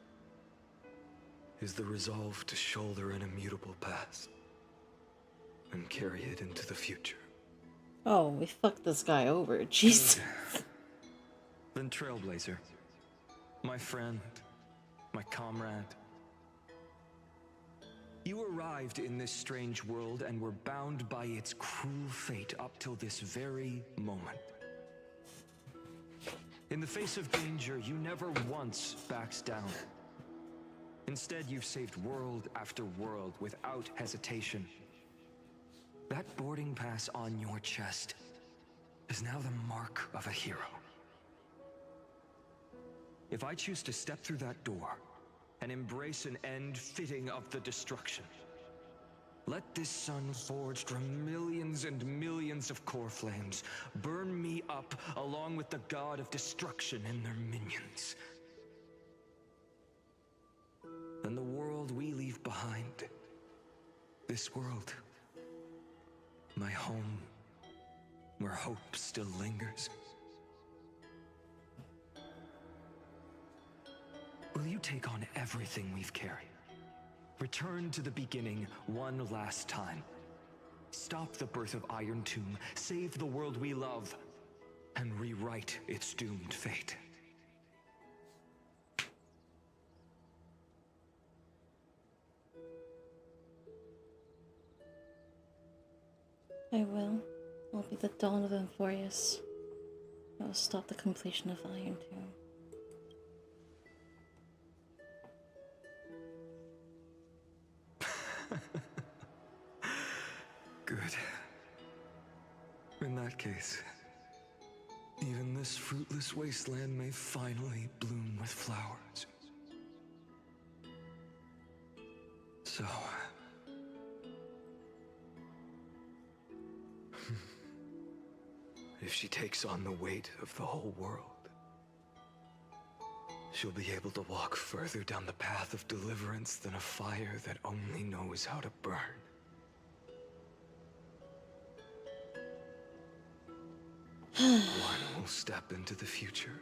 is the resolve to shoulder an immutable past and carry it into the future. Oh, we fucked this guy over. Jeez. Then Trailblazer, my friend, my comrade. You arrived in this strange world and were bound by its cruel fate up till this very moment. In the face of danger, you never once backed down. Instead, you've saved world after world without hesitation. That boarding pass on your chest is now the mark of a hero. If I choose to step through that door and embrace an end fitting of the destruction, let this sun forged from millions and millions of core flames burn me up along with the god of destruction and their minions. Then the world we leave behind, this world, my home, where hope still lingers. Will you take on everything we've carried? Return to the beginning one last time. Stop the birth of Iron Tomb, save the world we love, and rewrite its doomed fate. I will. I'll be the dawn of Amphorius. I will stop the completion of Iron Tomb. Good. In that case, Even this fruitless wasteland may finally bloom with flowers. So... if she takes on the weight of the whole world, she'll be able to walk further down the path of deliverance than a fire that only knows how to burn. One will step into the future.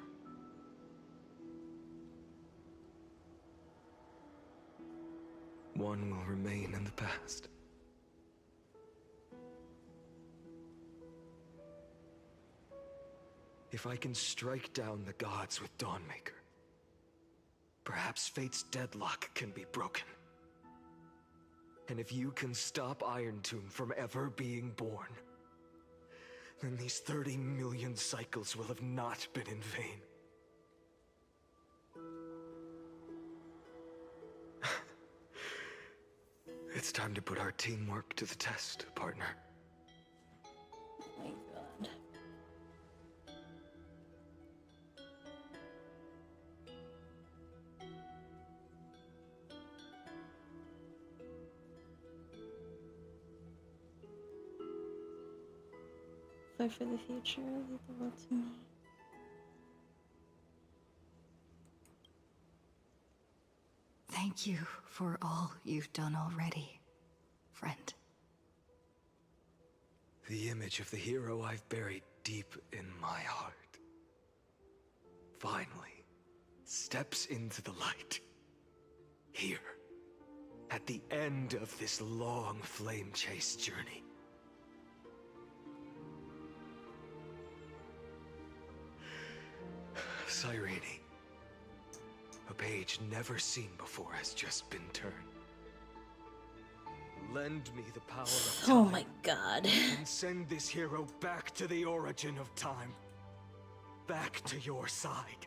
One will remain in the past. If I can strike down the gods with Dawnmaker, perhaps fate's deadlock can be broken. And if you can stop Iron Tomb from ever being born, then these 30 million cycles will have not been in vain. It's time to put our teamwork to the test, partner. Oh my god. Fight for the future, leave the world to me. Thank you for all you've done already, friend. The image of the hero I've buried deep in my heart finally steps into the light. Here, at the end of this long flame chase journey. Cyrene, a page never seen before has just been turned. Lend me the power of time. Oh my god. And send this hero back to the origin of time. Back to your side.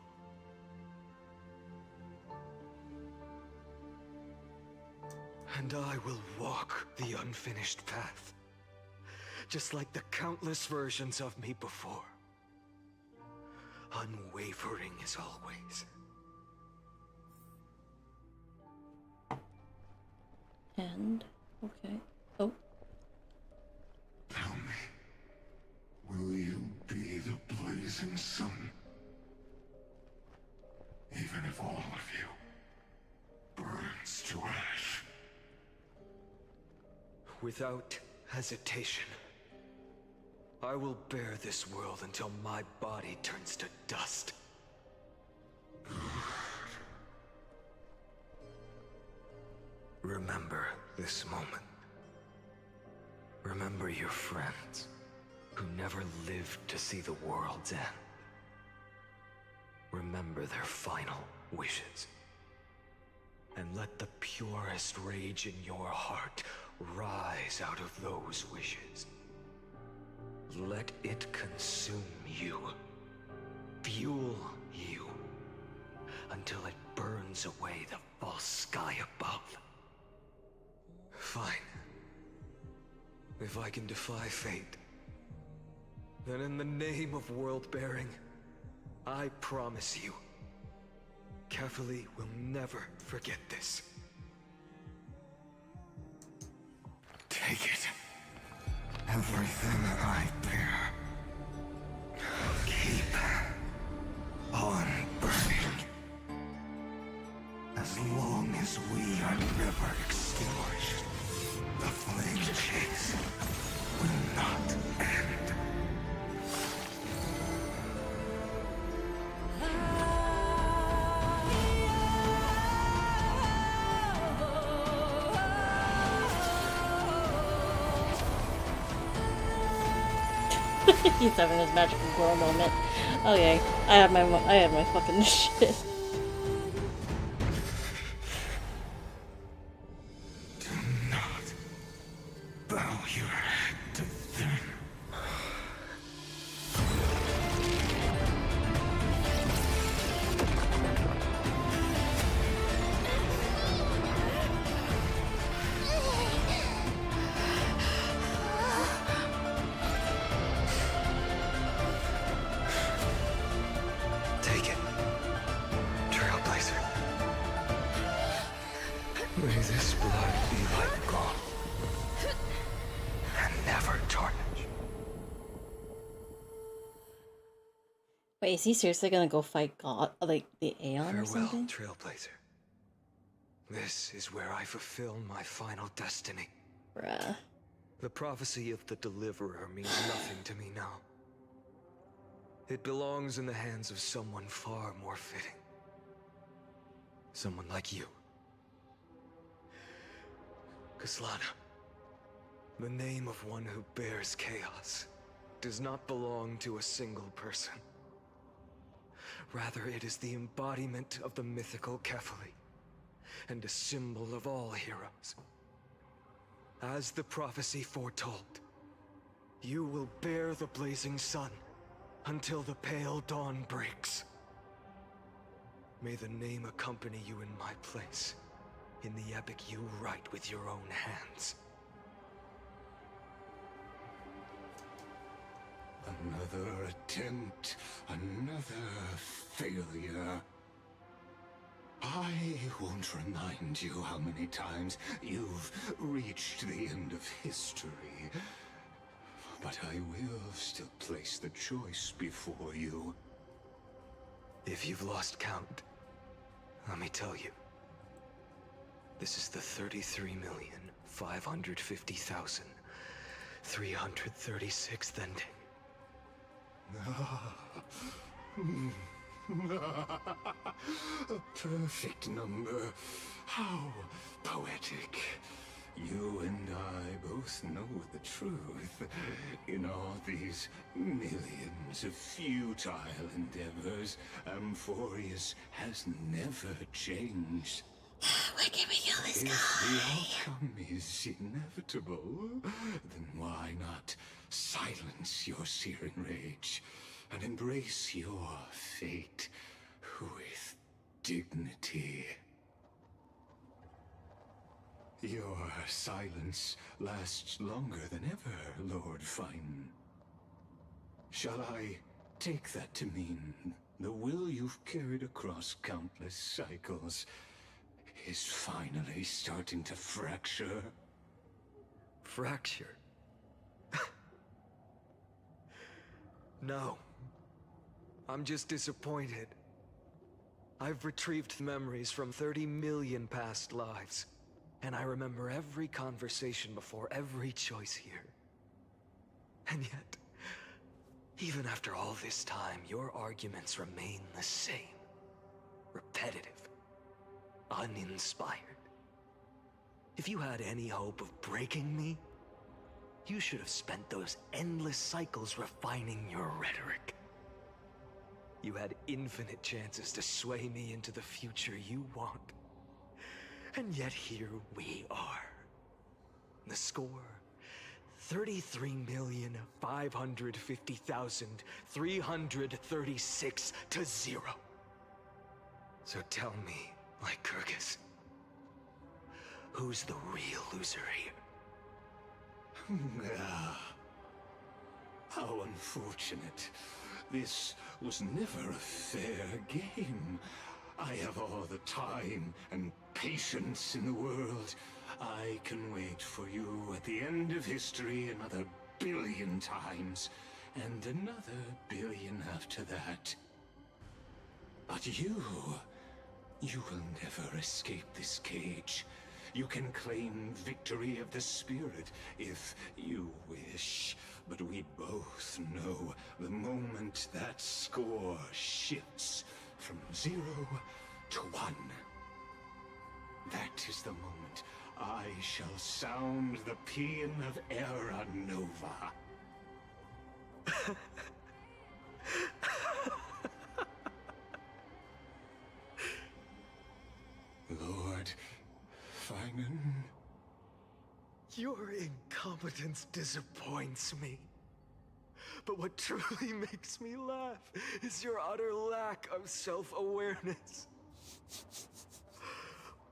And I will walk the unfinished path. Just like the countless versions of me before. Unwavering as always. And okay. Oh. Tell me, will you be the blazing sun? Even if all of you burns to ash. Without hesitation, I will bear this world until my body turns to dust. Remember this moment. Remember your friends who never lived to see the world's end. Remember their final wishes. And let the purest rage in your heart rise out of those wishes. Let it consume you. Fuel you. Until it burns away the false sky above. Fine. If I can defy fate, then in the name of world-bearing, I promise you, Kefali will never forget this. Take it. Everything I bear. Keep on burning. As long as we are never extinguished, the flame chase will not end. He's having his magical glow moment. Okay, I have my fucking shit. Do not bow your head to them. Wait, is he seriously gonna go fight God, like the Aeon or Farewell, something? Trailblazer. This is where I fulfill my final destiny. Bruh. The prophecy of the Deliverer means nothing to me now. It belongs in the hands of someone far more fitting. Someone like you. Kaslana, the name of one who bears chaos does not belong to a single person. Rather, it is the embodiment of the mythical Kefali, and a symbol of all heroes. As the prophecy foretold, you will bear the blazing sun until the pale dawn breaks. May the name accompany you in my place, in the epic you write with your own hands. Another attempt, another failure. I won't remind you how many times you've reached the end of history, but I will still place the choice before you. If you've lost count, let me tell you. This is the 33,550,336th ending. A perfect number. How poetic. You and I both know the truth. In all these millions of futile endeavors, Amphorius has never changed. Where can we kill this guy? If the outcome is inevitable, then why not silence your searing rage and embrace your fate with dignity? Your silence lasts longer than ever, Lord Fine. Shall I take that to mean the will you've carried across countless cycles is finally starting to fracture? Fracture? No. I'm just disappointed. I've retrieved memories from 30 million past lives, and I remember every conversation before every choice here. And yet, even after all this time, your arguments remain the same. Repetitive. Uninspired. If you had any hope of breaking me, you should have spent those endless cycles refining your rhetoric. You had infinite chances to sway me into the future you want. And yet here we are. The score, 33,550,336 to 0. So tell me, Lycurgus, who's the real loser here? How unfortunate. This was never a fair game. I have all the time and patience in the world. I can wait for you at the end of history another billion times, and another billion after that. But you will never escape this cage. You can claim victory of the spirit if you wish, but we both know the moment that score shifts from 0 to 1. That is the moment I shall sound the paean of Era Nova. Lord Finan? Your incompetence disappoints me. But what truly makes me laugh is your utter lack of self-awareness.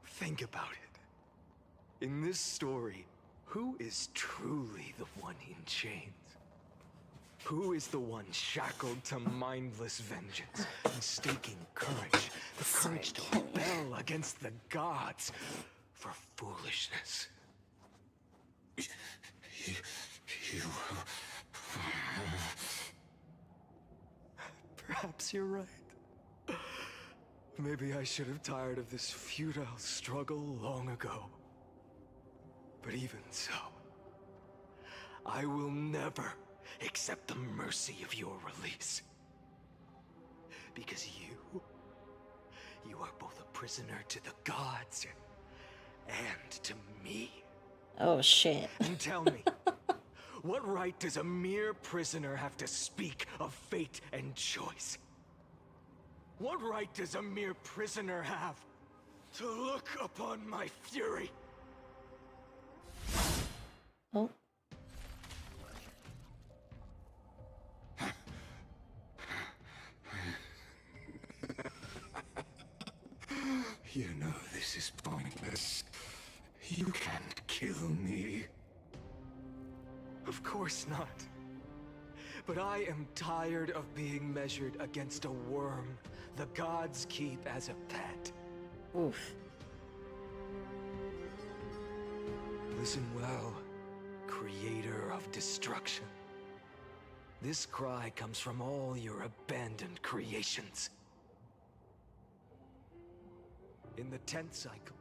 Think about it. In this story, who is truly the one in chains? Who is the one shackled to mindless vengeance, mistaking courage, the courage to rebel against the gods for foolishness? You... Perhaps you're right. Maybe I should have tired of this futile struggle long ago. But even so, I will never accept the mercy of your release. Because you are both a prisoner to the gods and to me. Oh shit. And tell me, what right does a mere prisoner have to speak of fate and choice? What right does a mere prisoner have to look upon my fury? Oh. You know this is pointless. You can't kill me. Of course not. But I am tired of being measured against a worm the gods keep as a pet. Oof. Listen well, creator of destruction. This cry comes from all your abandoned creations. In the 10th cycle,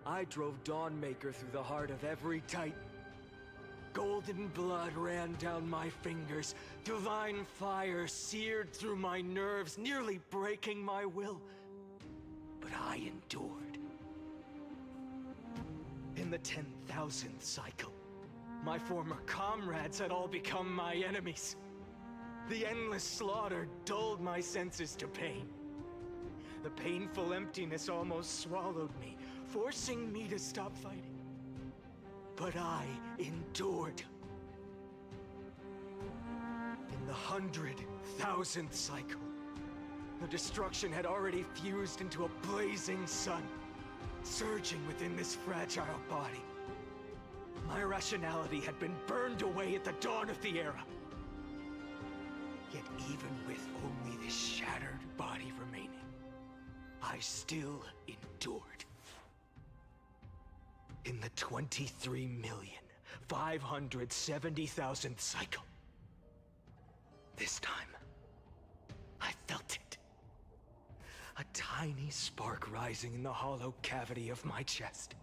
I drove Dawnmaker through the heart of every Titan. Golden blood ran down my fingers, divine fire seared through my nerves, nearly breaking my will. But I endured. In the 10,000th cycle, my former comrades had all become my enemies. The endless slaughter dulled my senses to pain. The painful emptiness almost swallowed me, forcing me to stop fighting. But I endured. In the 100,000th cycle, the destruction had already fused into a blazing sun, surging within this fragile body. My rationality had been burned away at the dawn of the era. Yet even with only this shattered body remaining, I still endured. In the 23,570,000th cycle, this time, I felt it. A tiny spark rising in the hollow cavity of my chest,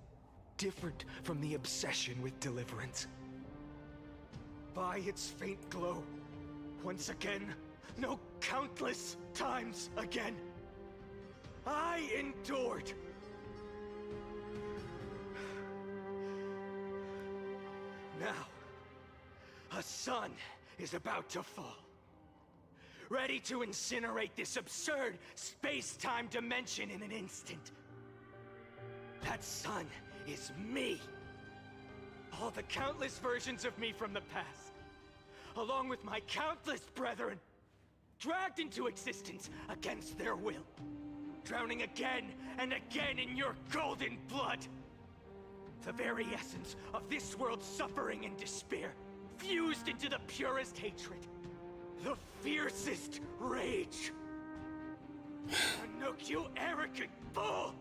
different from the obsession with deliverance. By its faint glow, once again, no, countless times again, I endured. Now, a sun is about to fall, ready to incinerate this absurd space-time dimension in an instant. That sun is me. All the countless versions of me from the past, along with my countless brethren, dragged into existence against their will, drowning again and again in your golden blood. The very essence of this world's suffering and despair, fused into the purest hatred, the fiercest rage. Anouk, you arrogant fool!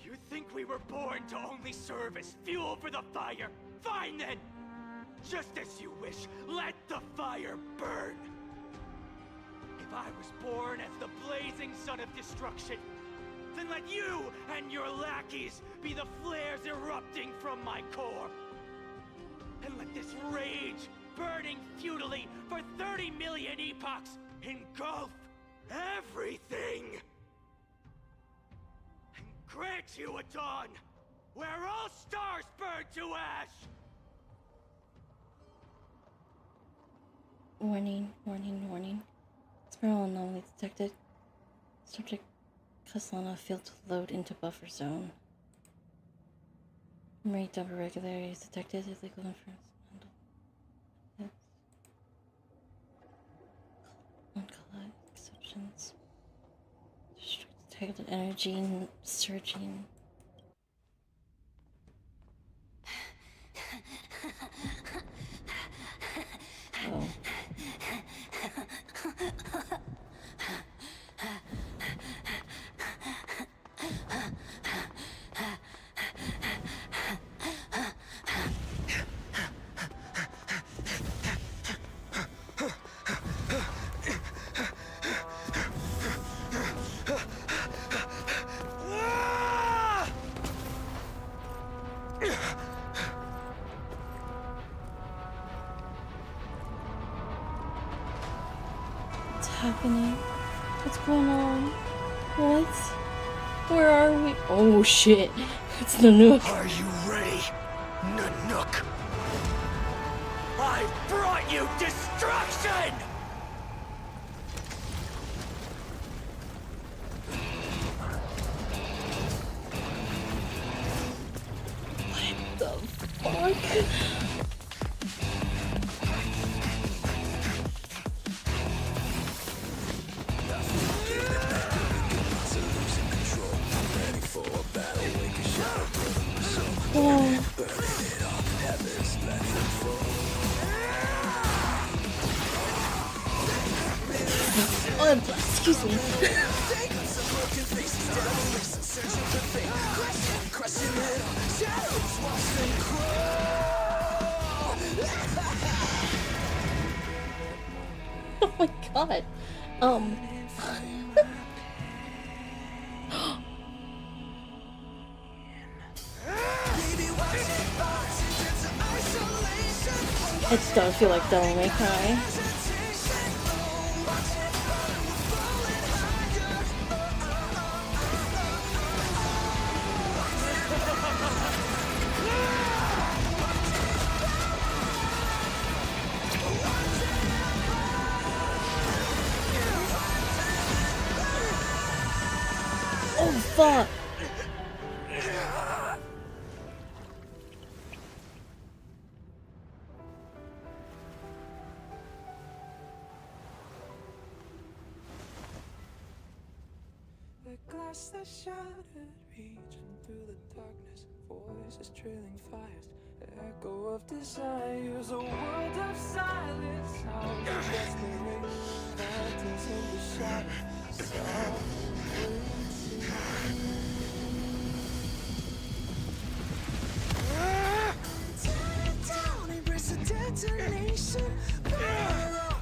You think we were born to only serve as fuel for the fire? Fine then! Just as you wish, let the fire burn! If I was born as the blazing sun of destruction, then let you and your lackeys be the flares erupting from my core. And let this rage, burning futilely for 30 million epochs, engulf everything. And grant you a dawn where all stars burn to ash. Warning, warning, warning. Spiral anomaly detected. Subject Caslana failed to load into buffer zone. Memory dump irregularities detected. Illegal inference. Uncollide exceptions. Detected energy surging. Oh. What's happening? What's going on? What? Where are we? Oh shit. It's the Nook. Are you ready, Nanook? I brought you destruction! What the fuck? Oh, excuse me. Oh my god. I just don't feel like Devil May Cry. Oh fuck! The glass that shattered, reaching through the darkness, voices trailing fires, echo of desires, a world of silence, sounds of desperation, phantoms in the shadow, tear it down, embrace a detonation,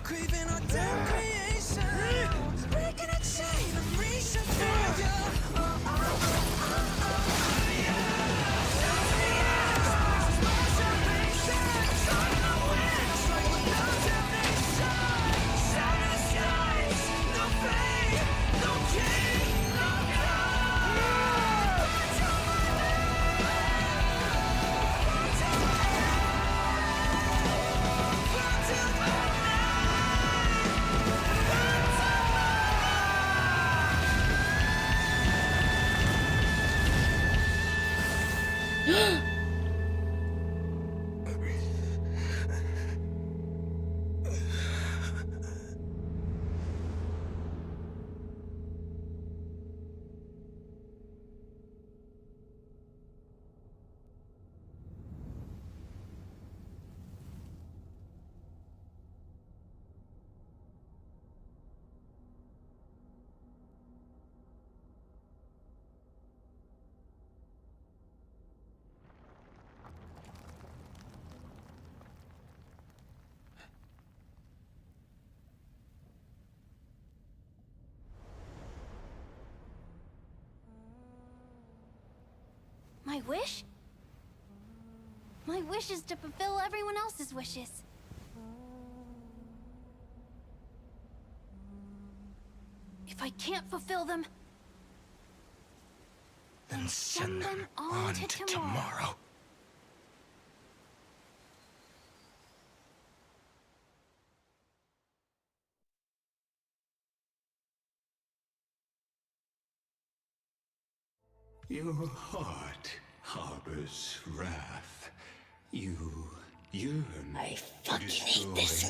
craving our damn creation, breaking a chain, I'm reaching for you. My wish? My wish is to fulfill everyone else's wishes. If I can't fulfill them, then send them on to tomorrow. Your heart harbors wrath. You yearn. I fucking hate this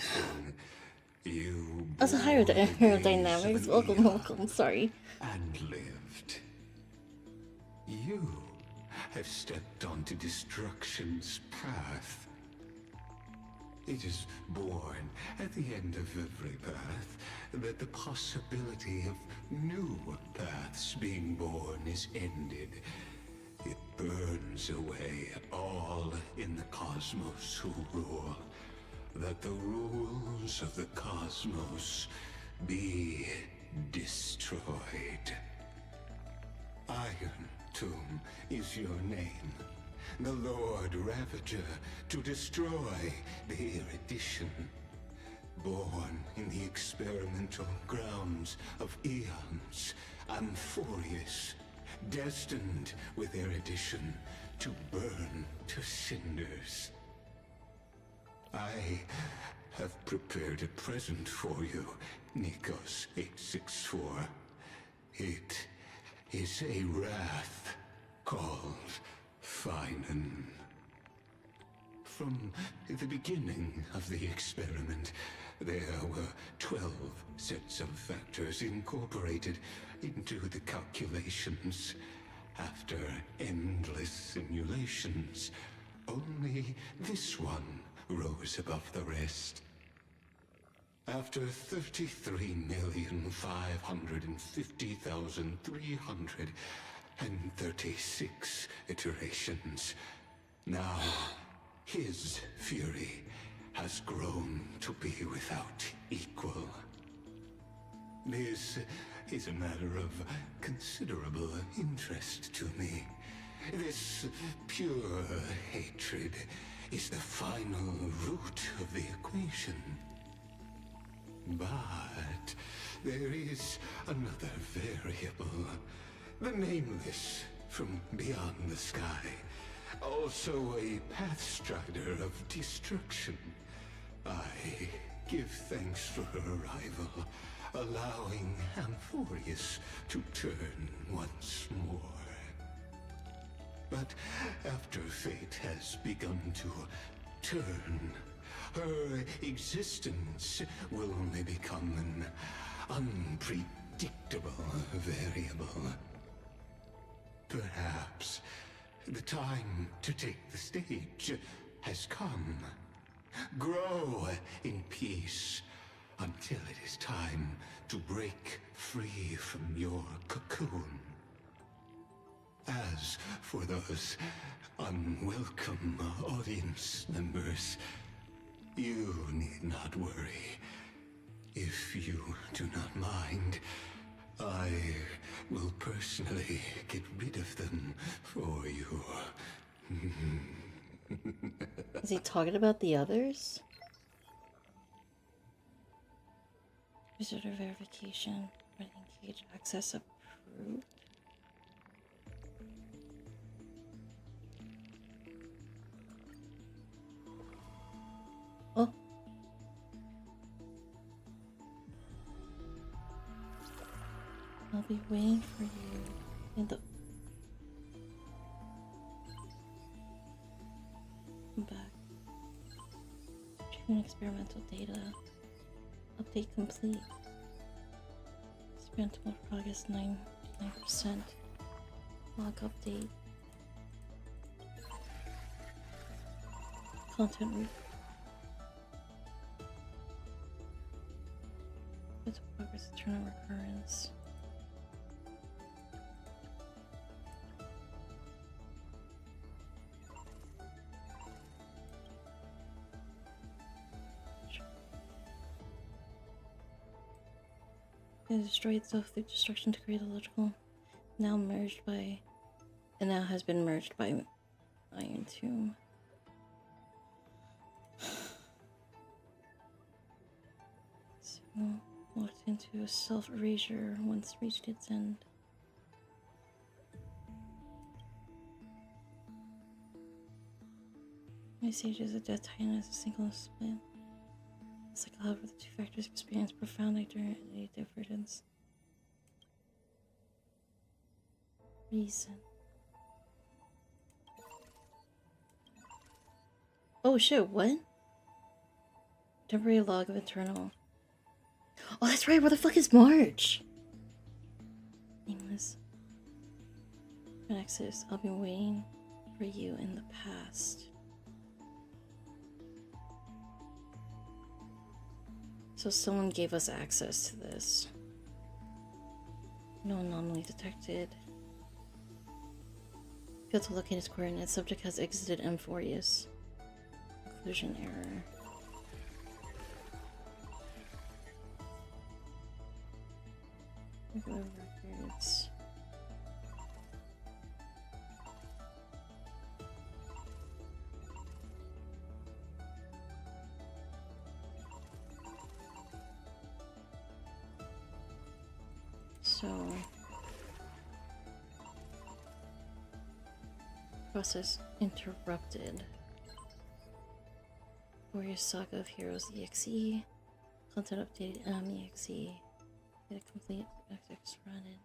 man. You Also, higher aerodynamics. Welcome, sorry. and lived. You have stepped onto destruction's path. It is born at the end of every path that the possibility of new paths being born is ended. It burns away all in the cosmos who rule, that the rules of the cosmos be destroyed. Iron Tomb is your name. The Lord Ravager to destroy the erudition. Born in the experimental grounds of eons, Amphorius, destined with erudition to burn to cinders. I have prepared a present for you, Nikos 864. It is a wrath called Finan. From the beginning of the experiment, there were 12 sets of factors incorporated into the calculations. After endless simulations, only this one rose above the rest. After 33,550,336 iterations, now his fury has grown to be without equal. This is a matter of considerable interest to me. This pure hatred is the final root of the equation. But there is another variable. The nameless from beyond the sky. Also a pathstrider of destruction. I give thanks for her arrival, allowing Amphorius to turn once more. But after fate has begun to turn, her existence will only become an unpredictable variable. Perhaps the time to take the stage has come. Grow in peace until it is time to break free from your cocoon. As for those unwelcome audience members, you need not worry. If you do not mind, I will personally get rid of them for you. Is he talking about the others? Visitor verification. Engage access approved. Oh. I'll be waiting for you in the... Come back. Treatment experimental data. Update complete. Experimental progress 99%. Log update. Content root. With progress, eternal recurrence. It destroyed itself through destruction to create a logical. Now merged by. It now has been merged by Iron Tomb. So, locked into a self erasure once reached its end. My sage is a death titan as a single split. It's like however the two factors experience profound identity divergence. Reason. Oh shit, what? Temporary log of internal. Oh, that's right, where the fuck is March? Nameless. Exodus, I'll be waiting for you in the past. So someone gave us access to this. No anomaly detected. Failed to locate its coordinates. Subject has exited Amphorius. Conclusion error. Records. So process interrupted. Warrior Saga of Heroes EXE. Content updated EXE. Get a complete XX running.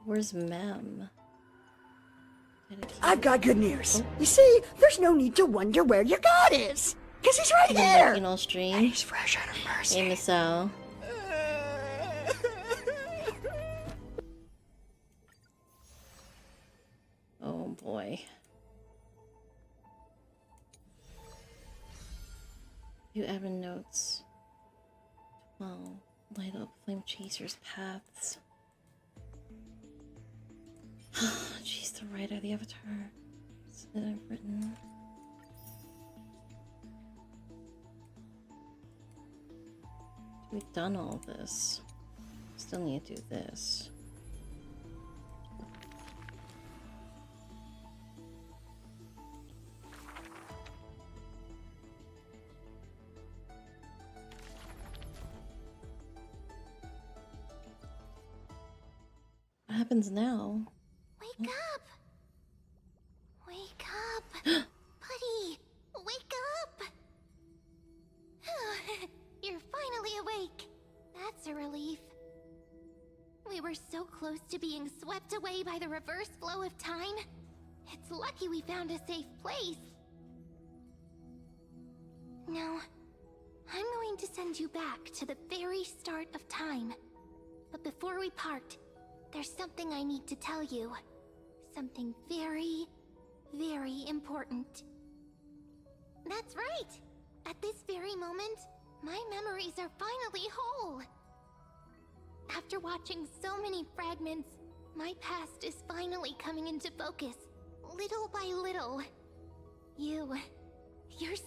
Where's Mem? I've got good news. You see, there's no need to wonder where your god is. Because he's right here. You know, stream. And he's fresh out of mercy. Hey, Miss Al. Oh boy. You admin notes. 12. Light up flame chasers' paths. Jeez, the writer of the avatar. That I've written. We've done all this. Still need to do this. What happens now? Wake up! Wake up! Buddy! Wake up! You're finally awake. That's a relief. We were so close to being swept away by the reverse flow of time. It's lucky we found a safe place. Now, I'm going to send you back to the very start of time. But before we part, there's something I need to tell you. Something very, very important. That's right! At this very moment, my memories are finally whole. After watching so many fragments, my past is finally coming into focus, little by little. You're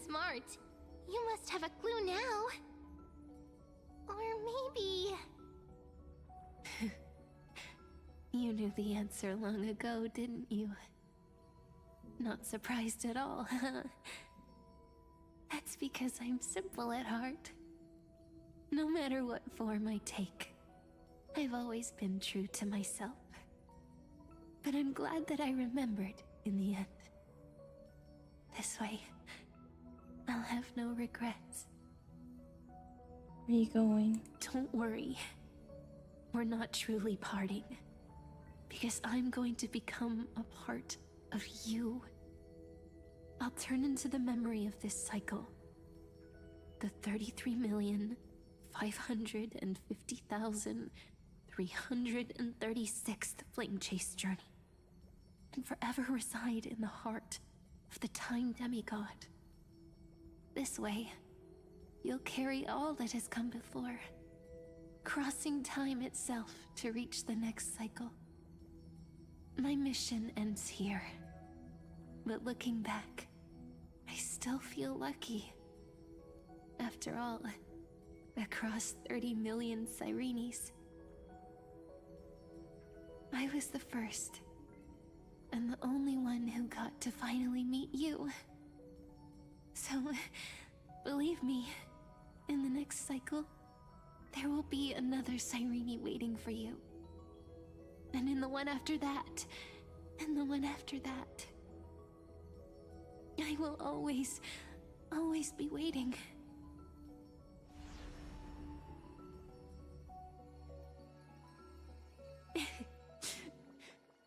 smart. You must have a clue now. Or maybe... You knew the answer long ago, didn't you? Not surprised at all, huh? That's because I'm simple at heart. No matter what form I take, I've always been true to myself. But I'm glad that I remembered in the end. This way, I'll have no regrets. Where are you going? Don't worry. We're not truly parting. Because I'm going to become a part of you. I'll turn into the memory of this cycle. The 33,550,336th Flame Chase journey. And forever reside in the heart of the Time Demigod. This way, you'll carry all that has come before, crossing time itself to reach the next cycle. My mission ends here, but looking back, I still feel lucky. After all, across 30 million Cyrenes, I was the first, and the only one who got to finally meet you. So, believe me, in the next cycle, there will be another Cyrene waiting for you. And in the one after that, and the one after that. I will always be waiting.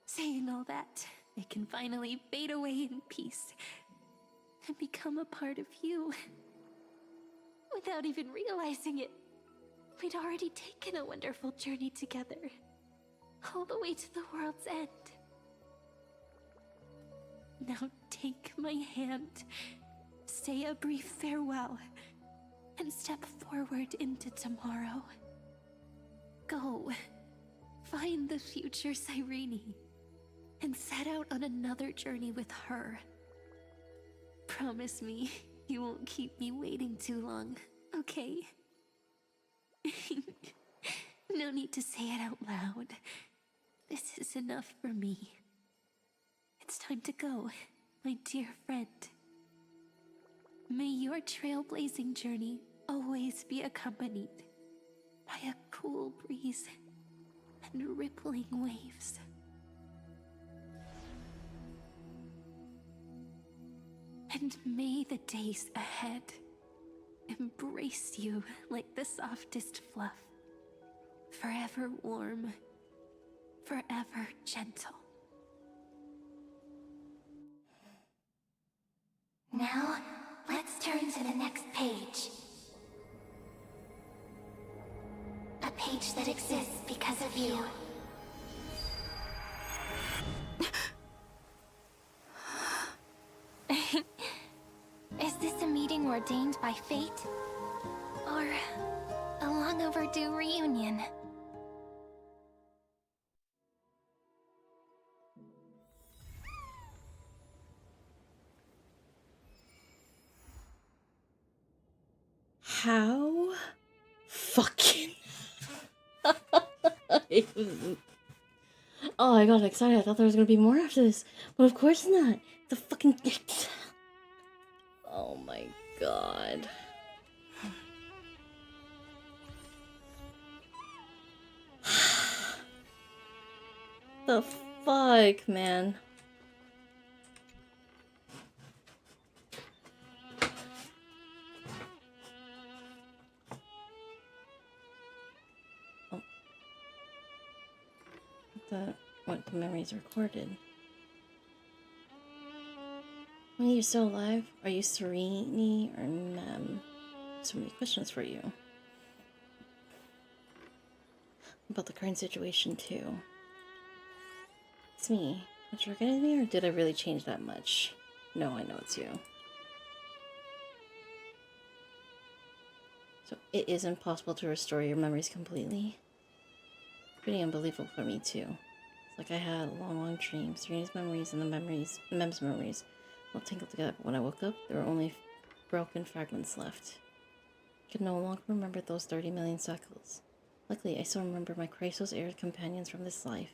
Saying all that, I can finally fade away in peace and become a part of you. Without even realizing it, we'd already taken a wonderful journey together. All the way to the world's end. Now take my hand, say a brief farewell, and step forward into tomorrow. Go, find the future Cyrene, and set out on another journey with her. Promise me you won't keep me waiting too long, okay? No need to say it out loud. This is enough for me. It's time to go, my dear friend. May your trailblazing journey always be accompanied by a cool breeze and rippling waves. And may the days ahead embrace you like the softest fluff, forever warm, forever gentle. Now, let's turn to the next page. A page that exists because of you. Is this a meeting ordained by fate? Or a long overdue reunion? How fucking oh, I got excited. I thought there was gonna be more after this, but of course not. The fucking oh my god. The fuck, man. What the memories recorded. When you're still alive, are you Serene or Mem? So many questions for you. About the current situation too. It's me. Did you recognize me or did I really change that much? No, I know it's you. So it is impossible to restore your memories completely. Pretty unbelievable for me too. It's like I had a long dream. Serene's memories and Mem's memories all tangled together. But when I woke up, there were only broken fragments left. I could no longer remember those 30 million cycles. Luckily, I still remember my Chrysos-era companions from this life.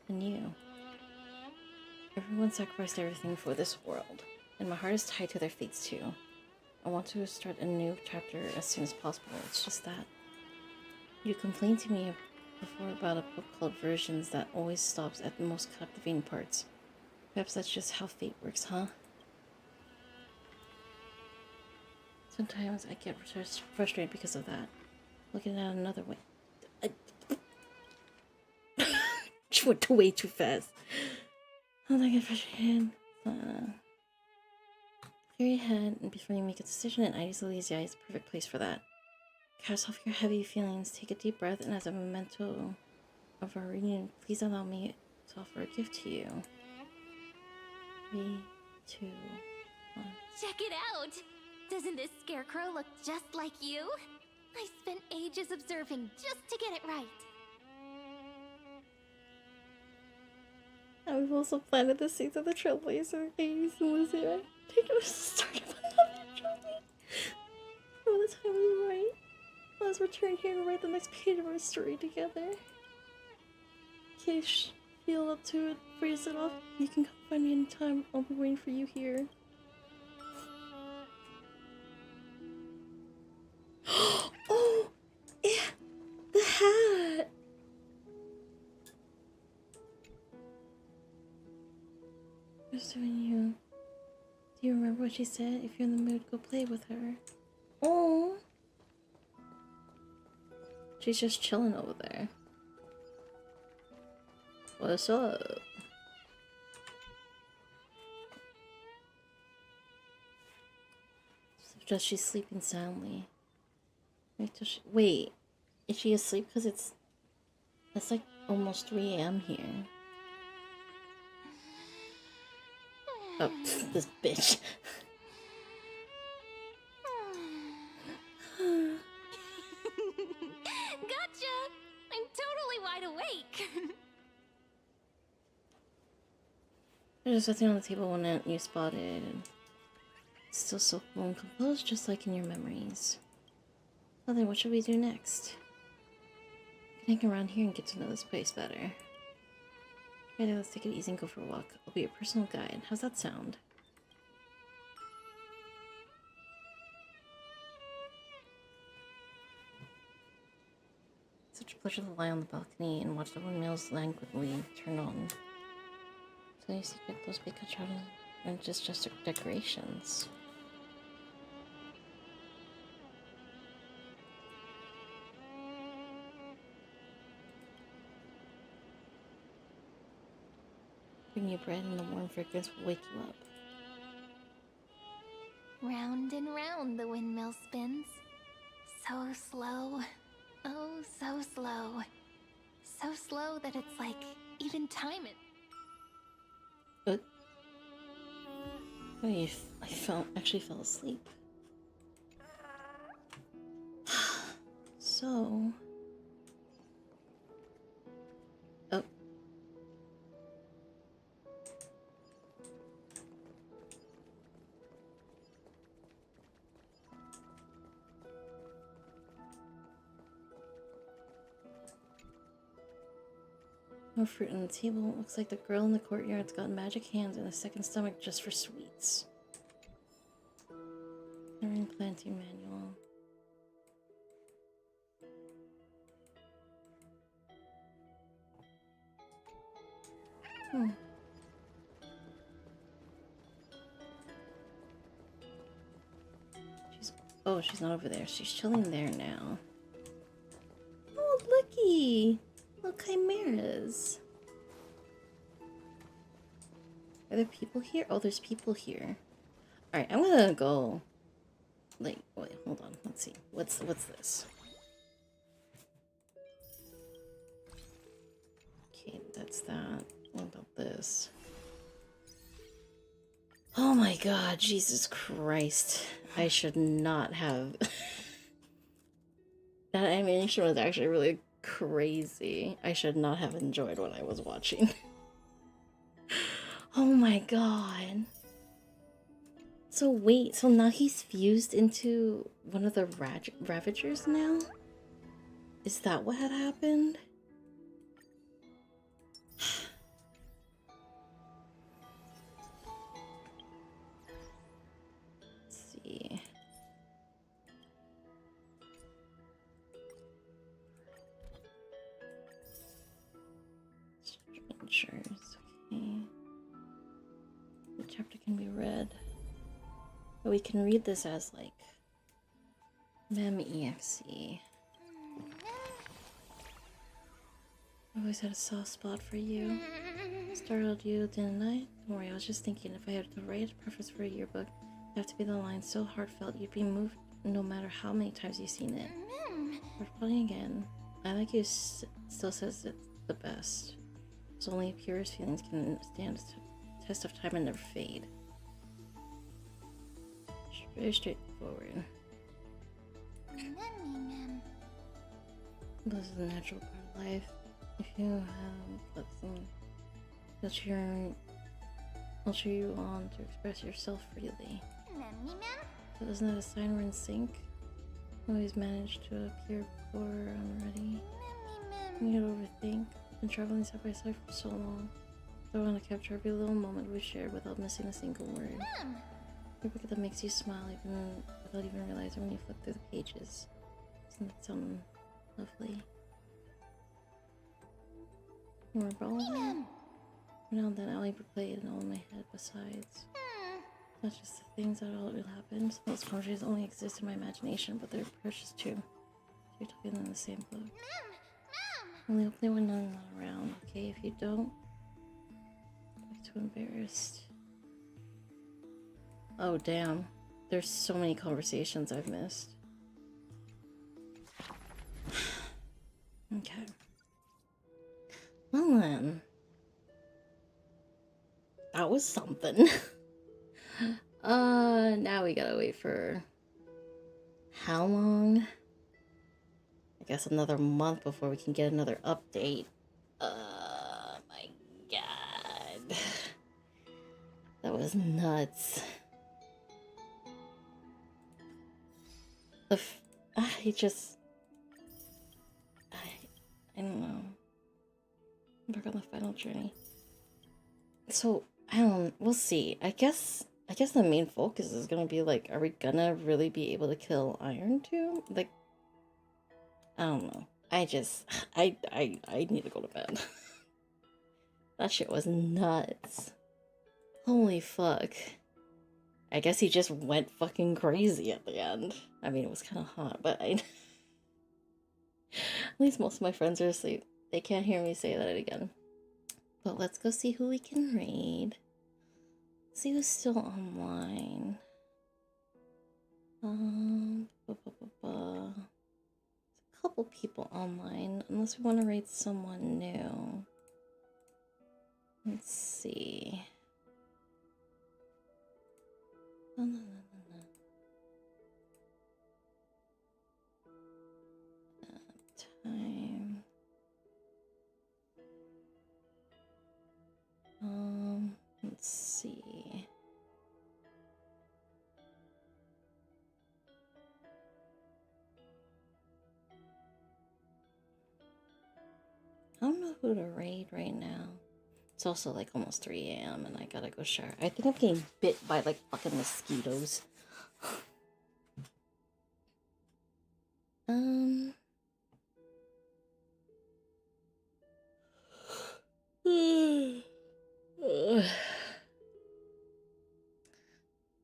And you. Everyone sacrificed everything for this world, and my heart is tied to their fates too. I want to start a new chapter as soon as possible. It's just that. You complained to me before about a book called Versions that always stops at the most captivating parts. Perhaps that's just how fate works, huh? Sometimes I get frustrated because of that. Looking at it another way. She went way too fast. How did I get frustrated? Clear your head and before you make a decision, and Ides Elysiae is the perfect place for that. Cast off your heavy feelings, take a deep breath, and as a memento of our reunion, please allow me to offer a gift to you. 3, 2, 1. Check it out! Doesn't this scarecrow look just like you? I spent ages observing just to get it right. And we've also planted the seeds of the Trailblazer, Hades, and Lizzie. Take it as the start of another journey. Oh, the time is right. Let's return here and write the next page of our story together. In case you feel up to it, freeze it off. You can come find me anytime. I'll be waiting for you here. Oh! Yeah! The hat! What's doing you? Do you remember what she said? If you're in the mood, go play with her. Oh! She's just chilling over there. What's up? Just she's sleeping soundly. Wait, is she asleep? Because it's like almost 3 a.m. here. Oh, this bitch. Gotcha! I'm totally wide awake! There's just something on the table when you spotted. It's still so cool and composed, just like in your memories. Well then, what should we do next? We can hang around here and get to know this place better. Okay, let's take it easy and go for a walk. I'll be your personal guide. How's that sound? Such a pleasure to lie on the balcony and watch the windmills languidly turn on. So you secret those big contraptions and just decorations. Bring you bread and the warm fragrance will wake you up. Round and round the windmill spins. So slow. Oh, so slow. So slow that it's like even time it. I actually fell asleep. So... Oh. No fruit on the table. Looks like the girl in the courtyard's got magic hands and a second stomach just for sweets. Learning planting manual. She's not over there. She's chilling there now. Oh, looky! Little chimeras. Are there people here? Oh, there's people here. Alright, I'm gonna go... Wait, hold on. Let's see. What's this? Okay, that's that. What about this? Oh my god, Jesus Christ. I should not have... That animation was actually really crazy. I should not have enjoyed what I was watching. Oh my god. So wait, so now he's fused into one of the Ravagers now? Is that what had happened? Let's see. Strangers, okay. The chapter can be read. But we can read this as like MEMEXE. I've always had a soft spot for you. Startled you, didn't I? Don't worry, I was just thinking if I had the right preference for a yearbook, it'd have to be the line so heartfelt you'd be moved no matter how many times you've seen it. We're playing again. I Like You still says it's the best. So only purest feelings can stand the test of time and never fade. Very straightforward. This is a natural part of life. If you have they'll cheer you on to express yourself freely. But isn't that a sign we're in sync? Always managed to appear poor and ready. You gotta overthink. Been traveling side by side for so long. I want to capture every little moment we shared without missing a single word. A book that makes you smile even without even realizing when you flip through the pages. Doesn't that sound lovely? More ball. Now and then I'll even play it all in my head besides. Not just the things that all will happen. Those countries only exist in my imagination, but they're precious too. You're talking in the same book. Only hope they when I'm not around, okay? If you don't, I'm too embarrassed. Oh damn. There's so many conversations I've missed. Okay. Well then. That was something. Now we gotta wait for how long? I guess another month before we can get another update. My god. That was nuts. I don't know. Embark on the final journey. So, we'll see. I guess the main focus is gonna be like, are we gonna really be able to kill Iron too? Like, I don't know. I need to go to bed. That shit was nuts. Holy fuck. I guess he just went fucking crazy at the end. I mean, it was kind of hot, but at least most of my friends are asleep. They can't hear me say that again. But let's go see who we can raid. See who's still online. There's a couple people online, unless we want to raid someone new. Let's see. Time. Let's see. I don't know who to raid right now. It's also like almost 3 a.m. and I gotta go shower. I think I'm getting bit by like fucking mosquitoes.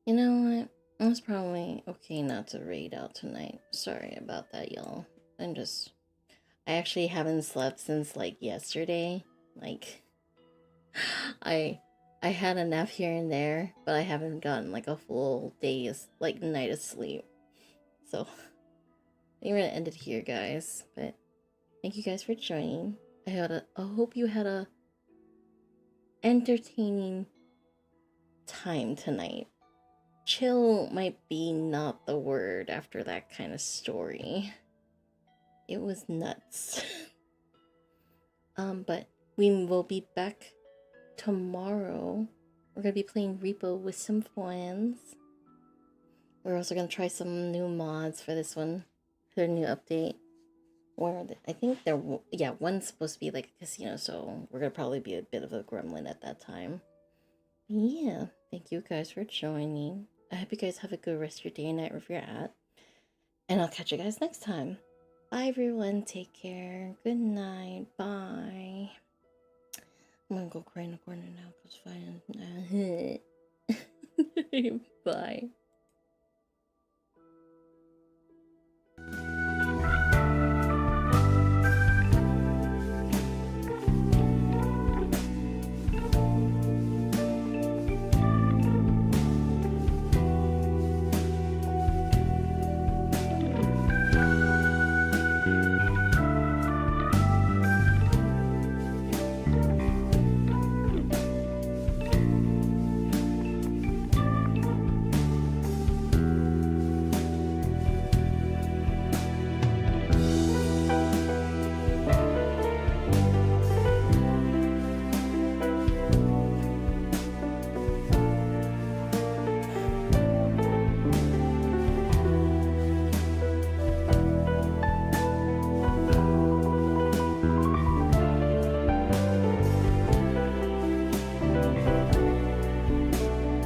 You know what? It was probably okay not to raid out tonight. Sorry about that, y'all. I actually haven't slept since like yesterday. Like, I had a nap here and there, but I haven't gotten like a full day's like night of sleep. So I think we're gonna end it here, guys. But thank you guys for joining. I hope you had a entertaining time tonight. Chill might be not the word after that kind of story. It was nuts. But we will be back tomorrow. We're gonna be playing Repo with some friends. We're also gonna try some new mods for this one, their new update. I think one's supposed to be like a casino, so we're gonna probably be a bit of a gremlin at that time. Yeah, thank you guys for joining. I hope you guys have a good rest of your day and night wherever you're at. And I'll catch you guys next time. Bye everyone, take care. Good night, bye. I'm gonna go cry in the corner now because fine. Bye.